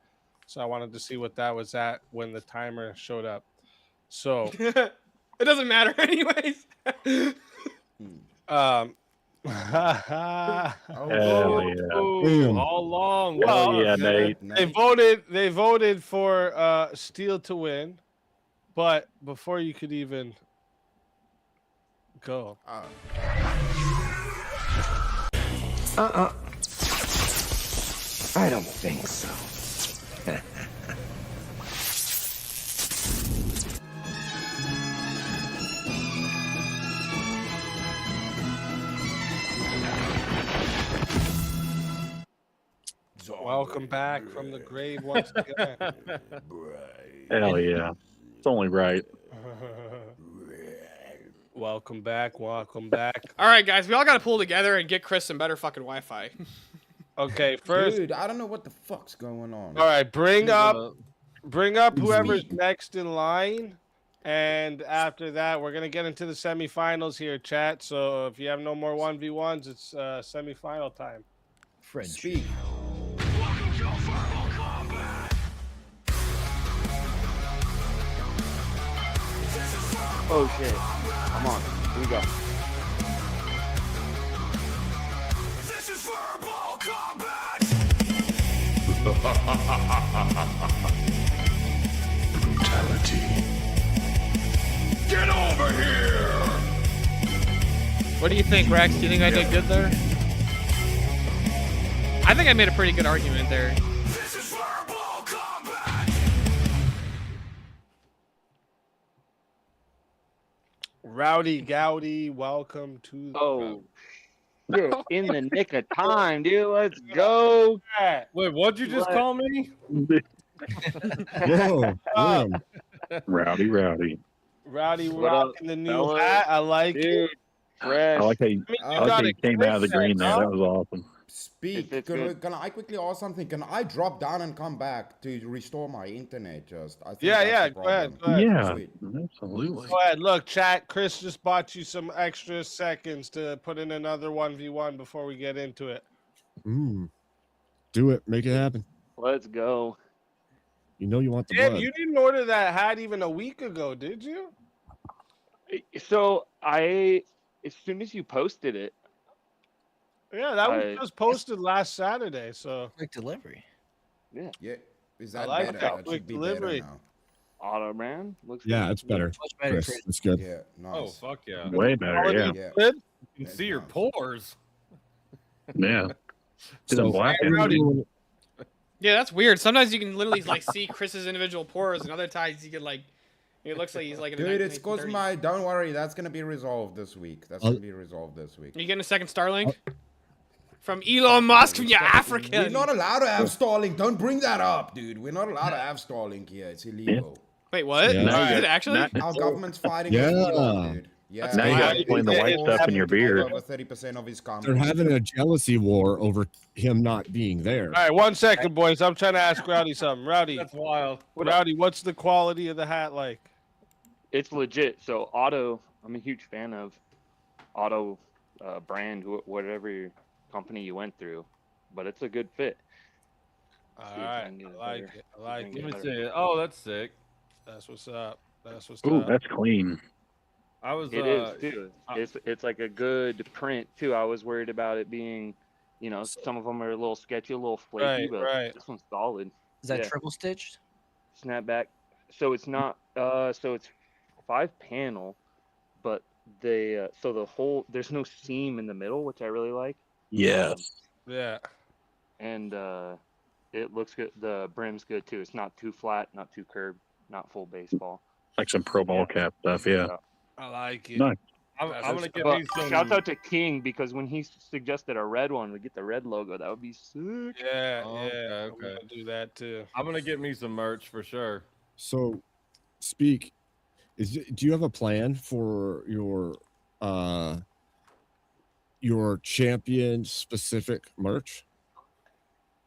So I wanted to see what that was at when the timer showed up. So It doesn't matter, anyways. Hell yeah. How long? Hell yeah, Nate. They voted for Steel to win, but before you could even go. I don't think so. Welcome back from the grave once again. Hell yeah. It's only right. Welcome back. Welcome back. All right, guys, we all got to pull together and get Chris some better fucking Wi-Fi. Okay, first. Dude, I don't know what the fuck's going on. All right, bring up whoever's next in line, and after that, we're gonna get into the semifinals here, chat. So if you have no more 1v1s, it's semifinal time. Speak. Oh shit. Come on. Here we go. Brutality. Get over here! What do you think, Rex? Do you think I did good there? I think I made a pretty good argument there. Rowdy Gowdy, welcome to the Oh, shit, in the nick of time, dude. Let's go. Wait, what'd you just call me? Whoa, damn. Rowdy. Rowdy What up, rocking the new fellas? hat. I like Dude, it. fresh. I like how you came out of the green there. That was awesome. Speak. It's Can I quickly ask something? Can I drop down and come back to restore my internet? I think Yeah, that's yeah. the Go ahead. problem. Go ahead. Sweet. Absolutely. Go ahead. Look, chat. Chris just bought you some extra seconds to put in another 1v1 before we get into it. Do it. Make it happen. Let's go. You know you want the Damn, blood. you didn't order that hat even a week ago, did you? So as soon as you posted it, Yeah, that was just posted last Saturday. So quick delivery. Yeah. Yeah. Is I that like better? that That quick should be delivery. better now. Auto man looks Yeah, good. it's better. Much better, Chris, Chris. it's good. Yeah, Oh, nice. fuck yeah. Way better, yeah. Yeah. Good. You can see your pores. Yeah. It's So, in black. everyone- Yeah, that's weird. Sometimes you can literally like see Chris's individual pores, and other times you can like, it looks like he's like. In Dude, it's cause 1930s. don't worry, that's gonna be resolved this week. That's gonna be resolved this week. Are you getting a second Starlink? From Elon Musk, from your African. We're not allowed to have Starlink. Don't bring that up, dude. We're not allowed to have Starlink here. It's illegal. Wait, what? Yeah. Is it actually? Our government's fighting Yeah. with Elon, dude. Yeah. Now you gotta They explain the white forced stuff in him your to give beard. Over 30% of his They're company. having a jealousy war over him not being there. All right, 1 second, boys. I'm trying to ask Rowdy something. Rowdy, That's wild. Rowdy, what's the quality of the hat like? It's legit. So Auto, I'm a huge fan of Auto brand, whatever company you went through, but it's a good fit. All See if I right, can get it I like better. it. I like Let Let me it. see it. Oh, that's sick. That's what's up. That's what's Ooh, up. that's clean. I was. It is too. It's like a good print too. I was worried about it being, some of them are a little sketchy, a little flaky, but this one's solid. Is that Yeah. triple stitched? Snapback. So it's not. So it's 5-panel, but so the whole there's no seam in the middle, which I really like. Yes. Yeah. And it looks good. The brim's good too. It's not too flat, not too curved, not full baseball. Like some pro ball cap stuff. Yeah. I like it. Nice. I'm gonna get But me some. shout out to King because when he suggested a red one, we get the red logo. That would be sick. Yeah, Oh, yeah. I'm okay. gonna do that too. I'm gonna get me some merch for sure. So, Speak, do you have a plan for your champion specific merch?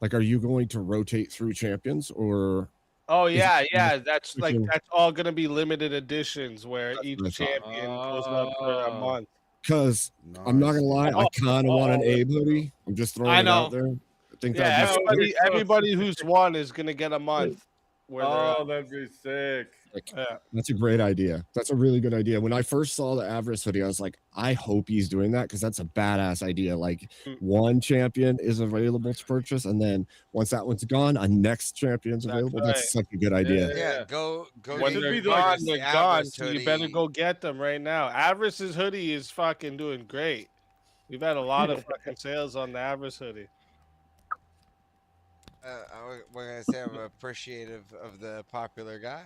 Like, are you going to rotate through champions, or? Oh is yeah, it yeah. That's like freaking- that's all gonna be limited editions where each what I thought. champion goes up for a month. Because I'm not gonna lie, I kind of want an Abe hoodie. I'm just throwing I it out know. there. I think Yeah, that'd be everybody who's won is gonna get a month. Where they're Oh, up. that'd be sick. That's a great idea. That's a really good idea. When I first saw the Avarice hoodie, I was like, I hope he's doing that because that's a badass idea. Like, one champion is available to purchase, and then once that one's gone, a next champion's available. That's such a good idea. Yeah, go. When get they're the gone, Avarice they're gone. So you hoodie. better go get them right now. Avarice's hoodie is fucking doing great. We've had a lot of fucking sales on the Avarice hoodie. We're gonna say I'm appreciative of the popular guy.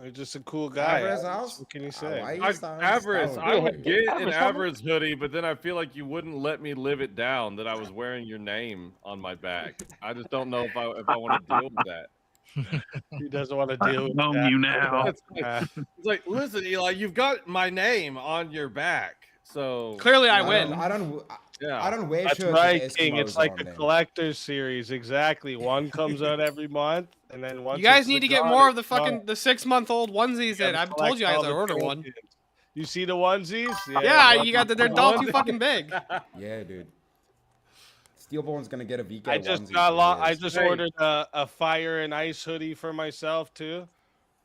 You're just a cool guy. Avarice Avarice. house? What can you say? Avarice, I would get an Avarice Avarice hoodie, but then I feel like you wouldn't let me live it down that I was wearing your name on my back. I just don't know if I want to deal with that. He doesn't want to deal with Know that. you now. It's like, listen, Eli, you've got my name on your back, so Clearly I I win. don't, I don't, Yeah. I don't wear That's shirts right, with King. It's Eskimos like on a them. collector's series. Exactly. One comes out every month, and then once You guys it's need to gone, get more of the it's gone. fucking the 6-month-old onesies in. gotta I've told you collect guys all I the order one. champions. You see the onesies? Yeah, you got they're all too fucking big. Yeah, dude. Steelborn's gonna get a VK I just onesie got for I his. just ordered a fire and ice hoodie for myself too.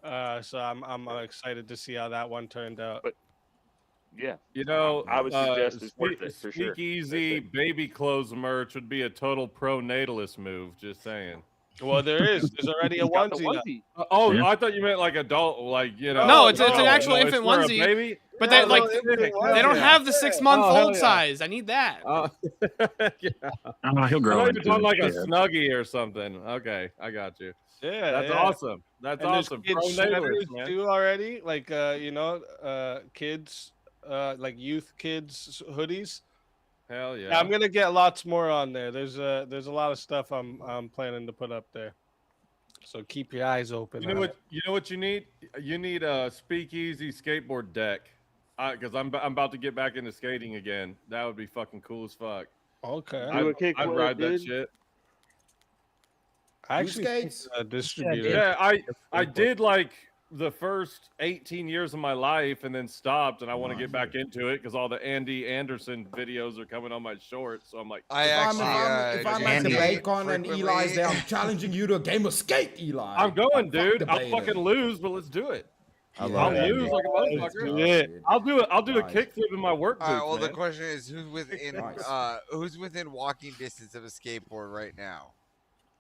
So I'm excited to see how that one turned out. Yeah. You know, I would suggest it's worth it for sure. Speakeasy baby clothes merch would be a total pro natalist move. Just saying. Well, there's already a He's got the onesie. Now. Oh, Yeah. I thought you meant like adult, like No, it's an actual it's infant for a onesie. baby? But Yeah, they like no, they don't yeah. have the 6-month-old yeah. size. I need that. Yeah. Oh, he'll I grow thought you into were talking it. like a Yeah. snuggie or something. Okay, I got you. Yeah, That's yeah. awesome. That's And there's awesome. kids Pro sweaters natalist, man. too already, like kids, like youth kids hoodies. Hell yeah. Yeah, I'm gonna get lots more on there. There's a lot of stuff I'm planning to put up there. So keep your eyes open. You know what? You know what you need? You need a speakeasy skateboard deck. Because I'm about to get back into skating again. That would be fucking cool as fuck. Okay. I'd ride that shit. I Who actually skates? think, distributor. Yeah, I did like the first 18 years of my life and then stopped, and I want to get back into it because all the Andy Anderson videos are coming on my shorts. So I'm like, If I'm at the debate Bacon and Eli's there, I'm challenging you to a game of skate, Eli. I'm going, Fuck dude. I'll debating. fucking lose, but let's do it. love I'll that, lose dude. like a Let's do motherfucker. it. I'll do it. I'll do a Nice. kickflip in my work boots. All right. Well, the man. question is, Nice. who's within walking distance of a skateboard right now?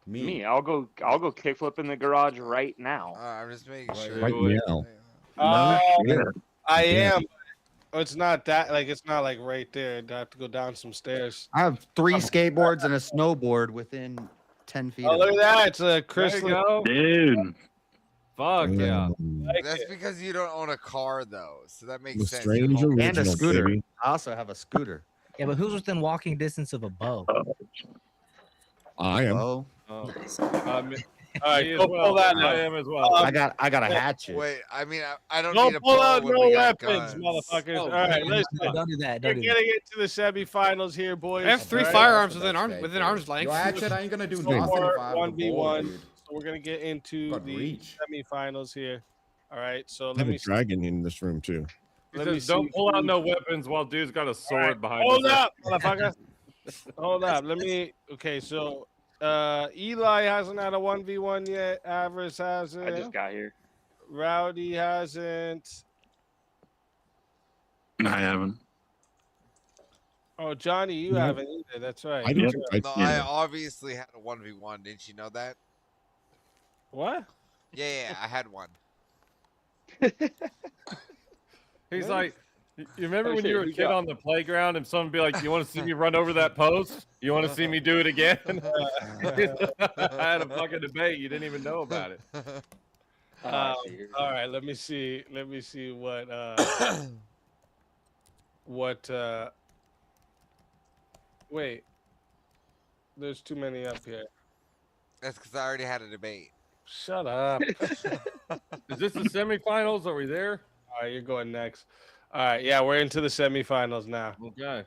Me, I'll go kickflip in the garage right now. I'm just making sure. Right now. Yeah. I Yeah. am. Oh, it's not that it's not like right there. I'd have to go down some stairs. I have 3 skateboards and a snowboard within 10 feet. Oh, of look me. at that! It's a There you Chris. go. Dude. Fuck yeah. That's because you don't own a car, though, so that makes The sense. strange And a original, scooter. baby. I also have a scooter. Yeah, but who's within walking distance of a bow? I am. Oh, All All right, right, go pull that I out. am as well. I got a hatchet. Wait, I mean, I don't Don't need a pull bow out when no we got weapons, guns. motherfuckers. Oh, All right, listen. Don't do that. We're Don't do getting that. into the semifinals here, boys. I have 3 All right? firearms That's within what arms that's within fake, arm's dude. length. Your hatchet ain't gonna do So nothing for if I have the 1v1. ball, dude. So we're gonna get into Got the reach. semifinals here. All right, so I let have me a dragon in this room too. He let me says, don't see pull out who- no weapons while dude's got a sword Alright, behind hold his head. up, motherfucker. Hold up. Let me. Okay, so Eli hasn't had a 1v1 yet. Avarice hasn't. I just got here. Rowdy hasn't. I haven't. Oh, Johnny, you No. haven't either. That's right. I don't Yep. think I've No, seen I it. obviously had a 1v1. Didn't you know that? What? Yeah, I had one. He's What? like, you remember Oh, when shit, you were a who kid got- on the playground and someone would be like, "You want to see me run over that post? You want to see me do it again?" I had a fucking debate. You didn't even know about it. I see. All right, let me see. Let me see what what wait. There's too many up here. That's because I already had a debate. Shut up. Is this the semifinals? Are we there? All right, you're going next. All right, yeah, we're into the semifinals now. Okay.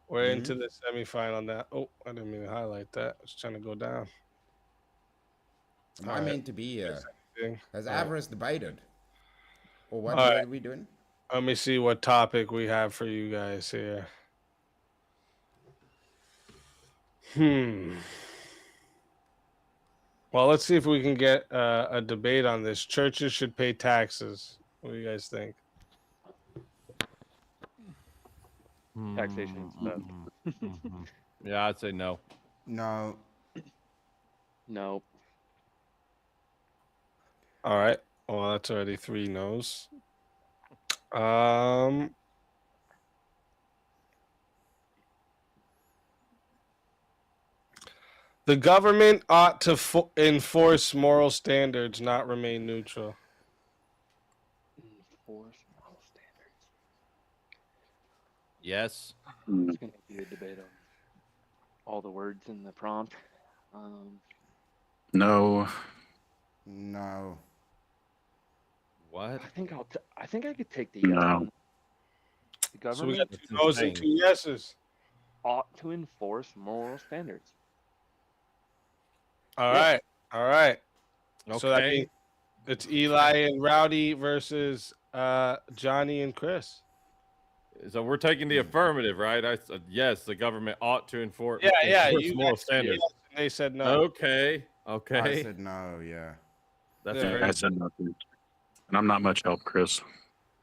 We're into the semifinal now. Oh, I didn't mean to highlight that. I was trying to go down. Am All I right. meant to be here? Has All right. Avarice debated? Or what, All what right. are we doing? Let me see what topic we have for you guys here. Well, let's see if we can get a debate on this. Churches should pay taxes. What do you guys think? Taxation is bad. Yeah, I'd say no. No. No. All right. Well, that's already 3 no's. The government ought to enforce moral standards, not remain neutral. Enforce moral standards. Yes. It's going to be a debate on all the words in the prompt. No. No. What? I think I think I could take the No. The So we government got 2 no's and 2 yeses. ought to enforce moral standards. All Yeah. right. All right. So that Okay. means it's Eli and Rowdy versus Johnny and Chris. So we're taking the affirmative, right? I said yes. The government ought to enforce. Yeah. enforce You moral guys said standards. yes, and they said no. Okay. I Okay. said no, yeah. That's Yeah. crazy. I said nothing. And I'm not much help, Chris.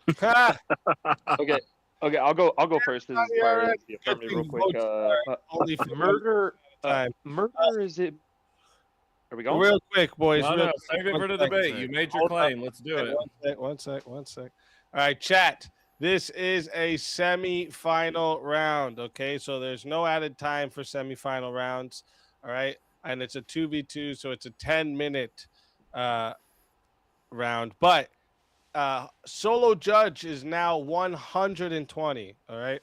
Okay. Okay, I'll go first. This is Yeah, part of right. the affirmative real Good quick. thing votes are only for Murder. time. Murder is it? Are we going? Real quick, boys. No, real no, quick. save it One for the sec. debate. You made your Hold on. claim. Let's do it. One sec. All right, chat. This is a semi-final round. Okay, so there's no added time for semi-final rounds. All right, and it's a 2v2, so it's a 10-minute round. But solo judge is now 120. All right,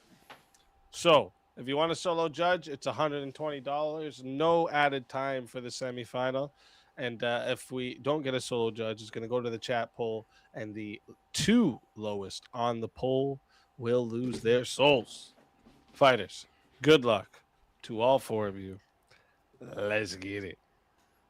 so if you want a solo judge, it's $120. No added time for the semifinal. And if we don't get a solo judge, it's going to go to the chat poll, and the 2 lowest on the poll will lose their souls. Fighters, good luck to all 4 of you. Let's get it.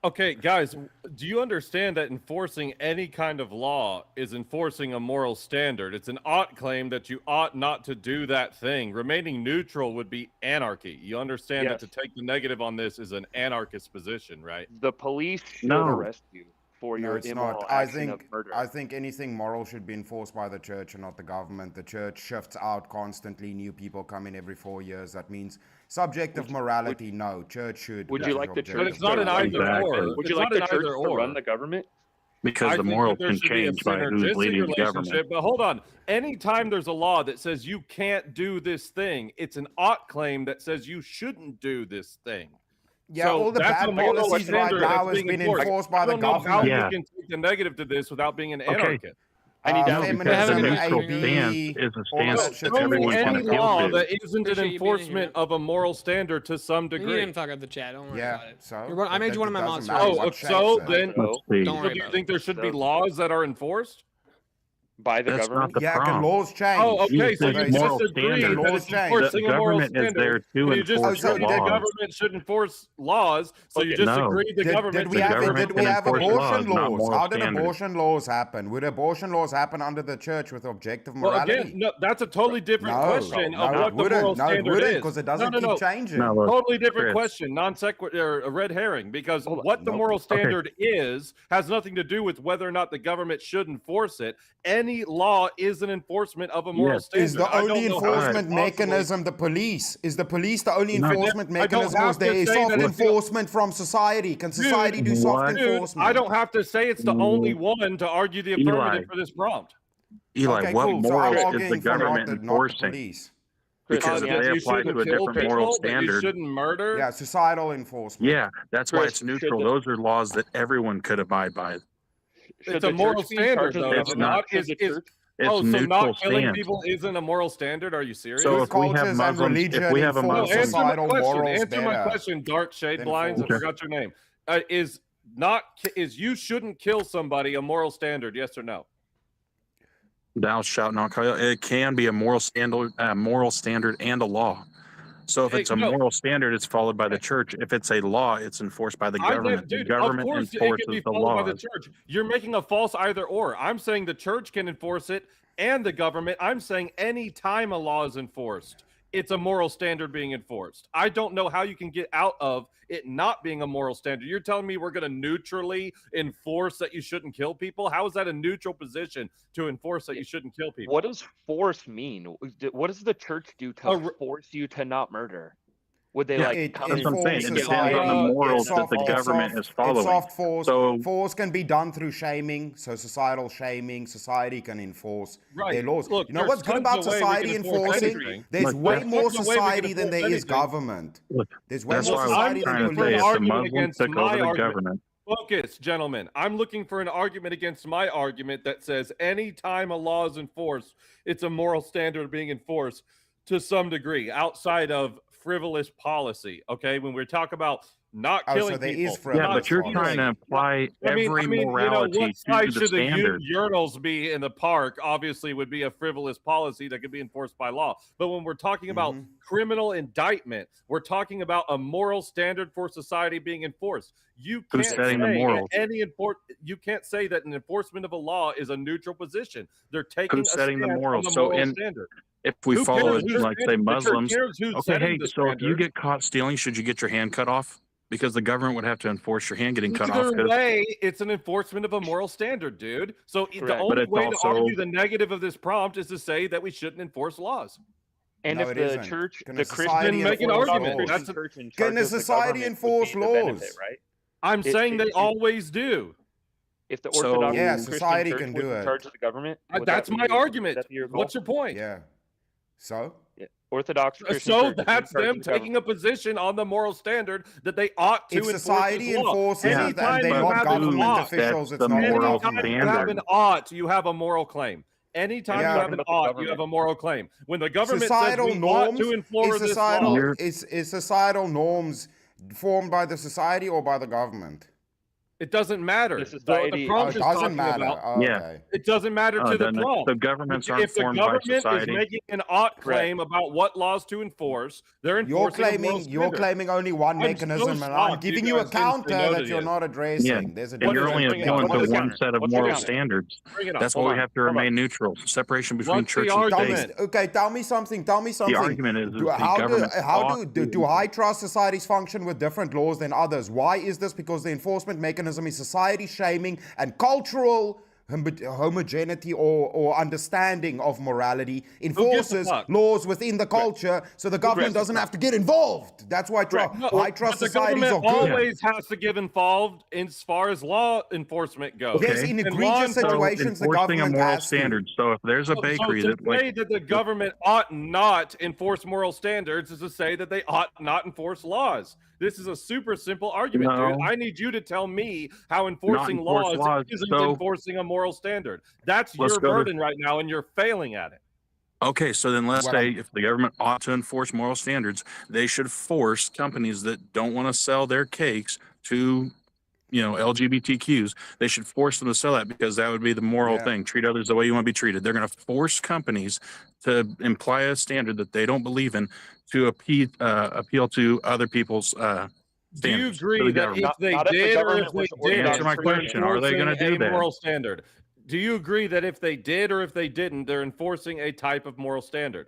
Okay, guys, do you understand that enforcing any kind of law is enforcing a moral standard? It's an ought claim that you ought not to do that thing. Remaining neutral would be anarchy. You understand that Yes. to take the negative on this is an anarchist position, right? The police should No. arrest you for No, your it's immoral not. I action of think murder. I think anything moral should be enforced by the church and not the government. The church shifts out constantly. New people come in every 4 years. That means subjective morality. No, church should. Would you like the church? But it's not an to run either the- Exactly. or. Would It's you like not the an church either to or. run the government? Because I the think morals that there can should be a change by who's synergistic leading the government. relationship. But hold on. Anytime there's a law that says you can't do this thing, it's an ought claim that says you shouldn't do this thing. Yeah, So all the that's bad a moral policies right standard now that's has being been enforced. enforced by I the don't know how government. Yeah. you can take the negative to this without being an Okay. anarchist. I need No, to because the Feminism, neutral AB, stance is a all that stance shit that Show me everyone can any appeal law to. that isn't an Appreciate you being in here, enforcement of a moral standard to some You didn't degree. even fuck up the chat. Don't worry Yeah, about it. so You're one- I it- made you one it of my doesn't mods. matter Oh, what shape so it. then, Let's see. Don't so worry do you about think there should be laws that are enforced? by the That's government. not the Yeah, can prompt. laws change? Oh, okay. You So said you moral disagree standards. that Laws it's change. enforcing The a moral government is there standard. to You just enforce so agreed the the laws. government should enforce laws. So you Okay. just No. agreed the government Did we The have government did we can have enforce abortion laws, not laws? moral How did standards. abortion laws happen? Would abortion laws happen under the church with objective Well, morality? again, no, that's a totally different No, question no, of it what the wouldn't. moral No, it standard wouldn't, is. because it doesn't no, keep changing. No, look, Totally different Chris. question, non sequitur, a red herring. Because Hold on. what the Nope. moral Okay. standard is has nothing to do with whether or not the government should enforce it. Any any law is an enforcement of a moral Yes. standard. Is the I only don't know how it's enforcement possibly- mechanism the police? Is the police the only No. enforcement I don't mechanism, or have is there to say soft that it's the- enforcement from society? Can society do soft what? Dude, enforcement? I don't have to say it's the only one to argue the affirmative Eli. for this prompt. Eli, Okay, what cool. So I'm morals is the arguing for government not the enforcing? police. Because if That they you apply shouldn't to a kill different moral people, that you standard, shouldn't murder. Yeah, societal enforcement. yeah, that's why Chris, it's neutral. should the- Those are laws that everyone could abide by. Should It's a the moral church be in charge standard, of the though. Is it It's government? not? not. Is It's oh, so neutral not killing stance. people isn't a moral standard? Are you serious? So if we have cultures and Muslims, religion if we have a enforce No, Muslim, answer my societal question. morals Answer my better question. Dark shade than blinds. I force. forgot your name. Is you shouldn't kill somebody a moral standard? Yes or no? thou shalt not kill. It can be a moral standard, and a law. So if it's a No. moral standard, it's followed by the church. If it's a law, it's enforced by the government. The Dude, government of course it enforces can be the followed by the laws. church. You're making a false either or. I'm saying the church can enforce it and the government. I'm saying any time a law is enforced, it's a moral standard being enforced. I don't know how you can get out of it not being a moral standard. You're telling me we're going to neutrally enforce that you shouldn't kill people? How is that a neutral position to enforce that you shouldn't kill people? What does force mean? What does the church do to force you to not murder? Would they Yeah, like It come that's in what I'm saying. enforces It depends on the society. morals It's that soft- the it's government soft- is following. It's soft force. So- Force can be done through shaming. So societal shaming, society can enforce Right. their laws. Look, you know there's what's good tons about of ways we society can enforce enforcing? anything. There's Look, way there's more tons of ways we can society than there enforce is anything. government. Look, There's way that's more why I was society trying than to there say is if the argument Muslims against took my over the argument. government. Focus, gentlemen. I'm looking for an argument against my argument that says any time a law is enforced, it's a moral standard being enforced to some degree outside of frivolous policy. Okay, when we talk about not killing so there people, is frivolous Yeah, but you're policy. trying to apply every morality what to side the should the standard. urinals be in the park? Obviously, would be a frivolous policy that could be enforced by law. But when we're talking about criminal indictment, we're talking about a moral standard for society being enforced. You can't Who's setting the morals? You can't say that an enforcement of a law is a neutral position. They're taking Who's a setting the stance on morals? the So moral in standard. if we Who follow cares it, who's like say setting- the church Muslims, cares who's okay, setting hey, the so if you standard. get caught stealing, should you get your hand cut off? Because the government would have to enforce your hand getting cut off. Either 'cause- way, it's an enforcement of a moral standard, dude. So the Correct. But only it's way also- to argue the negative of this prompt is to say that we shouldn't enforce laws. And No, if it the isn't. church, Can the a Christian society Then make an enforce argument. laws? That's a- church in Can charge a of the society government would enforce be the benefit, laws? right? I'm saying they it- always do. If the So- Orthodox Yeah, Christian society church can was do in it. charge of the government, would That's that my be- would argument. that be your goal? What's your point? Yeah. So? Yeah. Orthodox Christian So church is in that's charge of them the taking a position on the moral standard that they ought to If enforce society this law. enforces it Anytime and they're you not have an government ought, officials, it's the not the moral government. anytime you have an standard. ought, you have a moral claim. Anytime Yeah. you have an Talking about the ought, you government. have a moral claim. When the government Societal says we ought norms to enforce is this societal law, You're- is societal norms formed by the society or by the government? it doesn't matter. The The society- Oh, prompt it is doesn't talking matter. about. Oh, Yeah. okay. It doesn't matter to the then prompt. the governments aren't If the formed by government is society. making an ought claim about what laws to enforce, they're You're enforcing a moral claiming standard. only one I'm so mechanism, and I'm shocked giving you you a guys didn't say counter no to that you're this. not addressing. Yeah, There's a and you're What is only it? Bring it appealing on. What to is one it? set of What's the moral counter? standards. Bring it on. That's why Hold we on, have to hold on. remain neutral. Separation between What's the church and argument? state. Okay, tell me something. The argument is the how government ought do high trust societies function with different laws than others? Why is this? Because the enforcement mechanism is society shaming and cultural homogeneity or understanding of morality enforces fuck? laws within the culture, so the government doesn't have to get involved. That's why high trust But the societies are government good. always has to get involved as far as law enforcement goes. Yes, in And egregious law enforcement- situations, the enforcing a government moral has to. standard. So if there's a So bakery to that like say that the government ought not enforce moral standards is to say that they ought not enforce laws. This is a super simple argument, dude. No. I need you to tell me how enforcing enforce laws, isn't so- enforcing a moral standard. That's Let's your go to- burden right now, and you're failing at it. Okay, so then let's What say I'm- if the government ought to enforce moral standards, they should force companies that don't want to sell their cakes to, LGBTQs. They should force them to sell that because that would be the moral Yeah. thing. Treat others the way you want to be treated. They're going to force companies to imply a standard that they don't believe in to appeal to other people's Do you standards. to agree the that government. if they Not if the did or if government they was didn't, Answer my they're question. Are they gonna enforcing do a that? moral standard? Do you agree that if they did or if they didn't, they're enforcing a type of moral standard?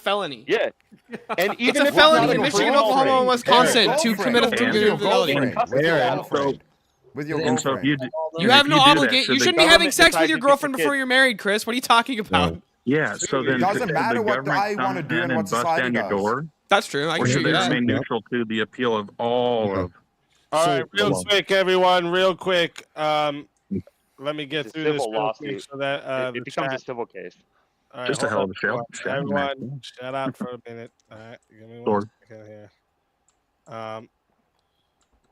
a felony. Yeah. And It's even a if it's felony not in a Michigan, girlfriend, Oklahoma, and Wisconsin Aaron, to commit a girlfriend, with your infidelity. girlfriend, with your Aaron, girlfriend, with your and so if girlfriend. You have no obligation. You shouldn't be having government sex with decides your if it's a girlfriend before kid. you're married, Chris. What are you talking about? Yeah, so then It doesn't should matter the what government I want to come do in and and what bust society down your does. door? That's true. I Or can should hear they that. remain neutral to the appeal of all of? All So- right, real Hold on. quick, everyone, real quick. Let me get It's a through this civil real quick lawsuit. so that It the becomes chat. a civil case. All right, Just a hold hell on, of a show. everyone, shut up for a minute. All right, give me one Sure. second here.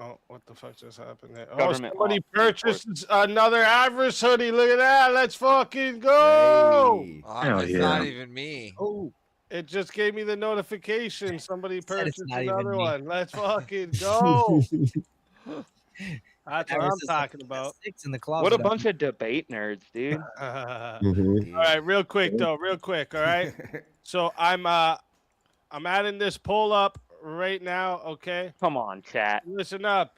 Oh, what the fuck just happened there? Oh, Government somebody off- purchased another Avarice hoodie. Look at that. Let's fucking go. Hey. It's not even me. Oh, it just gave me the notification. Somebody Said it's purchased not even another me. one. Let's fucking go. That's what I'm Iris is like, talking about. 6 in the closet. What a bunch of debate nerds, dude. Mhm. All right, real quick though, real quick. All right. So I'm adding this poll up right now. Okay. Come on, chat. Listen up.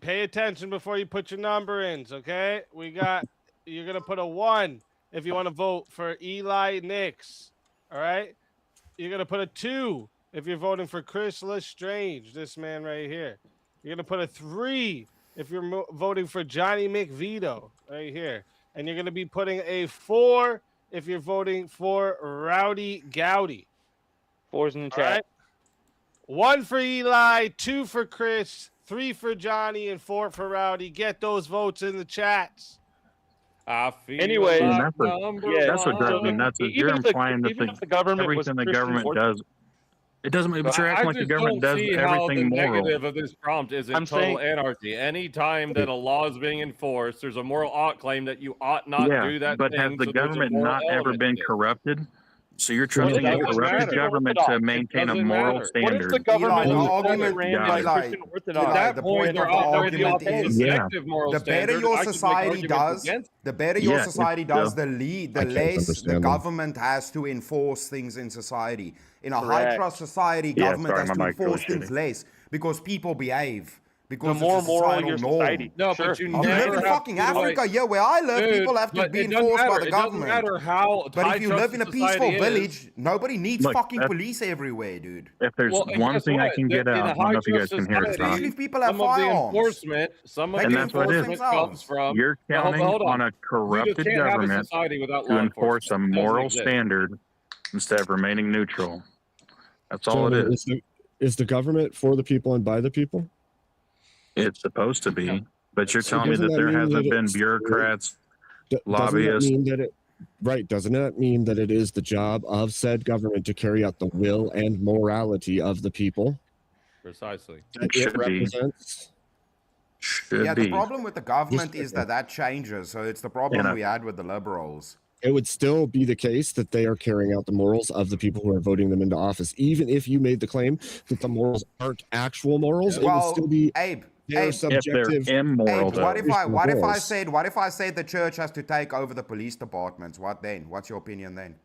Pay attention before you put your number in. Okay. You're gonna put a 1 if you want to vote for Eli Nix. All right. You're gonna put a 2 if you're voting for Chris Lestrange, this man right here. You're gonna put a 3 if you're voting for Johnny McVito right here, and you're gonna be putting a 4 if you're voting for Rowdy Gowdy. 4's in the All chat. right. 1 for Eli, 2 for Chris, 3 for Johnny, and 4 for Rowdy. Get those votes in the chats. I feel Anyway, And like that's what drives me nuts. Is you're implying that even if the government was everything the Christian government or- does, it doesn't. But you're acting like the just government don't does see how the everything moral. negative of this prompt isn't I'm total saying- anarchy. Anytime that a law is being enforced, there's a moral ought claim that you ought not Yeah, do that but thing. has the so there's a government moral not ever element been to it. corrupted? So you're Well, trusting it a doesn't corrupted matter. government It to maintain a doesn't moral matter. standard? What if the government Eli, the was argument, ran by Eli, Christian Orthodox? Eli, At the that point, point there of the ought to be argument a is effective moral the better standard. your I can make society arguments does, against the better Yeah, your it's society does, still- the I can't less the understand them. government has to enforce things in society. In a high Correct. trust society, Yeah, government sorry, has my to mic really enforce things shitty. less because people behave. Because The more it's a moral societal your norm. society. No, Sure. but you You never live in have fucking to, like- Africa, yeah, where I live, Dude, people have to but be it doesn't enforced by matter. the It doesn't government. matter how But high if you live in a trusted peaceful society is. village, nobody needs Look, fucking that's- police everywhere, dude. If there's Well, and one guess thing I what? can get In out, a I don't know if you guys can hear it or high-trust not. Especially if people have some of the firearms. enforcement, some of They the can And that's what it enforce is. enforcement comes themselves. from. You're No, counting hold on a We just corrupted can't have a government society without to law enforce a enforcement. It doesn't moral exist. standard instead of remaining neutral. That's all it Gentlemen, is. is the government for the people and by the people? It's supposed to be, but you're So telling me doesn't that that there mean that hasn't been it's- bureaucrats, Doesn't that lobbyists. mean that it right? Doesn't that mean that it is the job of said government to carry out the will and morality of the people Precisely. that it Should be. represents? Should Yeah, be. the problem with the government is that changes. So it's the problem Yeah. we had with the liberals. It would still be the case that they are carrying out the morals of the people who are voting them into office, even if you made the claim that the morals aren't actual morals. It would Well, still be Abe, their Abe, subjective. immoral, Abe, what if I morals. said the church has to take over the police departments? What then? What's your opinion then?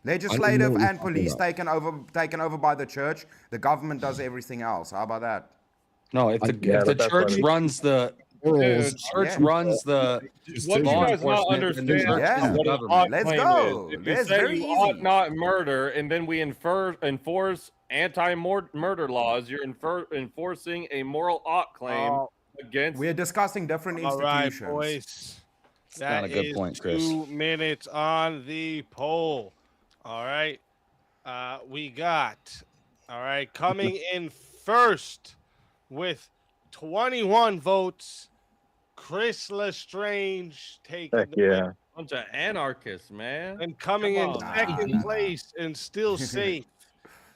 Legislative what you're and talking police about. taken over by the church. The government does everything else. How about that? No, if the, Yeah, if the but that's church what I mean. runs the Morals. church Yeah. runs the What you law guys not enforcement, and the understand church Yeah. is the what an government. ought Let's claim go. is. If you That's say very you ought easy. not murder, and then we enforce anti-murder laws, you're enforcing a moral ought claim Oh, against. We're discussing different all right, institutions. boys. It's not a good is point, Chris. 2 minutes on the poll. All right. We got, all right, coming in first with 21 votes, Chris Lestrange taking Heck the win. yeah. Bunch of anarchists, man. And coming in Come on. second place and still safe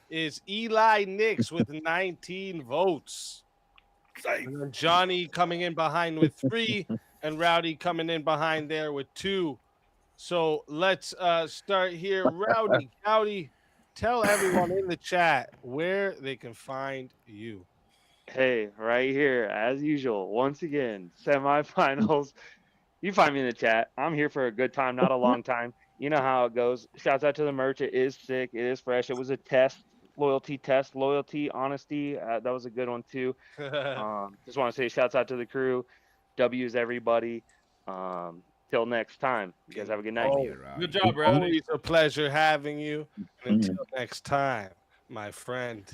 is Eli Nix with 19 votes. And then Johnny coming in behind with 3, and Rowdy coming in behind there with 2. So let's start here. Rowdy, tell everyone in the chat where they can find you. Hey, right here, as usual. Once again, semifinals. You find me in the chat. I'm here for a good time, not a long time. You know how it goes. Shouts out to the merch. It is sick. It is fresh. It was a test, loyalty, honesty. That was a good one too. Just want to say shouts out to the crew. W's everybody. Till next time. You guys have a good night. Good job, bro. Always a pleasure having you. And until next time, my friend.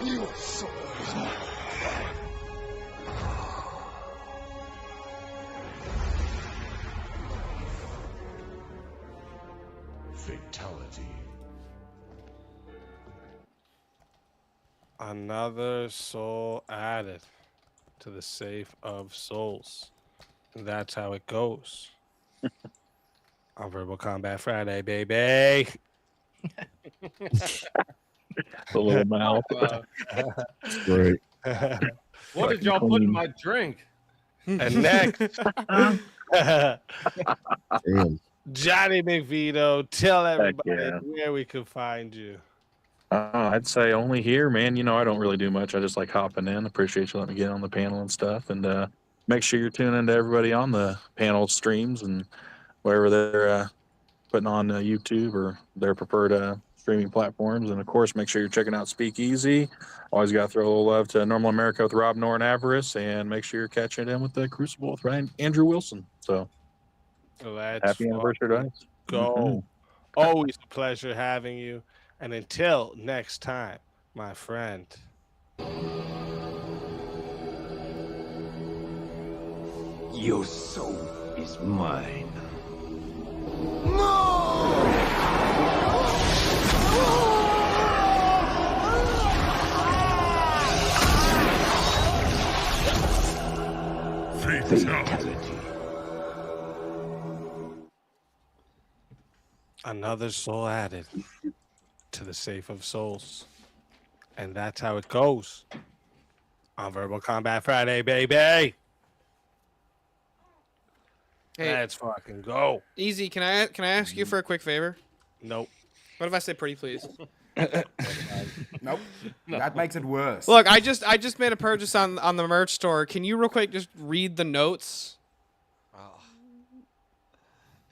You are so fatality. Another soul added to the safe of souls. And that's how it goes. on Verbal Combat Friday, baby. The little mouth. Great. What did y'all put in my drink? And next, Damn. Johnny McVito, tell everybody yeah. where we can find you. I'd say only here, man. You know, I don't really do much. I just like hopping in. Appreciate you letting me get on the panel and stuff. And make sure you're tuning into everybody on the panel streams and wherever they're putting on YouTube or their preferred streaming platforms. And of course, make sure you're checking out Speakeasy. Always got to throw a little love to Normal America with Rob Nor and Avarice, and make sure you're catching it in with the Crucible with Ryan Andrew Wilson. So happy anniversary to us. Go. Always a pleasure having you. And until next time, my friend. Your soul is mine. Fatality. Another soul added to the safe of souls. And that's how it goes on Verbal Combat Friday, baby. Hey. Let's fucking go. Easy. Can I ask you for a quick favor? Nope. What if I say pretty please? Nope. That makes it worse. Look, I just made a purchase on the merch store. Can you real quick just read the notes?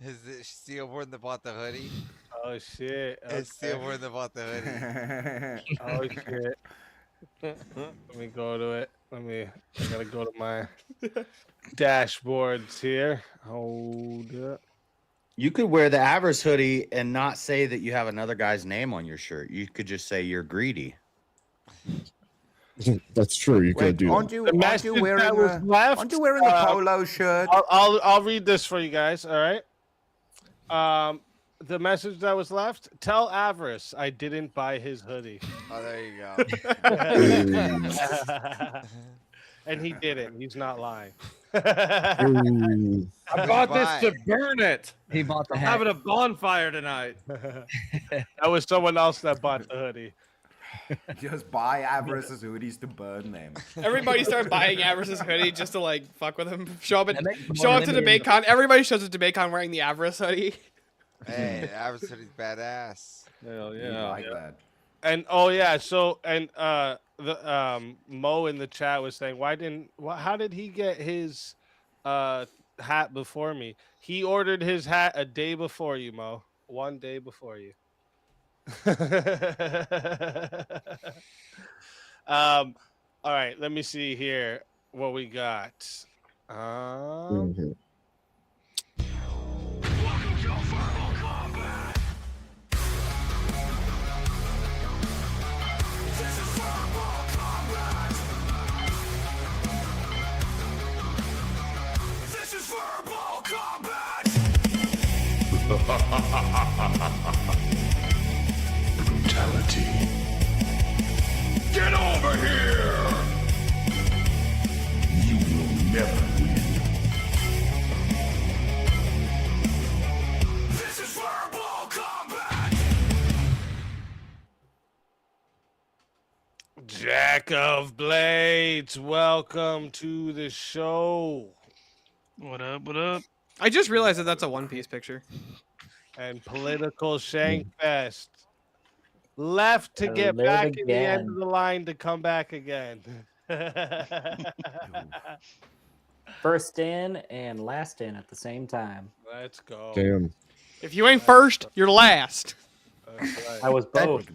Is it Steelborn that bought the hoodie? Oh shit. It's Steelborn that bought the hoodie. Oh shit. Let me go to it. I gotta go to my dashboards here. Hold up. You could wear the Avarice hoodie and not say that you have another guy's name on your shirt. You could just say you're greedy. That's true. You could do Aren't that. you, The aren't message you that wearing was a, left, aren't you wearing a polo shirt? I'll read this for you guys. All right. The message that was left: tell Avarice I didn't buy his hoodie. Oh, there you go. And he didn't. He's not lying. Ooh. I bought this to burn it. He bought the I'm hat. having a bonfire tonight. That was someone else that bought the hoodie. Just buy Avarice's hoodies to burn them. Everybody started buying Avarice's hoodie just to like fuck with him. Show up That makes more to limited- DebateCon. Everybody shows up to DebateCon wearing the Avarice hoodie. Hey, the average hoodie's badass. Hell You yeah. like that. And oh yeah, so and the Mo in the chat was saying, how did he get his hat before me? He ordered his hat a day before you, Mo. 1 day before you. All right, let me see here what we got. Mhm. Brutality. Get over here! You will never win. This is verbal combat! Jack of Blades, welcome to the show. What up? What up? I just realized that that's a One Piece picture. And Political Shankfest. Left to get Live back in the end again. of the line to come back again. First in and last in at the same time. Let's go. Damn. If you ain't first, you're last. I was both.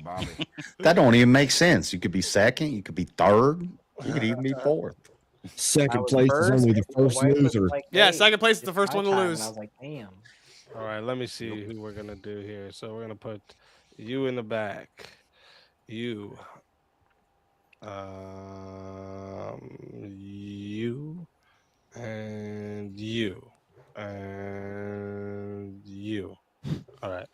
That don't even make sense. You could be second. You could be third. You could even be fourth. Second place is only the first loser. Yeah, second place is the first one to lose. I was like, damn. All right, let me see who we're gonna do here. So we're gonna put you in the back. You. You. And you. And you. All right.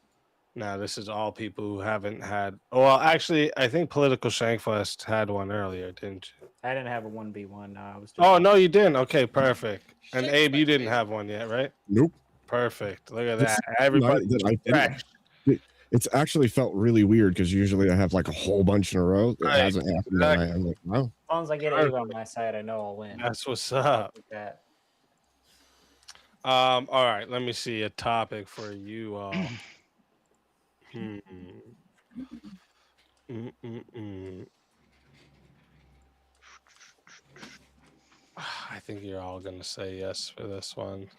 Now this is all people who haven't had. Well, actually, I think Political Shankfest had one earlier, didn't you? I didn't have a 1v1. No, I was. Oh no, you didn't. Okay, perfect. And Abe, you didn't have one yet, right? Nope. Perfect. Look at This that. Everybody night that I fresh. didn't. It's actually felt really weird because usually I have like a whole bunch in a row. It Right, hasn't happened tonight. I'm like, wow. As long as I get Abe on my side, I know I'll win. That's what's up. Like that. All right, let me see a topic for you all. I think you're all gonna say yes for this one.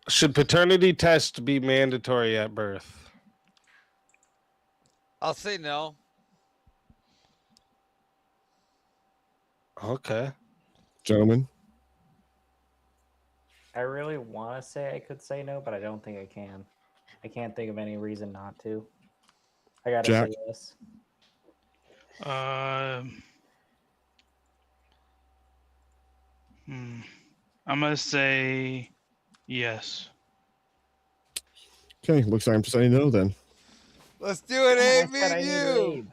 Should paternity tests be mandatory at birth? I'll say no. Okay. Gentlemen, I really want to say I could say no, but I don't think I can. I can't think of any reason not to. I gotta Jack? say yes. I'm gonna say yes. okay, looks like I'm saying no then. Let's do it, Abe. Me and you.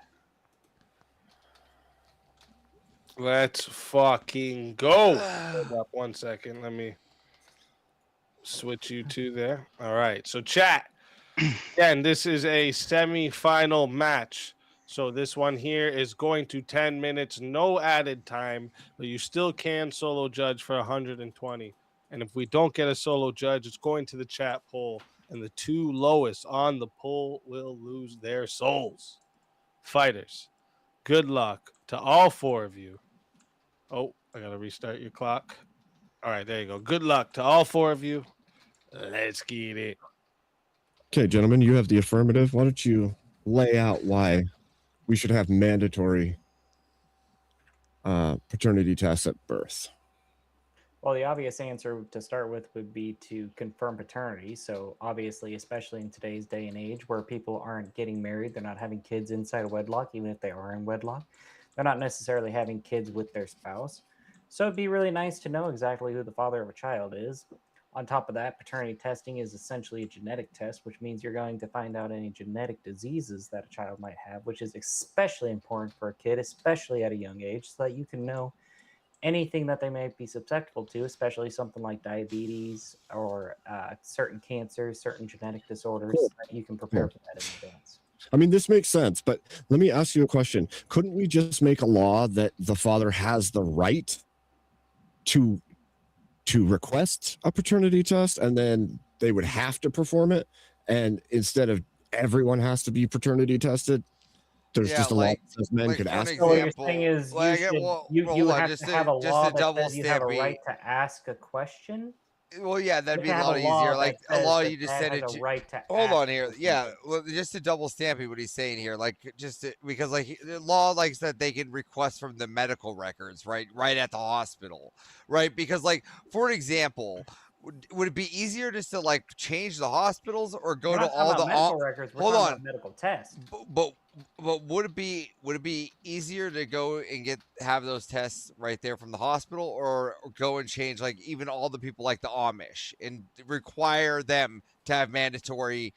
Let's fucking go. Hold up 1 second. Let me switch you two there. All right. So chat. Again, this is a semi-final match. So this one here is going to 10 minutes, no added time, but you still can solo judge for 120. And if we don't get a solo judge, it's going to the chat poll, and the two lowest on the poll will lose their souls. Fighters, good luck to all four of you. Oh, I gotta restart your clock. All right, there you go. Good luck to all four of you. Let's get it. Okay, gentlemen, you have the affirmative. Why don't you lay out why we should have mandatory paternity tests at birth? Well, the obvious answer to start with would be to confirm paternity. So obviously, especially in today's day and age where people aren't getting married, they're not having kids inside of wedlock, even if they are in wedlock. They're not necessarily having kids with their spouse. So it'd be really nice to know exactly who the father of a child is. On top of that, paternity testing is essentially a genetic test, which means you're going to find out any genetic diseases that a child might have, which is especially important for a kid, especially at a young age, so that you can know anything that they may be susceptible to, especially something like diabetes or certain cancers, certain genetic disorders, Cool. that you can prepare for that in advance. I mean, this makes sense, but let me ask you a question. Couldn't we just make a law that the father has the right to request a paternity test, and then they would have to perform it, and instead of everyone has to be paternity tested, there's just a law that says men could ask. So what you're saying is you have to have a law that double says you have a stamp right to ask a question. Well, yeah, that'd be You a have lot a law easier. that Like a says law, that you just dad send has it. a right to Hold ask on here, yeah. Well, just to double stampy what he's saying here, like because like the law likes that they can request from the medical records, right at the hospital, right? Because like for an example, would it be easier just to like change the hospitals or go We're to not talking all about the medical records. We're hold talking on about medical tests. but would it be easier to go and have those tests right there from the hospital, or go and change like even all the people like the Amish and require them to have mandatory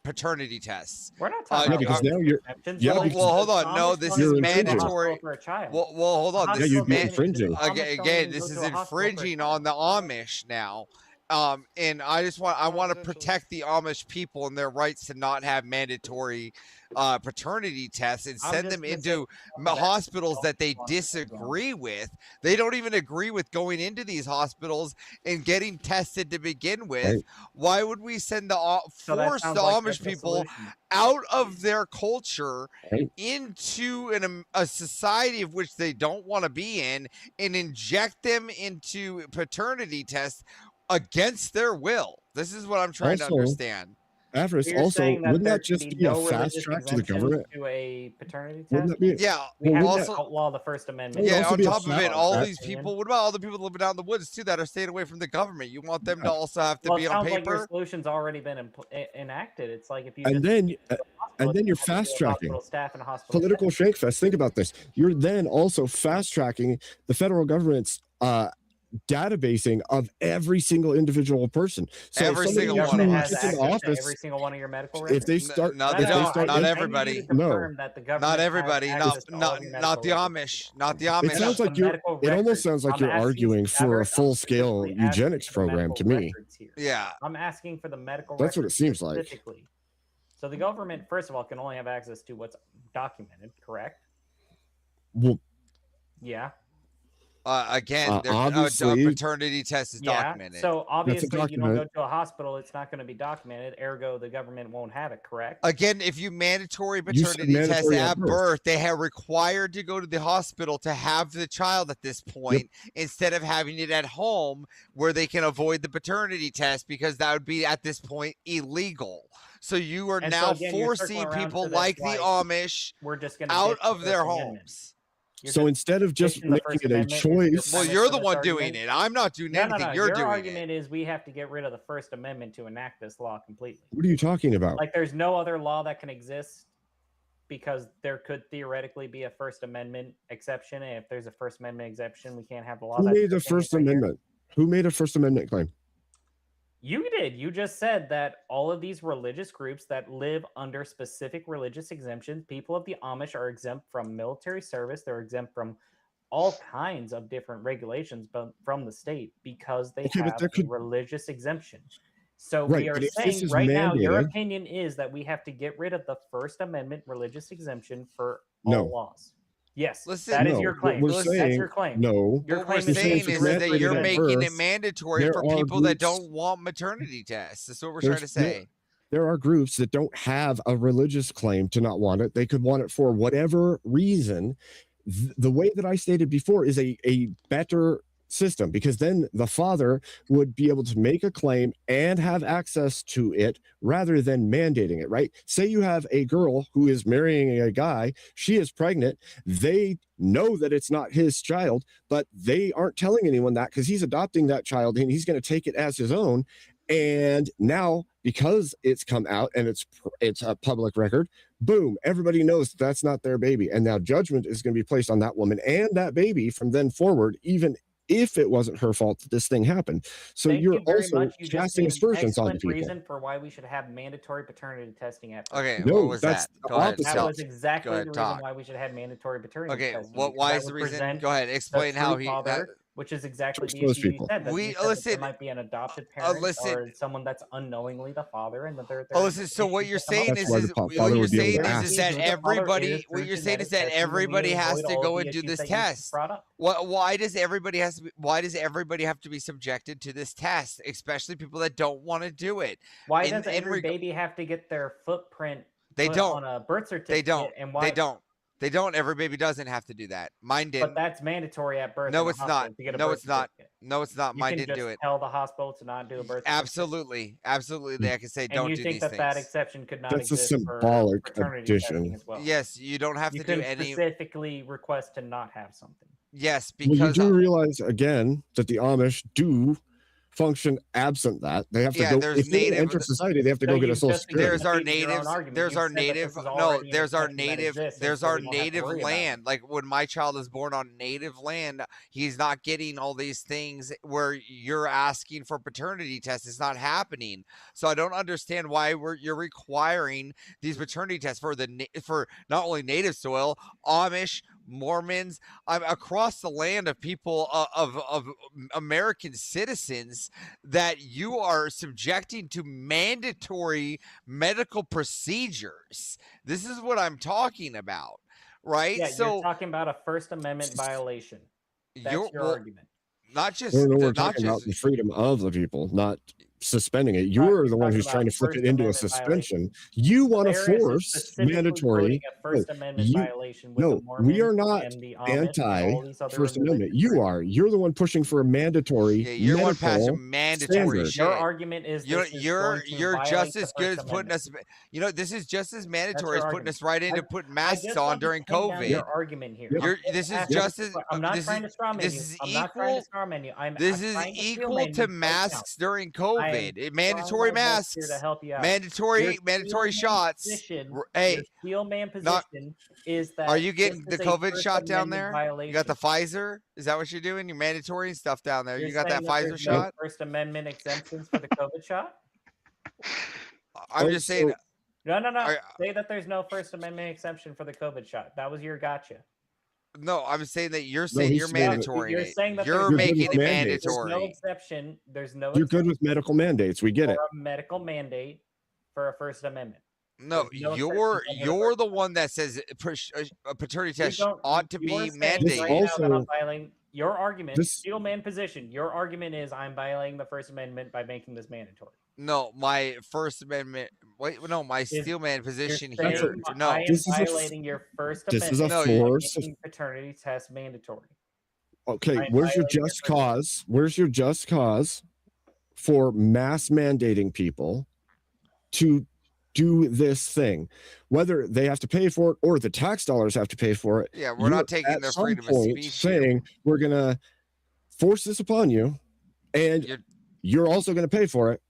paternity tests? We're not talking Yeah, because now you're well, hold on. No, this is mandatory. For a child. Well, hold on. This Yeah, is you'd be infringing. again. This is infringing on the Amish now. And I want to protect the Amish people and their rights to not have mandatory paternity tests and send them into hospitals that they disagree with. They don't even agree with going into these hospitals and getting tested to begin with. Right. Why would we send So that force the sounds like Amish that's the people solution. out of their culture Right. into a society of which they don't want to be in, and inject them into paternity tests against their will? This is what I'm trying to Also, understand. Avarice, You're also, saying that wouldn't there that just should be a no fast religious track to the exemptions government? to a paternity Wouldn't test? that be? Yeah. We Well, have wouldn't to that- outlaw the First Amendment. Would Yeah, also on be a top of it, fast all track- these people, what about all the people living out in the woods too that are staying away from the government? You want them to also have to Well, be it on sounds like your paper? solution's already been enacted. It's like if you And just then, to the and then you're hospital, fast tracking hospital staff and hospital political shankfest. Think about this. You're then also fast tracking the federal government's databasing of every single individual person. So Every if somebody single one who of has gets into access to office, every single one of your medical if records. they start, No, if they they don't. start, Not if- everybody. Confirm that the government Not has everybody. Not access to all your not the medical Amish. Not the it Amish. sounds like the you're. medical It almost records. sounds like I'm you're asking arguing for a Everett, I'm full scale specifically asking eugenics for the program medical to me. records here. Yeah. I'm asking for the medical That's what it records seems like. specifically. So the government, first of all, can only have access to what's documented, correct? Well, Yeah. Again, a obviously, paternity test is Yeah. documented. So obviously, if you don't go document. to a hospital, it's not going to be documented. Ergo, the government won't have it, correct? Again, if you mandatory You said paternity test mandatory at at birth. birth, they have required to go to the hospital to have the child at this point instead of having it at home where they can avoid the paternity test because that would be at this point illegal. So you are And so now again, you're circling forcing around people to this, like the like, Amish we're just gonna out ditch the of their First Amendment. homes. So instead of just ditching the making First it a Amendment is your choice, Well, premise you're for the this one argument? doing it. I'm not doing anything. You're Your doing argument is we have to get rid of the First Amendment to enact this law completely. what are you talking about? Like, there's no other law that can exist because there could theoretically be a First Amendment exception. And if there's a First Amendment exception, we can't have the law. Who that's made the pushing it First right here. Amendment? Who made a First Amendment claim? You did. You just said that all of these religious groups that live under specific religious exemptions, people of the Amish are exempt from military service. They're exempt from all kinds of different regulations from the state because they Okay, but have there a could- religious exemption. So Right, we are but if this saying is right now, your mandated- opinion is that we have to get rid of the First Amendment religious exemption for No. all laws. Yes, Listen, that is No, your what claim. we're That's saying- your claim. no. Your What claim we're is saying if it's is that mandated you're at making it birth, mandatory there for are people that groups- don't want maternity tests. That's what we're trying to There- say. There are groups that don't have a religious claim to not want it. They could want it for whatever reason. The way that I stated before is a better system because then the father would be able to make a claim and have access to it rather than mandating it, right? Say you have a girl who is marrying a guy, she is pregnant, they know that it's not his child, but they aren't telling anyone that because he's adopting that child and he's going to take it as his own. And now, because it's come out and it's a public record, boom, everybody knows that that's not their baby. And now judgment is going to be placed on that woman and that baby from then forward, even if it wasn't her fault that this thing happened. So Thank you're you very also much. You just casting gave an aspersions on excellent people. reason for why we should have mandatory paternity testing at birth. Okay, No, what was that's that? the Go ahead. opposite. That was Go exactly the ahead, reason talk. why we should have mandatory paternity Okay, testing. what? because Why that is the would reason? present Go ahead. the Explain how true he. father, which is exactly the expose issue people. you said. That We- you said that listen, there might be an adopted parent listen. or someone that's unknowingly the father, and that there. Oh, listen. So what you're saying That's is, why the is father what you're would be able saying to is ask. that Who the father everybody. is What through you're saying is genetic that testing, and we everybody has avoid to all go the and do issues this that you just test. brought up. Why does everybody has to be? Why does everybody have to be subjected to this test? Especially people that don't want to do it. Why In- does in every reg- baby have to get their footprint They put don't. on a birth certificate? They don't. And why? They don't. They don't. Every baby doesn't have to do that. Mine But didn't. that's mandatory at birth. No, in the it's hospital not. To get a No, birth it's not. certificate. No, it's not. You Mine can didn't just do it. tell the hospital to not do a birth certificate. Absolutely. Absolutely. They can say And don't you do think these that things. that exception could not That's a exist symbolic for paternity testing addition. as well? Yes, you don't have You to do can any. specifically request to not have something. Yes, Well, you because do realize again that the Amish do function absent that. They have to Yeah, go there's if they native- enter society, they have to So go get a you've social just security. there's our defeated your own natives. argument. There's You've our said that this native. is No, already an there's our exception that native. exists, and There's so our we don't have to native worry about it. land. Like when my child is born on native land, he's not getting all these things where you're asking for paternity tests. It's not happening. So I don't understand why you're requiring these paternity tests for for not only native soil, Amish, Mormons, across the land of people of American citizens that you are subjecting to mandatory medical procedures. This is what I'm talking about, right? Yeah, So you're talking about a First Amendment violation. That's you're- your well, argument. not just No, we're not talking about just the freedom of the people, not suspending it. You're the one talking who's trying about to flip First it into a Amendment suspension. You want to There is force specifically mandatory. quoting a First Amendment violation with the No, we are Mormons not and the Amish and anti all these other First religious Amendment. You are. You're the one pushing for a mandatory. Yeah, you're the one passing medical mandatory standard. shit. Your argument is you're this is you're going to you're violate just the as good First as putting us. Amendment. You know, this is just as mandatory your as putting argument. us right into I- putting I masks just on want to during pin down COVID. Your argument here. You're, I'm this is asking- just as. I'm not this trying is, to straw man this you. is I'm not trying to equal. straw man you. This I'm is trying to steel equal man to you right now. masks during I'm COVID. Mandatory trying my best here masks. to help you out. Mandatory Your mandatory steel man shots. position- Hey, your steel man not- position is that are you getting this the is a COVID First shot down Amendment there? violation. You got the Pfizer? Is that what you're doing? You're mandatory and stuff down there. You're You got that saying Pfizer there's no shot? First Amendment exemptions for the COVID shot? I'm just saying. No. Are- Say that there's no First Amendment exemption for the COVID shot. That was your gotcha. No, I'm saying that you're No, saying he's you're saying that- mandatory. You're saying that You're there's good with making it mandates. There's no mandatory. exception. There's no You're good with medical mandates. We get for it. a medical mandate for a First Amendment. No, There's no you're exceptions under the First the one that says a paternity You test don't. ought to You are be saying This right mandated. now that I'm also- violating your argument. This- Steel man position. Your argument is I'm violating the First Amendment by making this mandatory. No, my First Amendment. Wait, no, my steelman position You're here. saying No, I am This is a f- violating your First this is Amendment a by force. making paternity test mandatory. Okay, I'm where's your violating your just First Amendment. cause? Where's your just cause for mass mandating people to do this thing? Whether they have to pay for it or the tax dollars have to pay for it. Yeah, we're not you're taking at their some freedom of point speech saying we're gonna force this upon you, and you're also gonna pay for it.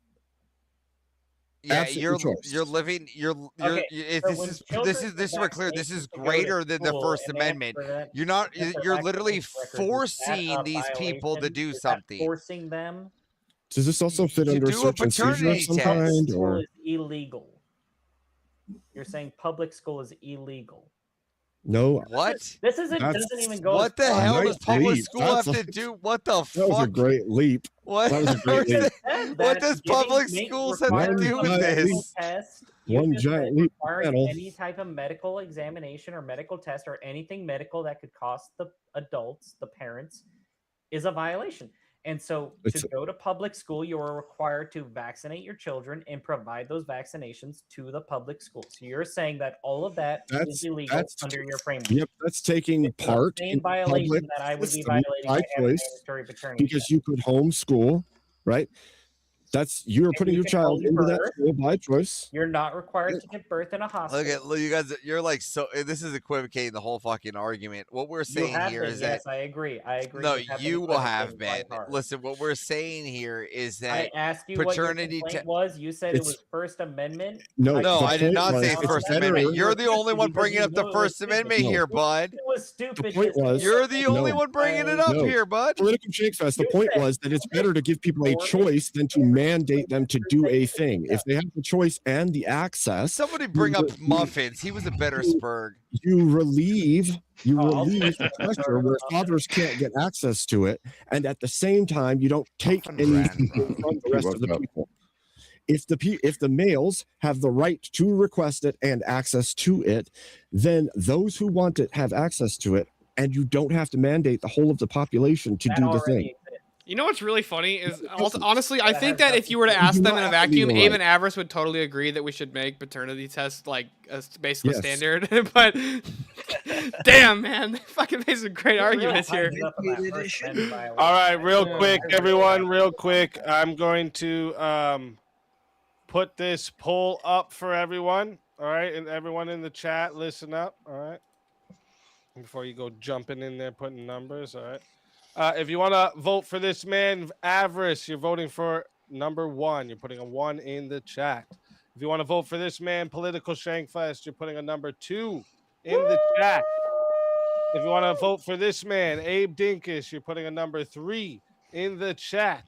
yeah, Absent you're your choice. you're living. You're Okay, it, so this when is children this is this is are clear. This vaccinated is to go to greater than the school First and they have to Amendment. present- You're not. present their You're literally vaccination records, is that forcing a these people to violation? do Is that something. forcing them Does this also fit To under do a search and seizure of paternity some test. kind, school or is illegal. You're saying public school is illegal. no? What? This isn't That's- doesn't even go. What as the far hell as does public leap. school have That's to do? What the That was a fuck? great leap. What? That was a great leap. said What that does giving public make- schools have to requiring do a with medical this? Test, One you just giant said leap requiring panel. any type of medical examination or medical test or anything medical that could cost the adults, the parents, is a violation. And so It's- to go to public school, you are required to vaccinate your children and provide those vaccinations to the public school. So you're saying that all of that is That's illegal that's under your framework. Yep, that's taking It's the part same in the violation public that I would be system violating by by having choice mandatory paternity because test. you could homeschool, right? That's you're putting you your can child home into that birth. school by choice. You're not required to give birth in a hospital. Look, you guys, you're like so. This is equivocating the whole fucking argument. What we're You saying have here been, is yes, that I agree. I agree. no, have been you will have equivocating been. quite hard. Listen, what we're saying here is I that asked you what your paternity complaint te- was. You said it It's- was First Amendment. No, No, the I did point not was say it's First better- Amendment. You're the only one Because bringing you up the know it was First Amendment No. here, bud. It was stupid. point just was- You're the only No. one bringing it up No. here, bud. Political Shake Fest. The You point said- was that it's better to give people a choice than to mandate them to do a thing. If they have the choice and the access, Somebody bring up muffins. He was a better Spurg. you relieve I'll the switch pressure where fathers can't get access to it, and at the same time you don't take anything from the rest of the people. If the males have the right to request it and access to it, then those who want it have access to it, and you don't have to mandate the whole of the population to That do the already thing. exists. You know what's really funny is doesn't. honestly, I That think has that if you were to nothing- ask you do them not in a have to be vacuum, right. even Avarice would totally agree that we should make paternity tests like basically Yes. standard. But damn, man, they fucking made some great arguments here. Ties up in that First Amendment violation. All right, real quick, everyone, real quick. I'm going to put this poll up for everyone. All right, and everyone in the chat, listen up. All right, before you go jumping in there putting numbers. All right, if you want to vote for this man, Avarice, you're voting for number 1. You're putting a 1 in the chat. If you want to vote for this man, Political Shankfest, you're putting a number 2 in the chat. If you want to vote for this man, Abe Dinkish, you're putting a number 3 in the chat.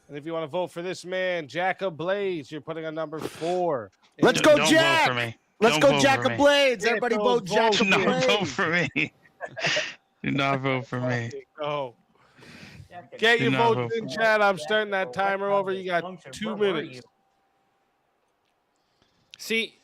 And if you want to vote for this man, Jacob Blades, you're putting a number 4. in Let's the go, chat. Jack! Don't vote for me. Let's Don't go, vote Jack for of me. Blades. Get Everybody those vote Jack votes of in. Do not vote for me. Do not vote for me. Go. Get Do your not votes vote in for chat. I'm starting that timer over. You got 2 minutes. See,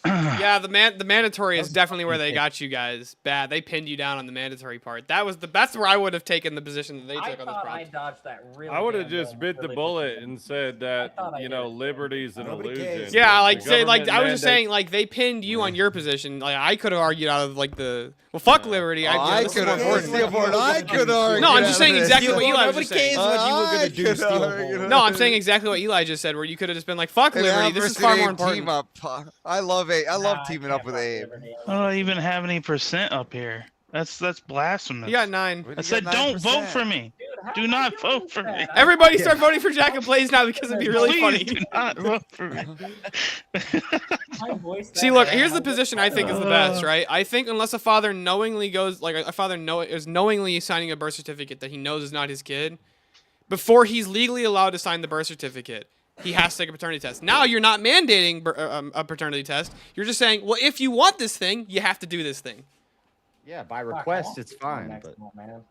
yeah, the mandatory is definitely where they got you guys bad. They pinned you down on the mandatory part. That's where I would have taken the position that they I took on this thought I problem. dodged that really. I would have damn just well, bit the really bullet and said that thought I you did know it. liberty's an illusion. Yeah, like The say like government I was just mandates- saying like they pinned you on your position. Like I could have argued out of like the fuck liberty. I this is could more have important. I could argue. No, I'm just saying out of exactly this. what Eli was just saying. I could argue. No, I'm saying exactly what Eli just said, where you could have just been like, "Fuck Hey, liberty. This is Avarice far and more Abe important." Team up. I love it. I love teaming up with Abe. I don't even have any percent up here. That's blasphemous. You got 9. I said, don't vote for me. Do not vote for me. Everybody start voting for Jack and Blaze now because it'd be really Please funny. do not vote for me. See, look, here's the position I think is the best, right? I think unless a father knowingly goes, like a father is knowingly signing a birth certificate that he knows is not his kid, before he's legally allowed to sign the birth certificate, he has to take a paternity test. Now you're not mandating a paternity test. You're just saying, well, if you want this thing, you have to do this thing. Yeah, by request, it's fine. But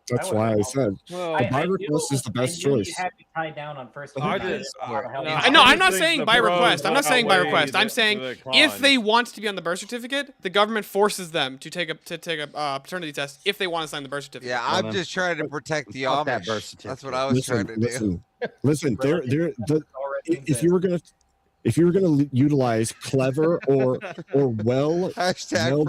That's why I said by request is the best choice. You have to tie down on first. No, I'm not saying by request. I'm not saying by request. I'm saying if they want to be on the birth certificate, the government forces them to take a paternity test if they want to sign the birth certificate. Yeah, I'm just trying to protect the Amish. That's what I was trying to do. Listen. If you were gonna utilize clever or well-decided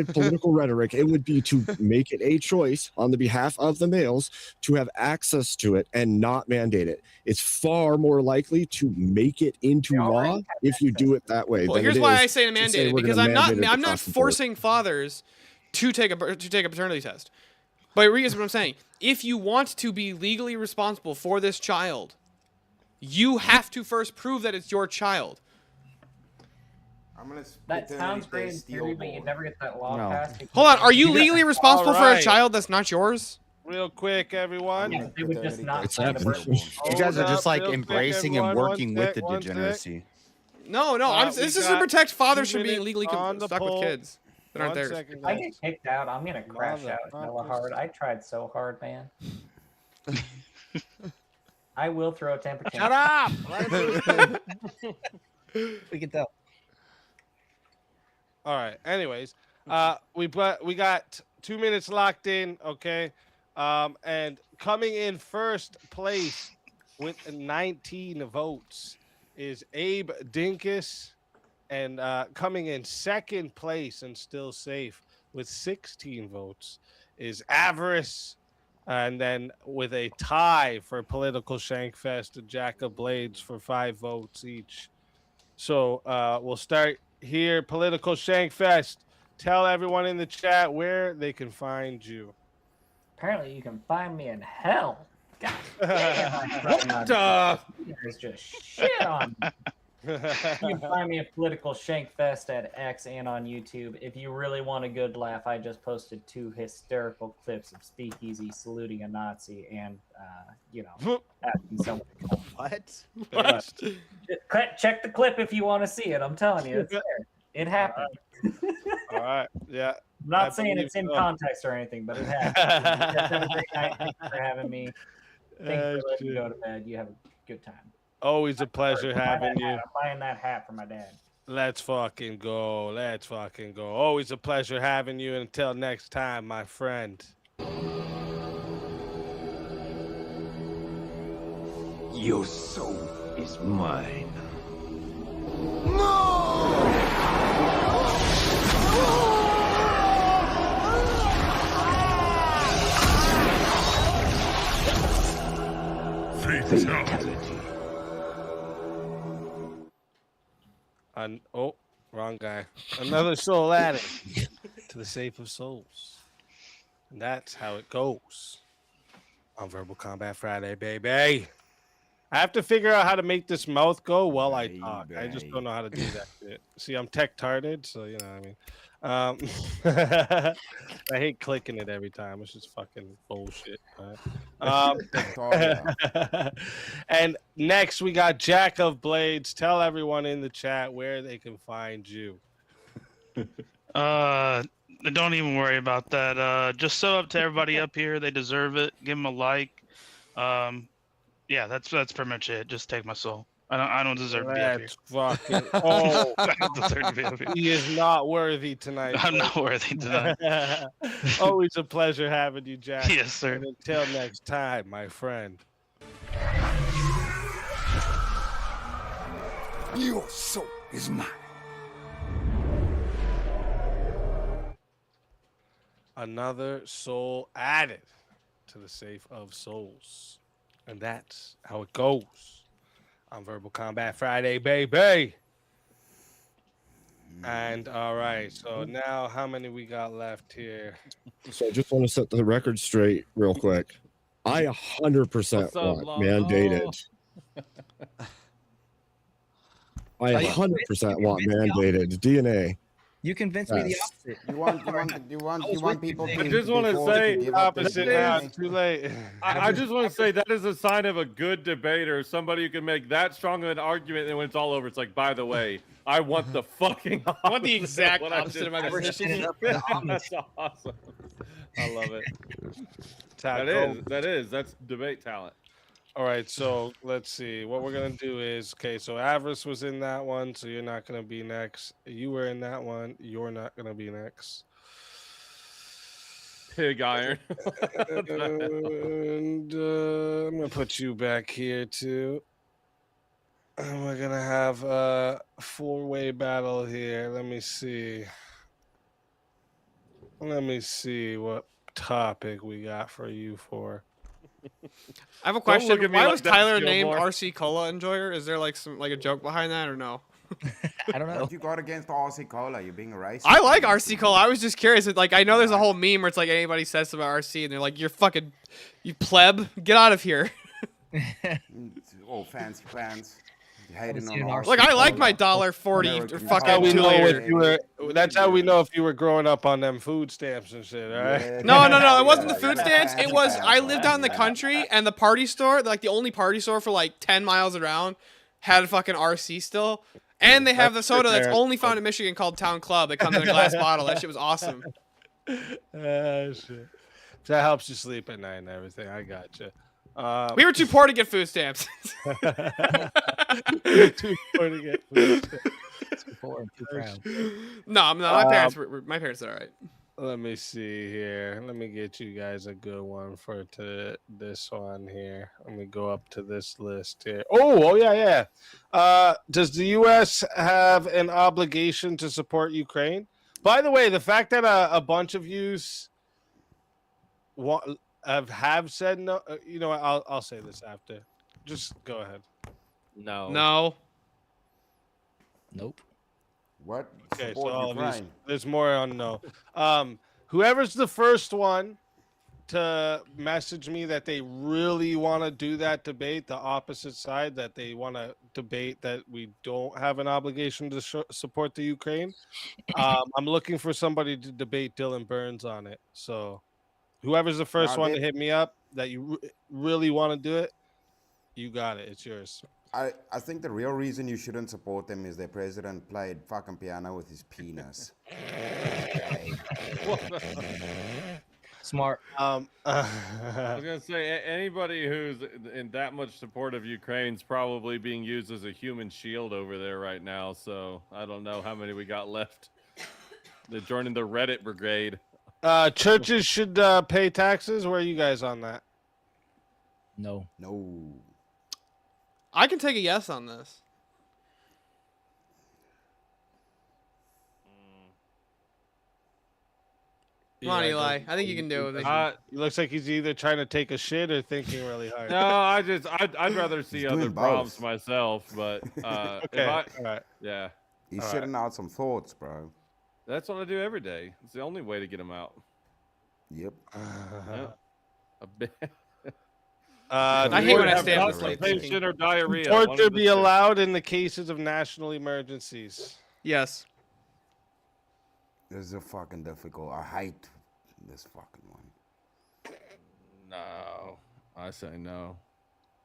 political rhetoric, it would be to make it a choice on the behalf of the males to have access to it and not mandate it. It's far more likely to make it into law if you do it that way. Well, here's why I say to mandate it, because I'm not forcing fathers to take a paternity test. But here's what I'm saying: if you want to be legally responsible for this child, you have to first prove that it's your child. That sounds great in theory, but you never get that law passed. Hold on, are you legally responsible for a child that's not yours? Real quick, everyone. Yeah, they would just not It's happening. You guys are just like embracing and working with the degeneracy. No, this is to protect fathers from being legally stuck with kids that aren't theirs. If I get kicked out, I'm gonna crash out hella hard. I tried so hard, man. I will throw a temper tantrum. Shut up! We can tell. All right. Anyways, we got 2 minutes locked in. Okay, and coming in first place with 19 votes is Abe Dinkus, and coming in second place and still safe with 16 votes is Avarice. And then with a tie for Political Shankfest and Jack of Blades for 5 votes each. So we'll start here. Political Shankfest. Tell everyone in the chat where they can find you. Apparently, you can find me in hell. God damn, there's just shit on me. You can find me at Political Shankfest at X and on YouTube. If you really want a good laugh, I just posted 2 hysterical clips of Speakeasy saluting a Nazi and, asking someone to come. What? Check the clip if you want to see it. I'm telling you, it's there. It happened. All right. Yeah. I'm not saying it's in context or anything, but it happened. Have a great night. Thanks for having me. Thanks for letting me go to bed. You have a good time. Always a pleasure having you. I'm buying that hat for my dad. Let's fucking go. Always a pleasure having you. Until next time, my friend. Your soul is mine. Fatality. Oh, wrong guy. Another soul added to the safe of souls. And that's how it goes on Verbal Combat Friday, baby. I have to figure out how to make this mouth go while I talk. I just don't know how to do that shit. See, I'm tech-tarded, so you know what I mean. I hate clicking it every time. It's just fucking bullshit. And next we got Jack of Blades. Tell everyone in the chat where they can find you. Don't even worry about that. Just so up to everybody up here. They deserve it. Give them a like. Yeah, that's pretty much it. Just take my soul. I don't deserve to be up here. Fucking oh, I don't deserve to be up here. He is not worthy tonight. I'm not worthy tonight. Always a pleasure having you, Jack. Yes, sir. And until next time, my friend. Your soul is mine. Another soul added to the safe of souls. And that's how it goes on Verbal Combat Friday, baby. And all right, so now how many we got left here? So I just want to set the record straight real quick. I 100% want mandated. I 100% want mandated DNA You convinced me the Yes. opposite. You want people to I just want to forced say give up their Opposite that now. is- It's too late. I just want to say that is a sign of a good debater, somebody who can make that strong of an argument, and when it's all over, it's like, by the way, I want the fucking I want the opposite exact what I opposite just of my said. position. That's awesome. I love it. Taco. That's debate talent. All right, so let's see. What we're gonna do is okay. So Avarice was in that one, so you're not gonna be next. You were in that one. You're not gonna be next. Pig iron. And I'm gonna put you back here too. And we're gonna have a four-way battle here. Let me see. Let me see what topic we got for you for. I have a Don't question. look at me Why like was that, Tyler named Gilmore. RC Cola Enjoyer? Is there like a joke behind that or no? I don't know. What you got against RC Cola? You're being a racist. I like RC Cola. I was just curious. Like, I know there's a whole meme where it's like anybody says something about RC and they're like, "You're fucking, you pleb, get out of here." Oh, fancy pants. Hating seen on an RC Look, I like my Cola. $1.40 or American That's how fucking we two know liter. if you were. That's how we know if you were growing up on them food stamps and shit. All right. Yeah, No. It wasn't the yeah, food yeah, stamps. It fancy was pants I on, lived out in the yeah. country, and the party store, like the only party store for like 10 miles around, had a fucking RC still. And they have the soda that's only found in Michigan called Town Club. It comes in a glass bottle. That shit was awesome. Shit. That helps you sleep at night and everything. I gotcha. We were too poor to get food stamps. We were too poor to get food stamps. Too poor and too proud. No, my parents my parents are all right. Let me see here. Let me get you guys a good one for this one here. Let me go up to this list here. Oh yeah. Does the U.S. have an obligation to support Ukraine? By the way, the fact that a bunch of yous have said no. You know what? I'll say this after. Just go ahead. No. Nope. What? Okay, so Support all of these, Ukraine. there's more on no. Whoever's the first one to message me that they really want to do that debate, the opposite side, that they want to debate that we don't have an obligation to support the Ukraine, I'm looking for somebody to debate Dylan Burns on it. So whoever's the first one to hit me up that you really want to do it, you got it. It's yours. I think the real reason you shouldn't support them is their president played fucking piano with his penis. Smart. I was gonna say anybody who's in that much support of Ukraine's probably being used as a human shield over there right now. So I don't know how many we got left. They're joining the Reddit brigade. Churches should pay taxes. Where are you guys on that? No. I can take a yes on this. Come on, Eli. I think you can do it. It looks like he's either trying to take a shit or thinking really hard. No, I'd rather see other problems myself, but Okay, all right. Yeah. He's All shitting out some thoughts, bro. That's what I do every day. It's the only way to get them out. Yep. Yep. A bit. I hate when I have stay up this late constipation thinking. or diarrhea. one of Torture the be two. allowed in the cases of national emergencies. Yes. This is a fucking difficult. I hate this fucking one. No, I say no.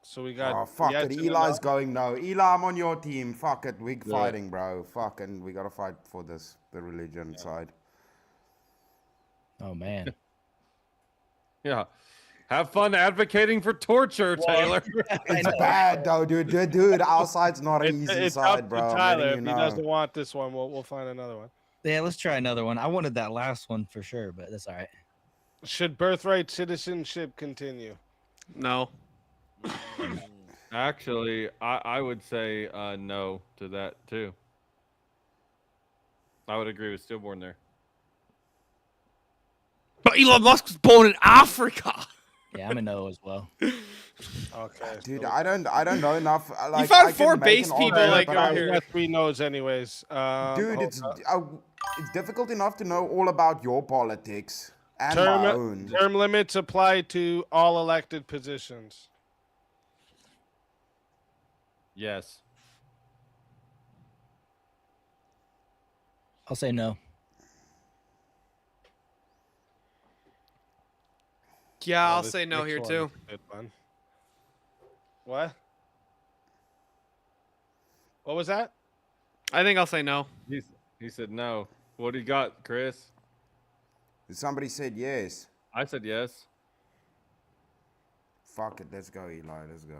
So we got. Oh, fuck yes it. and a Eli's no? going no. Eli, I'm on your team. Fuck it. We're Yeah. fighting, bro. Fucking, we gotta fight for this, the religion side. Oh man. Yeah. Have fun advocating for torture, Taylor. It's bad, though, dude. Dude, our side's not an easy It's side, up to bro. I'm Tyler. letting If you he know. doesn't want this one, we'll find another one. Yeah, let's try another one. I wanted that last one for sure, but that's all right. Should birthright citizenship continue? No. Actually, I would say no to that too. I would agree with stillborn there. But Elon Musk was born in Africa. Yeah, I'm a no as well. Okay. Dude, I don't know enough. Like, found I can four make base an people, argument, like, but over I- here. We got 3 no's anyways. Dude, hold it's up. it's difficult enough to know all about your politics and my own. Term limits apply to all elected positions. Yes. I'll say no. Yeah, I'll this say no next here one too. is a good one. What? What was that? I think I'll say no. He said no. What do you got, Chris? Somebody said yes. I said yes. Fuck it. Let's go, Eli. Let's go.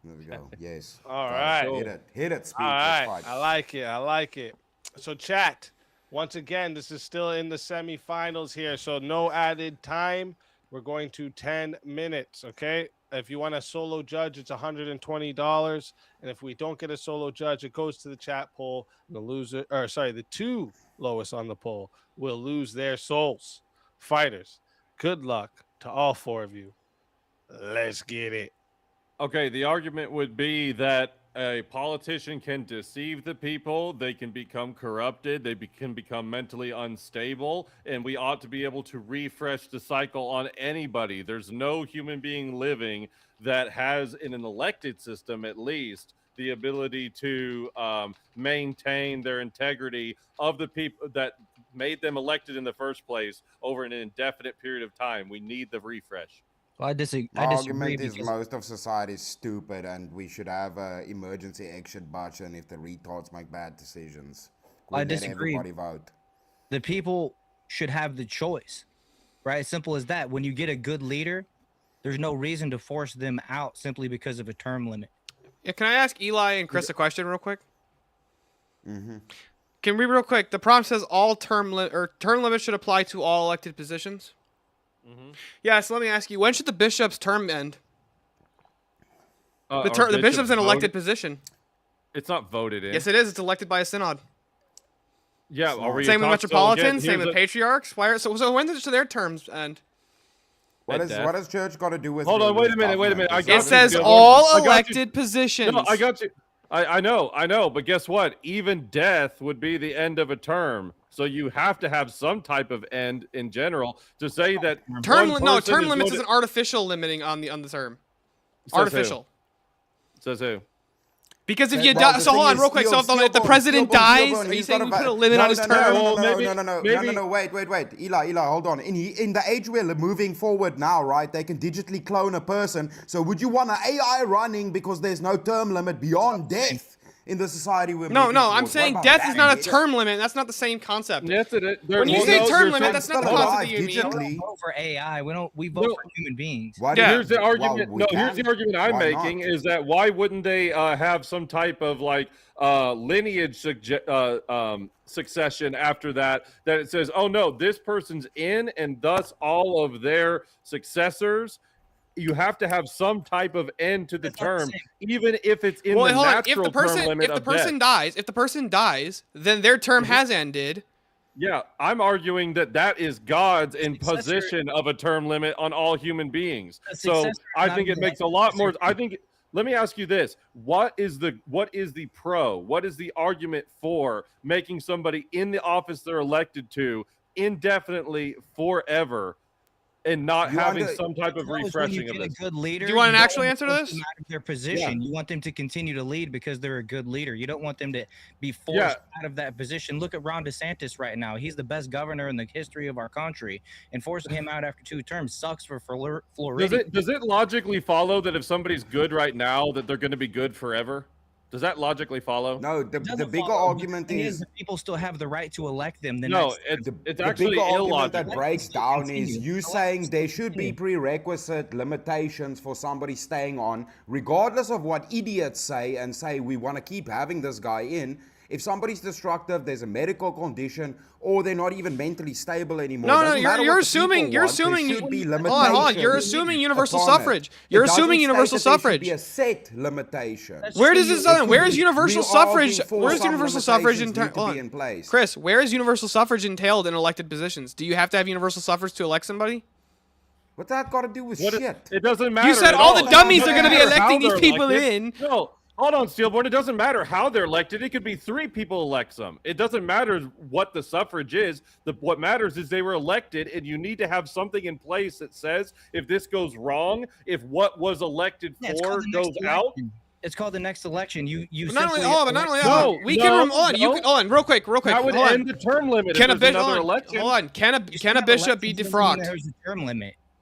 Let's go. Yes. All Go. right. Hit it. Hit it, Speed. All Let's right. fight. I like it. I like it. So, chat. Once again, this is still in the semifinals here. So, no added time. We're going to 10 minutes. Okay. If you want a solo judge, it's $120. And if we don't get a solo judge, it goes to the chat poll. The loser, or sorry, the two lowest on the poll will lose their souls. Fighters, good luck to all four of you. Let's get it. Okay, the argument would be that a politician can deceive the people, they can become corrupted, can become mentally unstable, and we ought to be able to refresh the cycle on anybody. There's no human being living that has, in an elected system at least, the ability to maintain their integrity of the people that made them elected in the first place over an indefinite period of time. We need the refresh. Well, I disagree. My argument is most of society is stupid, and we should have an emergency exit button if the retards make bad decisions. I Let disagree. everybody vote. The people should have the choice, right? Simple as that. When you get a good leader, there's no reason to force them out simply because of a term limit. Yeah, can I ask Eli and Chris a question real quick? Mm-hmm. Can we real quick? The prompt says all term limits should apply to all elected positions. Mm-hmm. Yeah, so let me ask you, when should the bishop's term end? Are The bishop's an elected voted? position. It's not voted in. Yes, it is. It's elected by a synod. Yeah, are we Same with talking- metropolitans, so same again, with here's patriarchs. Why are, so when does their terms end? What has church got to do with? Hold on, wait a minute, I got It you, says Gilbert. all I got you. elected positions. No, I got you. I know, but guess what? Even death would be the end of a term. So you have to have some type of end in general to say that term one no person term is limits going is an artificial limiting on the term. Says who? Artificial. Says who? Because if you die, so hold on real quick. So if the president dies, are you saying we put a limit on his term? No, wait. Eli, hold on. In the age we're moving forward now, right? They can digitally clone a person. So would you want an AI running because there's no term limit beyond death in the society we're moving No, I'm towards? saying What about death that, is not a idiot? term limit. That's not the same concept. Yes, it is. When you say term limit, that's not the concept that you We mean. don't vote for AI. We vote for human beings. Here's the argument. Here's the argument I'm making is that why wouldn't they have some type of like lineage succession after that it says, oh no, this person's in, and thus all of their successors. You have to have some type of end to the term, even if it's in the natural term limit of death. If the person dies, then their term has ended. Yeah, I'm arguing that is God's imposition of a term limit on all human beings. So I think it makes a lot more. Let me ask you this: what is the pro? What is the argument for making somebody in the office they're elected to indefinitely forever? And not having some type of refreshing of this. A good leader. Do you want an don't actual answer to want this? them out of their position. Yeah. You want them to continue to lead because they're a good leader. You don't want them to be forced out of that position. Look at Ron DeSantis right now. He's the best governor in the history of our country, and forcing him out after 2 terms sucks for Florida. Does it logically follow that if somebody's good right now, that they're going to be good forever? Does that logically follow? No, the bigger argument is that people still have the right to elect them. It's the actually bigger argument illogical. that breaks down is you saying there should be prerequisite limitations for somebody staying on, regardless of what idiots say and say we want to keep having this guy in. If somebody's destructive, there's a medical condition, or they're not even mentally stable anymore. No, you're assuming You're assuming universal suffrage. You're assuming universal suffrage. There should be a set limitation. Where does this? Where is universal suffrage? Where's universal suffrage in place? Chris, where is universal suffrage entailed in elected positions? Do you have to have universal suffrage to elect somebody? What's that got to do with shit? It doesn't matter. You said at all the dummies are going to be How electing these they're people elected. in. No, hold on, Steelborn. It doesn't matter how they're elected. It could be 3 people elect them. It doesn't matter what the suffrage is. What matters is they were elected, and you need to have something in place that says if this goes wrong, if what was elected for goes out. It's called the next election. You not only simply that, we can hold on, real quick. That would end the term limit. Can a bishop be defrocked? There's a term limit.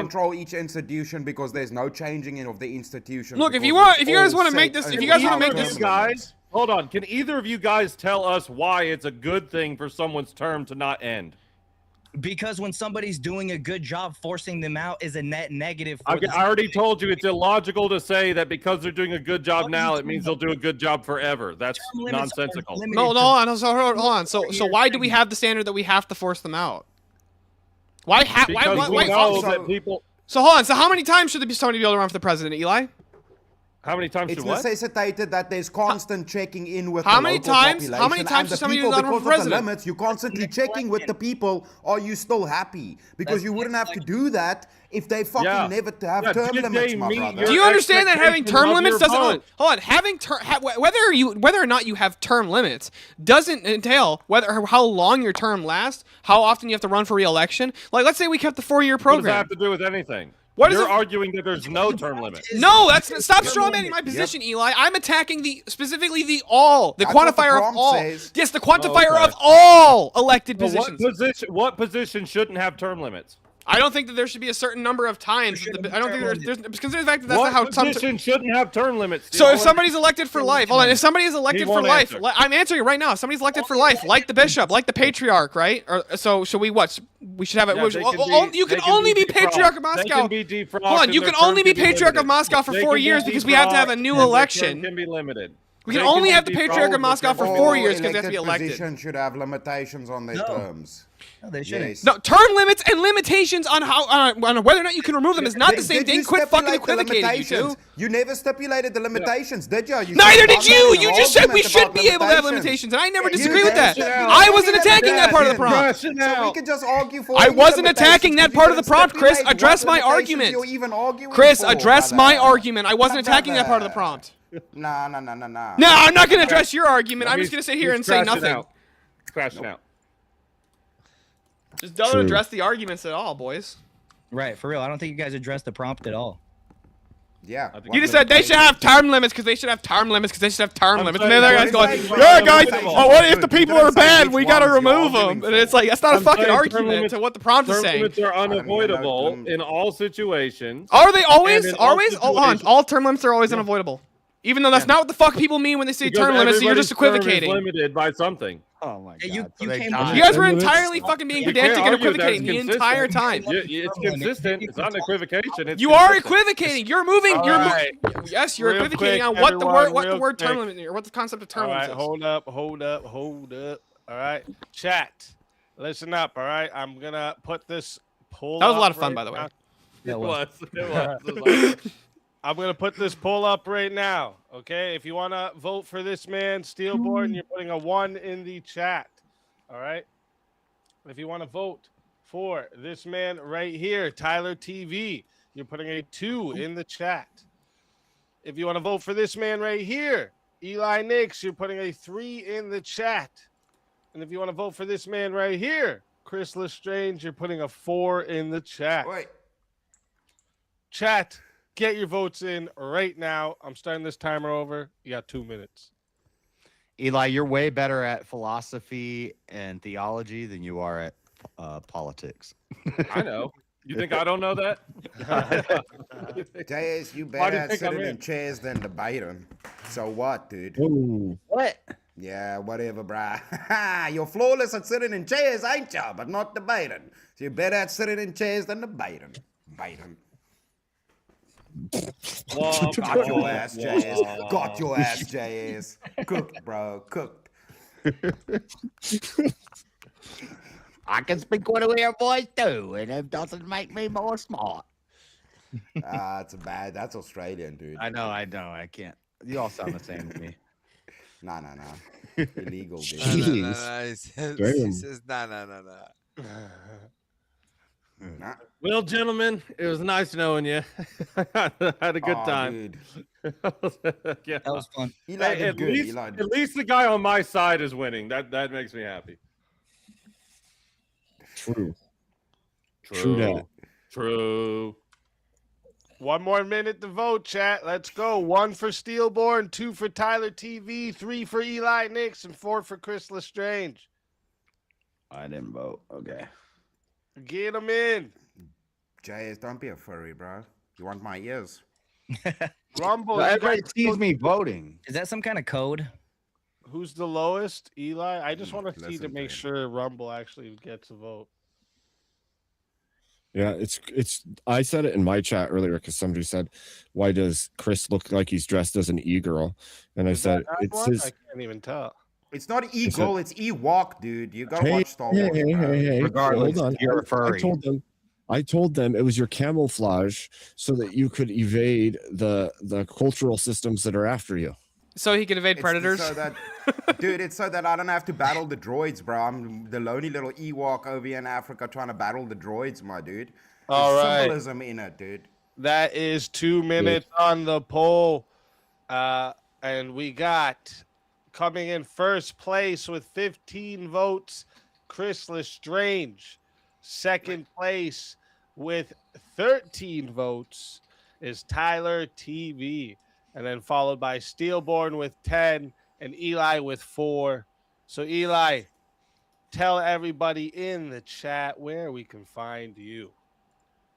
control each institution because there's no changing in of the institution. Look, if because you want, it's if you guys all want to make set this, if and you guys it's want to not make this, permanent. Hold on. Can either of you guys tell us why it's a good thing for someone's term to not end? Because when somebody's doing a good job, forcing them out is a net negative. For I already told you it's illogical to say that because they're doing a good job now, it means they'll do a good job forever. That's nonsensical. No, hold on. So why do we have the standard that we have to force them out? Why? Because we know that people. So hold on. So how many times should somebody be able to run for the president, Eli? How many times It's should what? necessitated that there's constant checking in with How the many local times? population How many times and should the somebody people, run for because of the president? limits, you're constantly checking with the people. Are you still happy? Because you wouldn't have to do that if they fucking never to have term limits, my brother. Do you understand that having term limits doesn't hold on? Having whether or not you have term limits doesn't entail how long your term lasts, how often you have to run for re-election. Like, let's say we kept the 4-year program. What does that have to do with anything? What is You're it? arguing that there's no term limit. No, stop strawmanning my position, Eli. I'm attacking specifically the quantifier of all. Says. Yes, the quantifier of all elected So positions. what position shouldn't have term limits? I don't think that there should be a certain number of times. I don't think there's consider the fact that that's What not how some position shouldn't have term limits? So if somebody's elected for life, hold on. If somebody is elected for won't life, answer. I'm answering it right now. If somebody's elected for life, like the bishop, like the patriarch, right? Or so should we what? We should have it. You can only be patriarch of Moscow. Hold on, you can only be patriarch of Moscow for 4 years because we have to have a new election. Can be limited. We can only have the patriarch of Moscow for 4 years because they have to be elected. Positions should have limitations on their terms. No, they shouldn't. Yes. No, term limits and limitations on how on whether or not you can remove them is not the same Did thing. you Quit fucking stipulate the equivocating, you two. limitations? You never stipulated the limitations, did you? Neither did you. You just said we should be able to have limitations, and I never disagree with that. I wasn't attacking that part of the prompt. So we could just argue for. I any wasn't limitations attacking that because you part of the didn't prompt, Chris. stipulate Address what my limitations argument. you're even arguing Chris, for, address brother. my argument. I wasn't attacking that part of the prompt. Nah. No, I'm not going to address your argument. I'm just going to sit here and say nothing. Crash it out. Just don't address the arguments at all, boys. Right, for real. I don't think you guys addressed the prompt at all. Yeah. You just said they should have term limits because they should have term limits because they should have term limits. And saying then the that guy's is going, right. yeah, guys, Oh, what if the people are bad? which We got to ones you're remove arguing them. And it's like, that's not a fucking saying argument to what the prompt is term saying. limits are unavoidable in all situations. Are they always? And in all Always? Hold on. situations. All term limits are always unavoidable. Even though that's not what the fuck people mean when they say Because term limits, so you're just everybody's term is equivocating. limited by something. Oh my god. You they came died. You guys were Term limits? entirely fucking being You pedantic can't and argue that it's equivocating the consistent. entire time. It's consistent. It's not an equivocation. It's You are consistent. equivocating. You're moving. All You're right. yes, you're Real equivocating quick, on what the word, everyone, real term quick. limit, or what the concept of term All right, limits is. hold up. All right, chat, listen up. All right, I'm gonna put this poll. That was a lot up of fun, right by the way. now. It was. It was. I'm gonna put this poll up right now. Okay, if you wanna vote for this man, Steelborn, you're putting a 1 in the chat. All right. If you want to vote for this man right here, Tyler TV, you're putting a 2 in the chat. If you want to vote for this man right here, Eli Nix, you're putting a 3 in the chat. And if you want to vote for this man right here, Chris Lestrange, you're putting a 4 in the chat. Wait. Chat, get your votes in right now. I'm starting this timer over. You got 2 minutes. Eli, you're way better at philosophy and theology than you are at politics. I know. You think I don't know that? JS, you Why do better you at think I'm sitting in in? chairs than debating. So what, dude? Ooh. What? Yeah, whatever, brah. You're flawless at sitting in chairs, ain't ya? But not debating. So you're better at sitting in chairs than debating. Debating. Got your ass, JS. Got your ass, JS. Cooked, bro. Cooked. I can speak one of your boys too, and it doesn't make me more smart. That's Australian, dude. I know. I can't. You all sound the same to me. Nah. Illegal, dude. He says, nah. Nah. Well, gentlemen, it was nice knowing you. I had a good Aw, time. dude. Yeah. That was fun. Eli did at, good. least, Eli did. at least the guy on my side is winning. That makes me happy. True. True. that. True. 1 more minute to vote, chat. Let's go. 1 for Steelborn, 2 for Tyler TV, 3 for Eli Nix, and 4 for Chris Lestrange. I didn't vote. Okay. Get him in. JS, don't be a furry, bro. You want my ears? Rumble. Well, you everybody guys sees vote- me voting. Is that some kind of code? Who's the lowest? Eli? I just want to see to listen to make him. sure Rumble actually gets a vote. Yeah, it's. I said it in my chat earlier because somebody said, "Why does Chris look like he's dressed as an e-girl?" And I Is that said, not "It's one? his." I can't even tell. It's not I said, Eagle, it's Ewok, dude. You gotta Hey, watch Star hey, Wars, hey, bro. hey, hey! Regardless, Hold on. you're a I furry. told them it was your camouflage so that you could evade the cultural systems that are after you. So he can evade predators. So that, dude, it's so that I don't have to battle the droids, bro. I'm the lonely little Ewok over here in Africa trying to battle the droids, my dude. There's All right. symbolism in it, dude. That is 2 minutes on the poll. And we got coming in first place with 15 votes, Chris Lestrange. Second place with 13 votes is Tyler TV. And then followed by Steelborn with 10 and Eli with 4. So, Eli, tell everybody in the chat where we can find you.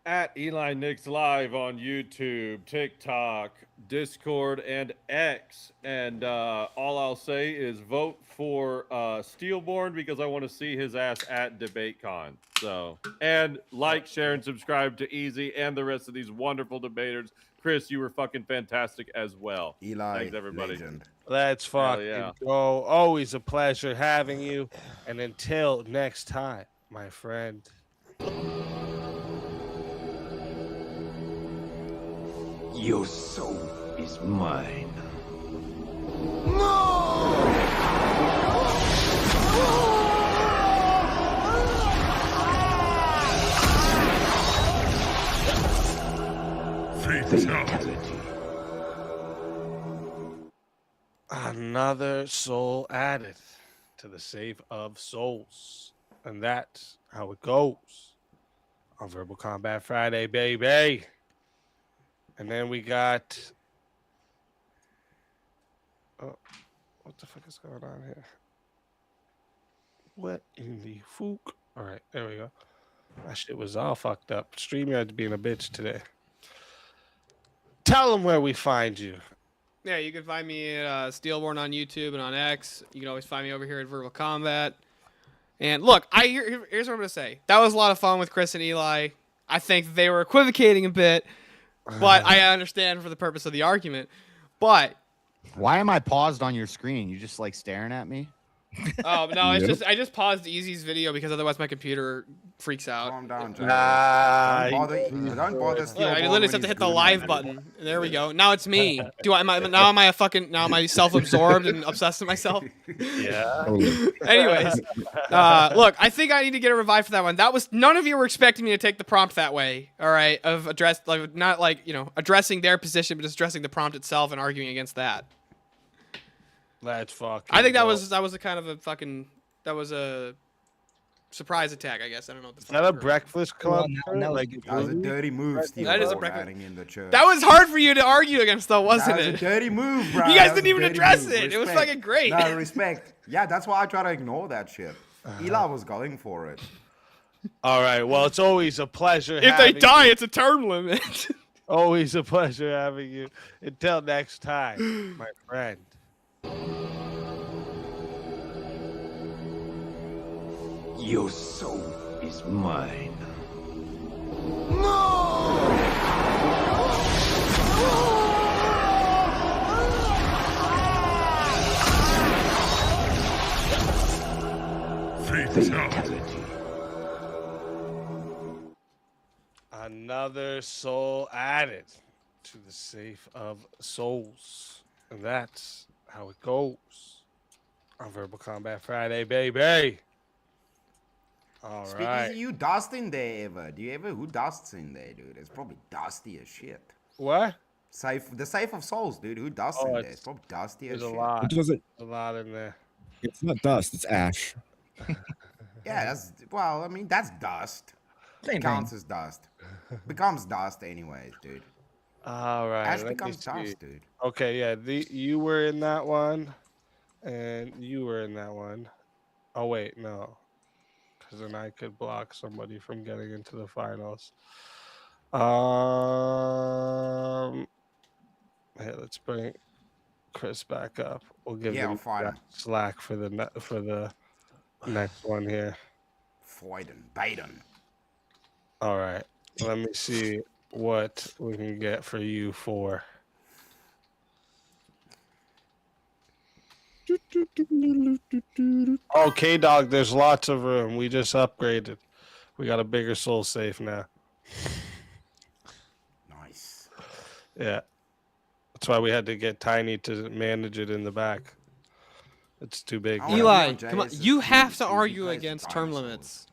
At Eli Nix Live on YouTube, TikTok, Discord, and X. And all I'll say is vote for Steelborn because I want to see his ass at DebateCon. So, and like, share, and subscribe to Easy and the rest of these wonderful debaters. Chris, you were fucking fantastic as well. Eli, thanks everybody. legend. Let's fucking yeah. go. Always a pleasure having you. And until next time, my friend. Your soul is mine. Fatality. Another soul added to the save of souls. And that's how it goes on Verbal Combat Friday, baby. And then we got. Oh, what the fuck is going on here? What in the fook? All right, there we go. My shit was all fucked up. StreamYard's being a bitch today. Tell them where we find you. Yeah, you can find me at Steelborn on YouTube and on X. You can always find me over here at Verbal Combat. And look, here's what I'm gonna say. That was a lot of fun with Chris and Eli. I think they were equivocating a bit, but I understand for the purpose of the argument. But why am I paused on your screen? You just like staring at me? Oh no, it's just I just paused Easy's video because otherwise my computer freaks out. Calm down, Jack. Don't bother Look, I literally just have to hit the live button. There we go. Now it's me. Am I self-absorbed and obsessed with myself? Yeah. Anyways, look, I think I need to get a revive for that one. That was none of you were expecting me to take the prompt that way. All right, of not addressing their position, but just addressing the prompt itself and arguing against that. Let's fucking. I think that was a kind of a surprise attack. I guess I don't know. What the Is that a Breakfast Club? That was a dirty move, Steve. That is a adding in the church. That was hard for you to argue against, though, wasn't That it? was a dirty move, bro. You guys That was didn't a even dirty address move. it. It was Respect. fucking great. No, respect. Yeah, that's why I try to ignore that shit. Eli was going for it. All right. Well, it's always a pleasure. If they having die, you. it's a term limit. Always a pleasure having you. Until next time, my friend. Your soul is mine. Fatality. Another soul added to the safe of souls. And that's how it goes on Verbal Combat Friday, baby. All Speaking right. of you dust in there ever? Who dusts in there, dude? It's probably dusty as shit. What? The safe of souls, dude. Who dusts in there? It's probably dusty as There's a shit. lot. It doesn't. There's a lot in there. It's not dust. It's ash. Yeah, that's dust. Same Counts thing. as dust. Becomes dust anyways, dude. All right. Ash let me becomes see. dust, dude. Okay, yeah. You were in that one, and you were in that one. Oh wait, no, because then I could block somebody from getting into the finals. Hey, let's bring Chris back up. We'll give Yeah, him I'll fight that him. slack for the next one here. Freuden, Biden. All right. Let me see what we can get for you for. Okay, dog. There's lots of room. We just upgraded. We got a bigger soul safe now. Nice. Yeah. That's why we had to get Tiny to manage it in the back. It's too big. now. Eli, come on. You have to argue against term limits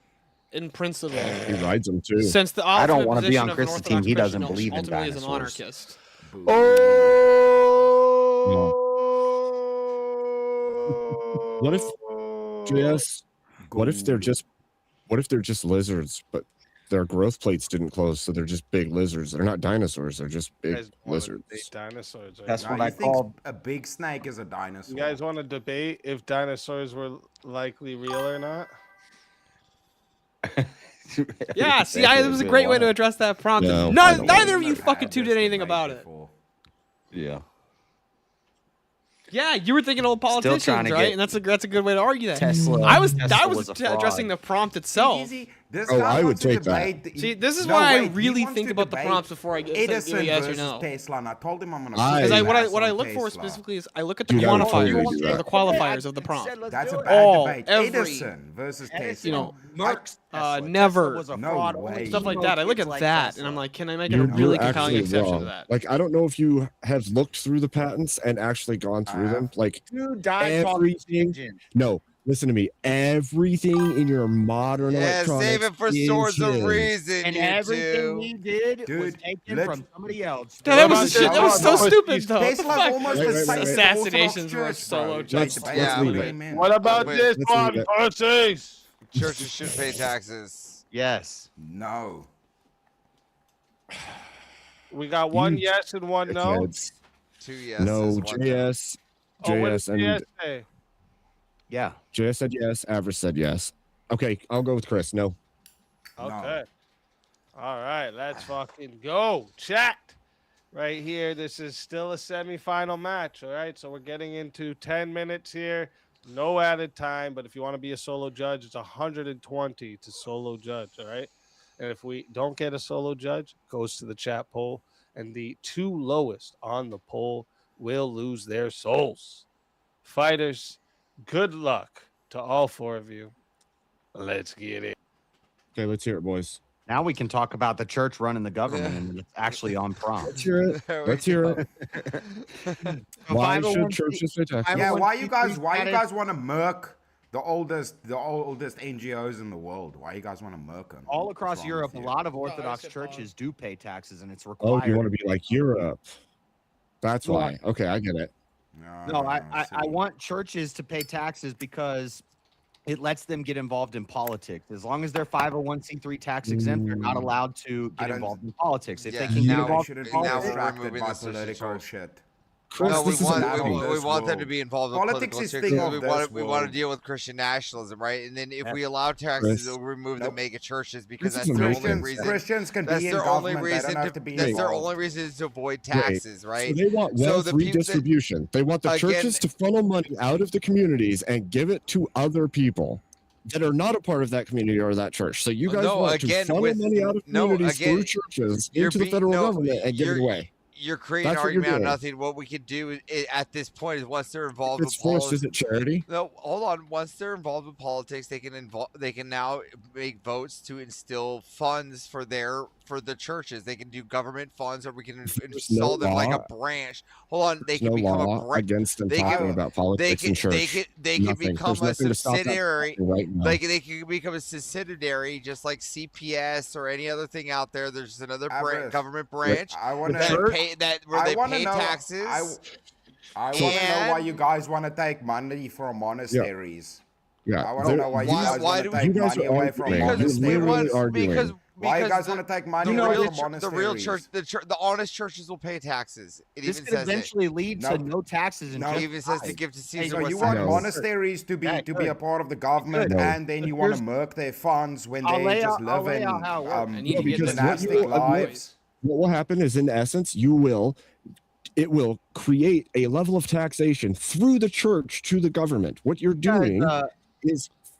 in principle. He rides them too. Since the I don't ultimate want to be position on of an Chris's team. Orthodox He doesn't Christian believe in ultimately is an dinosaurs. anarchist. What if JS? What if they're just lizards, but their growth plates didn't close, so they're just big lizards. They're not dinosaurs. They're just You big guys wanna lizards. debate dinosaurs. Right That's now. what I call a big snake is a dinosaur. You guys want to debate if dinosaurs were likely real or not? Yeah, see, that was a great way to address that prompt. No, and I don't neither of want you to. fucking two did anything about it. Yeah. Yeah, you were thinking old politicians, trying to right? get And that's a good way to argue that. Tesla- I was Tesla was a addressing fraud. the prompt itself. This Oh, guy I would wants to take that. debate See, this is No, why I wait, he really wants think to about the debate prompts before I give Edison a yes or versus no. Tesla, and I told him I'm gonna. Because sue what his I ass on look for Tesla. specifically is I look at the Dude, I would totally quantifiers do or that. the qualifiers of the prompt. That's a bad All, debate. every, Edison versus Tesla. you know, Merck's Tesla. never, Tesla was a No fraud. way. Only stuff like chemo that. I look kids at like that, Tesla. and I'm like, can I make a You're really compelling actually exception wrong. to that? Like, I don't know if you have looked through the patents and actually gone through them. Like, Dude died talking everything. engine. No, listen to me. Everything in your modern Yeah, electronics save it for is swords of his. reason. And you everything two. he did was Dude, taken let's- from somebody else. Yeah, that What was about that was this? so What stupid about though. What the Tesla's fuck? almost Wait, the wait, same wait, as wait. the Assassinations were Orthodox Church, solo bro. Let's Debate yeah, leave with it. me, man. What about Wait, this let's one, leave it. pussies? Churches should pay taxes. Yes. No. We got one You yes and one no. Kids. 2 yeses. No, 1 no. JS, Oh, what did JS, and yes say? Yeah. JS said yes. Average said yes. Okay, I'll go with Chris. No. Okay. All right, let's fucking go. Chat. Right here. This is still a semifinal match. All right. So we're getting into 10 minutes here. No added time. But if you want to be a solo judge, it's 120 to solo judge. All right. And if we don't get a solo judge, it goes to the chat poll. And the two lowest on the poll will lose their souls. Fighters, good luck to all 4 of you. Let's get it. Okay, let's hear it, boys. Now we can talk about the church running the government and it's actually on prom. Let's hear it. There we Let's hear go. it. Why should churches pay taxes? Yeah, why you guys status- want to murk the oldest NGOs in the world? Why you guys want to murk them? All What's across wrong Europe, a with you? lot of Orthodox churches do pay taxes, and it's Oh, required. you want to be like Europe? That's Well, why. Okay, I get it. No, I want churches to pay taxes because it lets them get involved in politics. As long as they're 501c3 tax exempt, they're not allowed to get involved in politics. If they can get now involved shouldn't in be politics, distracted by political shit. Chris, No, we this is an want them to be involved in Politics political is shit thing because of we want this to world. deal with Christian nationalism, right? And then if we Yeah. allow taxes, Chris. it'll remove the mega churches because This that's is their amazing. only reason. Christians can that's be in their only government, they don't reason have to to be That's their involved. only reason is to avoid Great. taxes, right? So they want So wealth the people that- redistribution. They want the Again- churches to funnel money out of the communities and give it to other people that are not a part of that community or that church. So you guys No, want again, to funnel with- money out of no, communities again, through churches you're into the being- federal no, government and give it you're- away. You're creating an That's what you're argument out of doing. nothing. What we could do at this point is once they're involved It's with forced. politics. Is it charity? No, hold on. Once they're involved with politics, they can now make votes to instill funds for the churches. They can do government funds, or we can install no them like a law- branch. Hold on, they There's can no become a law branch. against them they talking can- about politics in church. They can Nothing. become There's a nothing to stop that subsidiary. happening right now. They can become a subsidiary, just like CPS or any other thing out there. There's another government branch I wanna- that Church- pay where I they wanna pay know- taxes. I want to know why you guys want to take money from monasteries. Yeah. I want to know why you guys want to take you guys money are away from arguing. You're monasteries. literally arguing. Why you because guys want to take money the away real from monasteries? the real church, the honest churches will pay taxes. It This even could says eventually lead to No. no taxes. No. it. It even says to give to Caesar. So what's you want Caesar's. monasteries to be a part of the government, Good. and then you want to murk their funds when I'll they lay just out- I'll live lay in out how it works. I need to get because this what you monastic will- lives. what will happen is, in essence, it will create a level of taxation through the church to the government. What you're doing is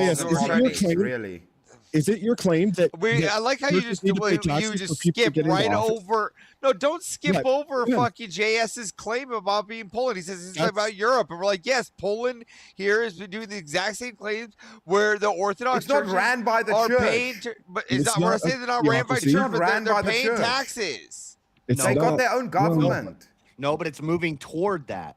involves in is it your politics, claim? really. Is it your claim that I like how you churches just need to pay you taxes just for people to skip get into right office? over. No, don't skip Yeah, over yeah. fucking JS's claim about being Poland. He says it's That's- about Europe, and we're like, yes, Poland here has been doing the exact same claims where the Orthodox It's not churches ran by the are church. paying. But it's It's not. We're not saying a they're not ran by theocracy. church, It's but not ran they're by the paying church. taxes. It's They got not- their own no. government. No, but it's moving toward that.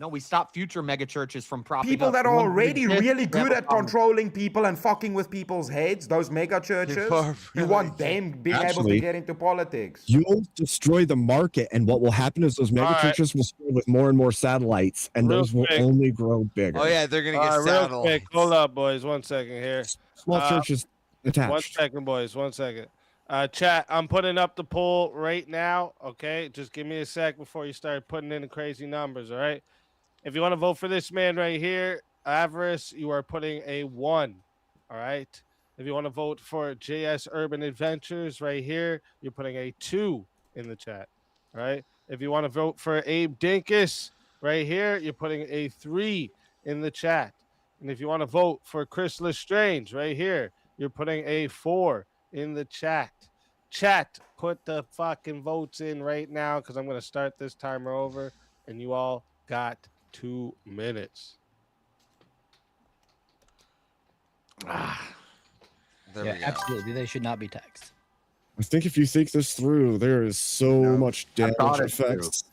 No, we stop future mega churches from propping People up that the are ones already exist, really we have good a at problem. controlling people and fucking with people's heads, those mega churches, are you want them being able to Actually, get into politics. you'll destroy the market, and what will happen is those mega All right. churches will start with more and more satellites, and Real those will quick. only grow bigger. Oh yeah, they're gonna get Real quick, satellites. hold up, boys. 1 second here. Small churches attached. 1 second, boys. 1 second. Chat, I'm putting up the poll right now. Okay, just give me a sec before you start putting in the crazy numbers. All right. If you want to vote for this man right here, Avarice, you are putting a 1. All right. If you want to vote for JS Urban Adventures right here, you're putting a 2 in the chat. All right. If you want to vote for Abe Dinkus right here, you're putting a 3 in the chat. And if you want to vote for Chris Lestrange right here, you're putting a 4 in the chat. Chat, put the fucking votes in right now because I'm going to start this timer over and you all got 2 minutes. There Yeah, we go. absolutely. They should not be taxed. I think if you think this through, there is so much damage thought it through. effects.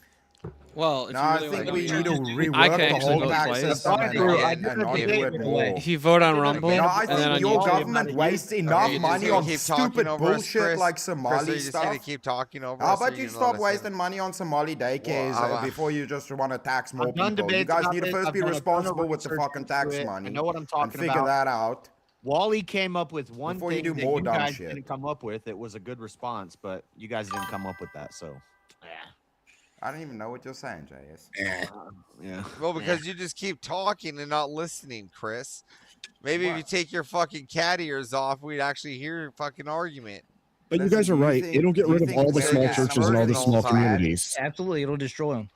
Well, if No, you I really think want we to need to I rework can the actually whole vote tax twice. system and not do it more. If you vote on Rumble, No, I and then think on your YouTube, government wastes enough you just money gonna on keep talking stupid over us, bullshit Chris? like Chris, are Somali you just gonna stuff. keep talking over How us, or about you you gonna stop let us finish? wasting money on Somali daycares before you just want to tax more done people? You debates guys about need to this. first I've be done a ton of responsible with the research fucking into tax it. money. I know what I'm and talking figure about. that out. Wally came up with one Before thing you do that more you dumb guys shit. didn't come up with. It was a good response, but you guys didn't come up with that. So, I don't even know what you're saying, JS. yeah. Well, because you just keep talking and not listening, Chris. Maybe if you take your fucking cat ears off, we'd actually hear your fucking argument. But you guys are right. It'll get rid of all the small churches and all the small communities. Absolutely, it'll destroy them.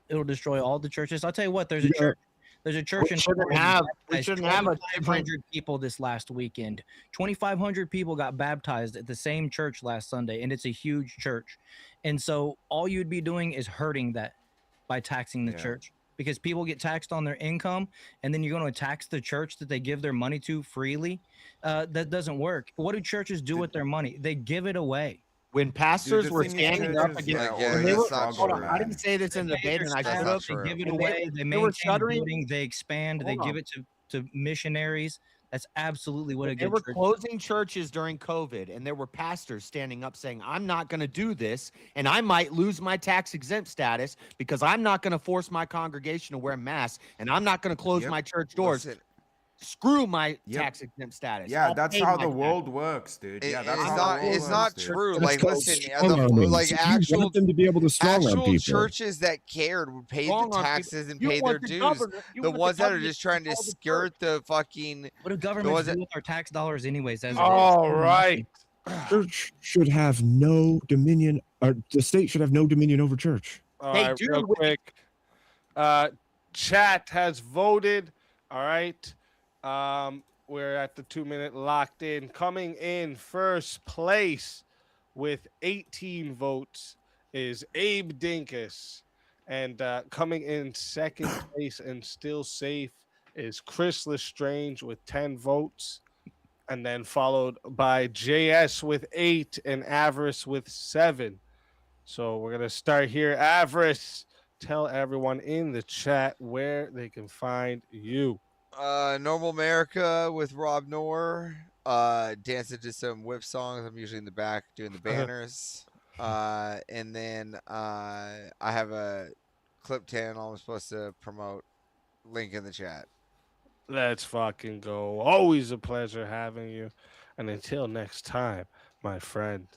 It'll destroy all the churches. I'll tell you what. There's a Yeah. church. There's a church in we shouldn't have a different 2,500 people this last weekend. 2,500 people got baptized at the same church last Sunday, and it's a huge church. And so all you'd be doing is hurting that by taxing the church, because people get taxed on their income, and then you're going to tax the church that they give their money to freely. That doesn't work. What do churches do with their money? They give it away. When pastors the were thing is standing up churches, against, yeah, when they were, that's not hold true, on, I man. didn't say this in the debate, and I Staff, stood up. they give it When away. They they were maintain shuttering. buildings. They expand. They Hold give on. it to missionaries. That's absolutely what a They good were church. closing churches during COVID, and there were pastors standing up saying, I'm not going to do this, and I might lose my tax exempt status because I'm not going to force my congregation to wear masks, and I'm not going to close my church doors. Listen. Screw my tax exempt status. Yeah, I'll that's pay how my the tax. world works, dude. Yeah, that's how the world It's works, not dude. true. That's Like, called listen, strong-arming. like You actual want them to be able to strong-arm actual people. churches that cared would pay the Strong-arm people. taxes and You pay want their the dues. governor- you The want the ones that are government just trying to control the skirt the fucking. What do the governments ones do that, with our tax dollars, anyways? As it is? All right. Church should have no dominion, or the state should have no dominion over church. All They right, do real with- quick. Chat has voted. All right. We're at the 2-minute locked in. Coming in first place with 18 votes is Abe Dinkus. And coming in second place and still safe is Chris Lestrange with 10 votes. And then followed by JS with 8 and Avarice with 7. So we're going to start here. Avarice, tell everyone in the chat where they can find you. Normal America with Rob Noor. Dancing to some whip songs. I'm usually in the back doing the banners. And then I have a clip 10 I'm supposed to promote. Link in the chat. Let's fucking go. Always a pleasure having you. And until next time, my friend.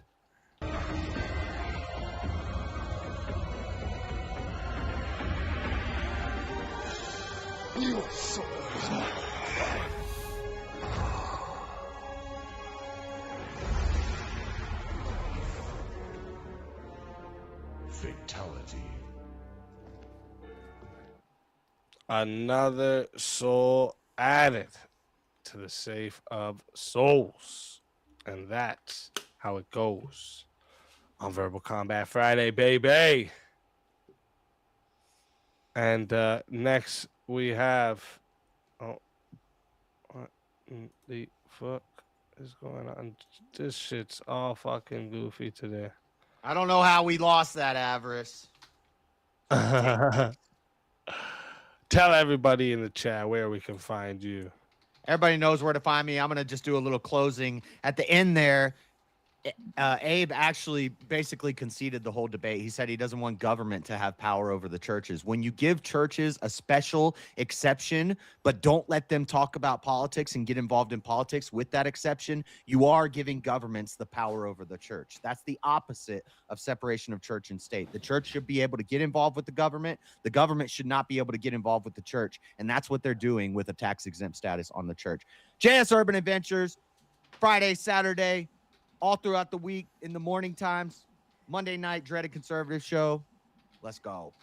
You are so Fatality. Another soul added to the safe of souls. And that's how it goes on Verbal Combat Friday, baby. And next we have. Oh, what in the fuck is going on? This shit's all fucking goofy today. I don't know how we lost that, Avarice. Tell everybody in the chat where we can find you. Everybody knows where to find me. I'm going to just do a little closing at the end there. Abe actually basically conceded the whole debate. He said he doesn't want government to have power over the churches. When you give churches a special exception, but don't let them talk about politics and get involved in politics with that exception, you are giving governments the power over the church. That's the opposite of separation of church and state. The church should be able to get involved with the government. The government should not be able to get involved with the church. And that's what they're doing with a tax exempt status on the church. JS Urban Adventures, Friday, Saturday, all throughout the week in the morning times. Monday night, Dreaded Conservative Show. Let's go.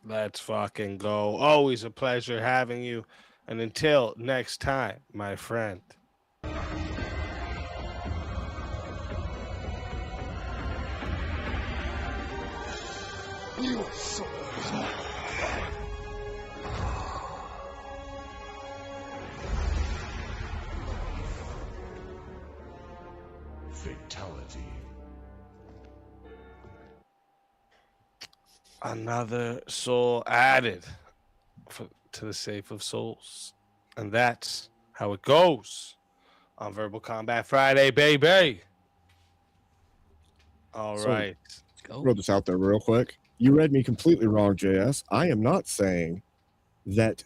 Let's fucking go. Always a pleasure having you. And until next time, my friend. Your soul is mine. Fatality. Another soul added to the safe of souls. And that's how it goes on Verbal Combat Friday, baby. All So, right. Throw this out there real quick. You read me completely wrong, JS. I am not saying that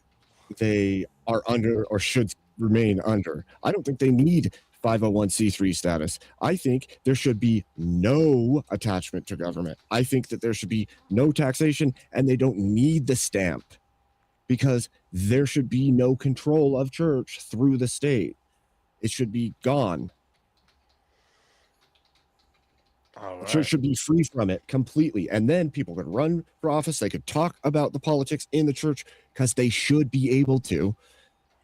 they are under or should remain under. I don't think they need 501c3 status. I think there should be no attachment to government. I think that there should be no taxation, and they don't need the stamp because there should be no control of church through the state. It should be gone. All The church right. should be free from it completely. And then people could run for office. They could talk about the politics in the church because they should be able to.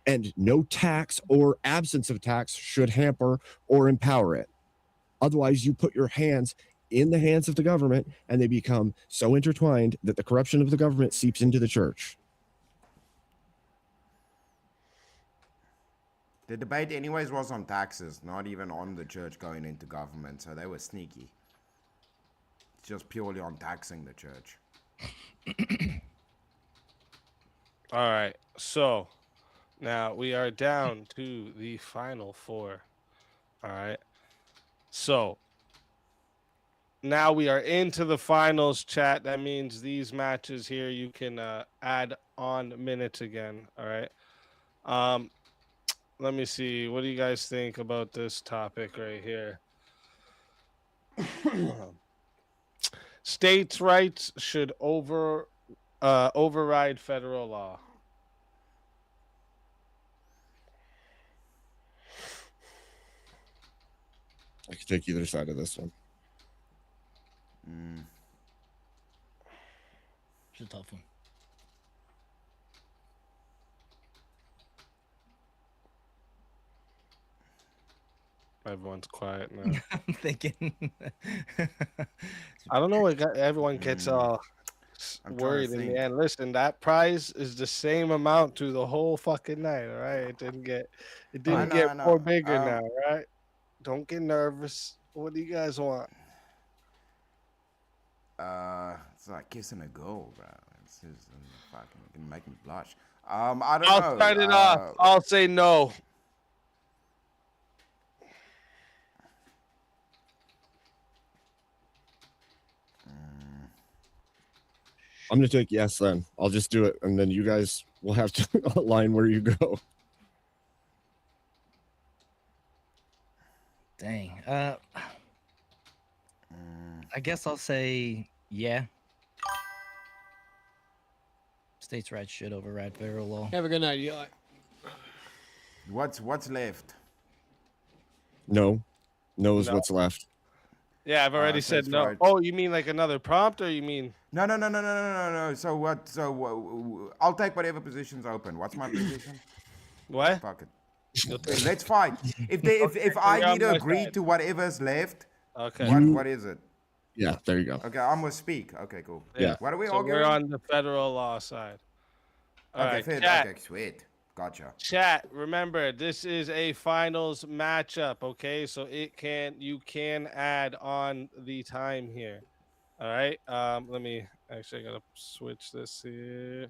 And no tax or absence of tax should hamper or empower it. Otherwise, you put your hands in the hands of the government and they become so intertwined that the corruption of the government seeps into the church. The debate anyways was on taxes, not even on the church going into government, so they were sneaky. It's just purely on taxing the church. All right. So now we are down to the final four. All right. So now we are into the finals, chat. That means these matches here you can add on minutes again. All right. Let me see. What do you guys think about this topic right here? States' rights should override federal law. I could take either side of this one. It's a tough one. Everyone's quiet now. I'm thinking. I don't know what everyone gets all I'm trying to worried in think. the end. Listen, that prize is the same amount to the whole fucking night. All right, it didn't get I know. more bigger now. Right? Don't get nervous. What do you guys want? It's like kissing a girl, bro. It's just fucking gonna make me blush. I don't know. I'll start it off. I'll say no. I'm going to take yes then. I'll just do it. And then you guys will have to align where you go. Dang. I guess I'll say yeah. States' rights should override federal law. Have a good night, Eli. What's left? No. No is No. what's left. Yeah, I've already said States' no. rights. Oh, you mean like another prompt, or you mean? No. So what? So I'll take whatever position's open. What's my position? What? Fuck it. Let's fight. If I you're need on to my agree side. to whatever's left, Okay. what is it? Yeah, there you go. Okay, I'm gonna speak. Okay, cool. Yeah. What are we So arguing? we're on the federal law side. All Okay, right, fair. chat. Okay, sweet. Gotcha. Chat, remember this is a finals matchup, okay? So you can add on the time here. All right. Let me actually I gotta switch this here.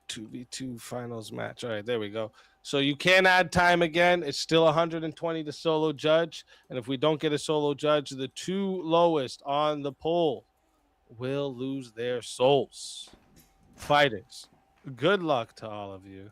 2v2 finals match. All right, there we go. So you can add time again. It's still 120 to solo judge. And if we don't get a solo judge, the two lowest on the poll will lose their souls. Fighters, good luck to all of you.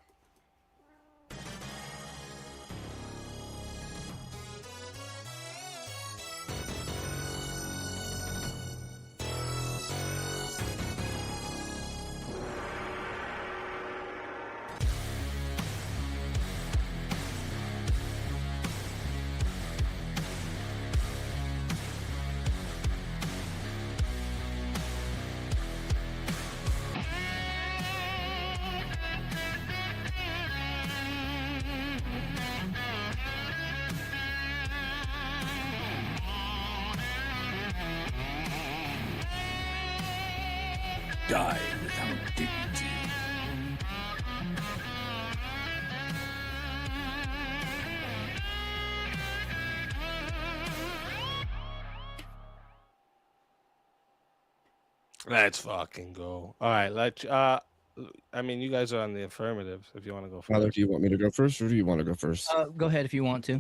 Die without dignity. Let's fucking go. All right, I mean, you guys are on the affirmative if you want to go Father, first. do you want me to go first, or do you want to go first? Go ahead if you want to.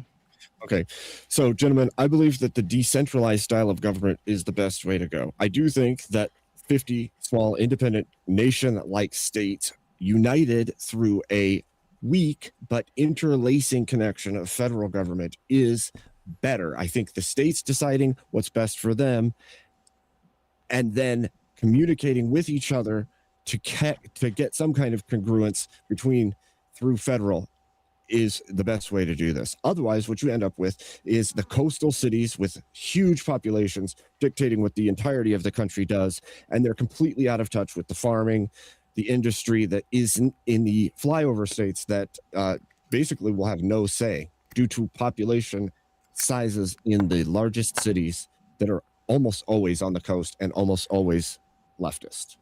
Okay, so gentlemen, I believe that the decentralized style of government is the best way to go. I do think that 50 small independent nation-like states united through a weak but interlacing connection of federal government is better. I think the states deciding what's best for them and then communicating with each other to get some kind of congruence through federal is the best way to do this. Otherwise, what you end up with is the coastal cities with huge populations dictating what the entirety of the country does, and they're completely out of touch with the farming, the industry that isn't in the flyover states that basically will have no say due to population sizes in the largest cities that are almost always on the coast and almost always leftist.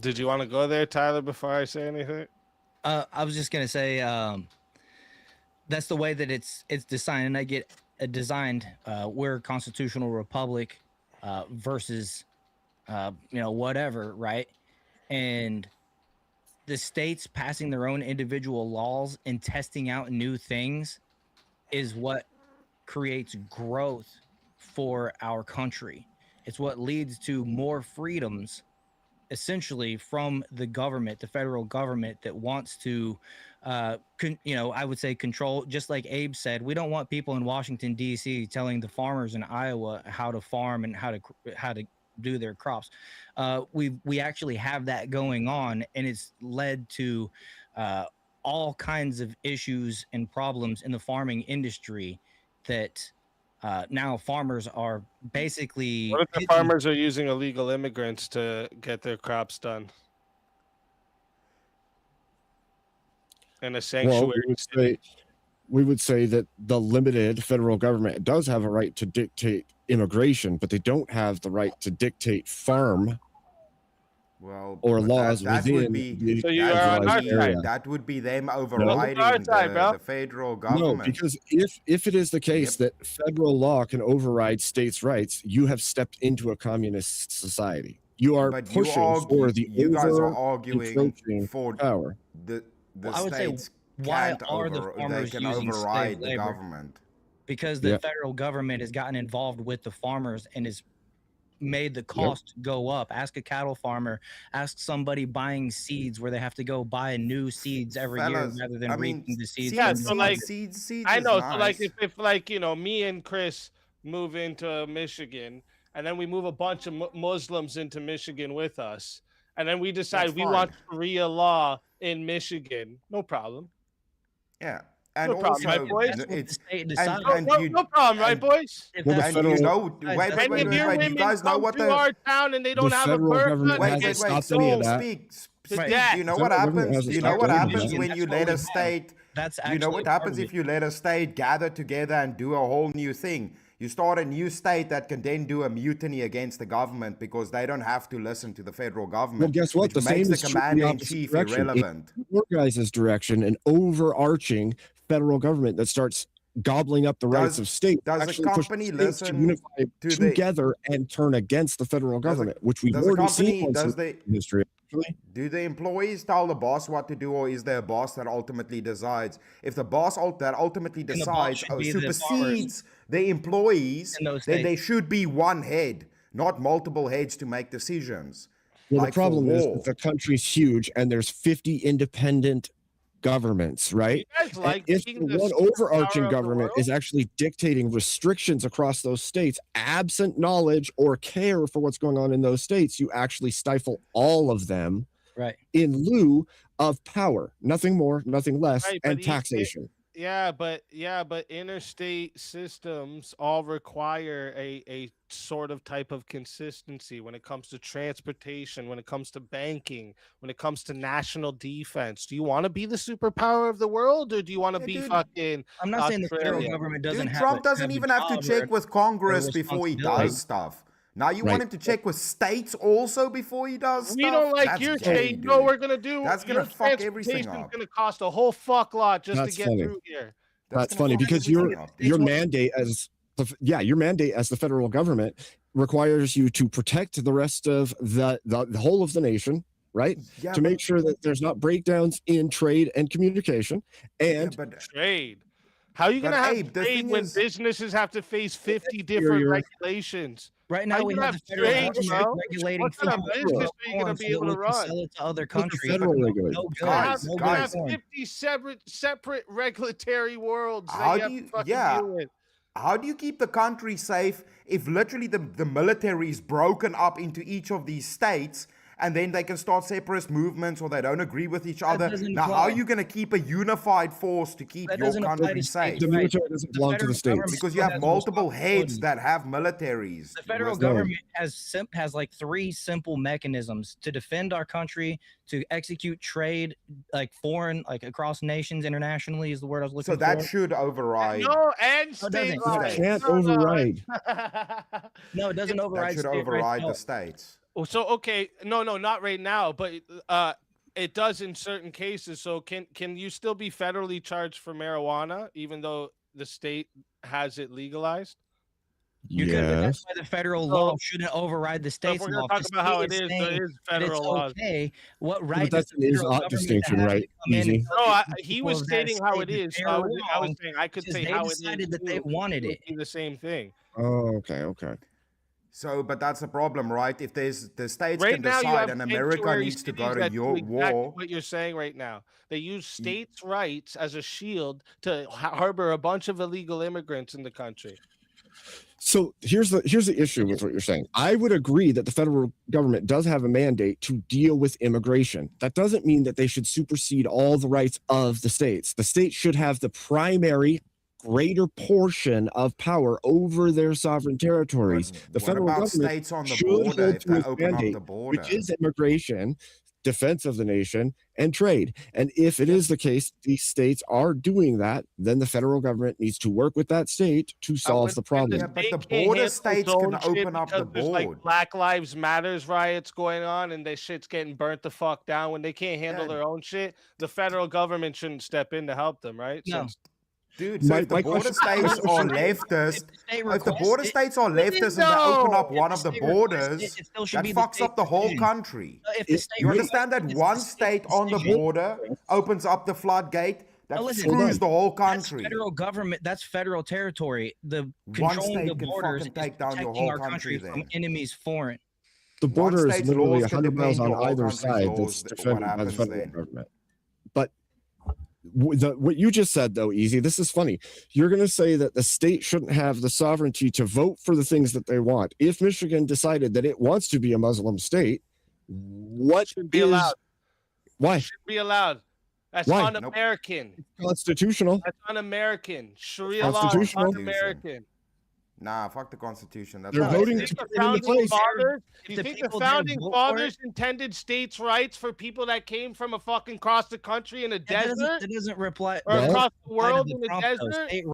Did you want to go there, Tyler, before I say anything? I was just gonna say that's the way that it's designed, and I get designed. We're a constitutional republic versus whatever, right? And the states passing their own individual laws and testing out new things is what creates growth for our country. It's what leads to more freedoms essentially from the government, the federal government that wants to, I would say control, just like Abe said, we don't want people in Washington, D.C. telling the farmers in Iowa how to farm and how to do their crops. We actually have that going on, and it's led to all kinds of issues and problems in the farming industry that now farmers are basically. What if the farmers are using illegal immigrants to get their crops done? In a sanctuary. Well, we would say that the limited federal government does have a right to dictate immigration, but they don't have the right to dictate farm or laws within the area. That would be them overriding the federal government. No, because if it is the case that federal law can override states' rights, you have stepped into a communist society. You are pushing for the you guys are arguing for power. The I would say, states why can't are the farmers they can using override slave the labor? government. Because the federal government has gotten involved with the farmers and has made the cost go up. Ask a cattle farmer, ask somebody buying seeds where they have to go buy new seeds every year rather than reaping the seeds. Yeah, so like seeds I know. nice. So like if like me and Chris move into Michigan, and then we move a bunch of Muslims into Michigan with us, and then we decide we want Sharia law in Michigan, no problem. Yeah. And no problem, also, right, boys? no problem, right, boys? You guys know what our town and they don't have a birth. Wait, speak. Do you know what happens? Do you know what happens when you let a state? Do you know what happens if you let a state gather together and do a whole new thing? You start a new state that can then do a mutiny against the government because they don't have to listen to the federal government. Well, guess what? Which makes the commander-in-chief irrelevant. In your guys' direction, an overarching federal government that starts gobbling up the rights of states. Does a company listen to unify together and turn against the federal government, which we've already seen in history? actually. Do the employees tell the boss what to do, or is there a boss that ultimately decides? If the boss that ultimately And the boss decides should be the farmers supersedes the employees, in those then there states. should be one head, not multiple heads to make decisions. Well, like the problem for is war. that the country's huge and there's 50 independent governments, right? guys And like if being the the one superpower overarching of the government is actually dictating restrictions across those states, absent knowledge or care for what's going on in those states, you actually stifle all of them Right. in lieu of power, nothing more, nothing less, Right, and taxation. Yeah, but interstate systems all require a sort of type of consistency when it comes to transportation, when it comes to banking, when it comes to national defense. Do you want to be the superpower of the world, or do you want to be fucking I'm not saying the federal Australia? government doesn't Dude, have Trump a, doesn't have a even have to job or check with Congress before he responsibility. does stuff. Now you Right. want him to check with states also before he does We stuff? don't like That's your gay, state. You know dude. what we're gonna do? That's Your gonna fuck everything transportation's up. gonna cost a whole fuck lot just That's to get funny. through here. That's gonna funny fuck because everything your up. your mandate as your mandate as the federal government requires you to protect the rest of the whole of the nation, right? Yeah, to make sure that there's not breakdowns in trade and communication, and Trade. How are you But gonna have Abe, the trade thing when is- businesses have to face 50 different Superior. regulations? Right How now, you we gonna have the federal trade, government bro? regulating What kind of food business are you gonna corn be so that able we to can run? sell it to other the countries. federal but regulator. no good. Guys, no You have good corn. 50 separate regulatory worlds that How you do have you? to fucking Yeah. deal with. How do you keep the country safe if literally the military is broken up into each of these states, and then they can start separatist movements, or they don't agree with each other? doesn't Now, how apply. are you going to keep a unified force to keep That your doesn't apply country to safe? states' The rights. military doesn't The belong to federal the states. government Because you still have has multiple heads responsibilities. that have militaries. The federal with- government has like 3 simple mechanisms to defend our country, to execute trade, like foreign, like across nations, internationally is the word I was looking So that for. should override. No, and No, it state doesn't. rights. You can't No, no. override. No, it doesn't That override should state rights. override No. the states. So okay, no, not right now, but it does in certain cases. So can you still be federally charged for marijuana even though the state has it legalized? You could, but that's Yes. why the federal So- law shouldn't override the So if state's we're law. gonna If talk the about how state it is, there saying is that it's federal laws. okay, what right But that's does the an federal is-ought government distinction, have to right? come in and Easy. tell No, the he people was of that stating how state it that is. they're So I was wrong saying I could because say they how it is decided that they too. wanted It would it. be the same thing. Oh, okay. So, but that's the problem, right? If there's the states Right can now, you decide, have and America sanctuary needs to go cities to that do your exactly war. what you're saying right now. They use states' rights as a shield to harbor a bunch of illegal immigrants in the country. So here's the issue with what you're saying. I would agree that the federal government does have a mandate to deal with immigration. That doesn't mean that they should supersede all the rights of the states. The states should have the primary greater portion of power over their sovereign territories. The What federal about government states on the should border hold if to they its open up mandate, the border? which is immigration, defense of the nation, and trade. And if it is the case these states are doing that, then the federal government needs to work with that state to solve the problem. Yeah, but the State can't border handle states its can own shit open up the because there's like board. Black Lives Matters riots going on and their shit's getting burnt the fuck down. When they can't handle Yeah. their own shit, the federal government shouldn't step in to help them, right? No. Since Dude, so if the border states are leftist, if the border states are leftist and they open up one of the borders, that fucks up the whole country. You understand that one state on the border opens up the floodgate, that Now listen, screws the whole that's country. federal government. That's federal territory. The One controlling the state can borders fucking is take down your protecting whole our country country from then. enemies foreign. The border is state's literally laws can 100 miles depend on your whole either country's side laws, that's what defended by the happens federal then? government. But what you just said, though, Easy, this is funny. You're going to say that the state shouldn't have the sovereignty to vote for the things that they want. If Michigan decided that it wants to be a Muslim state, what should be is allowed. why Should be allowed. That's Why? un-American. constitutional? That's un-American. Sharia law is Constitutional. un-American. Nah, fuck the Constitution. That's They're not voting it. to The put it into founding place. fathers, If you the think the people didn't founding vote for fathers it- intended states' rights for people that came from a fucking across the country in a That doesn't, desert that doesn't reply. or Well- across the apply to world the in a prompt, though. desert? State